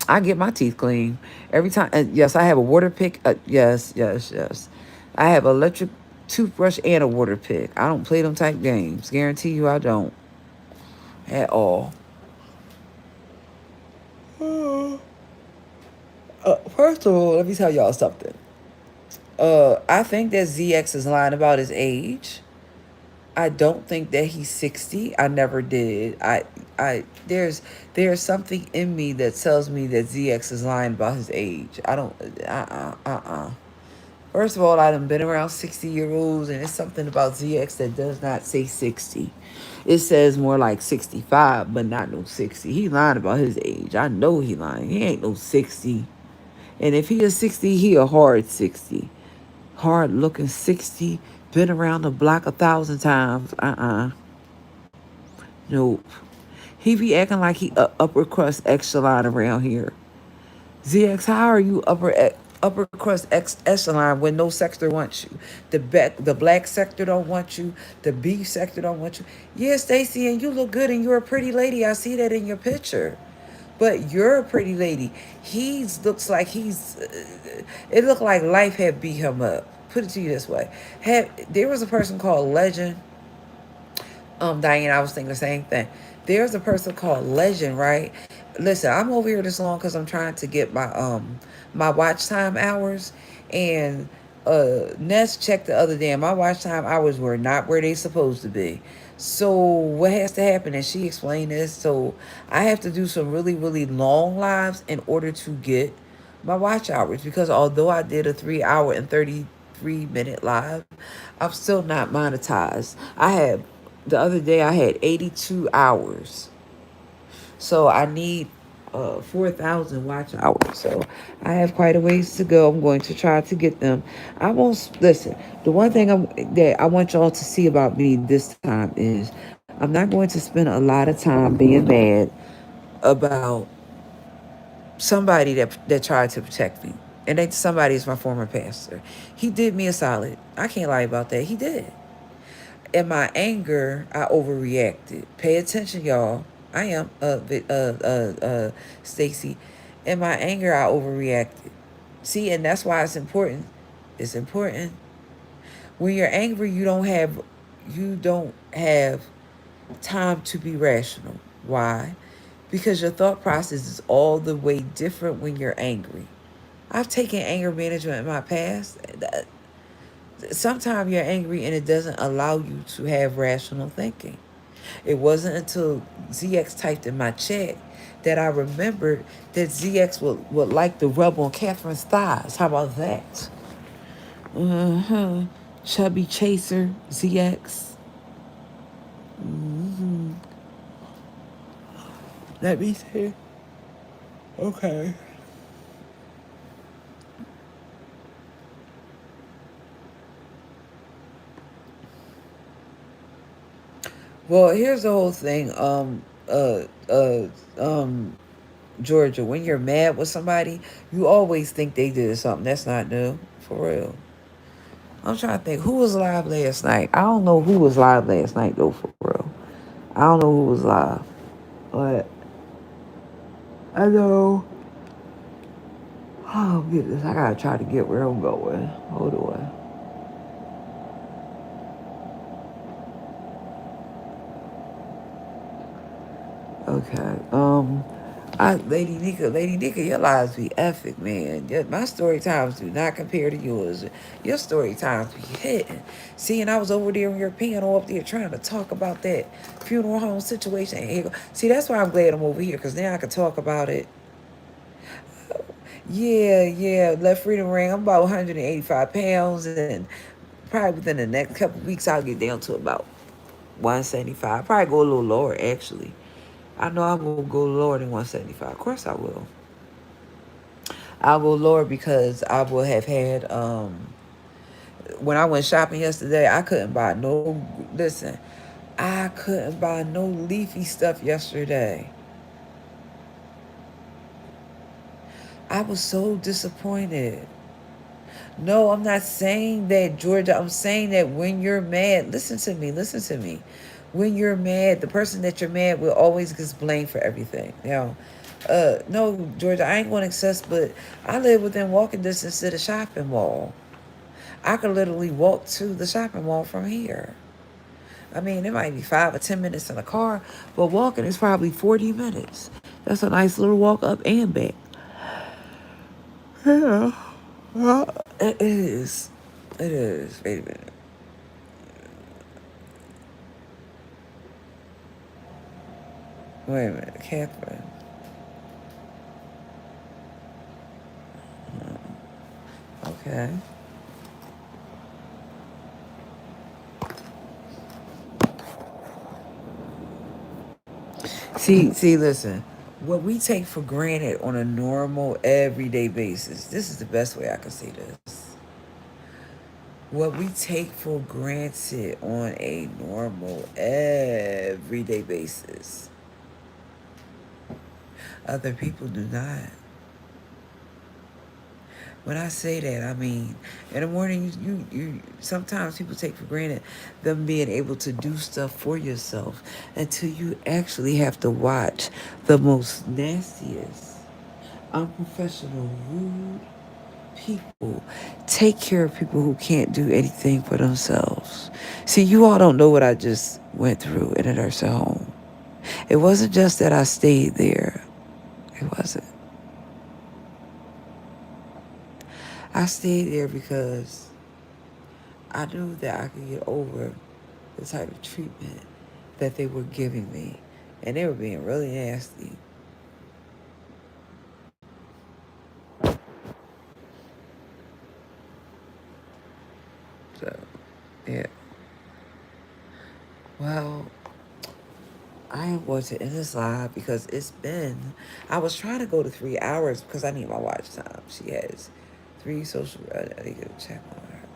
I get my teeth clean every time. Yes, I have a water pick. Yes. I have an electric toothbrush and a water pick. I don't play them type games. Guarantee you I don't. At all. First of all, let me tell y'all something. I think that ZX is lying about his age. I don't think that he's 60. I never did. There's something in me that tells me that ZX is lying about his age. I don't. First of all, I done been around 60-year-olds, and it's something about ZX that does not say 60. It says more like 65, but not no 60. He lying about his age. I know he lying. He ain't no 60. And if he is 60, he a hard 60. Hard looking 60. Been around the block 1,000 times. Nope. He be acting like he upper crust echelon around here. ZX, how are you upper crust echelon when no sector wants you? The black sector don't want you. The B sector don't want you. Yeah, Stacy, and you look good and you're a pretty lady. I see that in your picture. But you're a pretty lady. He looks like it looked like life had beat him up. Put it to you this way. There was a person called Legend. Diane, I was thinking the same thing. There's a person called Legend, right? Listen, I'm over here this long because I'm trying to get my watch time hours, and Ness checked the other day, and my watch time hours were not where they supposed to be. So what has to happen? And she explained this. So I have to do some really really long lives in order to get my watch hours, because although I did a 3 hour and 33 minute live, I'm still not monetized. I had the other day I had 82 hours. So I need 4,000 watch hours. So I have quite a ways to go. I'm going to try to get them. I won't listen. The one thing that I want y'all to see about me this time is I'm not going to spend a lot of time being mad about somebody that tried to protect me. And that somebody is my former pastor. He did me a solid. I can't lie about that. He did. In my anger, I overreacted. Pay attention, y'all. I am Stacy. In my anger, I overreacted. See, and that's why it's important. It's important. When you're angry, you don't have time to be rational. Why? Because your thought process is all the way different when you're angry. I've taken anger management in my past. Sometimes you're angry and it doesn't allow you to have rational thinking. It wasn't until ZX typed in my chat that I remembered that ZX would like to rub on Catherine's thighs. How about that? Uh-huh. Chubby Chaser, ZX. Mm-hmm. Let me see. Okay. Well, here's the whole thing. Uh, uh, um, Georgia, when you're mad with somebody, you always think they did something. That's not new. For real. I'm trying to think who was live last night. I don't know who was live last night though, for real. I don't know who was live. But I know. Oh goodness, I gotta try to get where I'm going. Hold on. Okay. Lady Nika, your lives be epic, man. My story times do not compare to yours. Your story times be hitting. See, and I was over there in your piano up there trying to talk about that funeral home situation. And here go. See, that's why I'm glad I'm over here, because now I can talk about it. Yeah, left freedom ring. I'm about 185 pounds, and probably within the next couple of weeks, I'll get down to about 175. Probably go a little lower, actually. I know I will go lower than 175. Of course I will. I'll go lower because I will have had when I went shopping yesterday, I couldn't buy no listen. I couldn't buy no leafy stuff yesterday. I was so disappointed. No, I'm not saying that, Georgia. I'm saying that when you're mad, listen to me. When you're mad, the person that you're mad with always gets blamed for everything. No, Georgia, I ain't going to excess, but I live within walking distance to the shopping mall. I could literally walk to the shopping mall from here. I mean, it might be 5 or 10 minutes in a car, but walking is probably 40 minutes. That's a nice little walk up and back. Yeah. Well, it is. It is. Wait a minute. Wait a minute, Catherine. Okay. Listen. What we take for granted on a normal, everyday basis. This is the best way I can say this. What we take for granted on a normal, everyday basis, other people do not. When I say that, I mean in the morning, you sometimes people take for granted them being able to do stuff for yourself until you actually have to watch the most nastiest, unprofessional, rude people take care of people who can't do anything for themselves. See, you all don't know what I just went through in a nursing home. It wasn't just that I stayed there. It wasn't. I stayed there because I knew that I could get over the type of treatment that they were giving me. And they were being really nasty. So, yeah. Well, I am going to end this live because it's been. I was trying to go to 3 hours because I need my watch time. She has three social. I need to check on her.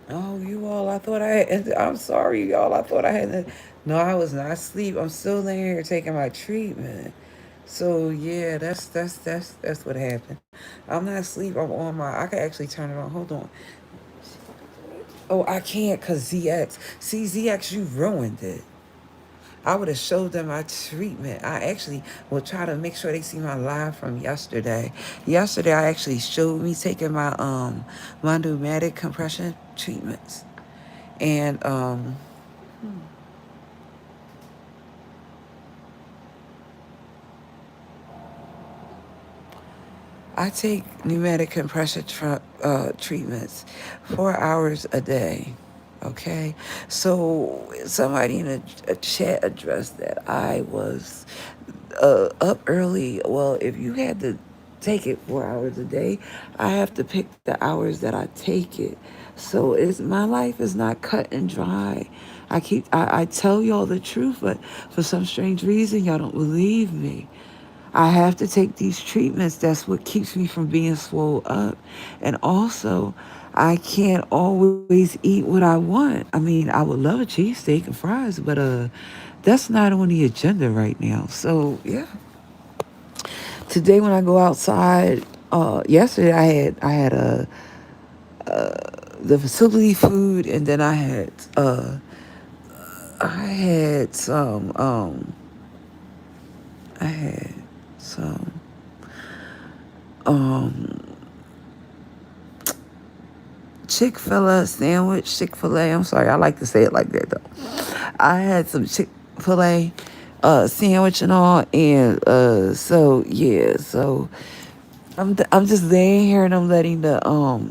Oh, you all, I thought I had, I'm sorry, y'all. I thought I had, no, I was not asleep. I'm still laying here taking my treatment. So yeah, that's what happened. I'm not asleep. I'm on my. I can actually turn it on. Hold on. Oh, I can't cause ZX. See, ZX, you ruined it. I would have showed them my treatment. I actually will try to make sure they see my live from yesterday. Yesterday, I actually showed me taking my pneumatic compression treatments, and I take pneumatic compression treatments 4 hours a day. Okay, so somebody in a chat addressed that I was up early. Well, if you had to take it 4 hours a day, I have to pick the hours that I take it. So it's my life is not cut and dry. I tell y'all the truth, but for some strange reason, y'all don't believe me. I have to take these treatments. That's what keeps me from being swole up. And also, I can't always eat what I want. I mean, I would love a cheesesteak and fries, but that's not on the agenda right now. So yeah. Today when I go outside, yesterday I had the facility food, and then I had some I had some um Chick-fil-A sandwich, Chick-fil-A. I'm sorry, I like to say it like that though. I had some Chick-fil-A sandwich and all, and so yeah, so I'm just laying here and I'm letting the oh,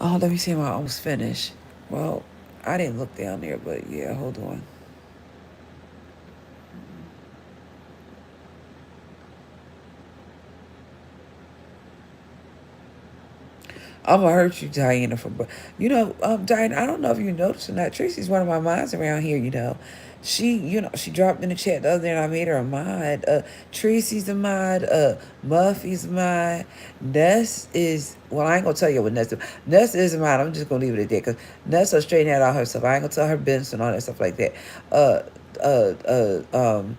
let me see, am I almost finished? Well, I didn't look down there, but yeah, hold on. I'm gonna hurt you, Diana. Diana. I don't know if you noticed or not. Tracy's one of my mods around here. She dropped in the chat the other day, and I made her a mod. Tracy's a mod. Muffy's a mod. Ness is well. I ain't gonna tell you what Ness is. Ness is a mod. I'm just gonna leave it at that because Ness will straighten that out herself. I ain't gonna tell her business and all that stuff like that. Uh, uh, uh, um.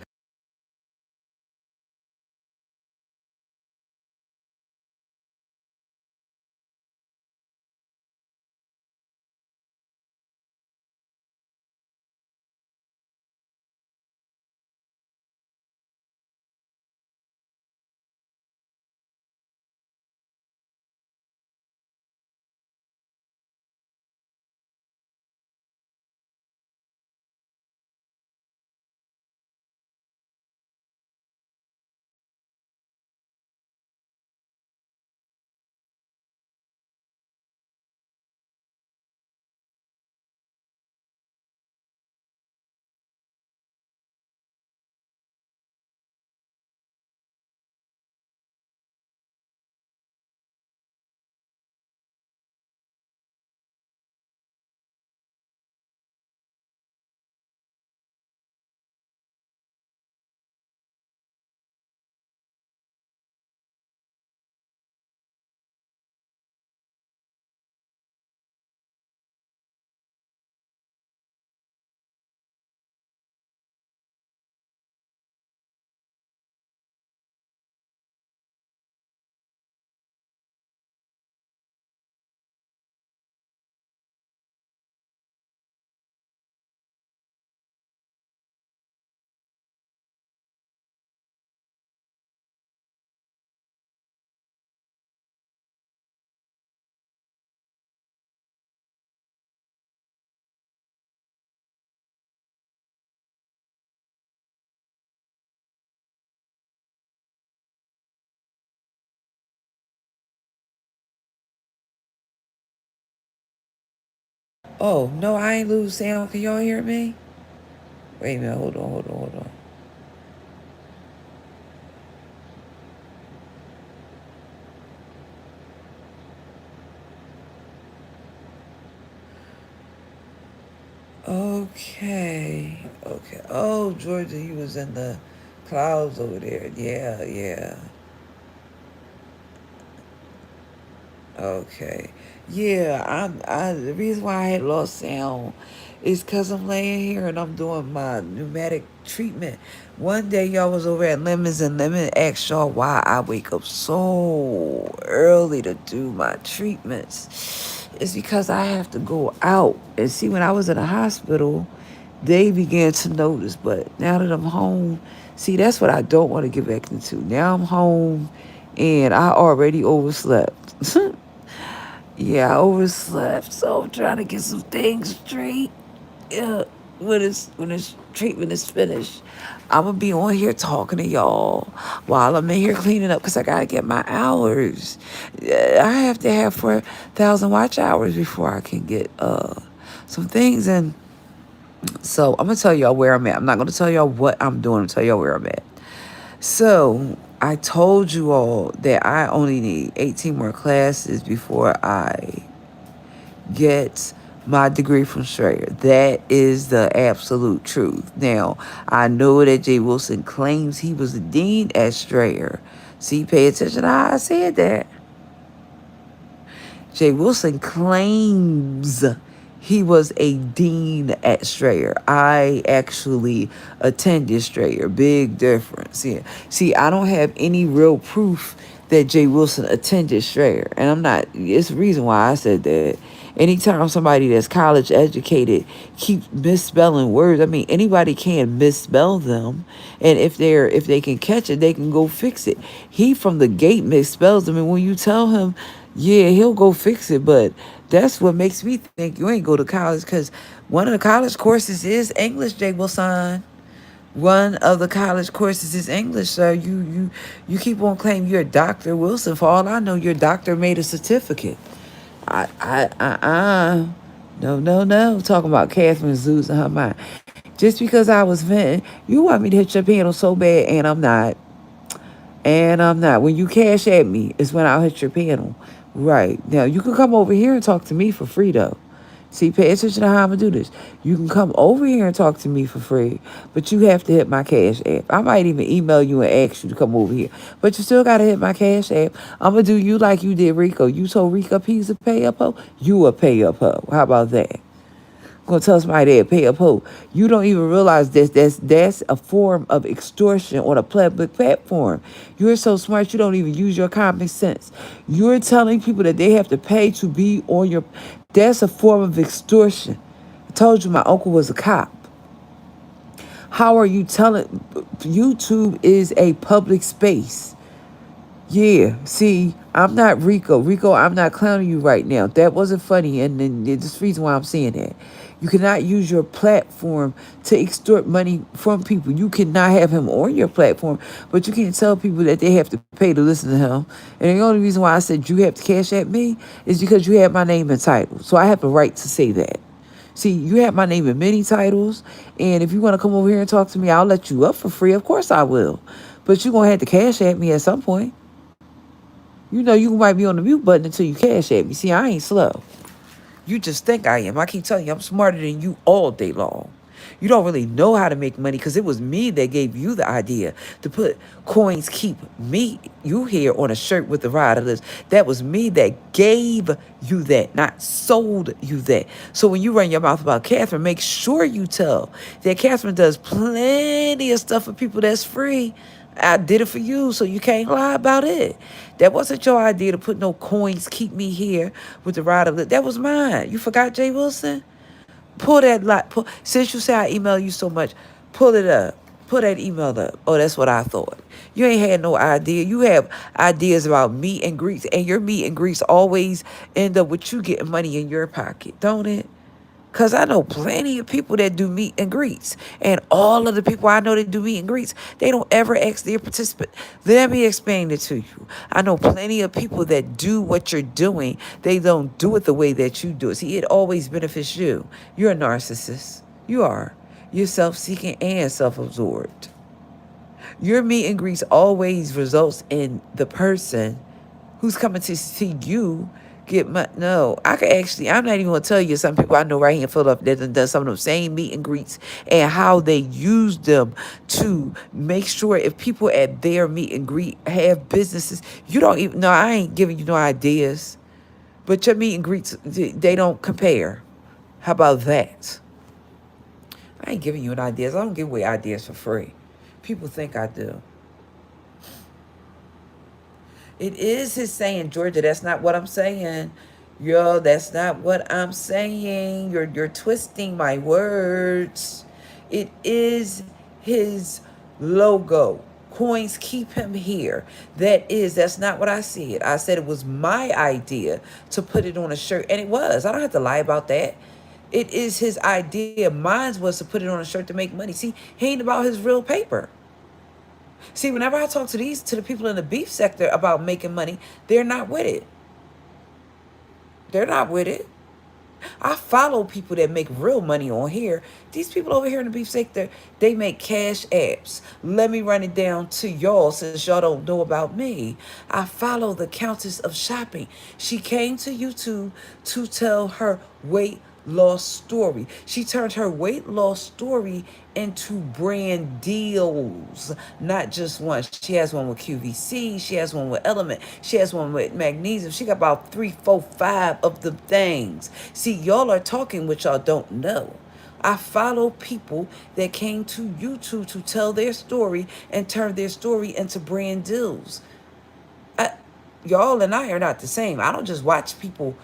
Oh no, I ain't lose sound. Can y'all hear me? Wait a minute. Hold on. Okay. Oh, Georgia, he was in the clouds over there. Yeah. Okay. Yeah, the reason why I had lost sound is because I'm laying here and I'm doing my pneumatic treatment. One day y'all was over at Lemons and Lemon asked y'all why I wake up so early to do my treatments. It's because I have to go out. And see, when I was in the hospital, they began to notice. But now that I'm home, see, that's what I don't want to get back into. Now I'm home and I already overslept. Yeah, I overslept, so I'm trying to get some things straight. Yeah, when this treatment is finished, I'm gonna be on here talking to y'all while I'm in here cleaning up because I gotta get my hours. Yeah, I have to have 4,000 watch hours before I can get some things. And so I'm gonna tell y'all where I'm at. I'm not gonna tell y'all what I'm doing. I'm tell y'all where I'm at. So I told you all that I only need 18 more classes before I get my degree from Strayer. That is the absolute truth. Now, I know that Jay Wilson claims he was the dean at Strayer. See, pay attention to how I said that. Jay Wilson claims he was a dean at Strayer. I actually attended Strayer. Big difference. Yeah. See, I don't have any real proof that Jay Wilson attended Strayer. And I'm not, it's the reason why I said that. Anytime somebody that's college educated keeps misspelling words, I mean anybody can misspell them. And if they can catch it, they can go fix it. He from the gate misspells them, and when you tell him, yeah, he'll go fix it. But that's what makes me think you ain't go to college, because one of the college courses is English, Jay Wilson. One of the college courses is English, sir. You keep on claiming you're Dr. Wilson. For all I know, your doctor made a certificate. No, no, no. Talking about Catherine Zeus and her mind. Just because I was venting, you want me to hit your panel so bad, and I'm not. And I'm not. When you cash at me, is when I'll hit your panel. Right. Now, you can come over here and talk to me for free, though. See, pay attention to how I'm going to do this. You can come over here and talk to me for free, but you have to hit my cash app. I might even email you and ask you to come over here, but you still got to hit my cash app. I'm going to do you like you did Rico. You told Rico he's a pay up ho. You a pay up ho. How about that? Gonna tell somebody that pay up ho. You don't even realize that's a form of extortion on a public platform. You're so smart you don't even use your common sense. You're telling people that they have to pay to be on your. That's a form of extortion. I told you my uncle was a cop. How are you telling? YouTube is a public space. Yeah, see, I'm not Rico. Rico, I'm not clowning you right now. That wasn't funny, and then there's the reason why I'm saying that. You cannot use your platform to extort money from people. You cannot have him on your platform, but you can't tell people that they have to pay to listen to him. And the only reason why I said you have to cash at me is because you have my name and title. So I have the right to say that. See, you have my name in many titles, and if you want to come over here and talk to me, I'll let you up for free. Of course I will. But you're going to have to cash at me at some point. You know you might be on the mute button until you cash at me. See, I ain't slow. You just think I am. I keep telling you, I'm smarter than you all day long. You don't really know how to make money because it was me that gave you the idea to put coins keep me, you here on a shirt with the rider list. That was me that gave you that, not sold you that. So when you run your mouth about Catherine, make sure you tell that Catherine does plenty of stuff for people that's free. I did it for you, so you can't lie about it. That wasn't your idea to put no coins, keep me here with the rider list. That was mine. You forgot Jay Wilson? Pull that lot. Since you say I email you so much, pull it up. Pull that email up. Oh, that's what I thought. You ain't had no idea. You have ideas about meet and greets, and your meet and greets always end up with you getting money in your pocket, don't it? Because I know plenty of people that do meet and greets. And all of the people I know that do meet and greets, they don't ever ask their participant. Let me explain it to you. I know plenty of people that do what you're doing. They don't do it the way that you do it. See, it always benefits you. You're a narcissist. You are. You're self-seeking and self-absorbed. Your meet and greets always results in the person who's coming to see you get my. No, I could actually, I'm not even going to tell you some people I know right here in Philadelphia that done some of those same meet and greets and how they use them to make sure if people at their meet and greet have businesses. You don't even, no, I ain't giving you no ideas. But your meet and greets, they don't compare. How about that? I ain't giving you an ideas. I don't give away ideas for free. People think I do. It is his saying, Georgia. That's not what I'm saying. Yo, that's not what I'm saying. You're twisting my words. It is his logo. Coins keep him here. That's not what I said. I said it was my idea to put it on a shirt. And it was. I don't have to lie about that. It is his idea. Mine was to put it on a shirt to make money. See, he ain't about his real paper. See, whenever I talk to the people in the beef sector about making money, they're not with it. They're not with it. I follow people that make real money on here. These people over here in the beef sector, they make cash apps. Let me run it down to y'all since y'all don't know about me. I follow the Countess of Shopping. She came to YouTube to tell her weight loss story. She turned her weight loss story into brand deals, not just one. She has one with QVC. She has one with Element. She has one with Magnesium. She got about 3, 4, 5 of the things. See, y'all are talking what y'all don't know. I follow people that came to YouTube to tell their story and turn their story into brand deals. Y'all and I are not the same. I don't just watch people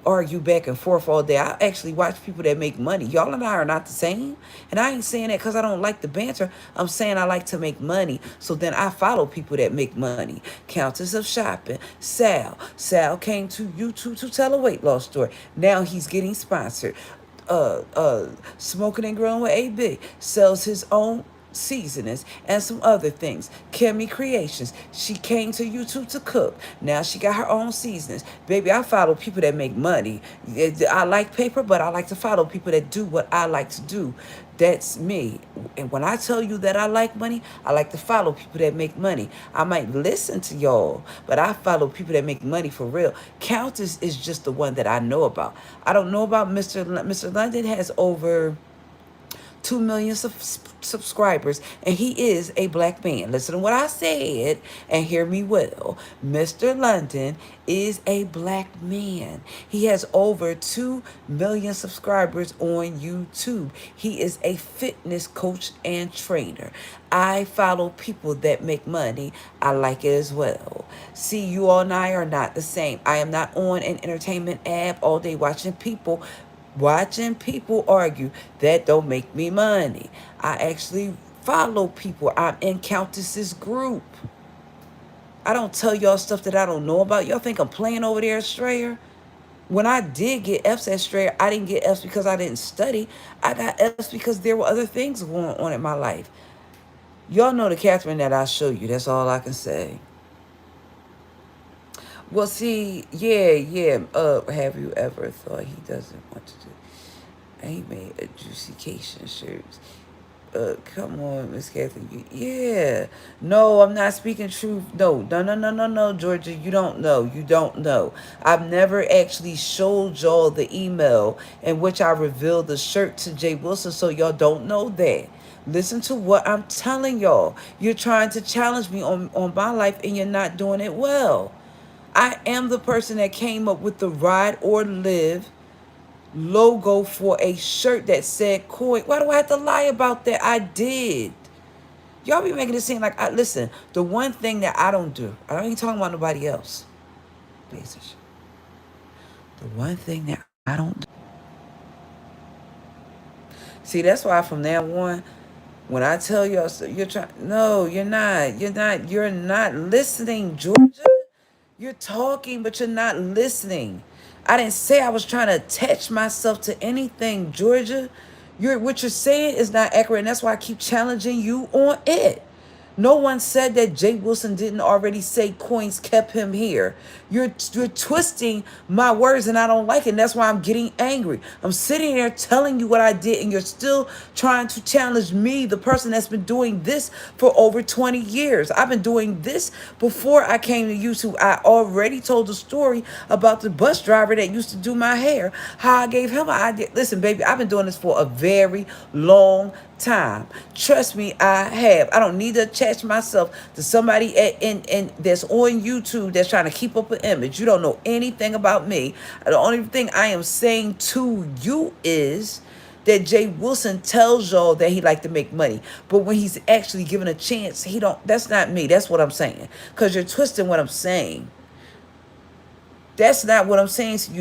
argue back and forth all day. I actually watch people that make money. Y'all and I are not the same. And I ain't saying that because I don't like the banter. I'm saying I like to make money. So then I follow people that make money. Countess of Shopping, Sal. Sal came to YouTube to tell a weight loss story. Now he's getting sponsored. Smoking and Growing with AB sells his own seasonings and some other things. Kimmy Creations. She came to YouTube to cook. Now she got her own seasonings. Baby, I follow people that make money. I like paper, but I like to follow people that do what I like to do. That's me. And when I tell you that I like money, I like to follow people that make money. I might listen to y'all, but I follow people that make money for real. Countess is just the one that I know about. I don't know about Mr. London has over 2 million subscribers, and he is a black man. Listen to what I said and hear me well. Mr. London is a black man. He has over 2 million subscribers on YouTube. He is a fitness coach and trainer. I follow people that make money. I like it as well. See, you all and I are not the same. I am not on an entertainment app all day watching people argue. That don't make me money. I actually follow people. I'm in Countess's group. I don't tell y'all stuff that I don't know about. Y'all think I'm playing over there at Strayer? When I did get F's at Strayer, I didn't get F's because I didn't study. I got F's because there were other things going on in my life. Y'all know the Catherine that I show you. That's all I can say. Well, see, yeah. Have you ever thought he doesn't want to do? He made adjudication shirts. Come on, Miss Kathleen. Yeah. No, I'm not speaking truth. No, Georgia. You don't know. You don't know. I've never actually showed y'all the email in which I revealed the shirt to Jay Wilson, so y'all don't know that. Listen to what I'm telling y'all. You're trying to challenge me on my life, and you're not doing it well. I am the person that came up with the Ride or Live logo for a shirt that said coin. Why do I have to lie about that? I did. Y'all be making it seem like listen, the one thing that I don't do, I don't even talking about nobody else. The one thing that I don't do. See, that's why from now on, when I tell y'all, you're trying. No, you're not. You're not listening, Georgia. You're talking, but you're not listening. I didn't say I was trying to attach myself to anything, Georgia. What you're saying is not accurate, and that's why I keep challenging you on it. No one said that Jay Wilson didn't already say coins kept him here. You're twisting my words, and I don't like it. And that's why I'm getting angry. I'm sitting there telling you what I did, and you're still trying to challenge me, the person that's been doing this for over 20 years. I've been doing this before I came to YouTube. I already told the story about the bus driver that used to do my hair, how I gave him an idea. Listen, baby, I've been doing this for a very long time. Trust me, I have. I don't need to attach myself to somebody that's on YouTube that's trying to keep up an image. You don't know anything about me. The only thing I am saying to you is that Jay Wilson tells y'all that he like to make money, but when he's actually given a chance, he don't. That's not me. That's what I'm saying. Cause you're twisting what I'm saying. That's not what I'm saying to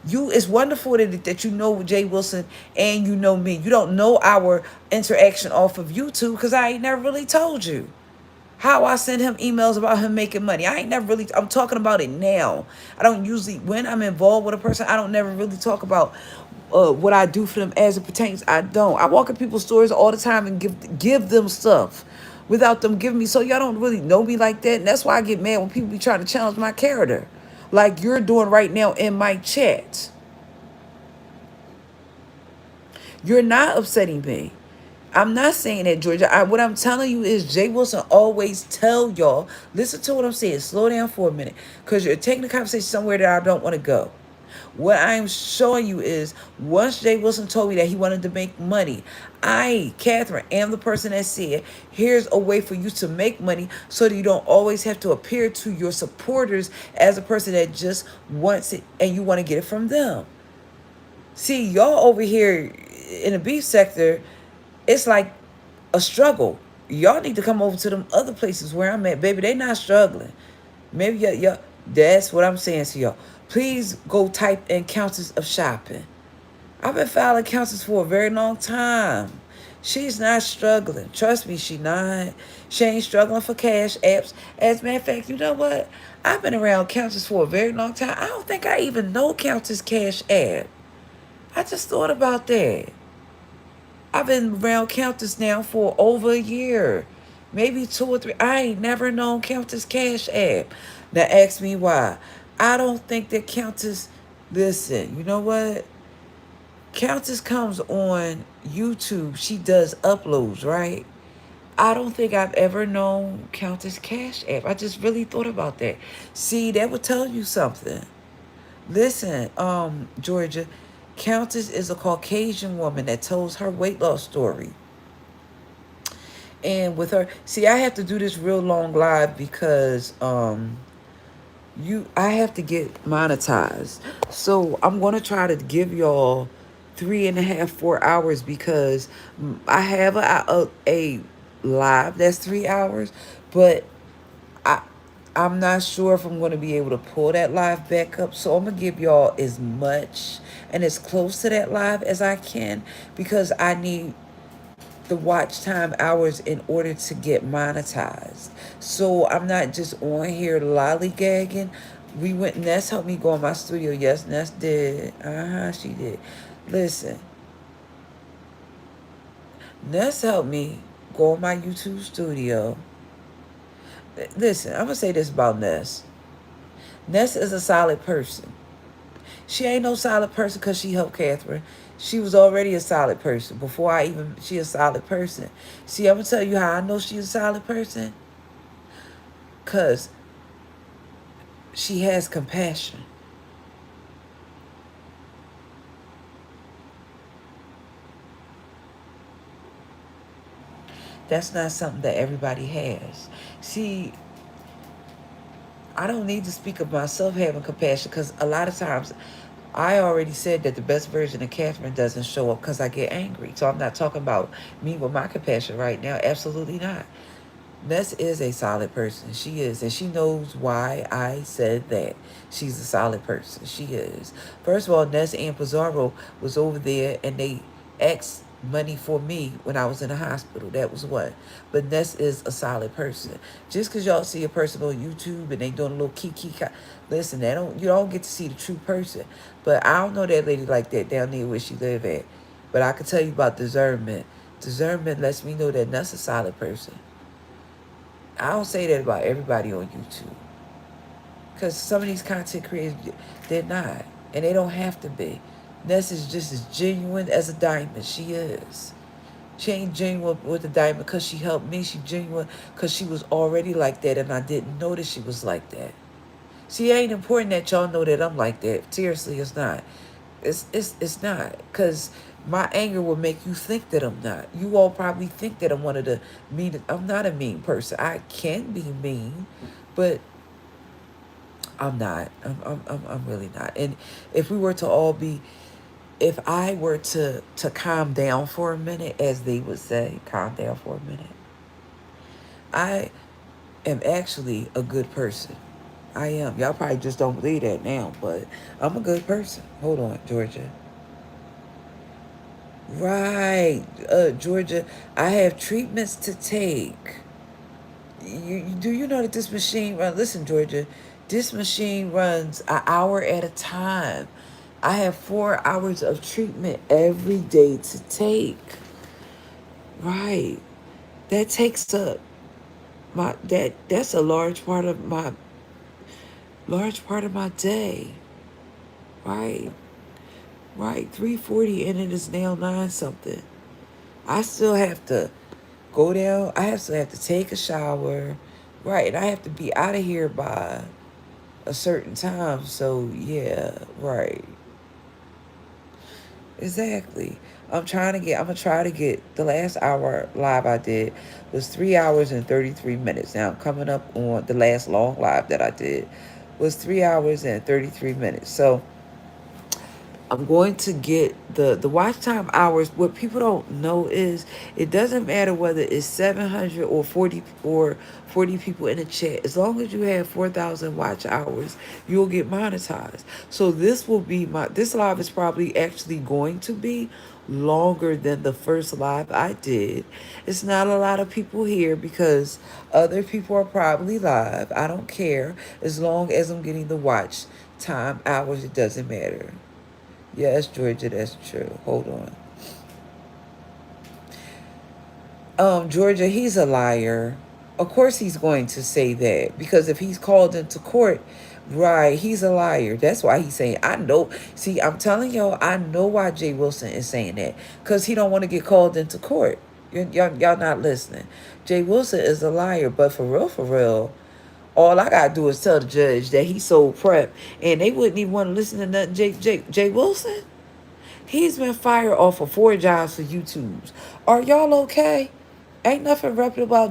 you. It's wonderful that you know Jay Wilson and you know me. You don't know our interaction off of YouTube because I ain't never really told you how I send him emails about him making money. I ain't never really, I'm talking about it now. I don't usually, when I'm involved with a person, I don't never really talk about what I do for them as it pertains. I don't. I walk in people's stores all the time and give them stuff without them giving me. So y'all don't really know me like that. And that's why I get mad when people be trying to challenge my character. Like you're doing right now in my chat. You're not upsetting me. I'm not saying that, Georgia. What I'm telling you is Jay Wilson always tell y'all, listen to what I'm saying. Slow down for a minute. Because you're taking the conversation somewhere that I don't want to go. What I'm showing you is once Jay Wilson told me that he wanted to make money, Catherine, am the person that said, here's a way for you to make money so that you don't always have to appear to your supporters as a person that just wants it and you want to get it from them. See, y'all over here in the beef sector, it's like a struggle. Y'all need to come over to them other places where I'm at. Baby, they not struggling. Maybe y'all, that's what I'm saying to y'all. Please go type in countess of shopping. I've been filing countess for a very long time. She's not struggling. Trust me, she not. She ain't struggling for cash apps. As a matter of fact, you know what? I've been around countess for a very long time. I don't think I even know countess cash app. I just thought about that. I've been around Countess now for over a year. Maybe 2 or 3. I ain't never known Countess Cash App. Now ask me why. I don't think that Countess, listen, you know what? Countess comes on YouTube. She does uploads, right? I don't think I've ever known Countess Cash App. I just really thought about that. See, that would tell you something. Listen, Georgia, Countess is a Caucasian woman that tells her weight loss story. And with her, see, I have to do this real long live because I have to get monetized. So I'm gonna try to give y'all 3.5, 4 hours because I have a live that's 3 hours, but I I'm not sure if I'm going to be able to pull that live back up. So I'm going to give y'all as much and as close to that live as I can because I need the watch time hours in order to get monetized. So I'm not just on here lollygagging. Ness helped me go in my studio. Yes, Ness did. She did. Listen, Ness helped me go in my YouTube studio. Listen, I'm going to say this about Ness. Ness is a solid person. She ain't no solid person because she helped Catherine. She was already a solid person before she a solid person. See, I'm going to tell you how I know she's a solid person. Because she has compassion. That's not something that everybody has. See, I don't need to speak of myself having compassion because a lot of times I already said that the best version of Catherine doesn't show up because I get angry. So I'm not talking about me with my compassion right now. Absolutely not. Ness is a solid person. She is. And she knows why I said that. She's a solid person. She is. First of all, Ness and Pizarro was over there and they asked money for me when I was in the hospital. That was what. But Ness is a solid person. Just because y'all see a person on YouTube and they doing a little kiki, listen, you don't get to see the true person. But I don't know that lady like that down there where she live at. But I can tell you about discernment. Discernment lets me know that Ness is a solid person. I don't say that about everybody on YouTube. Because some of these content creators, they're not. And they don't have to be. Ness is just as genuine as a diamond. She is. She ain't genuine with the diamond because she helped me. She genuine because she was already like that and I didn't know that she was like that. See, it ain't important that y'all know that I'm like that. Seriously, it's not. It's not. Because My anger will make you think that I'm not. You all probably think that I'm one of the mean. I'm not a mean person. I can be mean, but I'm not. I'm really not. And if we were to all be, if I were to calm down for a minute, as they would say, calm down for a minute, I am actually a good person. I am. Y'all probably just don't believe that now, but I'm a good person. Hold on, Georgia. Right, Georgia. I have treatments to take. Do you know that this machine run? Listen, Georgia, this machine runs an hour at a time. I have 4 hours of treatment every day to take. Right, that takes up that's a large part of my day. Right, right. 3:40 and it is now 9 something. I still have to go down. Still have to take a shower. Right, and I have to be out of here by a certain time. So yeah, right. Exactly. I'm gonna try to get the last hour live I did was 3 hours and 33 minutes. Now I'm coming up on the last long live that I did was 3 hours and 33 minutes. So I'm going to get the watch time hours. What people don't know is it doesn't matter whether it's 700 or 40 people in the chat. As long as you have 4,000 watch hours, you'll get monetized. So this live is probably actually going to be longer than the first live I did. It's not a lot of people here because other people are probably live. I don't care. As long as I'm getting the watch time hours, it doesn't matter. Yes, Georgia, that's true. Hold on. Georgia, he's a liar. Of course he's going to say that because if he's called into court, right, he's a liar. That's why he's saying, I know. See, I'm telling y'all, I know why Jay Wilson is saying that because he don't want to get called into court. Y'all not listening. Jay Wilson is a liar, but for real, all I gotta do is tell the judge that he sold prep, and they wouldn't even want to listen to nothing. Jay Wilson. He's been fired off of 4 jobs for YouTubes. Are y'all okay? Ain't nothing reputable about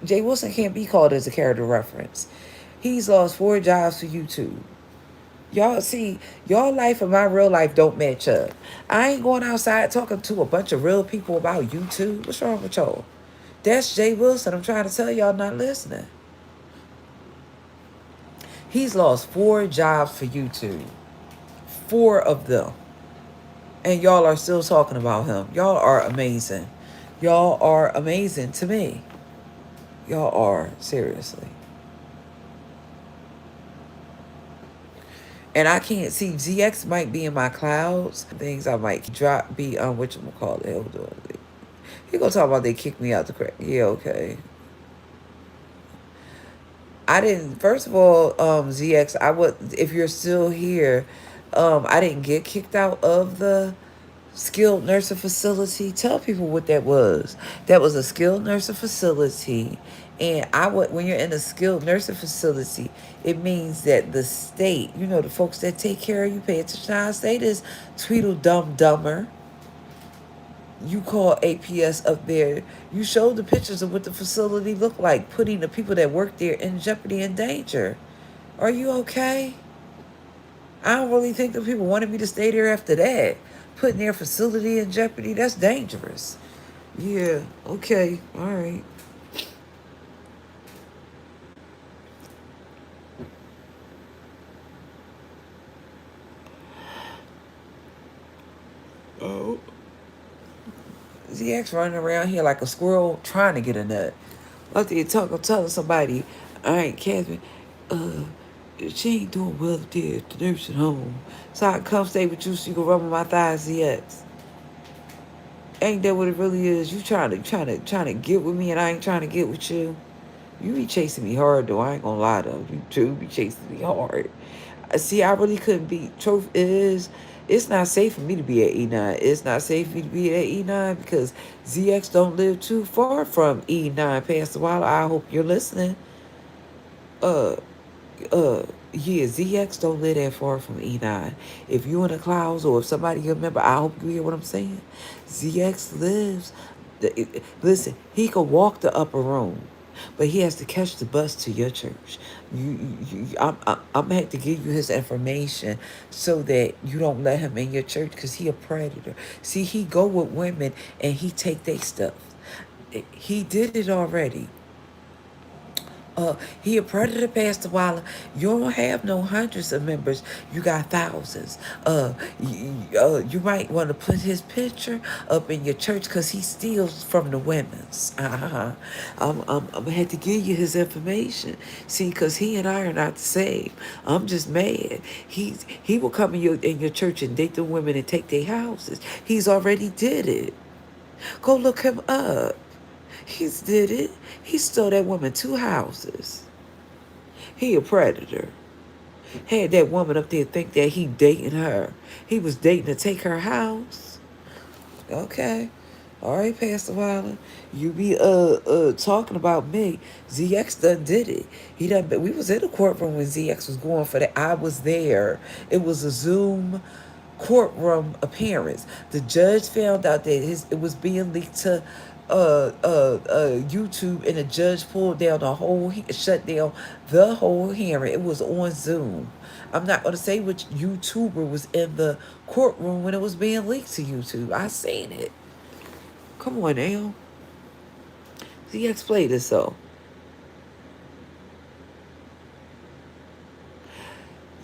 Jay Wilson can't be called as a character reference. He's lost 4 jobs for YouTube. Y'all see, y'all life and my real life don't match up. I ain't going outside talking to a bunch of real people about YouTube. What's wrong with y'all? That's Jay Wilson. I'm trying to tell y'all not listening. He's lost 4 jobs for YouTube. 4 of them. And y'all are still talking about him. Y'all are amazing. Y'all are amazing to me. Y'all are, seriously. And I can't see, ZX might be in my clouds. Things I might be on, whatchamacallit. Hold on. He gonna talk about they kicked me out the crack. Yeah, okay. I didn't, first of all, ZX, if you're still here, I didn't get kicked out of the skilled nursing facility. Tell people what that was. That was a skilled nursing facility. And when you're in a skilled nursing facility, it means that the state, the folks that take care of you, pay attention. Our state is Tweedledum-dumber. You call APS up there. You show the pictures of what the facility looked like, putting the people that work there in jeopardy and danger. Are you okay? I don't really think the people wanted me to stay there after that. Putting their facility in jeopardy, that's dangerous. Yeah, okay, all right. Oh. ZX running around here like a squirrel trying to get a nut. After you telling somebody, all right, Catherine, she ain't doing well there at the nursing home. So I can come stay with you so you can rub on my thighs, ZX. Ain't that what it really is? You trying to get with me and I ain't trying to get with you? You be chasing me hard though. I ain't gonna lie though. You too be chasing me hard. See, I really couldn't be. Truth is, it's not safe for me to be at E9. It's not safe for me to be at E9 because ZX don't live too far from E9. Pastor Wilder, I hope you're listening. Uh, Yeah, ZX don't live that far from E9. If you in the clouds or if somebody you remember, I hope you hear what I'm saying. ZX lives. Listen, he could walk the upper room, but he has to catch the bus to your church. I'm gonna have to give you his information so that you don't let him in your church because he a predator. See, he go with women and he take their stuff. He did it already. He a predator, Pastor Waller. You don't have no hundreds of members. You got thousands. You might want to put his picture up in your church because he steals from the women's. I'm gonna have to give you his information. See, because he and I are not the same. I'm just mad. He will come in your church and date the women and take their houses. He's already did it. Go look him up. He's did it. He stole that woman 2 houses. He a predator. Had that woman up there think that he dating her. He was dating to take her house. Okay. All right, Pastor Wilder. You be talking about me. ZX done did it. He done. We was in the courtroom when ZX was going for that. I was there. It was a Zoom courtroom appearance. The judge found out that it was being leaked to YouTube, and the judge pulled down shut down the whole hearing. It was on Zoom. I'm not gonna say which YouTuber was in the courtroom when it was being leaked to YouTube. I seen it. Come on now. See, explain this so.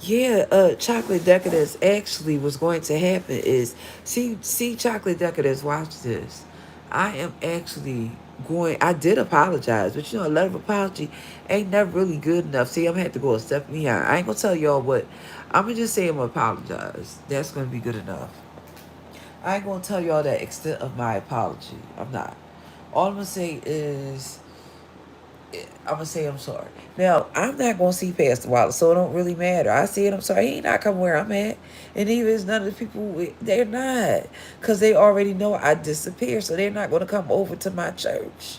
Yeah, chocolate decadence actually was going to happen is see chocolate decadence, watch this. I am actually going I did apologize, but a letter of apology ain't never really good enough. See, I'm gonna have to go a step beyond. I ain't gonna tell y'all what I'm gonna just say I'm gonna apologize. That's gonna be good enough. I ain't gonna tell y'all the extent of my apology. I'm not. All I'm gonna say is I'm gonna say I'm sorry. Now I'm not gonna see past the wallet, so it don't really matter. I said I'm sorry. He ain't not coming where I'm at, and even is none of the people. They're not, cause they already know I disappeared, so they're not gonna come over to my church.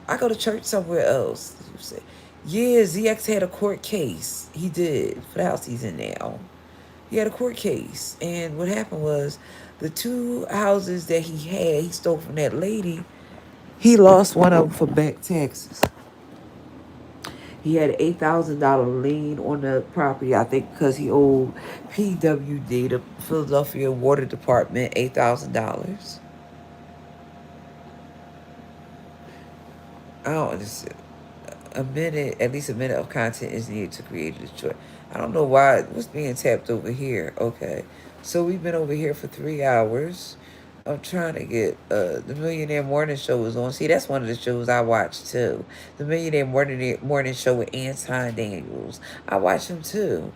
I go to church somewhere else. You say, yeah, ZX had a court case. He did for the house he's in now. He had a court case, and what happened was the 2 houses that he stole from that lady. He lost one of them for back taxes. He had an $8,000 lien on the property, I think, because he owed PWD, the Philadelphia Water Department, $8,000. I don't understand. At least a minute of content is needed to create a Detroit. I don't know why. What's being tapped over here? Okay. So we've been over here for 3 hours. I'm trying to get the Millionaire Morning Show is on. See, that's one of the shows I watch too. The Millionaire Morning Show with Anton Daniels. I watch him too.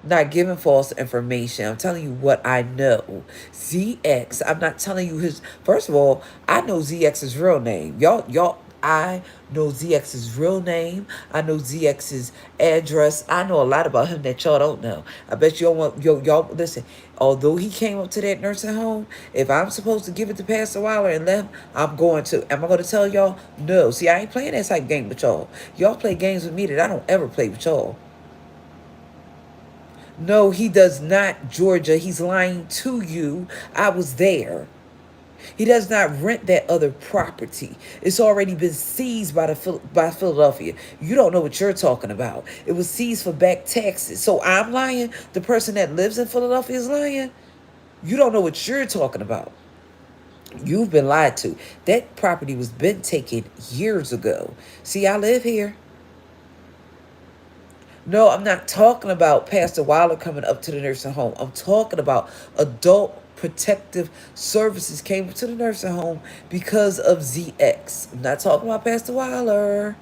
I'm not giving false information. I'm telling you what I know. ZX. I'm not telling you his. First of all, I know ZX's real name. I know ZX's real name. I know ZX's address. I know a lot about him that y'all don't know. I bet y'all listen. Although he came up to that nursing home, if I'm supposed to give it to Pastor Weiler and let him, I'm going to. Am I going to tell y'all? No. See, I ain't playing that type of game with y'all. Y'all play games with me that I don't ever play with y'all. No, he does not, Georgia. He's lying to you. I was there. He does not rent that other property. It's already been seized by Philadelphia. You don't know what you're talking about. It was seized for back taxes. So I'm lying. The person that lives in Philadelphia is lying. You don't know what you're talking about. You've been lied to. That property was been taken years ago. See, I live here. No, I'm not talking about Pastor Wilder coming up to the nursing home. I'm talking about adult protective services came to the nursing home because of ZX. I'm not talking about Pastor Wilder.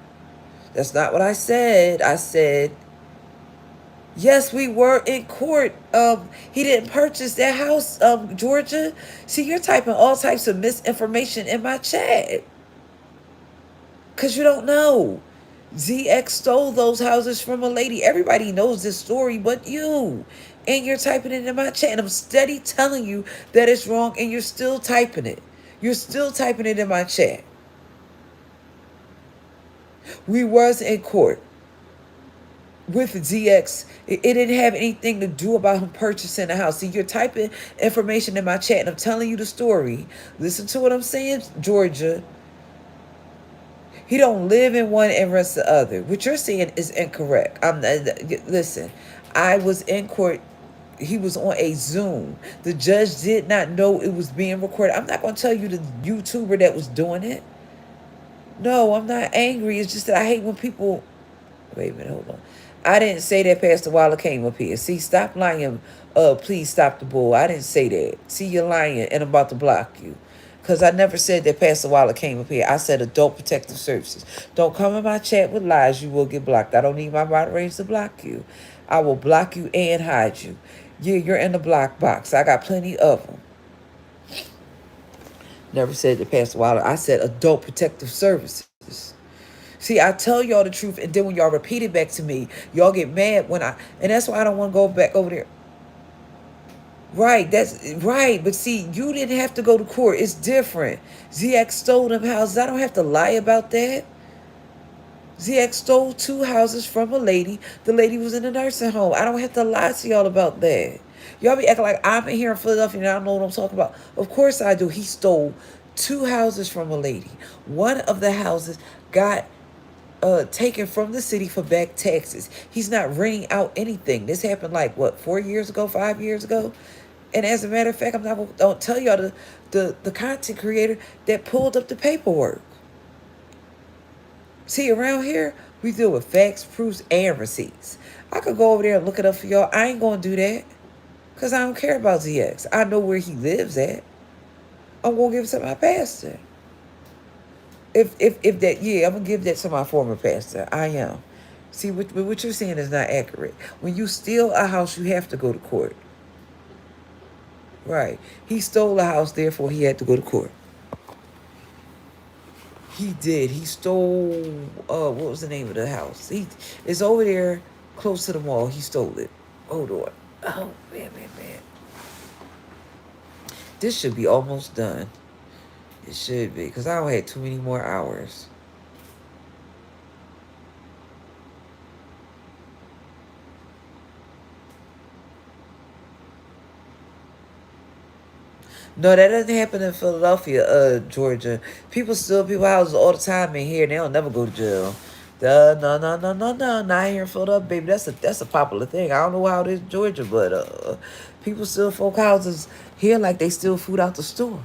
That's not what I said. I said, yes, we were in court. He didn't purchase that house, Georgia. See, you're typing all types of misinformation in my chat. Because you don't know. ZX stole those houses from a lady. Everybody knows this story but you. And you're typing it in my chat. And I'm steady telling you that it's wrong and you're still typing it. You're still typing it in my chat. We was in court. with ZX, it didn't have anything to do about him purchasing a house. See, you're typing information in my chat and I'm telling you the story. Listen to what I'm saying, Georgia. He don't live in one and rest the other. What you're saying is incorrect. Listen. I was in court. He was on a Zoom. The judge did not know it was being recorded. I'm not going to tell you the YouTuber that was doing it. No, I'm not angry. It's just that I hate when people. Wait a minute, hold on. I didn't say that Pastor Waller came up here. See, stop lying. Please stop the bull. I didn't say that. See, you're lying, and I'm about to block you. Because I never said that Pastor Waller came up here. I said Adult Protective Services. Don't come in my chat with lies. You will get blocked. I don't need my moderators to block you. I will block you and hide you. Yeah, you're in the block box. I got plenty of them. Never said that Pastor Waller. I said Adult Protective Services. See, I tell y'all the truth, and then when y'all repeat it back to me, y'all get mad when and that's why I don't want to go back over there. Right, that's right. But see, you didn't have to go to court. It's different. ZX stole them houses. I don't have to lie about that. ZX stole 2 houses from a lady. The lady was in a nursing home. I don't have to lie to y'all about that. Y'all be acting like I'm in here in Philadelphia and I don't know what I'm talking about. Of course I do. He stole 2 houses from a lady. One of the houses got taken from the city for back taxes. He's not renting out anything. This happened like what, 4 years ago, 5 years ago? And as a matter of fact, I'm not don't tell y'all the content creator that pulled up the paperwork. See, around here, we deal with facts, proofs, and receipts. I could go over there and look it up for y'all. I ain't gonna do that. Cause I don't care about ZX. I know where he lives at. I'm gonna give it to my pastor. If that, yeah, I'm gonna give that to my former pastor. I am. See, what you're saying is not accurate. When you steal a house, you have to go to court. Right. He stole a house, therefore he had to go to court. He did. He stole what was the name of the house? It's over there close to the mall. He stole it. Hold on. Oh man. This should be almost done. It should be, because I don't have too many more hours. No, that doesn't happen in Philadelphia, Georgia. People steal people houses all the time in here. And they don't never go to jail. No. Not here in Philadelphia, baby. That's a popular thing. I don't know how it is in Georgia, but people steal folk houses here like they steal food out the store.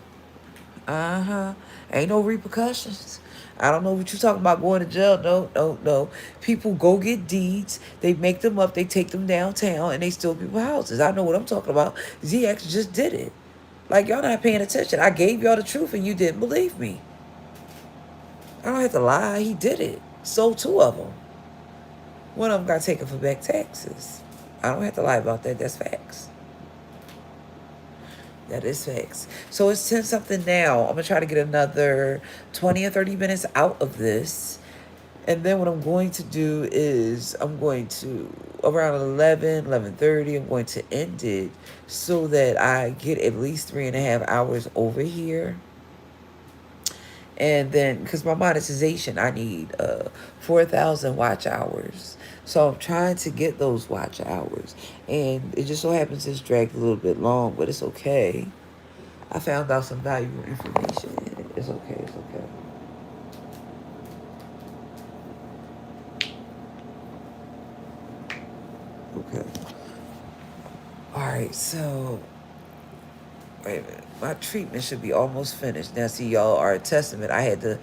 Uh-huh. Ain't no repercussions. I don't know what you're talking about going to jail. No. People go get deeds. They make them up. They take them downtown and they steal people's houses. I know what I'm talking about. ZX just did it. Like, y'all not paying attention. I gave y'all the truth and you didn't believe me. I don't have to lie. He did it. Sold 2 of them. One of them got taken for back taxes. I don't have to lie about that. That's facts. That is facts. So it's 10 something now. I'm going to try to get another 20 or 30 minutes out of this. And then what I'm going to do is I'm going to, around 11:30, I'm going to end it so that I get at least 3.5 hours over here. And then, because my monetization, I need 4,000 watch hours. So I'm trying to get those watch hours. And it just so happens it's dragged a little bit long, but it's okay. I found out some valuable information. It's okay. Okay. All right, so wait a minute. My treatment should be almost finished. Now, see, y'all are a testament. I had the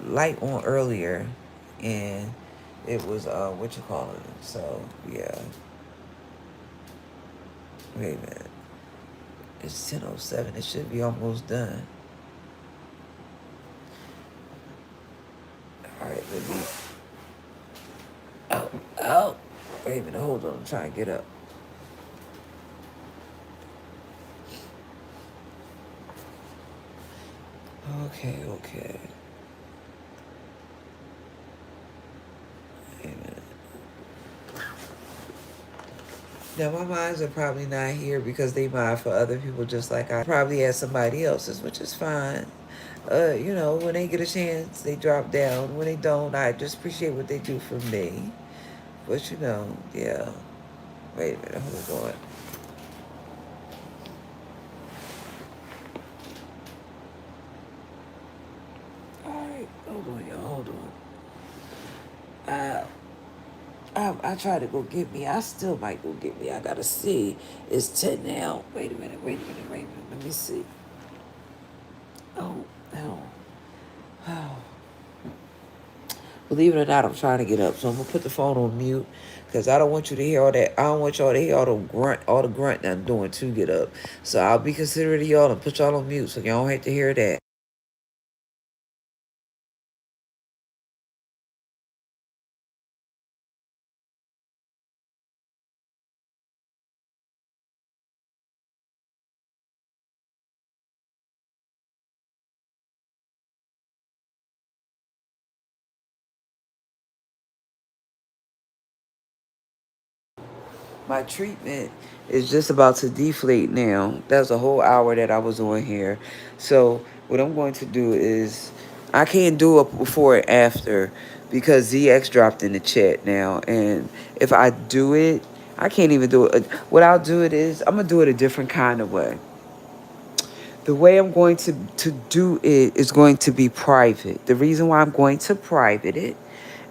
light on earlier, and it was what you call it. So yeah. Wait a minute. It's 10:07. It should be almost done. All right, let me. Oh. Wait a minute. Hold on. I'm trying to get up. Okay. Wait a minute. Now, my minds are probably not here because they mind for other people just like I probably had somebody else's, which is fine. You know, when they get a chance, they drop down. When they don't, I just appreciate what they do for me. But you know, yeah. Wait a minute, hold on. All right, hold on, y'all, hold on. I try to go get me. I still might go get me. I gotta see. It's 10 now. Wait a minute, wait a minute, wait a minute. Let me see. Oh, no. Oh. Believe it or not, I'm trying to get up, so I'm gonna put the phone on mute because I don't want you to hear all that. I don't want y'all to hear all the grunt that I'm doing to get up. So I'll be considerate of y'all and put y'all on mute so y'all don't have to hear that. My treatment is just about to deflate now. That's a whole hour that I was on here. So what I'm going to do is I can't do it before and after because ZX dropped in the chat now. And if I do it, I can't even do it. What I'll do it is I'm gonna do it a different kind of way. The way I'm going to do it is going to be private. The reason why I'm going to private it,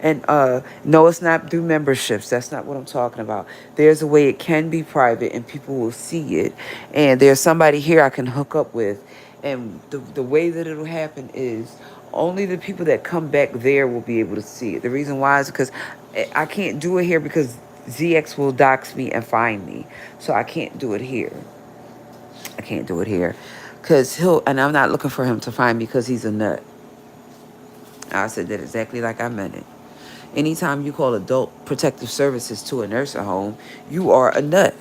and no, it's not through memberships. That's not what I'm talking about. There's a way it can be private and people will see it. And there's somebody here I can hook up with. And the way that it'll happen is only the people that come back there will be able to see it. The reason why is because I can't do it here because ZX will dox me and find me. So I can't do it here. I can't do it here. Because and I'm not looking for him to find me because he's a nut. I said that exactly like I meant it. Anytime you call adult protective services to a nursing home, you are a nut.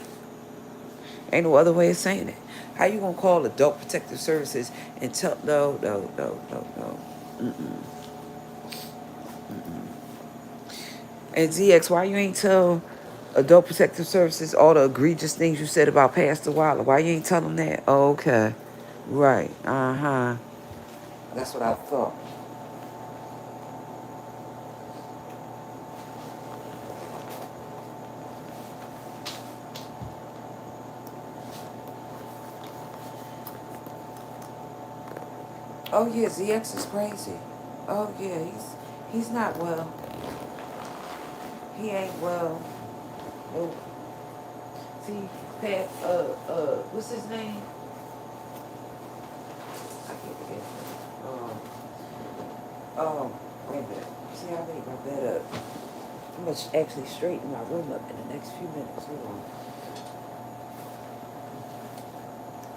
Ain't no other way of saying it. How you gonna call adult protective services and tell no. Mm-mm. And ZX, why you ain't tell adult protective services all the egregious things you said about Pastor Wilder? Why you ain't tell them that? Oh, okay. Right. Uh-huh. That's what I thought. Oh yeah, ZX is crazy. Oh yeah, he's not well. He ain't well. Oh, see, Pat. What's his name? I can't forget. Wait a minute. See, I made my bed up. I'm gonna actually straighten my room up in the next few minutes. Hold on.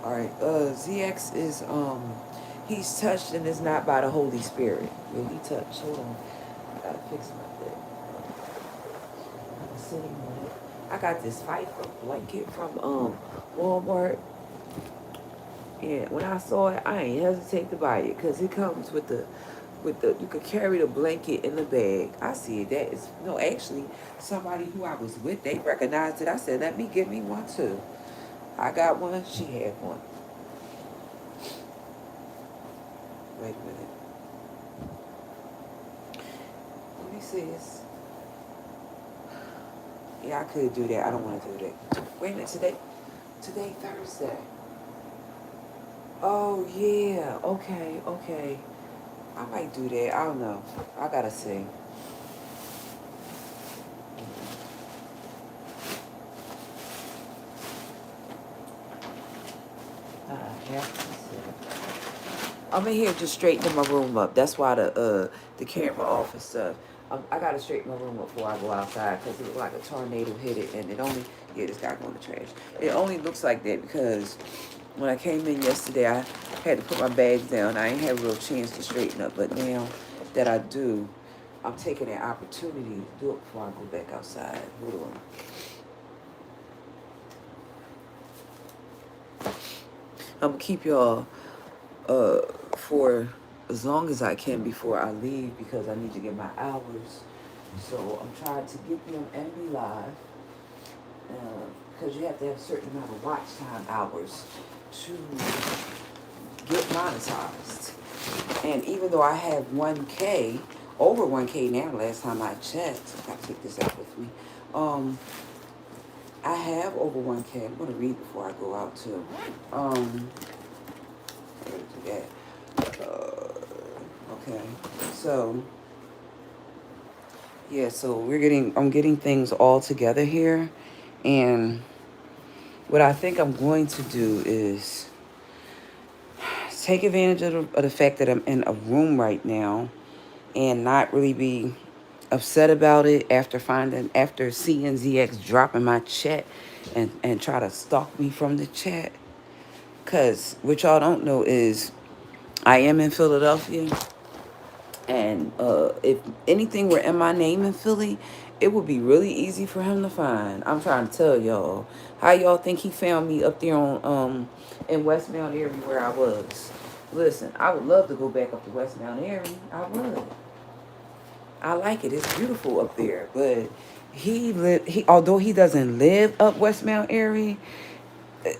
All right. ZX is he's touched and is not by the Holy Spirit. Will he touch? Hold on. I gotta fix my bed. I'm sitting on it. I got this Fifer blanket from Walmart. And when I saw it, I ain't hesitate to buy it because it comes with the you could carry the blanket in the bag. I see it. That is no, actually, somebody who I was with, they recognized it. I said, let me get me one too. I got one. She had one. Wait a minute. Let me see this. Yeah, I could do that. I don't want to do that. Wait a minute. Today Thursday. Oh yeah. Okay. I might do that. I don't know. I gotta see. I have to see. I'm in here just straightening my room up. That's why the camera off and stuff. I gotta straighten my room up before I go outside because it looked like a tornado hit it, and it only this guy going to trash. It only looks like that because when I came in yesterday, I had to put my bags down. I ain't had a real chance to straighten up, but now that I do, I'm taking that opportunity to do it before I go back outside. Hold on. I'm gonna keep y'all uh, for as long as I can before I leave because I need to get my hours. So I'm trying to get them and be live because you have to have a certain amount of watch time hours to get monetized. And even though I have 1K, over 1K now, last time I checked, I gotta take this out with me. I have over 1K. I'm gonna read before I go out too. I gotta do that. Okay, so yeah, so I'm getting things all together here, and what I think I'm going to do is take advantage of the fact that I'm in a room right now and not really be upset about it after seeing ZX dropping my chat and try to stalk me from the chat. Because what y'all don't know is I am in Philadelphia, and if anything were in my name in Philly, it would be really easy for him to find. I'm trying to tell y'all. How y'all think he found me up there on in West Mount Airy where I was? Listen, I would love to go back up to West Mount Airy. I would. I like it. It's beautiful up there. But although he doesn't live up West Mount Airy,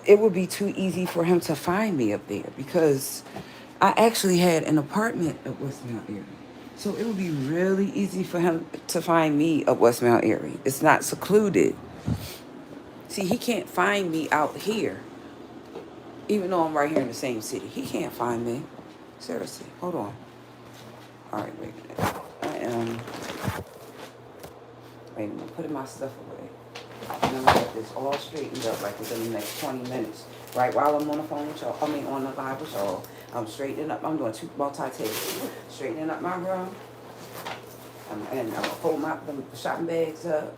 it would be too easy for him to find me up there because I actually had an apartment at West Mount Airy. So it would be really easy for him to find me up West Mount Airy. It's not secluded. See, he can't find me out here, even though I'm right here in the same city. He can't find me. Seriously, hold on. All right, wait a minute. Wait a minute, putting my stuff away. And I'm gonna get this all straightened up like within the next 20 minutes. Right while I'm on the phone with y'all, on the live with y'all, I'm straightening up. I'm doing two multitasking. Straightening up my room. And I'm gonna fold the shopping bags up.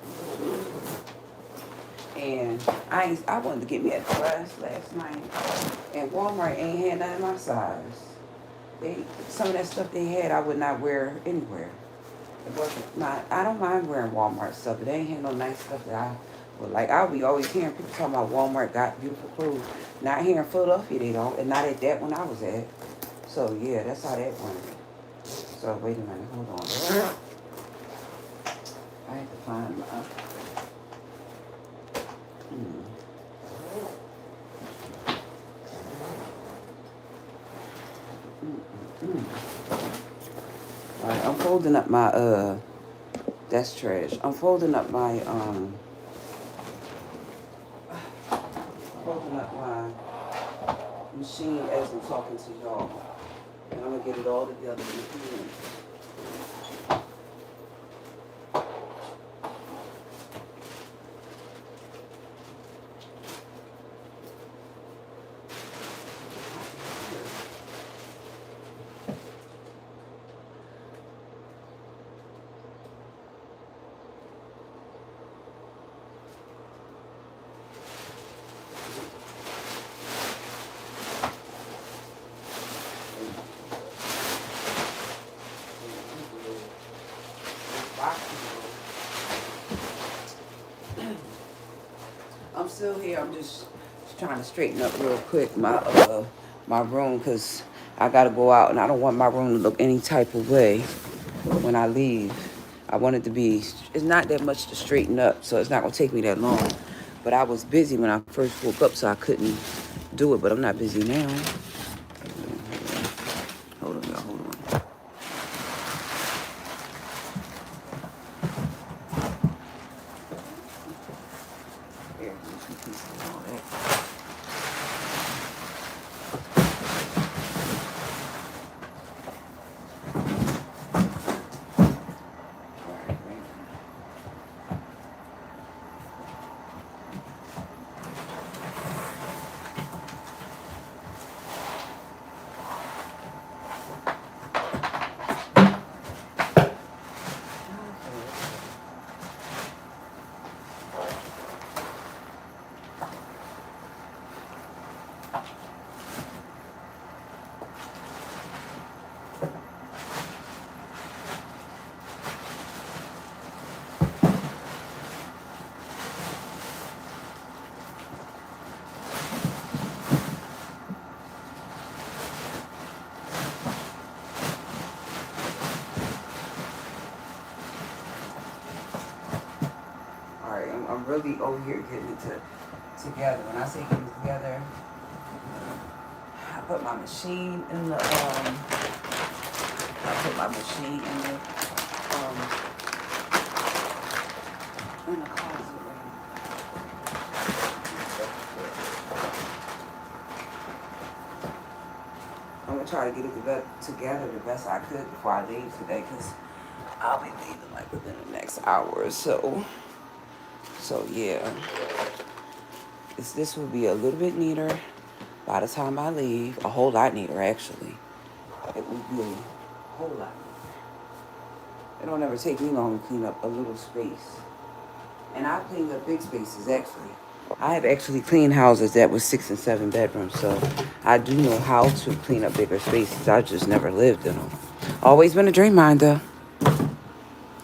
And I wanted to get me a dress last night. And Walmart ain't had none of my size. Some of that stuff they had I would not wear anywhere. It wasn't not. I don't mind wearing Walmart stuff, but they ain't had no nice stuff that I would like. I'll be always hearing people talking about Walmart got beautiful clothes. Not here in Philadelphia they don't, and not at that one I was at. So yeah, that's how that went. So wait a minute, hold on. I have to find my. All right, I'm folding up my that's trash. I'm folding up my machine as I'm talking to y'all. And I'm gonna get it all together in a few minutes. I'm still here. I'm just trying to straighten up real quick my room because I gotta go out and I don't want my room to look any type of way when I leave. I want it to be. It's not that much to straighten up, so it's not gonna take me that long. But I was busy when I first woke up, so I couldn't do it. But I'm not busy now. Hold on, y'all. Hold on. Here, some pieces and all that. I'm really over here getting it together. When I say getting it together, I put my machine in the I put my machine in the closet right now. I'm gonna try to get it together the best I could before I leave today, because I'll be leaving like within the next hour or so. So yeah, this will be a little bit neater by the time I leave. A whole lot neater, actually. It will be a whole lot neater. It don't ever take me long to clean up a little space. And I've cleaned up big spaces, actually. I have actually cleaned houses that was 6 and 7 bedrooms, so I do know how to clean up bigger spaces. I just never lived in them. Always been a dream minder.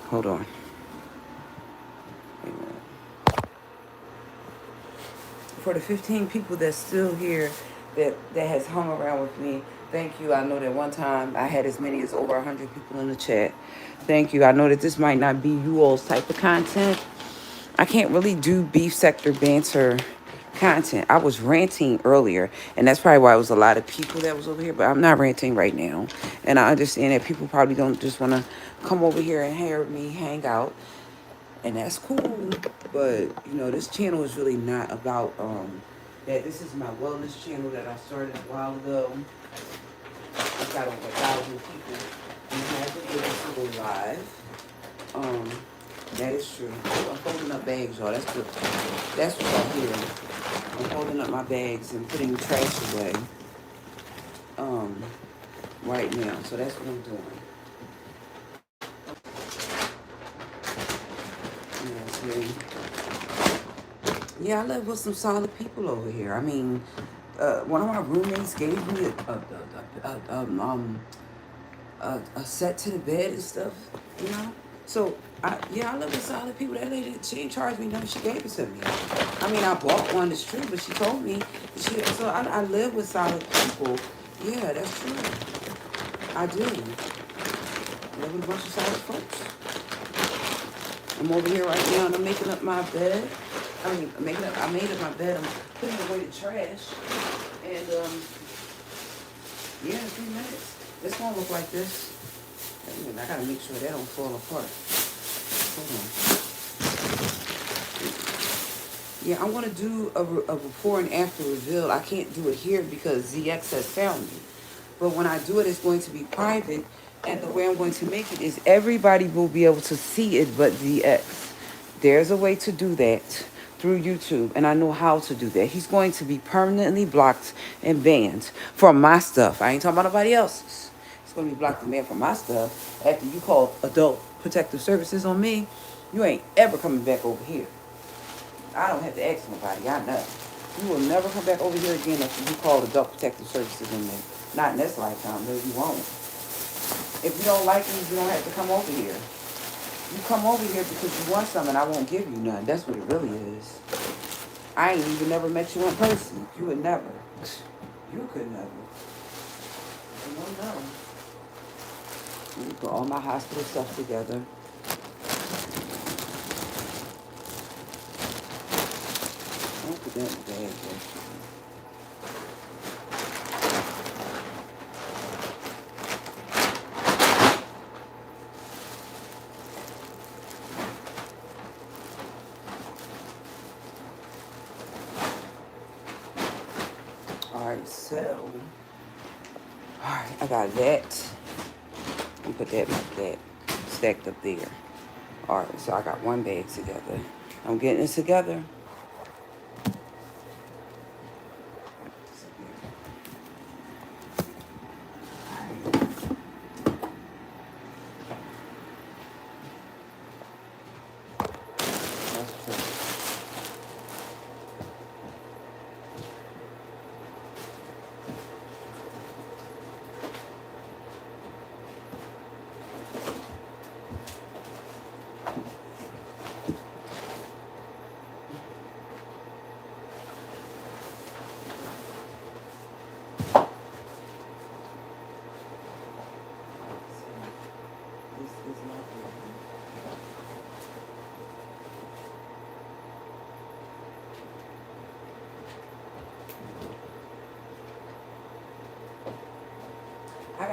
Hold on. Wait a minute. For the 15 people that's still here, that has hung around with me, thank you. I know that one time I had as many as over 100 people in the chat. Thank you. I know that this might not be you all's type of content. I can't really do beef sector banter content. I was ranting earlier, and that's probably why it was a lot of people that was over here, but I'm not ranting right now. And I understand that people probably don't just want to come over here and hear me hang out, and that's cool. But, you know, this channel is really not about that. This is my wellness channel that I started a while ago. I've got over 1,000 people who have been able to go live. That is true. I'm folding up bags, y'all. That's what I hear. I'm folding up my bags and putting trash away. Right now. So that's what I'm doing. Yeah, I live with some solid people over here. I mean, one of my roommates gave me a set to the bed and stuff, you know. So I live with solid people. That lady, she didn't charge me nothing. She gave it to me. I mean, I bought one. It's true, but she told me. So I live with solid people. Yeah, that's true. I do. I live with a bunch of solid folks. I'm over here right now, and I'm making up my bed. I made up my bed. I'm putting away the trash. And, yeah, in 3 minutes. It's gonna look like this. I gotta make sure that don't fall apart. Hold on. Yeah, I'm gonna do a before and after reveal. I can't do it here because ZX has found me. But when I do it, it's going to be private. And the way I'm going to make it is everybody will be able to see it but ZX. There's a way to do that through YouTube, and I know how to do that. He's going to be permanently blocked and banned from my stuff. I ain't talking about nobody else's. He's going to be blocked and banned from my stuff. After you call Adult Protective Services on me, you ain't ever coming back over here. I don't have to ask nobody. I know. You will never come back over here again after you call Adult Protective Services on me. Not in this lifetime. No, you won't. If you don't like me, you don't have to come over here. You come over here because you want something, I won't give you none. That's what it really is. I ain't even never met you in person. You would never. You could never. You don't know. Let me put all my hospital stuff together. Don't put that in the bag, actually. So, alright, I got that. Let me put that like that, stacked up there. Alright, so I got one bag together. I'm getting this together.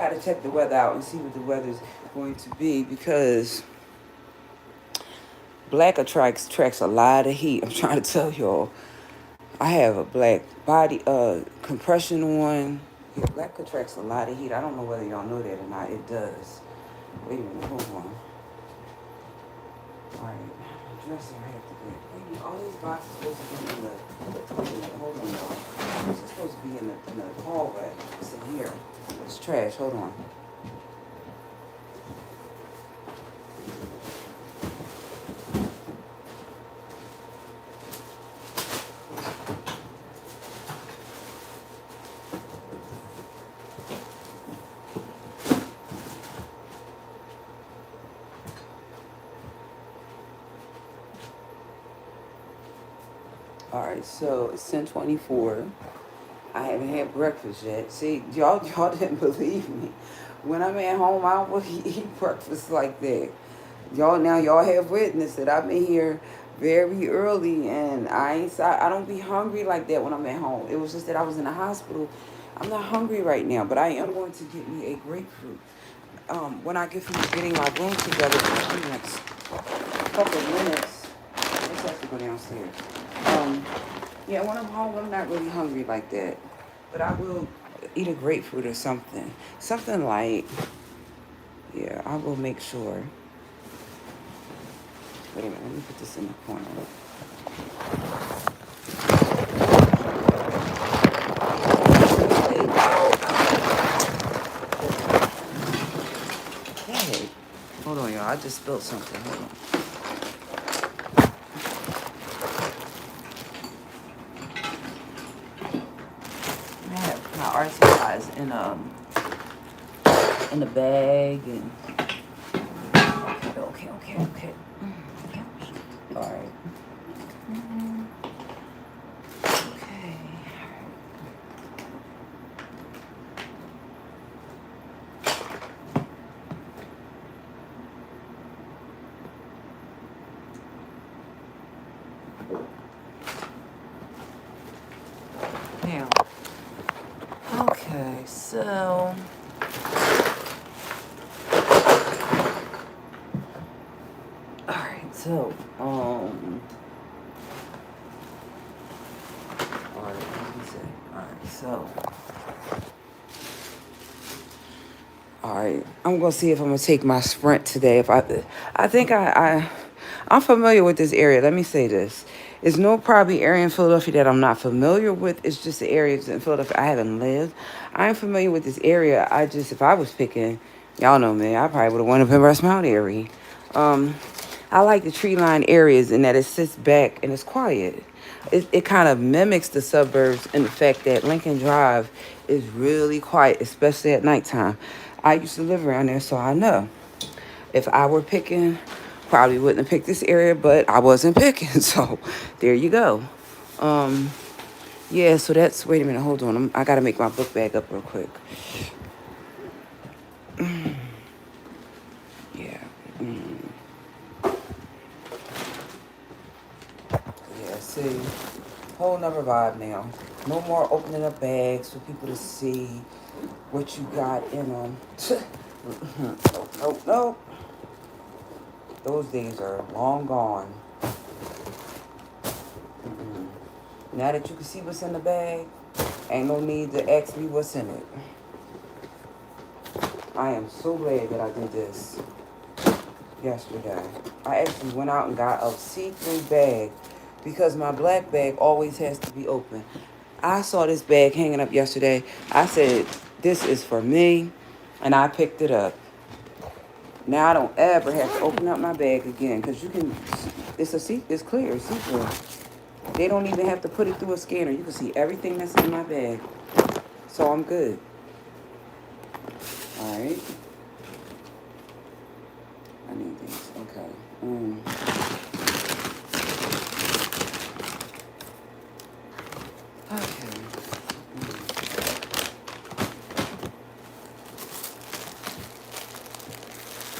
gotta check the weather out and see what the weather's going to be, because black attracts a lot of heat. I'm trying to tell y'all. I have a black body compression on. Yeah, black attracts a lot of heat. I don't know whether y'all know that or not. It does. Wait a minute, hold on. Alright, dressing right up to bed. Wait, all these boxes supposed to be in the hold on, y'all. This is supposed to be in the hallway. It's in here. It's trash. Hold on. Alright, so it's 10:24. I haven't had breakfast yet. See, y'all didn't believe me. When I'm at home, I don't eat breakfast like that. Y'all have witnessed that I've been here very early, and I don't be hungry like that when I'm at home. It was just that I was in the hospital. I'm not hungry right now, but I am going to get me a grapefruit. When I get finished getting my room together, just in the next couple of minutes, I just have to go downstairs. Yeah, when I'm home, I'm not really hungry like that. But I will eat a grapefruit or something. Something light. Yeah, I will make sure. Wait a minute, let me put this in the corner. Hey, hold on, y'all. I just spilled something. Hold on. I have my art supplies in the bag and okay. All right. Okay. Now, okay, so all right, so all right, let me see. All right, so all right, I'm gonna see if I'm gonna take my Sprint today. I think I'm familiar with this area. Let me say this: it's no probably area in Philadelphia that I'm not familiar with. It's just the areas in Philadelphia I haven't lived. I'm familiar with this area. If I was picking, y'all know me, I probably would have went up in West Mount area. I like the tree line areas in that it sits back and it's quiet. It kind of mimics the suburbs in the fact that Lincoln Drive is really quiet, especially at nighttime. I used to live around there, so I know. If I were picking, probably wouldn't have picked this area, but I wasn't picking, so there you go. Yeah, so that's, wait a minute, hold on. I got to make my book bag up real quick. Yeah. Yeah, see, whole nother vibe now. No more opening up bags for people to see what you got in them. No. Those days are long gone. Now that you can see what's in the bag, ain't no need to ask me what's in it. I am so glad that I did this yesterday. I actually went out and got a see-through bag because my black bag always has to be open. I saw this bag hanging up yesterday. I said, this is for me, and I picked it up. Now I don't ever have to open up my bag again because it's clear, see-through. They don't even have to put it through a scanner. You can see everything that's in my bag. So I'm good. All right. I need these. Okay. Okay.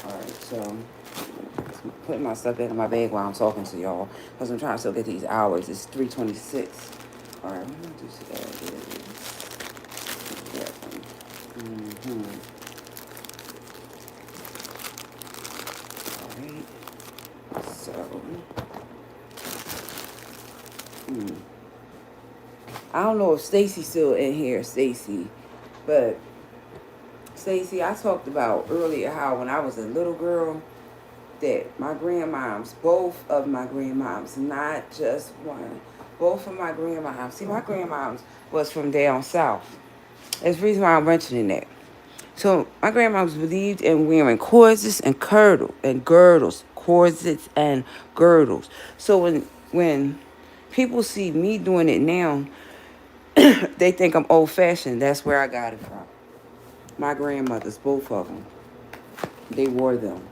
All right. So putting my stuff back in my bag while I'm talking to y'all because I'm trying to still get these hours. It's 3:26. All right. I'm gonna do today. Mm-hmm. So, I don't know if Stacy's still in here, Stacy, but Stacy, I talked about earlier how when I was a little girl, that my grandmoms, both of my grandmoms, not just one, both of my grandmoms. See, my grandmoms was from down south. That's the reason why I'm mentioning that. So my grandmoms believed in wearing corsets and girdles, corsets and girdles. So when people see me doing it now, they think I'm old fashioned. That's where I got it from. My grandmothers, both of them, they wore them.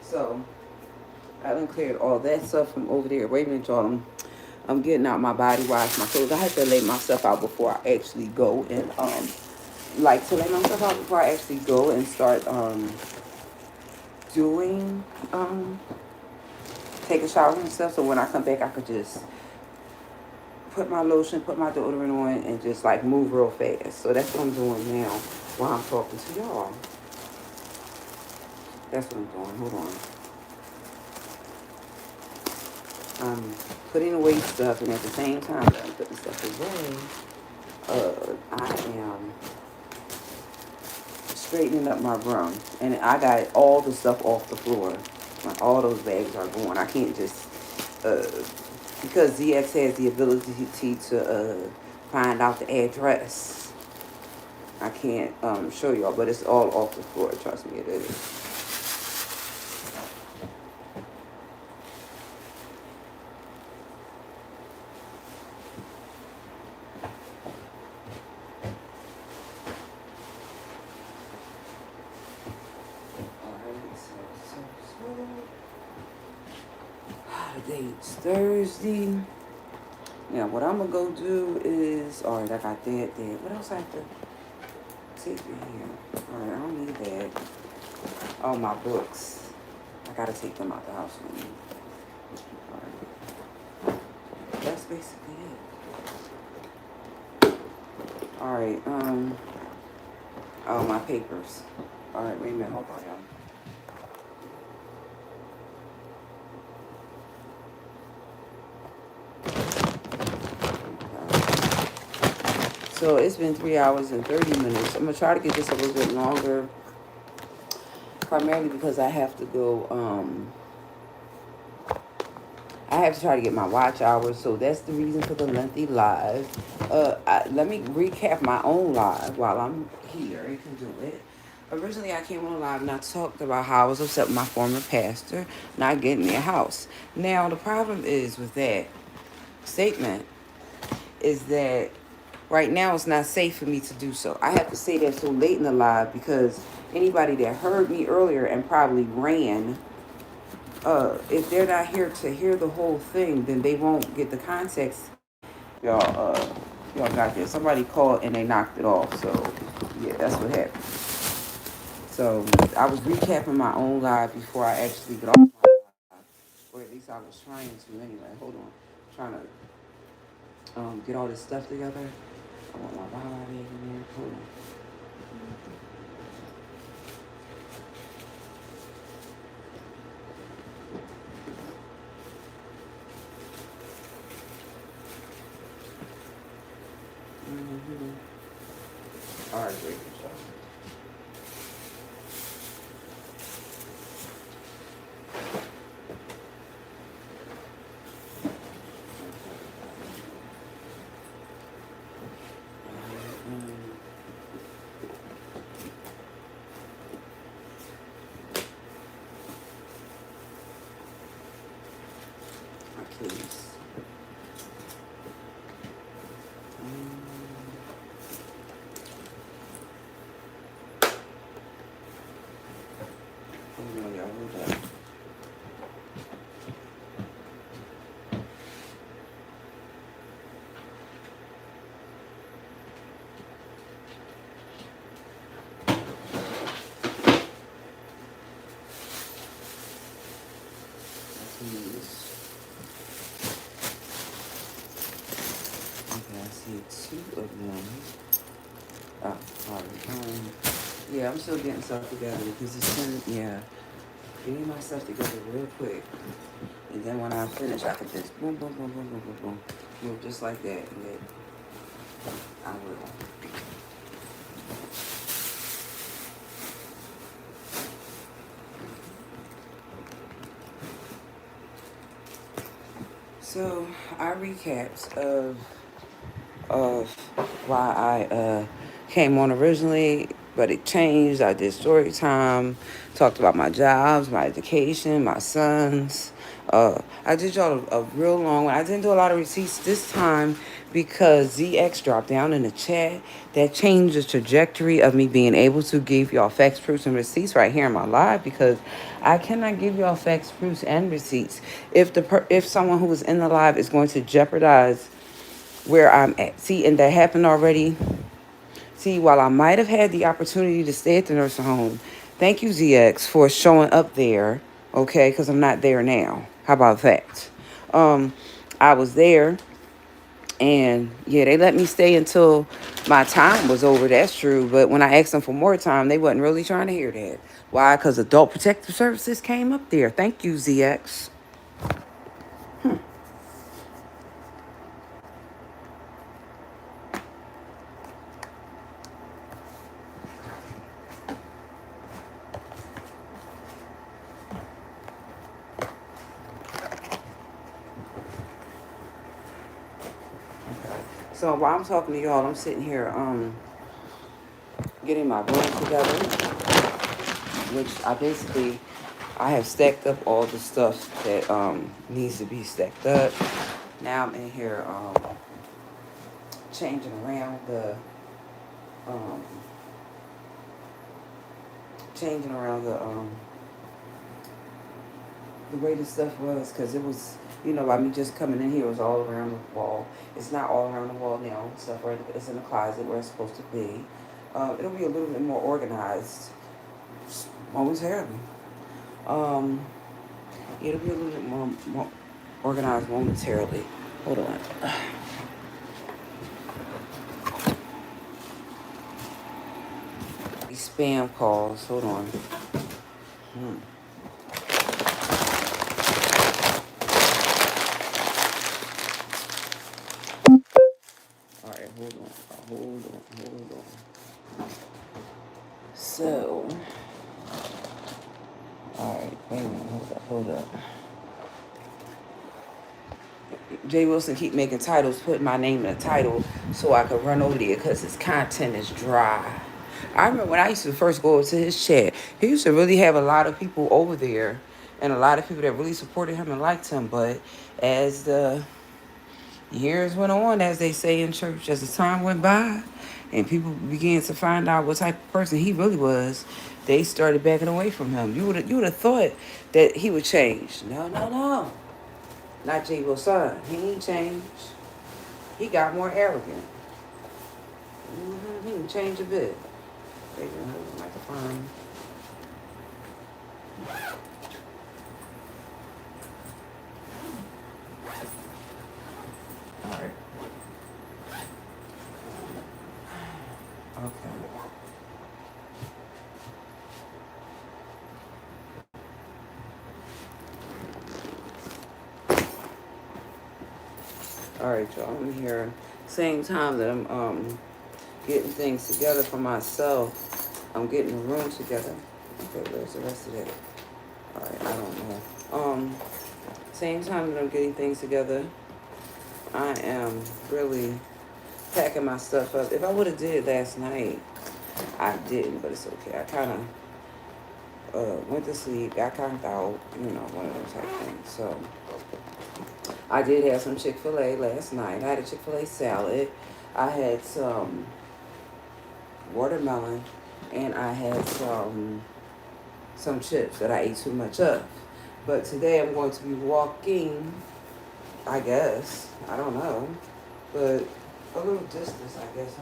So I done cleared all that stuff from over there. Wait a minute, y'all. I'm getting out my body wash, my clothes. I have to lay myself out before I actually go and like to lay myself out before I actually go and start doing take a shower and stuff. So when I come back, I could just put my lotion, put my deodorant on, and just like move real fast. So that's what I'm doing now while I'm talking to y'all. That's what I'm doing. Hold on. I'm putting away stuff, and at the same time that I'm putting stuff away, I am straightening up my room. And I got all the stuff off the floor. Like, all those bags are going. I can't just, because ZX has the ability to find out the address. I can't show y'all, but it's all off the floor. Trust me, it is. Today's Thursday. Now, what I'm going to go do is, all right, I got that. What else I have to take in here? All right, I don't need that. Oh, my books. I got to take them out the house with me. All right. That's basically it. All right, oh, my papers. All right, wait a minute. Hold on, y'all. So it's been 3 hours and 30 minutes. I'm going to try to get this a little bit longer. Primarily because I have to go, I have to try to get my watch hours. So that's the reason for the lengthy live. Let me recap my own live while I'm here. You can do it. Originally, I came on live and I talked about how I was upset with my former pastor not getting their house. Now, the problem is with that statement is that right now it's not safe for me to do so. I have to say that so late in the live because anybody that heard me earlier and probably ran, if they're not here to hear the whole thing, then they won't get the context. Y'all got this. Somebody called and they knocked it off. So yeah, that's what happened. So I was recapping my own live before I actually get off my live, or at least I was trying to anyway. Hold on, trying to get all this stuff together. I want my Wi-Fi bag in there. Hold on. All right, great. Please. Hold on, y'all. Hold up. Yeah, I'm still getting stuff together because it's been, yeah, getting my stuff together real quick. And then when I finish, I can just boom, boom, boom, boom, boom, boom, boom, move just like that. And then I will. So, our recaps of why I came on originally, but it changed. I did story time, talked about my jobs, my education, my sons. I did y'all a real long one. I didn't do a lot of receipts this time because ZX dropped down in the chat. That changed the trajectory of me being able to give y'all facts, proofs, and receipts right here in my live because I cannot give y'all facts, proofs, and receipts if someone who is in the live is going to jeopardize where I'm at. See, and that happened already. See, while I might have had the opportunity to stay at the nursing home, thank you, ZX, for showing up there, okay, because I'm not there now. How about that? Um, I was there, and yeah, they let me stay until my time was over. That's true. But when I asked them for more time, they wasn't really trying to hear that. Why? Because Adult Protective Services came up there. Thank you, ZX. So while I'm talking to y'all, I'm sitting here getting my room together, which I have stacked up all the stuff that needs to be stacked up. Now I'm in here changing around um the way the stuff was, because it was, by me just coming in here, it was all around the wall. It's not all around the wall now. Stuff right, it's in the closet where it's supposed to be. It'll be a little bit more organized momentarily. Um, it'll be a little bit more organized momentarily. Hold on. These spam calls. Hold on. All right, hold on. So, all right, wait a minute, hold up. Jay Wilson keep making titles, putting my name in the title so I could run over there because his content is dry. I remember when I used to first go to his chat, he used to really have a lot of people over there and a lot of people that really supported him and liked him. But as the years went on, as they say in church, as the time went by and people began to find out what type of person he really was, they started backing away from him. You would have thought that he would change. No, no, no. Not J. Will's son. He ain't changed. He got more arrogant. He didn't change a bit. They didn't hold the microphone. All right. Okay. All right, y'all. I'm here. Same time that I'm getting things together for myself. I'm getting the room together. Okay, where's the rest of it? All right, I don't know. Same time that I'm getting things together, I am really packing my stuff up. If I would have did it last night, I didn't, but it's okay. I kind of went to sleep, got conked out, one of those type things. So I did have some Chick-fil-A last night. I had a Chick-fil-A salad. I had some watermelon, and I had some chips that I ate too much of. But today I'm going to be walking, I guess. I don't know. But a little distance, I guess.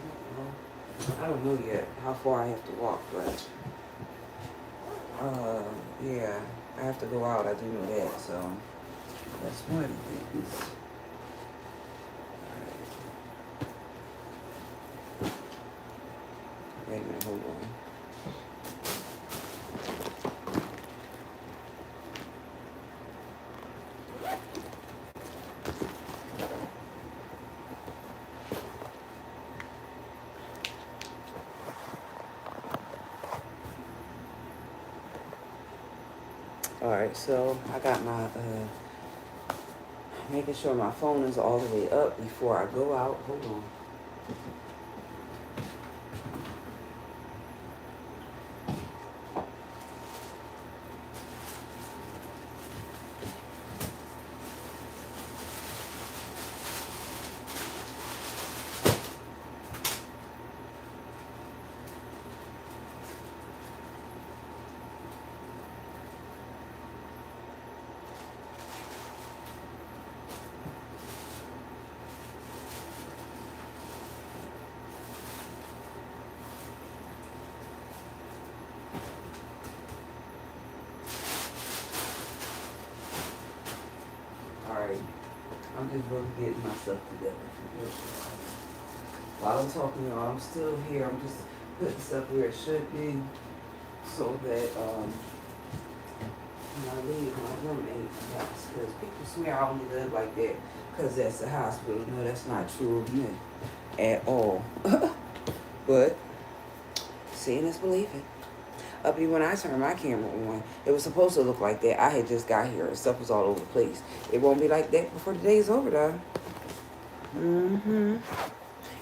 I don't know yet how far I have to walk, but yeah, I have to go out. I do know that, so that's one of the things. Wait a minute, hold on. All right, so I got my making sure my phone is all the way up before I go out. Hold on. All right, I'm just really getting myself together. While I'm talking, y'all, I'm still here. I'm just putting stuff where it should be, so that when I leave, my room ain't a mess. Because people swear I only live like that because that's the hospital. No, that's not true of me at all. But seeing is believing. Uppy, when I turned my camera on, it was supposed to look like that. I had just got here and stuff was all over the place. It won't be like that before the day is over, though. Mm-hmm.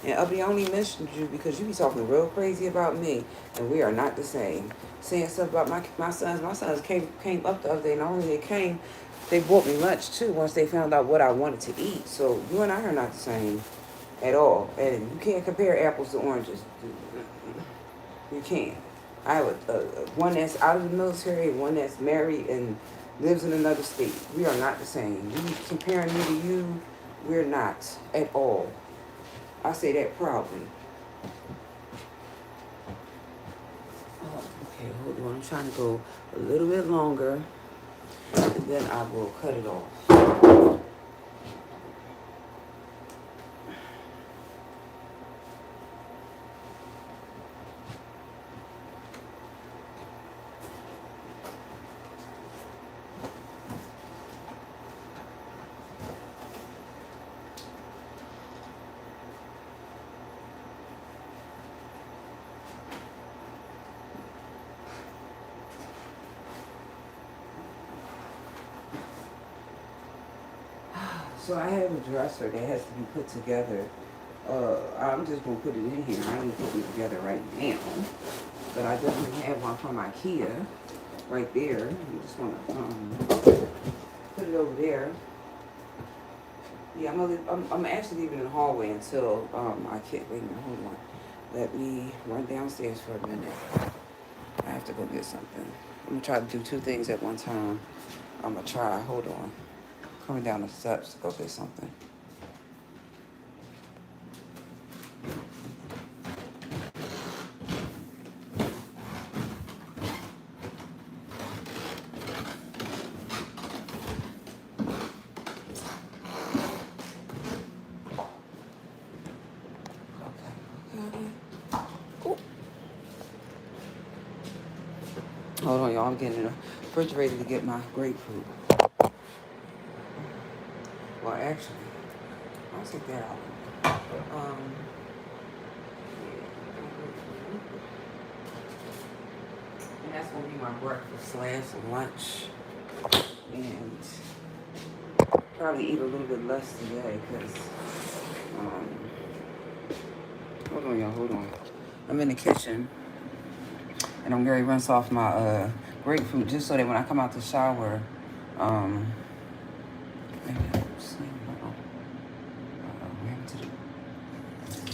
And Uppy, I only mentioned you because you be talking real crazy about me, and we are not the same. Saying stuff about my sons. My sons came up the other day, and not only they came, they bought me lunch, too, once they found out what I wanted to eat. So you and I are not the same at all. And you can't compare apples to oranges. You can't. I have one that's out of the military, one that's married and lives in another state. We are not the same. You comparing me to you, we're not at all. I say that proudly. Oh, okay, hold on. I'm trying to go a little bit longer, and then I will cut it off. So I have a dresser that has to be put together. I'm just gonna put it in here. I ain't putting it together right now, but I definitely have one from IKEA right there. I just wanna put it over there. Yeah, I'm actually leaving in the hallway until I can't. Wait a minute, hold on. Let me run downstairs for a minute. I have to go get something. I'm gonna try to do two things at one time. I'm gonna try. Hold on. Coming down the steps to go get something. Hold on, y'all. I'm getting in the refrigerator to get my grapefruit. Well, actually, I'll take that out. And that's gonna be my breakfast slash lunch. And probably eat a little bit less today because, hold on, y'all. Hold on. I'm in the kitchen and I'm going to rinse off my grapefruit just so that when I come out the shower, maybe I'm seeing,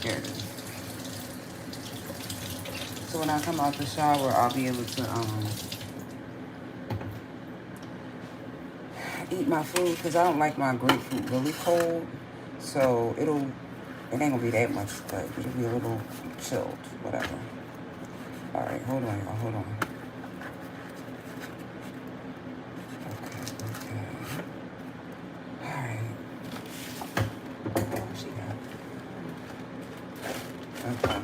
there it is. So when I come out the shower, I'll be able to eat my food because I don't like my grapefruit really cold. So it ain't gonna be that much, but it'll be a little chilled, whatever. All right, hold on, y'all, hold on. Okay. All right. What she got? Okay.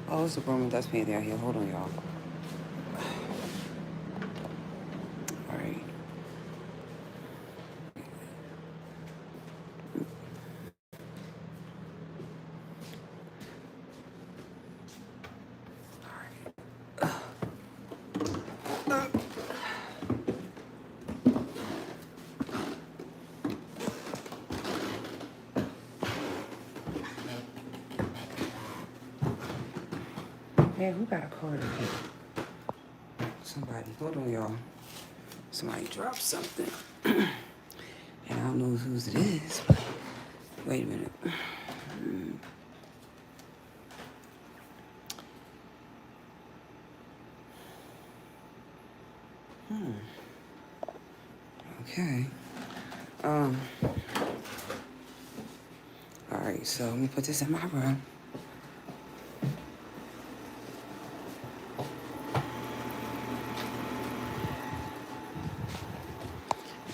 Oh, it's a Roman dust paint down here. Hold on, y'all. All right. Hey, who got a card in here? Somebody, hold on, y'all. Somebody dropped something. And I don't know whose it is. But wait a minute. Okay. All right, so let me put this in my room.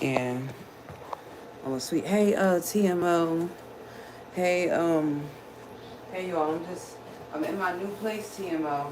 And I'm a sweet. Hey, TMO. Hey, hey, y'all. I'm in my new place, TMO.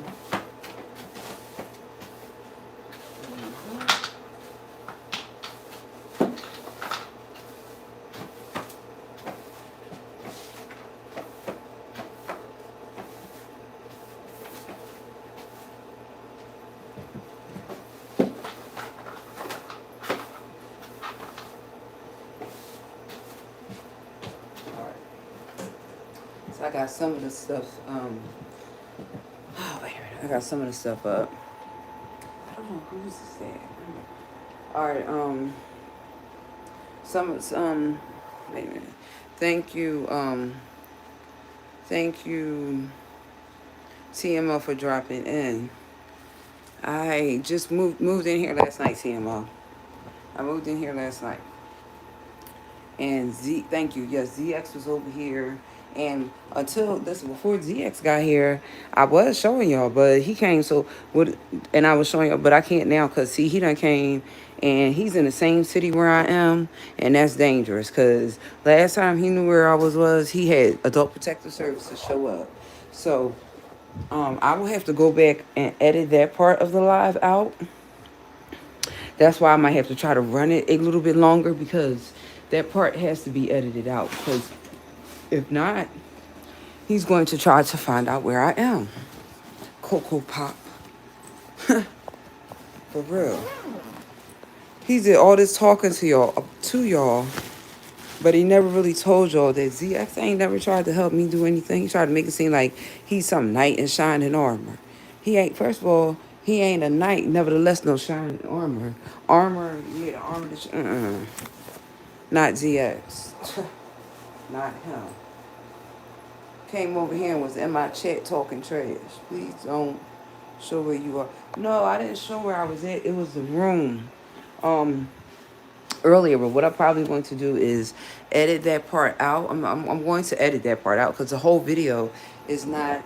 So I got some of the stuff, oh, wait a minute. I got some of the stuff up. I don't know who's this at. All right, wait a minute. Thank you, TMO, for dropping in. I just moved in here last night, TMO. I moved in here last night. And thank you. Yes, ZX was over here. And before ZX got here, I was showing y'all, but he came, and I was showing y'all, but I can't now because, see, he done came, and he's in the same city where I am, and that's dangerous because last time he knew where I was, he had Adult Protective Services show up. So, I will have to go back and edit that part of the live out. That's why I might have to try to run it a little bit longer because that part has to be edited out. Because if not, he's going to try to find out where I am. Cocoa Pop. For real. He did all this talking to y'all, but he never really told y'all that ZX ain't never tried to help me do anything. He tried to make it seem like he's some knight in shining armor. He ain't, first of all, he ain't a knight, nevertheless, no shining armor. The armor, not ZX. Not him. Came over here and was in my chat talking trash. Please don't show where you are. No, I didn't show where I was at. It was the room. Earlier, but what I'm probably going to do is edit that part out. I'm going to edit that part out because the whole video is not,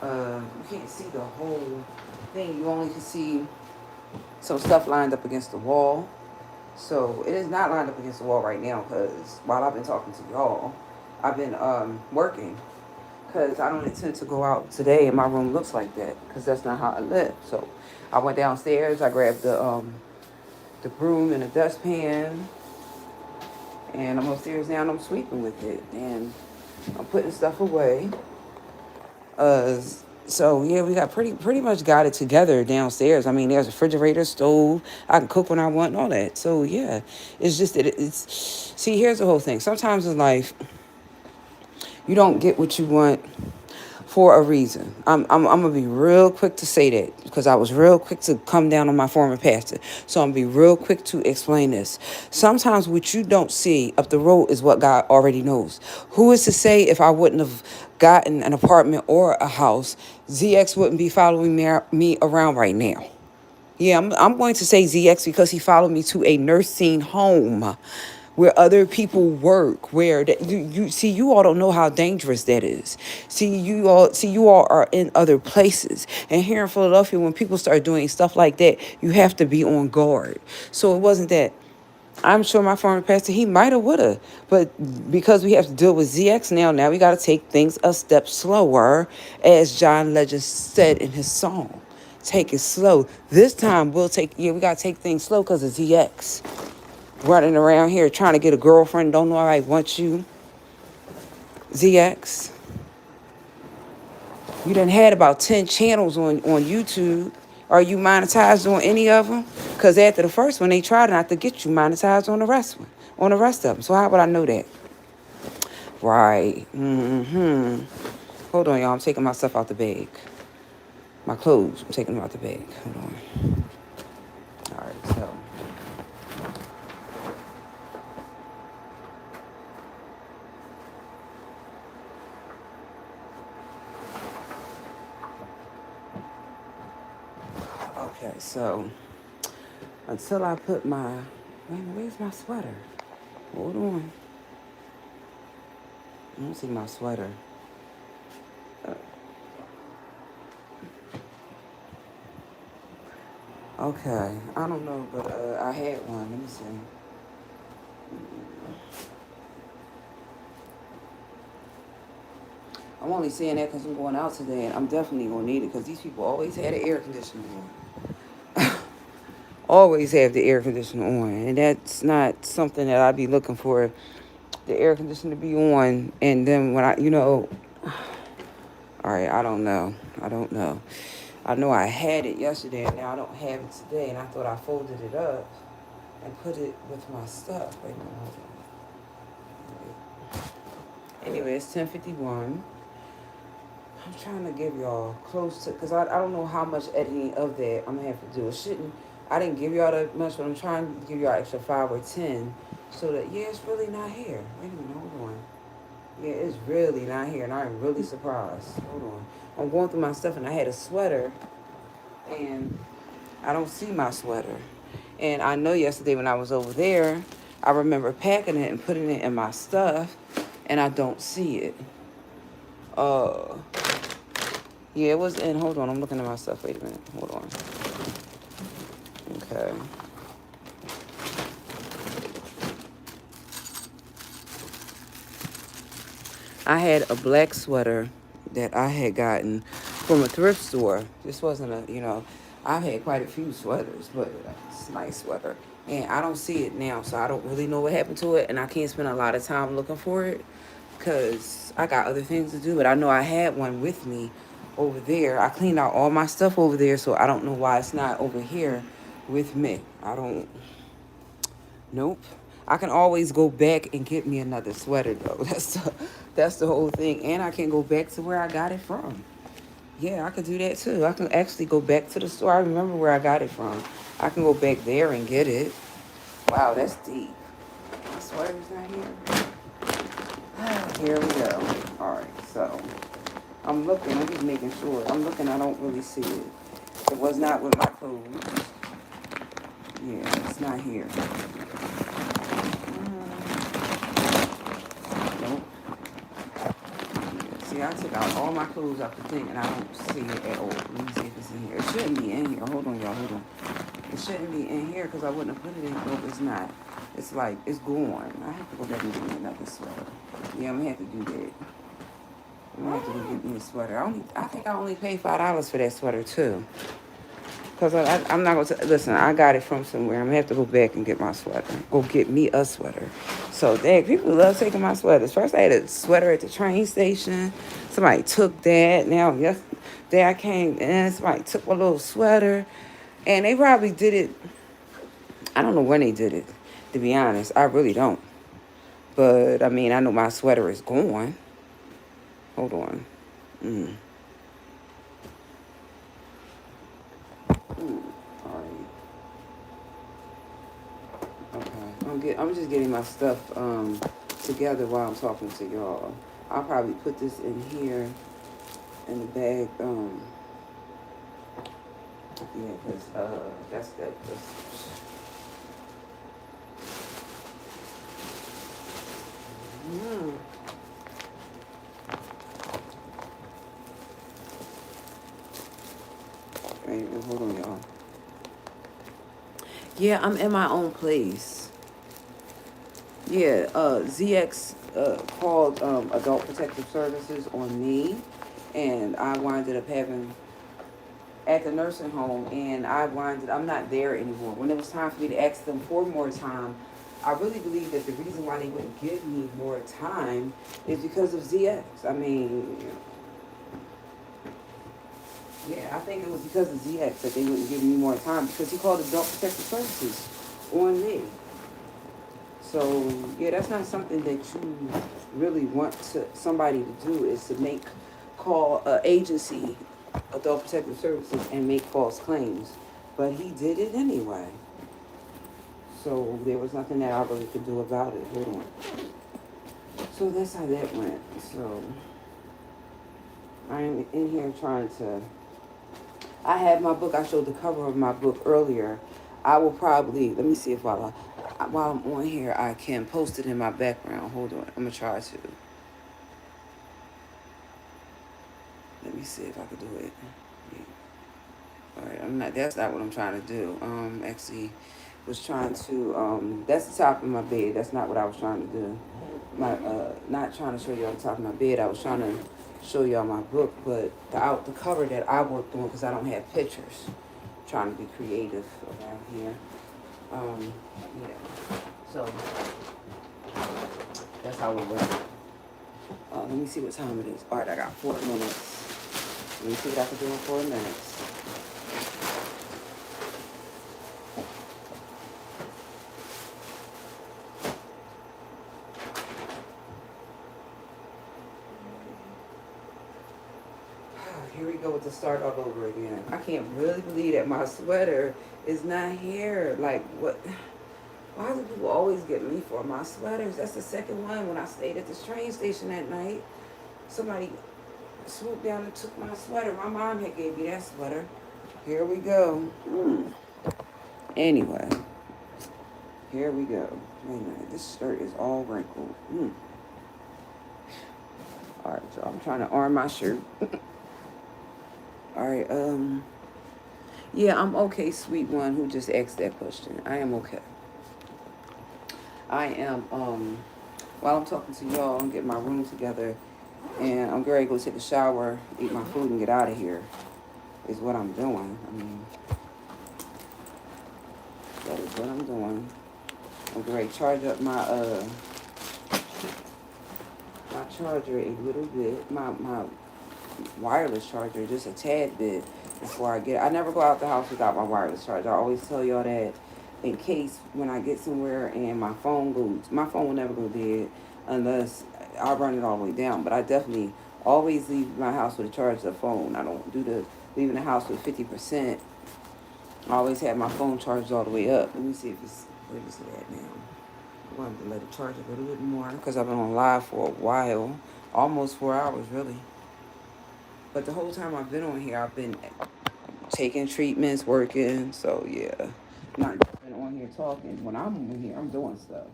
you can't see the whole thing. You only can see some stuff lined up against the wall. So it is not lined up against the wall right now because while I've been talking to y'all, I've been working because I don't intend to go out today and my room looks like that because that's not how I live. So I went downstairs, I grabbed the broom and a dustpan, and I'm upstairs now and I'm sweeping with it and I'm putting stuff away. So yeah, we got pretty much got it together downstairs. I mean, there's a refrigerator, stove. I can cook when I want and all that. So yeah, it's just that see, here's the whole thing. Sometimes in life, you don't get what you want for a reason. I'm gonna be real quick to say that because I was real quick to come down on my former pastor. So I'm gonna be real quick to explain this. Sometimes what you don't see up the road is what God already knows. Who is to say if I wouldn't have gotten an apartment or a house, ZX wouldn't be following me around right now? Yeah, I'm going to say ZX because he followed me to a nursing home where other people work, where you see, you all don't know how dangerous that is. You all are in other places. And here in Philadelphia, when people start doing stuff like that, you have to be on guard. So it wasn't that. I'm sure my former pastor, he might have, would have. But because we have to deal with ZX now we got to take things a step slower, as John Legend said in his song. Take it slow. This time we got to take things slow because of ZX. Running around here trying to get a girlfriend, don't know I want you. ZX. You done had about 10 channels on YouTube. Are you monetized on any of them? Because after the first one, they tried not to get you monetized on the rest of them. So how would I know that? Right. Hold on, y'all. I'm taking my stuff out the bag. My clothes. I'm taking them out the bag. Hold on. All right, so. Okay, so until I put my, man, where's my sweater? Hold on. I don't see my sweater. Okay, I don't know, but I had one. Let me see. I'm only saying that because I'm going out today, and I'm definitely gonna need it because these people always had the air conditioning on. Always have the air conditioner on, and that's not something that I'd be looking for. The air conditioner to be on, and then when all right, I don't know. I don't know. I know I had it yesterday, and now I don't have it today, and I thought I folded it up and put it with my stuff. Wait a minute, hold on. Anyway, it's 10:51. I'm trying to give y'all close to, because I don't know how much editing of that I'm going to have to do. It shouldn't, I didn't give y'all that much, but I'm trying to give y'all extra 5 or 10 so that, yeah, it's really not here. Wait a minute, hold on. Yeah, it's really not here, and I'm really surprised. Hold on. I'm going through my stuff, and I had a sweater, and I don't see my sweater. And I know yesterday when I was over there, I remember packing it and putting it in my stuff, and I don't see it. Uh, yeah, it was in. Hold on, I'm looking at my stuff. Wait a minute. Hold on. Okay. I had a black sweater that I had gotten from a thrift store. This wasn't I've had quite a few sweaters, but it's a nice sweater. And I don't see it now, so I don't really know what happened to it. And I can't spend a lot of time looking for it because I got other things to do. But I know I had one with me over there. I cleaned out all my stuff over there, so I don't know why it's not over here with me. Nope. I can always go back and get me another sweater though. That's the whole thing. And I can go back to where I got it from. Yeah, I could do that too. I can actually go back to the store. I remember where I got it from. I can go back there and get it. Wow, that's deep. My sweater's not here. Here we go. All right, so I'm looking. I'm just making sure. I'm looking. I don't really see it. It was not with my clothes. Yeah, it's not here. Nope. See, I took out all my clothes out the thing, and I don't see it at all. Let me see if it's in here. It shouldn't be in here. Hold on, y'all. Hold on. It shouldn't be in here because I wouldn't have put it in. Nope, it's not. It's like, it's gone. I have to go back and get me another sweater. Yeah, I'm going to have to do that. I'm going to have to go get me a sweater. I think I only paid $5 for that sweater, too. Because I'm not going to, listen, I got it from somewhere. I'm going to have to go back and get my sweater. Go get me a sweater. So, dang, people love taking my sweaters. First, I had a sweater at the train station. Somebody took that. Now, yesterday I came in, somebody took my little sweater. And they probably did it, I don't know when they did it, to be honest. I really don't. But, I mean, I know my sweater is gone. Hold on. All right. Okay. I'm just getting my stuff together while I'm talking to y'all. I'll probably put this in here in the bag. Yeah, because that's that. Mm. Wait, hold on, y'all. Yeah, I'm in my own place. Yeah, ZX called Adult Protective Services on me, and I winded up having at the nursing home, and I'm not there anymore. When it was time for me to ask them for more time, I really believe that the reason why they wouldn't give me more time is because of ZX. I mean, yeah, I think it was because of ZX that they wouldn't give me more time because he called Adult Protective Services on me. So, yeah, that's not something that you really want somebody to do is to call an agency Adult Protective Services and make false claims. But he did it anyway. So there was nothing that I really could do about it. Hold on. So that's how that went. So I'm in here trying to. I have my book. I showed the cover of my book earlier. I will probably, let me see if while I'm on here, I can post it in my background. Hold on. I'm going to try to. Let me see if I can do it. Yeah. All right. That's not what I'm trying to do. Actually was trying to, that's the top of my bed. That's not what I was trying to do. Not trying to show you on the top of my bed. I was trying to show y'all my book, but the cover that I worked on, because I don't have pictures. Trying to be creative around here. Yeah. So that's how it went. Let me see what time it is. All right, I got 4 minutes. Let me see what I can do in 4 minutes. Here we go with the start all over again. I can't really believe that my sweater is not here. Like, what? Why do people always get me for my sweaters? That's the second one. When I stayed at this train station that night, somebody swooped down and took my sweater. My mom had gave me that sweater. Here we go. Anyway, here we go. Wait a minute. This shirt is all wrinkled. All right, so I'm trying to arm my shirt. All right, yeah, I'm okay, sweet one who just asked that question. I am okay. I am, while I'm talking to y'all, I'm getting my room together, and I'm ready to go take a shower, eat my food, and get out of here, is what I'm doing. I mean, that is what I'm doing. I'm ready to charge up my charger a little bit, my wireless charger, just a tad bit before I get. I never go out the house without my wireless charger. I always tell y'all that in case when I get somewhere and my phone will never go dead unless I run it all the way down. But I definitely always leave my house with a charged up phone. I don't do the leaving the house with 50%. I always have my phone charged all the way up. Let me see if it's, where is it at now? I wanted to let it charge a little bit more because I've been on live for a while, almost 4 hours really. But the whole time I've been on here, I've been taking treatments, working. So yeah, not been on here talking. When I'm on here, I'm doing stuff.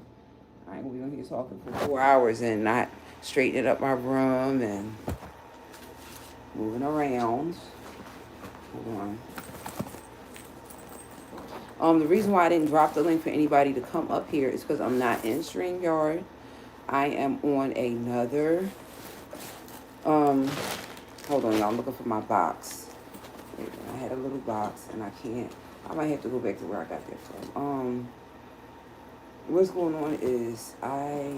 I ain't gonna be on here talking for 4 hours and not straightening up my room and moving around. Hold on. The reason why I didn't drop the link for anybody to come up here is because I'm not in StreamYard. I am on another. Hold on, y'all. I'm looking for my box. I had a little box and I can't. I might have to go back to where I got that from. What's going on is yeah,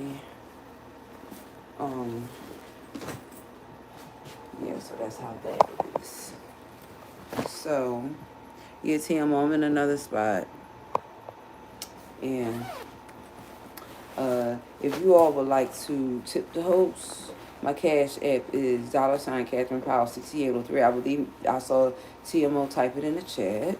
so that's how that is. So, yeah, Tim, I'm in another spot. And if you all would like to tip the host, my cash app is $ Catherine Powell 6803. I believe I saw TMO type it in the chat.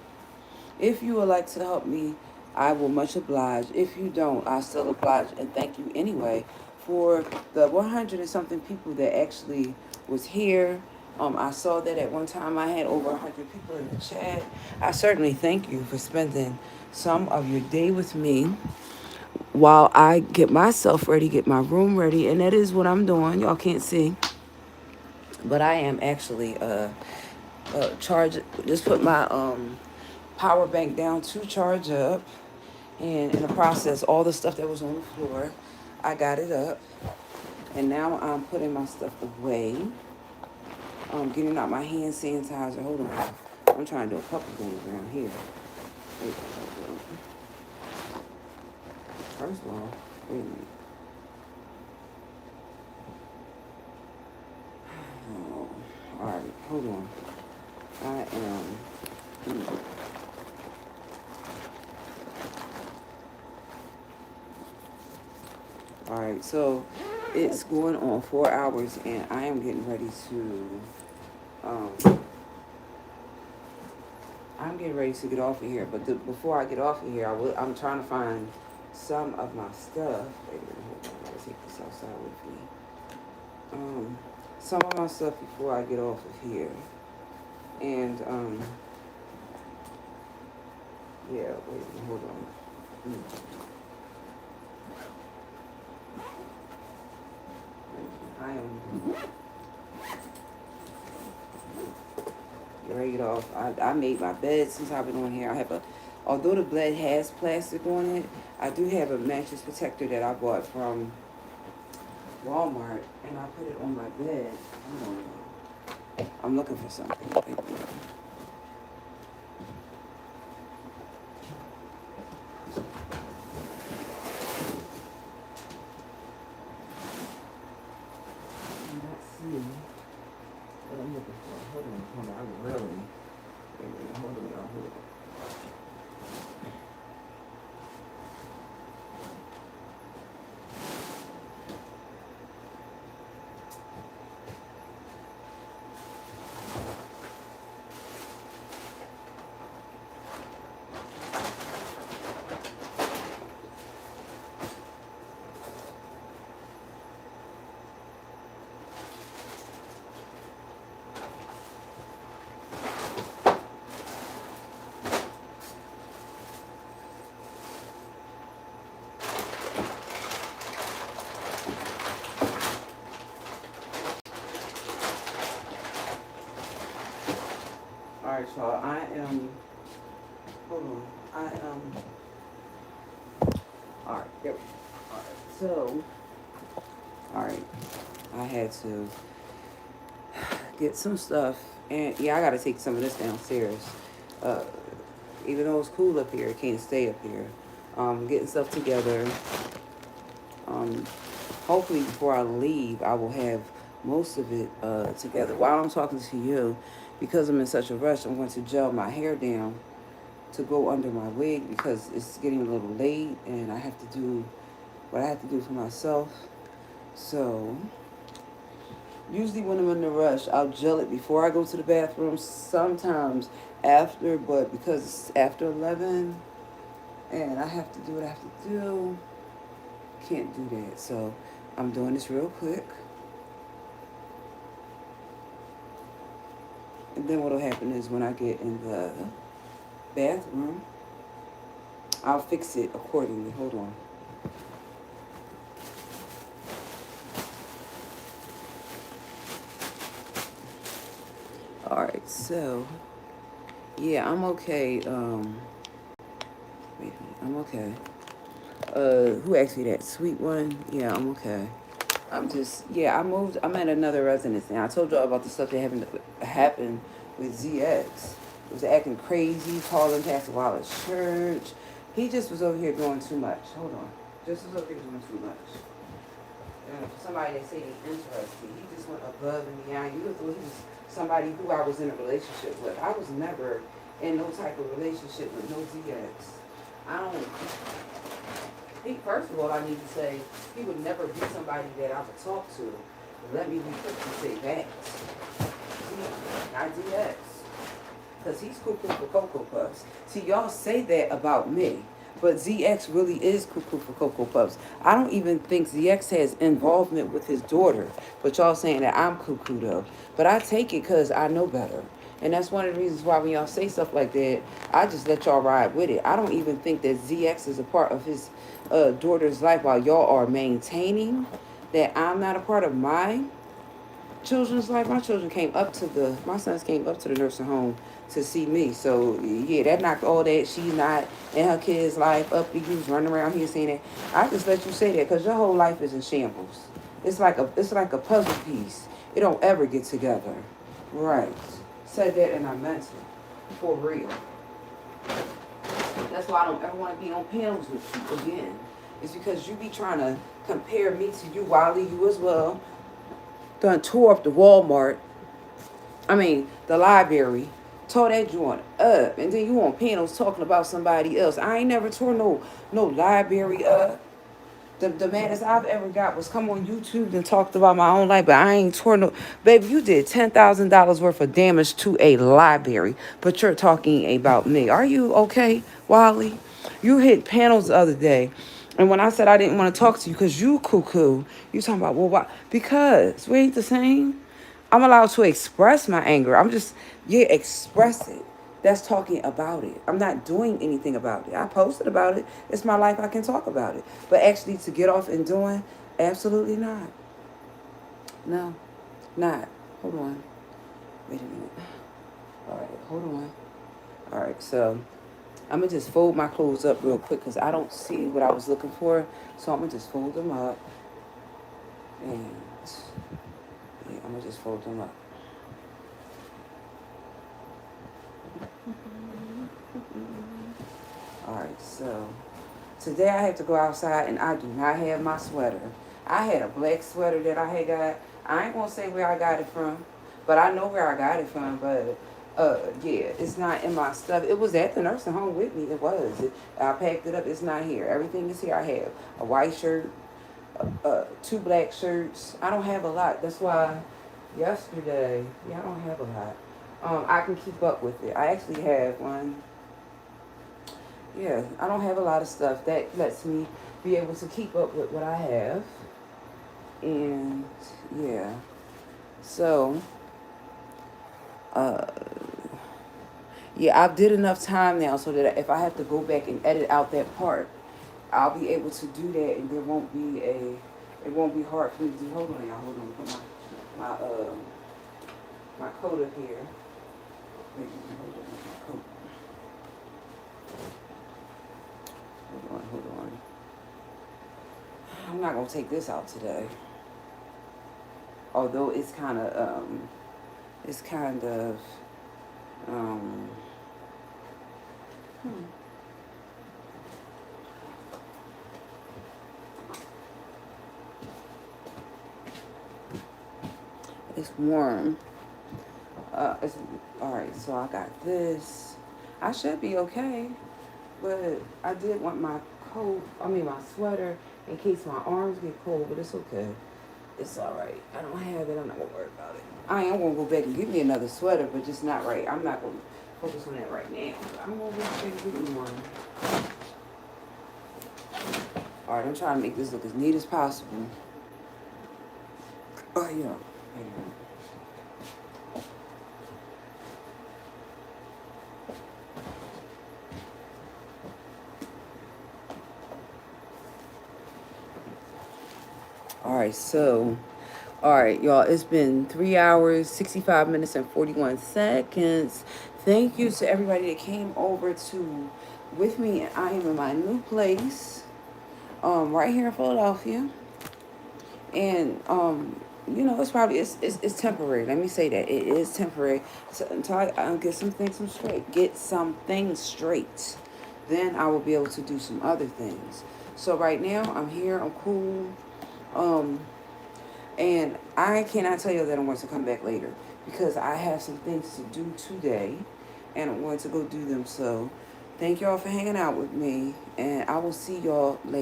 If you would like to help me, I will much oblige. If you don't, I still oblige and thank you anyway for the 100 and something people that actually was here. I saw that at one time I had over 100 people in the chat. I certainly thank you for spending some of your day with me while I get myself ready, get my room ready, and that is what I'm doing. Y'all can't see, but I am actually just put my power bank down to charge up, and in the process, all the stuff that was on the floor, I got it up, and now I'm putting my stuff away. Getting out my hand sanitizer. Hold on, I'm trying to do a couple things around here. First of all, wait a minute. Oh, all right, hold on. I am. All right, so it's going on 4 hours, and I am getting ready to I'm getting ready to get off of here, but before I get off of here, I'm trying to find some of my stuff. Wait a minute, hold on, I gotta take this outside with me. Some of my stuff before I get off of here, and yeah. Wait a minute, hold on. I am ready to get off. I made my bed since I've been on here. I have although the bed has plastic on it, I do have a mattress protector that I bought from Walmart, and I put it on my bed. I'm looking for something. What I'm looking for. Hold on. I really. Hold on, y'all. Alright, y'all. Hold on. Alright, yep. Alright, so, alright. I had to get some stuff, and yeah, I gotta take some of this downstairs. Uh, Even though it's cool up here, it can't stay up here. Getting stuff together. Um, Hopefully before I leave, I will have most of it together. While I'm talking to you, because I'm in such a rush, I'm going to gel my hair down to go under my wig because it's getting a little late and I have to do what I have to do for myself. So, usually when I'm in a rush, I'll gel it before I go to the bathroom, sometimes after, but because it's after 11 and I have to do what I have to do, can't do that. So, I'm doing this real quick. And then what'll happen is when I get in the bathroom, I'll fix it accordingly. Hold on. Alright, so yeah, I'm okay. Wait a minute, I'm okay. Who asked me that? Sweet one? Yeah, I'm okay. I'm at another residence now. I told y'all about the stuff that happened with ZX. He was acting crazy, calling Pastor Wallace church. He just was over here doing too much. Hold on. Just was over here doing too much. And for somebody that say they interested, he just went above and beyond. You would thought he was somebody who I was in a relationship with. I was never in no type of relationship with no ZX. I don't... First of all, I need to say he would never be somebody that I would talk to. Let me be quick and say that. Not DX. Because he's cuckoo for Cocoa Puffs. See, y'all say that about me. But ZX really is cuckoo for Cocoa Puffs. I don't even think ZX has involvement with his daughter. But y'all saying that I'm cuckoo though. But I take it because I know better. And that's one of the reasons why when y'all say stuff like that, I just let y'all ride with it. I don't even think that ZX is a part of his daughter's life while y'all are maintaining that I'm not a part of my children's life. My sons came up to the nursing home to see me. So yeah, that knocked all that. She's not in her kid's life up. You was running around here saying that. I just let you say that because your whole life is in shambles. It's like a puzzle piece. It don't ever get together. Right. Said that and I meant it. For real. That's why I don't ever want to be on panels with you again. It's because you be trying to compare me to you, Wiley, you as well. Done tore up the the library. Tore that joint up. And then you on panels talking about somebody else. I ain't never tore no library up. The maddest I've ever got was come on YouTube and talked about my own life, but I ain't torn no. Baby, you did $10,000 worth of damage to a library, but you're talking about me. Are you okay, Wally? You hit panels the other day, and when I said I didn't want to talk to you because you cuckoo, you talking about, well, why? Because we ain't the same. I'm allowed to express my anger. I'm just, yeah, express it. That's talking about it. I'm not doing anything about it. I posted about it. It's my life. I can talk about it. But actually, to get off and doing, absolutely not. No, not. Hold on. Wait a minute. All right, hold on. All right, so I'm going to just fold my clothes up real quick because I don't see what I was looking for. So I'm going to just fold them up. And yeah, I'm going to just fold them up. All right, so today I had to go outside and I do not have my sweater. I had a black sweater that I had got. I ain't gonna say where I got it from, but I know where I got it from. But yeah, it's not in my stuff. It was at the nursing home with me. It was. I packed it up. It's not here. Everything is here. I have a white shirt, two black shirts. I don't have a lot. That's why yesterday, yeah, I don't have a lot. I can keep up with it. I actually have one. Yeah, I don't have a lot of stuff that lets me be able to keep up with what I have. And yeah, so uh, yeah, I've did enough time now so that if I have to go back and edit out that part, I'll be able to do that, and it won't be hard for me to do. Hold on, y'all. Hold on. Put my coat up here. Wait, hold on, my coat. Hold on. I'm not gonna take this out today. Although it's kind of um hmm. It's warm. It's all right. So I got this. I should be okay, but I did want my coat. I mean my sweater in case my arms get cold. But it's okay. It's all right. I don't have it. I'm not gonna worry about it. I am gonna go back and get me another sweater, but just not right. I'm not gonna focus on that right now. I'm gonna go back and get me one. All right. I'm trying to make this look as neat as possible. Oh yeah. All right, so, all right, y'all, it's been 3 hours, 65 minutes, and 41 seconds. Thank you to everybody that came over to with me. I am in my new place, right here in Philadelphia. And, it's temporary. Let me say that. It is temporary. So, until I get some things straight. Get some things straight. Then I will be able to do some other things. So right now, I'm here. I'm cool. Um, And I cannot tell you that I'm going to come back later because I have some things to do today and I'm going to go do them. So thank y'all for hanging out with me and I will see y'all later.